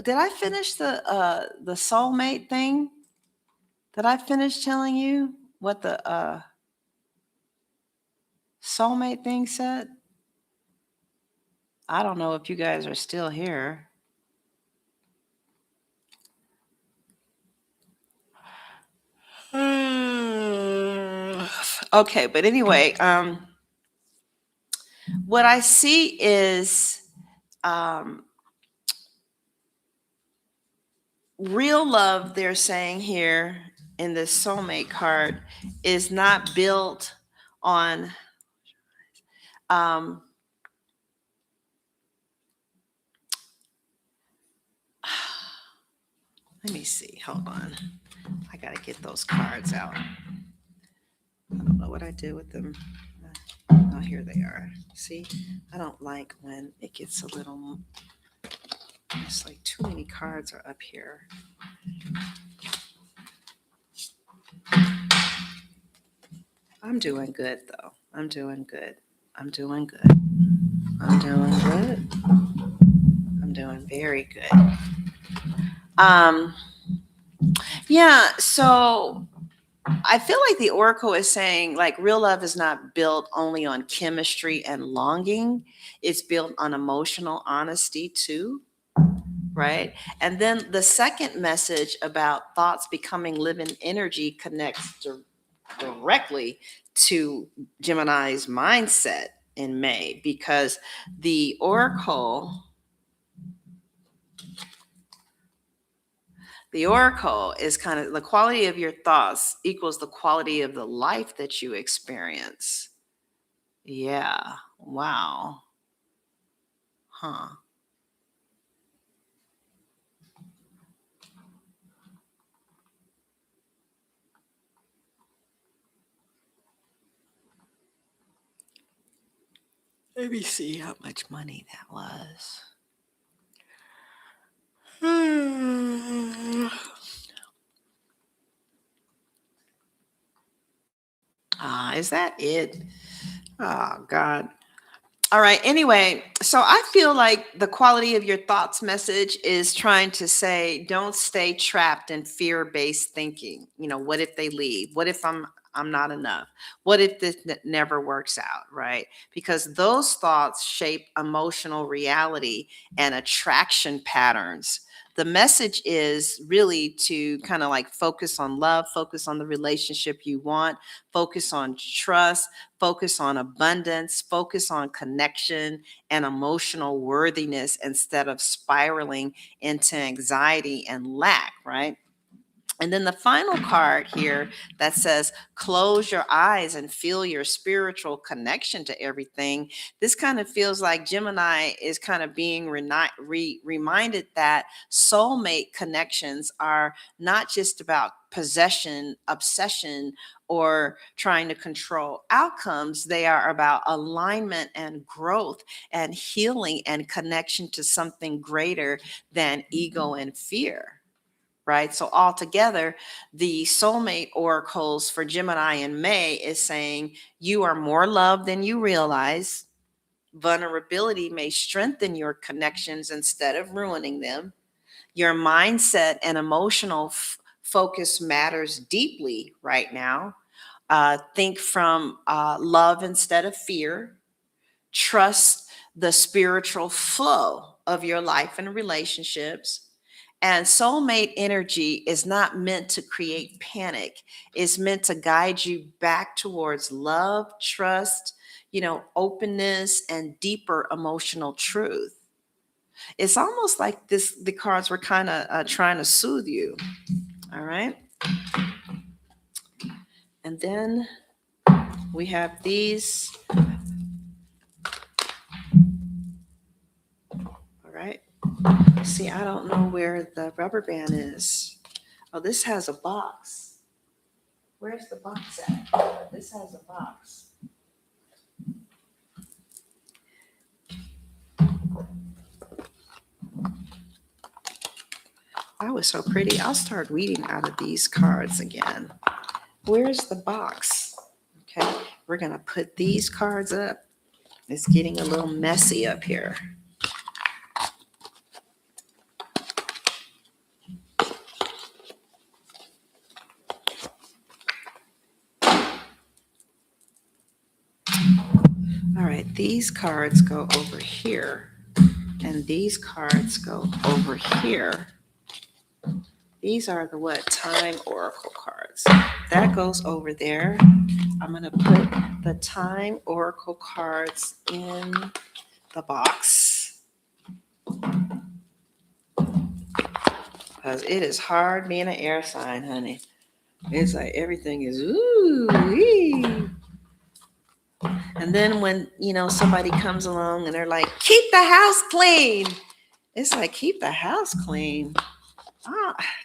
Did I finish the soulmate thing? Did I finish telling you what the soulmate thing said? I don't know if you guys are still here. Okay, but anyway, what I see is real love, they're saying here in this soulmate card, is not built on um, let me see. Hold on. I got to get those cards out. I don't know what I did with them. Oh, here they are. See, I don't like when it gets a little, it's like too many cards are up here. I'm doing good, though. I'm doing good. I'm doing good. I'm doing good. I'm doing very good. Um, yeah, so I feel like the oracle is saying like real love is not built only on chemistry and longing. It's built on emotional honesty too, right? And then the second message about thoughts becoming living energy connects directly to Gemini's mindset in May, because the oracle is kind of the quality of your thoughts equals the quality of the life that you experience. Yeah. Wow. Huh. Let me see how much money that was. Is that it? Oh, God. All right. Anyway, so I feel like the quality of your thoughts message is trying to say, don't stay trapped in fear-based thinking. What if they leave? What if I'm not enough? What if this never works out, right? Because those thoughts shape emotional reality and attraction patterns. The message is really to kind of like focus on love, focus on the relationship you want, focus on trust, focus on abundance, focus on connection and emotional worthiness instead of spiraling into anxiety and lack, right? And then the final card here that says, close your eyes and feel your spiritual connection to everything. This kind of feels like Gemini is kind of being reminded that soulmate connections are not just about possession, obsession, or trying to control outcomes. They are about alignment and growth and healing and connection to something greater than ego and fear. Right. So altogether, the soulmate oracles for Gemini in May is saying you are more loved than you realize. Vulnerability may strengthen your connections instead of ruining them. Your mindset and emotional focus matters deeply right now. Think from love instead of fear. Trust the spiritual flow of your life and relationships. And soulmate energy is not meant to create panic. It's meant to guide you back towards love, trust, openness, and deeper emotional truth. It's almost like the cards were kind of trying to soothe you. All right. And then we have these. All right. See, I don't know where the rubber band is. Oh, this has a box. Where's the box at? This has a box. That was so pretty. I'll start reading out of these cards again. Where's the box? Okay, we're going to put these cards up It's getting a little messy up here. All right, these cards go over here, and these cards go over here. These are the time oracle cards. That goes over there. I'm going to put the time oracle cards in the box because it is hard being an air sign, honey. It's like everything is ooh-wee. And then when, somebody comes along and they're like, keep the house clean. It's like, keep the house clean.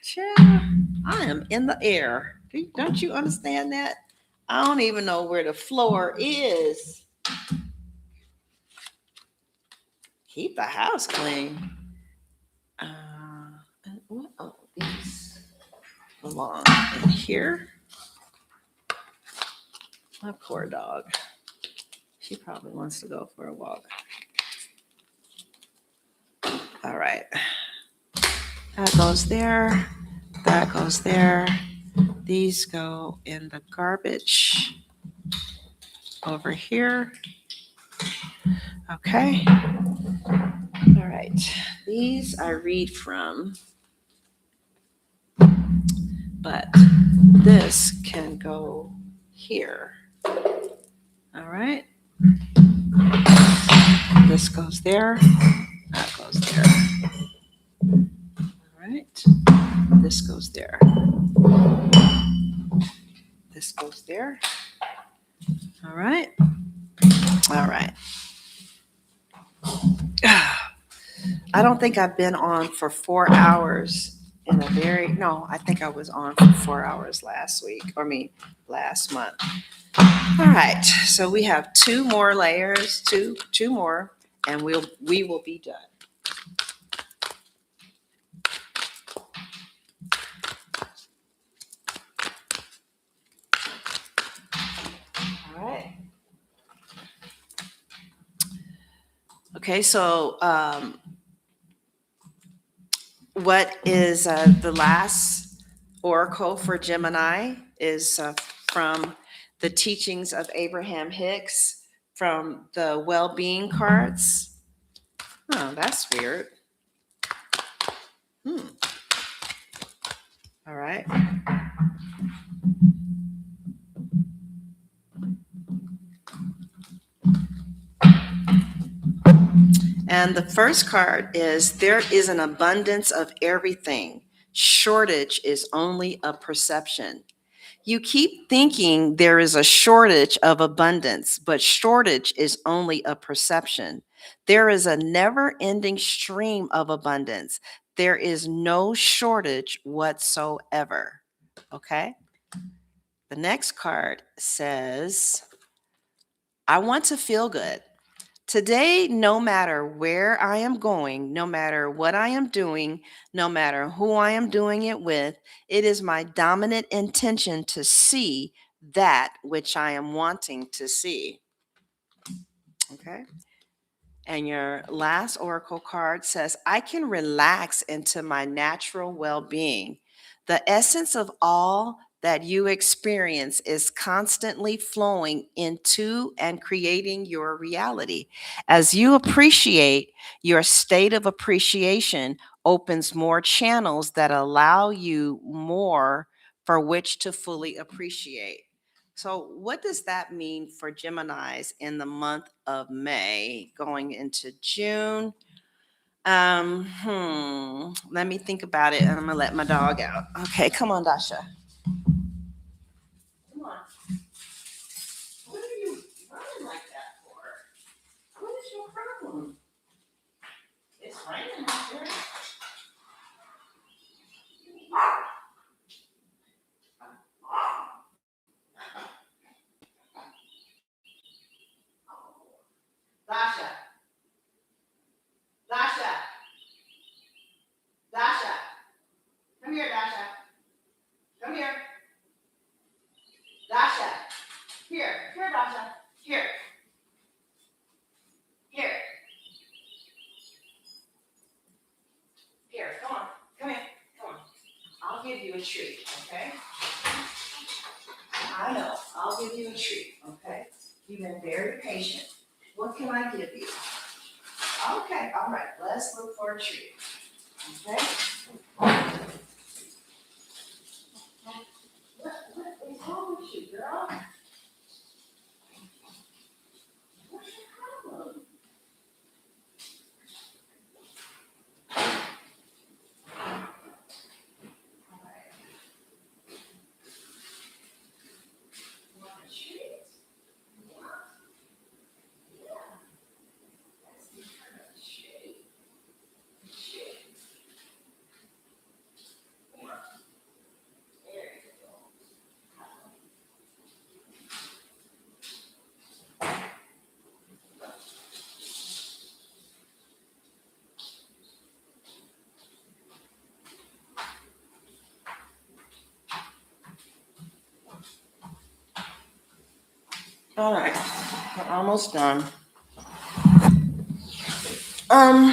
Child, I am in the air. Don't you understand that? I don't even know where the floor is. Keep the house clean. These belong in here. My poor dog. She probably wants to go for a walk. All right. That goes there. That goes there. These go in the garbage over here. Okay. All right. These I read from, but this can go here. All right. This goes there. That goes there. All right. This goes there. This goes there. All right. All right. I don't think I've been on for 4 hours I think I was on for 4 hours last month. All right. So we have 2 more layers, two more, and we will be done. All right. Okay, so what is the last oracle for Gemini is from the teachings of Abraham Hicks from the well-being cards. Oh, that's weird. All right. And the first card is, there is an abundance of everything. Shortage is only a perception. You keep thinking there is a shortage of abundance, but shortage is only a perception. There is a never-ending stream of abundance. There is no shortage whatsoever. Okay? The next card says, I want to feel good. Today, no matter where I am going, no matter what I am doing, no matter who I am doing it with, it is my dominant intention to see that which I am wanting to see. Okay. And your last oracle card says, I can relax into my natural well-being. The essence of all that you experience is constantly flowing into and creating your reality. As you appreciate, your state of appreciation opens more channels that allow you more for which to fully appreciate. So what does that mean for Geminis in the month of May going into June? Let me think about it, and I'm gonna let my dog out. Okay, come on, Dasha. Come on. What are you running like that for? What is your problem? It's raining out there. Dasha. Dasha. Dasha. Come here, Dasha. Come here. Dasha. Here, Dasha. Here. you a treat, okay? I know, I'll give you a treat, okay? You've been very patient. What can I give you? Okay, all right, let's look for a treat, okay? What is wrong with you, girl? What's your problem? All right, you want a treat? Yeah, yeah, that's the kind of treat. Treat. Yeah, there you go. All right, we're almost done. Um,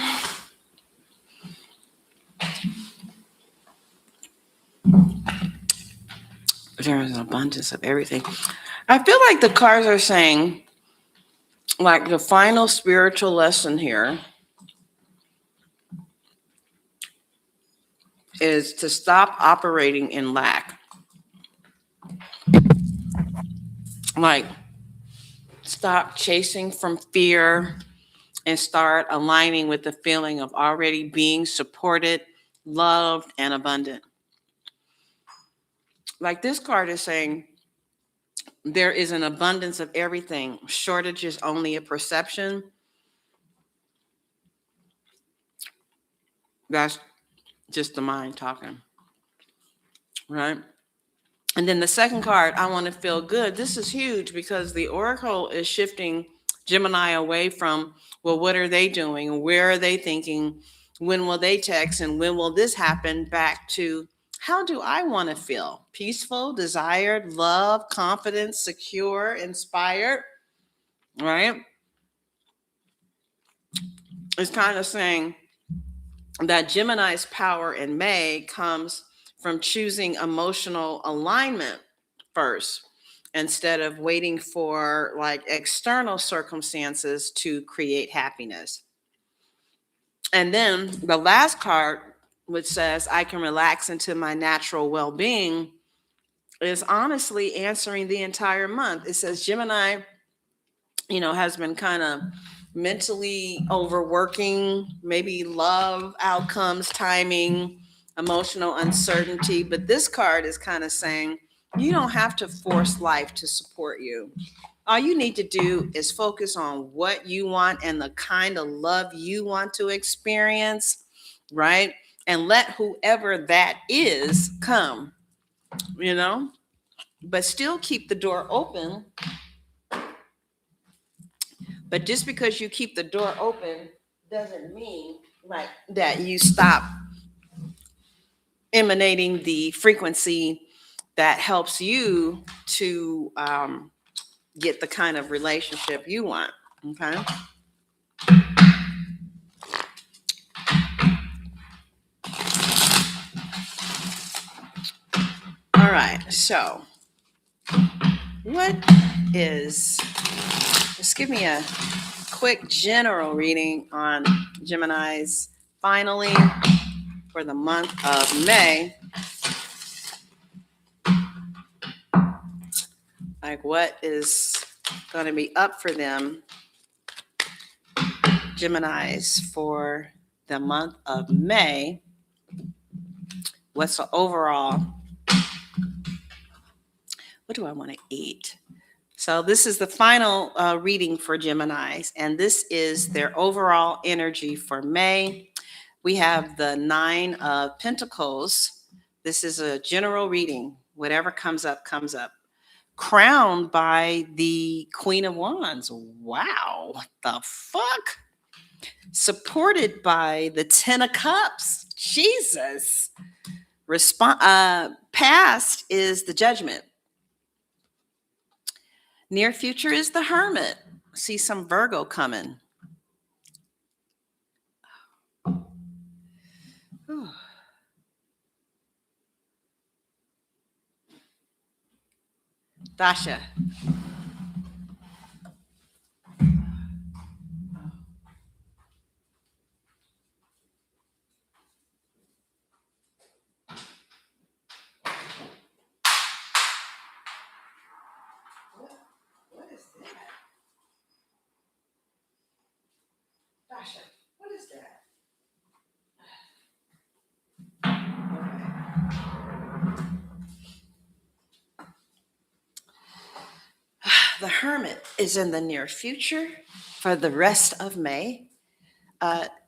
there is an abundance of everything. I feel like the cards are saying, like, the final spiritual lesson here is to stop operating in lack. Like, stop chasing from fear and start aligning with the feeling of already being supported, loved, and abundant. Like, this card is saying, there is an abundance of everything. Shortage is only a perception. That's just the mind talking, right? And then the second card, I want to feel good. This is huge because the oracle is shifting Gemini away from, well, what are they doing? Where are they thinking? When will they text? And when will this happen? Back to, how do I want to feel? Peaceful, desired, love, confident, secure, inspired, right? It's kind of saying that Gemini's power in May comes from choosing emotional alignment first instead of waiting for like external circumstances to create happiness. And then the last card, which says I can relax into my natural well-being, is honestly answering the entire month. It says Gemini, has been kind of mentally overworking, maybe love outcomes, timing, emotional uncertainty. But this card is kind of saying you don't have to force life to support you. All you need to do is focus on what you want and the kind of love you want to experience, right? And let whoever that is come, but still keep the door open. But just because you keep the door open doesn't mean like that you stop emanating the frequency that helps you to get the kind of relationship you want. Okay. All right. So, what is, just give me a quick general reading on Gemini's finally for the month of May. Like, what is going to be up for them, Geminis, for the month of May? What's the overall? What do I want to eat? So this is the final reading for Geminis, and this is their overall energy for May. We have the 9 of Pentacles. This is a general reading. Whatever comes up, comes up. Crowned by the Queen of Wands. Wow, what the fuck? Supported by the 10 of Cups. Jesus. Past is the Judgment. Near future is the Hermit. See some Virgo coming. Dasha. What is that? Dasha, what is that? Okay. The Hermit is in the near future for the rest of May.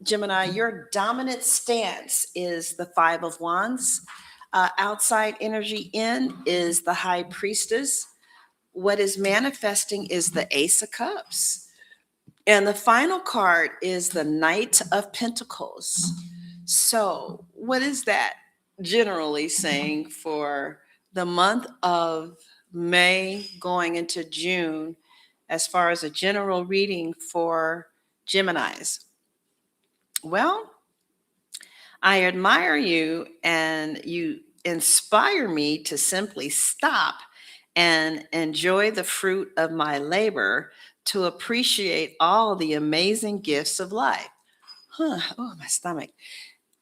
Gemini, your dominant stance is the Five of Wands. Outside energy in is the High Priestess. What is manifesting is the Ace of Cups. And the final card is the Knight of Pentacles. So, what is that generally saying for the month of May going into June as far as a general reading for Geminis? Well, I admire you and you inspire me to simply stop and enjoy the fruit of my labor to appreciate all the amazing gifts of life. Oh, my stomach.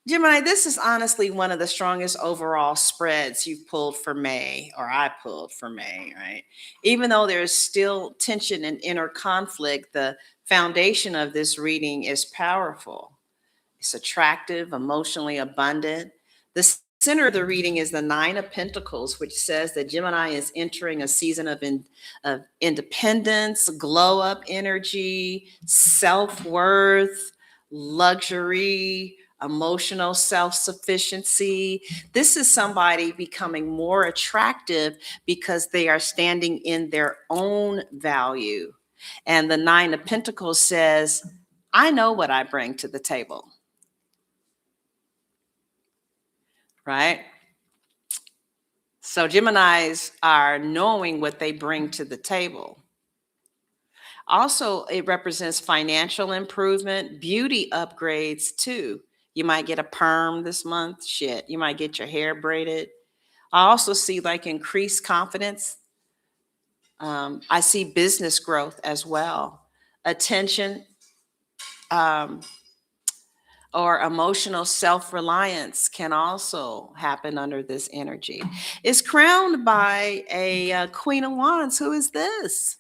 Gemini, this is honestly one of the strongest overall spreads you've pulled for May, or I pulled for May, right? Even though there's still tension and inner conflict, the foundation of this reading is powerful. It's attractive, emotionally abundant. The center of the reading is the Nine of Pentacles, which says that Gemini is entering a season of independence, glow up energy, self worth, luxury, emotional self sufficiency. This is somebody becoming more attractive because they are standing in their own value. And the Nine of Pentacles says, I know what I bring to the table. Right? So Geminis are knowing what they bring to the table. Also, it represents financial improvement, beauty upgrades too. You might get a perm this month. Shit, you might get your hair braided. I also see like increased confidence. I see business growth as well. Attention, um, or emotional self-reliance can also happen under this energy. It's crowned by a Queen of Wands. Who is this?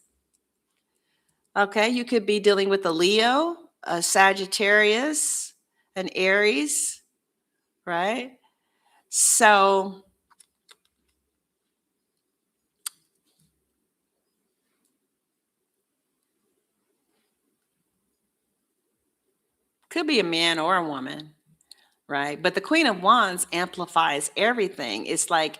Okay, you could be dealing with a Leo, a Sagittarius, an Aries, right? So could be a man or a woman, right? But the Queen of Wands amplifies everything. It's like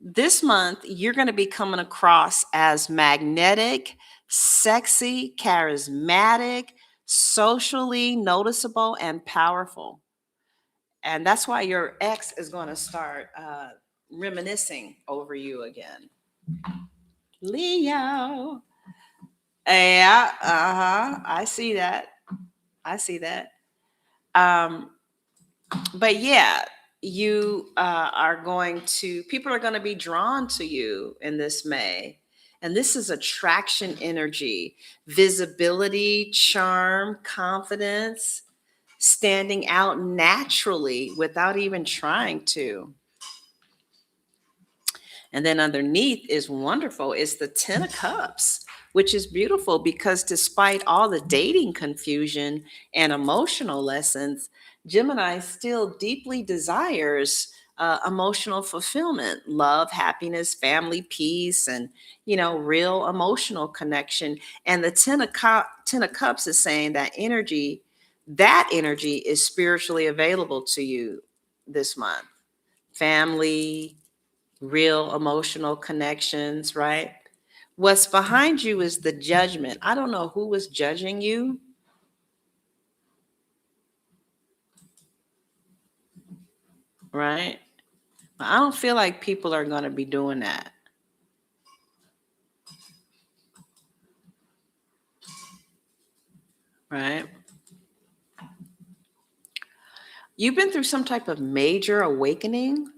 this month, you're going to be coming across as magnetic, sexy, charismatic, socially noticeable, and powerful. And that's why your ex is going to start reminiscing over you again. Leo. Yeah, uh-huh. I see that. I see that. Um, but yeah, you are going to, people are going to be drawn to you in this May. And this is attraction energy, visibility, charm, confidence, standing out naturally without even trying to. And then underneath is wonderful. It's the 10 of Cups, which is beautiful because despite all the dating confusion and emotional lessons, Gemini still deeply desires emotional fulfillment, love, happiness, family, peace, and real emotional connection. And the 10 of Cups is saying that energy is spiritually available to you this month. Family, real emotional connections, right? What's behind you is the judgment. I don't know who was judging you, right? I don't feel like people are going to be doing that, right? You've been through some type of major awakening.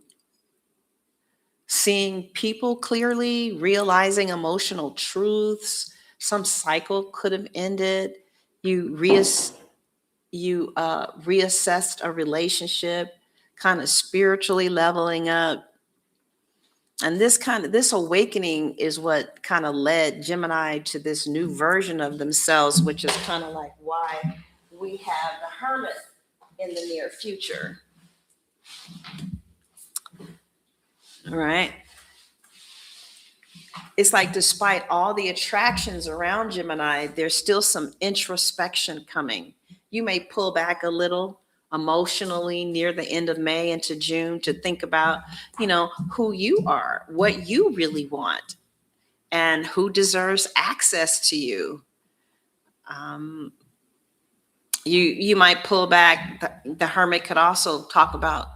seeing people clearly, realizing emotional truths. Some cycle could have ended. You reassessed a relationship, kind of spiritually leveling up. And this awakening is what kind of led Gemini to this new version of themselves, which is kind of like why we have the Hermit in the near future. All right. It's like despite all the attractions around Gemini, there's still some introspection coming. You may pull back a little emotionally near the end of May into June to think about, who you are, what you really want, and who deserves access to you. Um, you might pull back. The Hermit could also talk about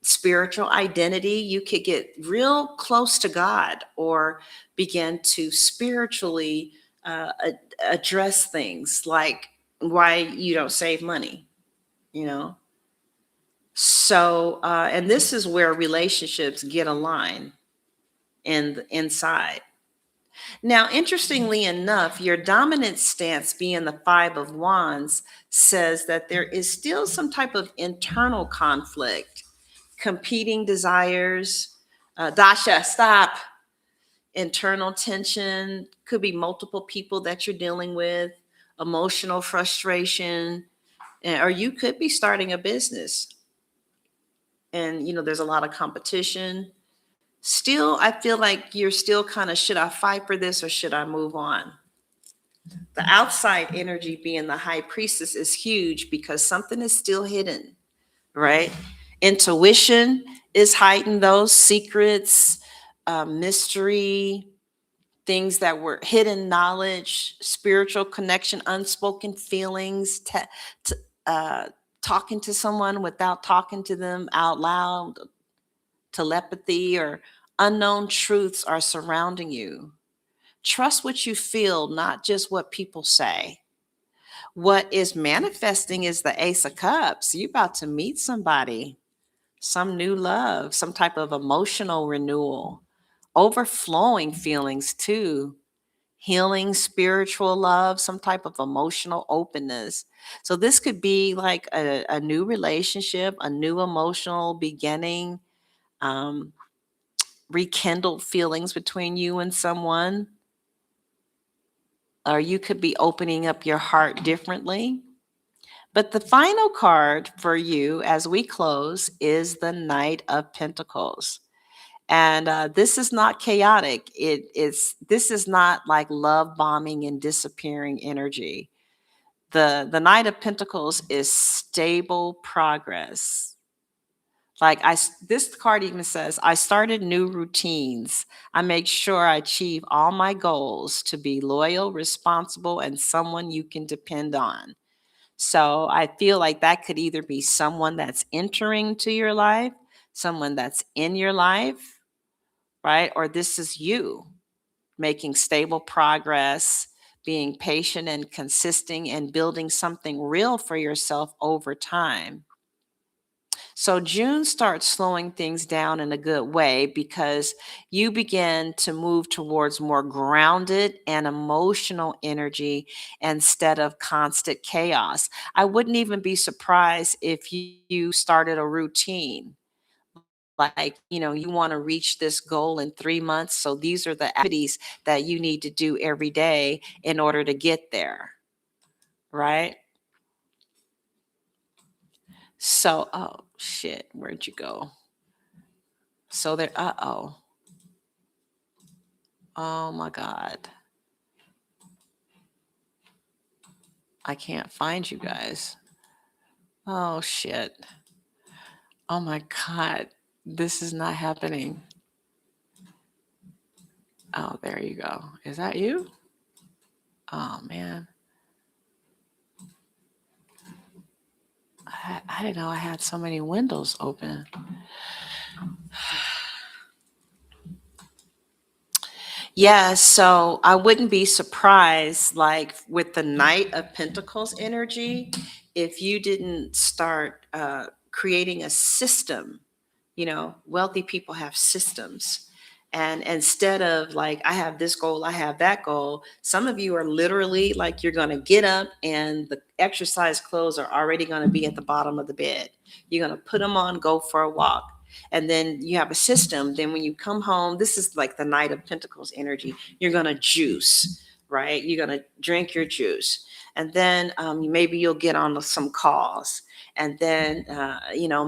spiritual identity. You could get real close to God or begin to spiritually address things like why you don't save money, you know. So, and this is where relationships get aligned inside. Now, interestingly enough, your dominant stance being the Five of Wands says that there is still some type of internal conflict, competing desires. Dasha, stop. Internal tension, could be multiple people that you're dealing with, emotional frustration, or you could be starting a business. And, there's a lot of competition. Still, I feel like you're still kind of, should I fight for this or should I move on? The outside energy being the high priestess is huge because something is still hidden, right? Intuition is heightened, those secrets, mystery, things that were hidden knowledge, spiritual connection, unspoken feelings, uh, talking to someone without talking to them out loud, telepathy, or unknown truths are surrounding you. Trust what you feel, not just what people say. What is manifesting is the Ace of Cups. You about to meet somebody, some new love, some type of emotional renewal, overflowing feelings too, healing, spiritual love, some type of emotional openness. So this could be like a new relationship, a new emotional beginning, um, rekindled feelings between you and someone. Or you could be opening up your heart differently. But the final card for you as we close is the Knight of Pentacles. And this is not chaotic. This is not like love bombing and disappearing energy. The Knight of Pentacles is stable progress. This card even says, I started new routines. I make sure I achieve all my goals to be loyal, responsible, and someone you can depend on. So I feel like that could either be someone that's entering to your life, someone that's in your life, right? Or this is you making stable progress, being patient and consistent, and building something real for yourself over time. So June starts slowing things down in a good way because you begin to move towards more grounded and emotional energy instead of constant chaos. I wouldn't even be surprised if you started a routine. Like, you want to reach this goal in 3 months. So these are the activities that you need to do every day in order to get there. Right? So, oh shit, where'd you go? So there, oh my God. I can't find you guys. Oh shit. Oh my God. This is not happening. Oh, there you go. Is that you? Oh man. I didn't know I had so many windows open. Yeah, so I wouldn't be surprised, like with the Knight of Pentacles energy, if you didn't start creating a system Wealthy people have systems. And instead of like, I have this goal, I have that goal, some of you are literally like, you're going to get up and the exercise clothes are already going to be at the bottom of the bed. You're going to put them on, go for a walk. And then you have a system. Then when you come home, this is like the Knight of Pentacles energy. You're going to juice, right? You're going to drink your juice. And then maybe you'll get on some calls. And then,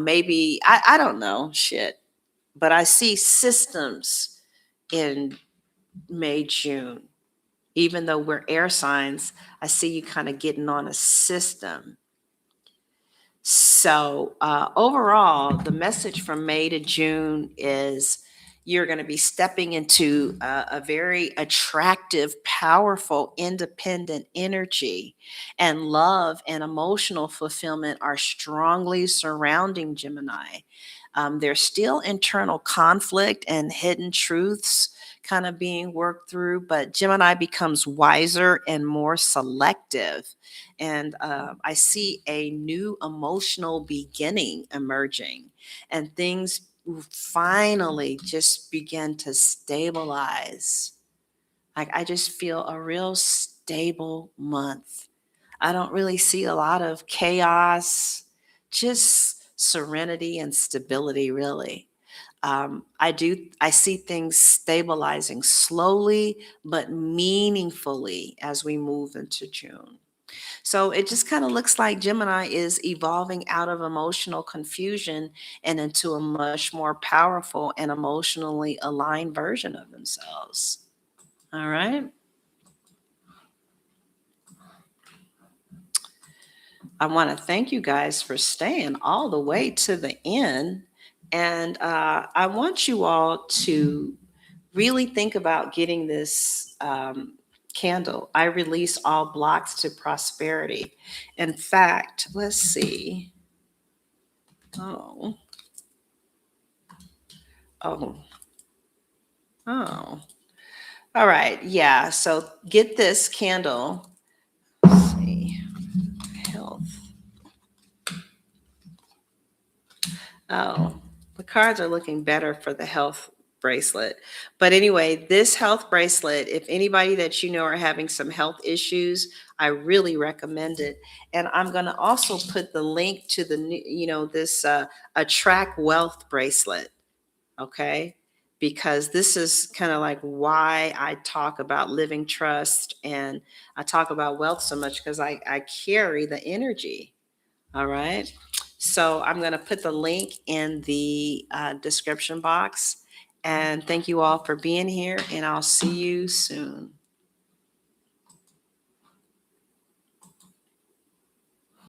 maybe, I don't know, shit. But I see systems in May, June. Even though we're air signs, I see you kind of getting on a system. So overall, the message from May to June is you're going to be stepping into a very attractive, powerful, independent energy, and love and emotional fulfillment are strongly surrounding Gemini. There's still internal conflict and hidden truths kind of being worked through, but Gemini becomes wiser and more selective. And I see a new emotional beginning emerging, and things finally just begin to stabilize. Like, I just feel a real stable month. I don't really see a lot of chaos, just serenity and stability, really. I see things stabilizing slowly but meaningfully as we move into June. So it just kind of looks like Gemini is evolving out of emotional confusion and into a much more powerful and emotionally aligned version of themselves. All right. I want to thank you guys for staying all the way to the end. And I want you all to really think about getting this candle. I release all blocks to prosperity. In fact, let's see. Oh, oh, oh. All right. Yeah. So get this candle. Let's see. Health. Oh, the cards are looking better for the health bracelet. But anyway, this health bracelet, if anybody that you know are having some health issues, I really recommend it. And I'm going to also put the link to the new, this Attract Wealth bracelet. Okay. Because this is kind of like why I talk about living trust and I talk about wealth so much, because I carry the energy. All right. So I'm going to put the link in the description box. And thank you all for being here, and I'll see you soon.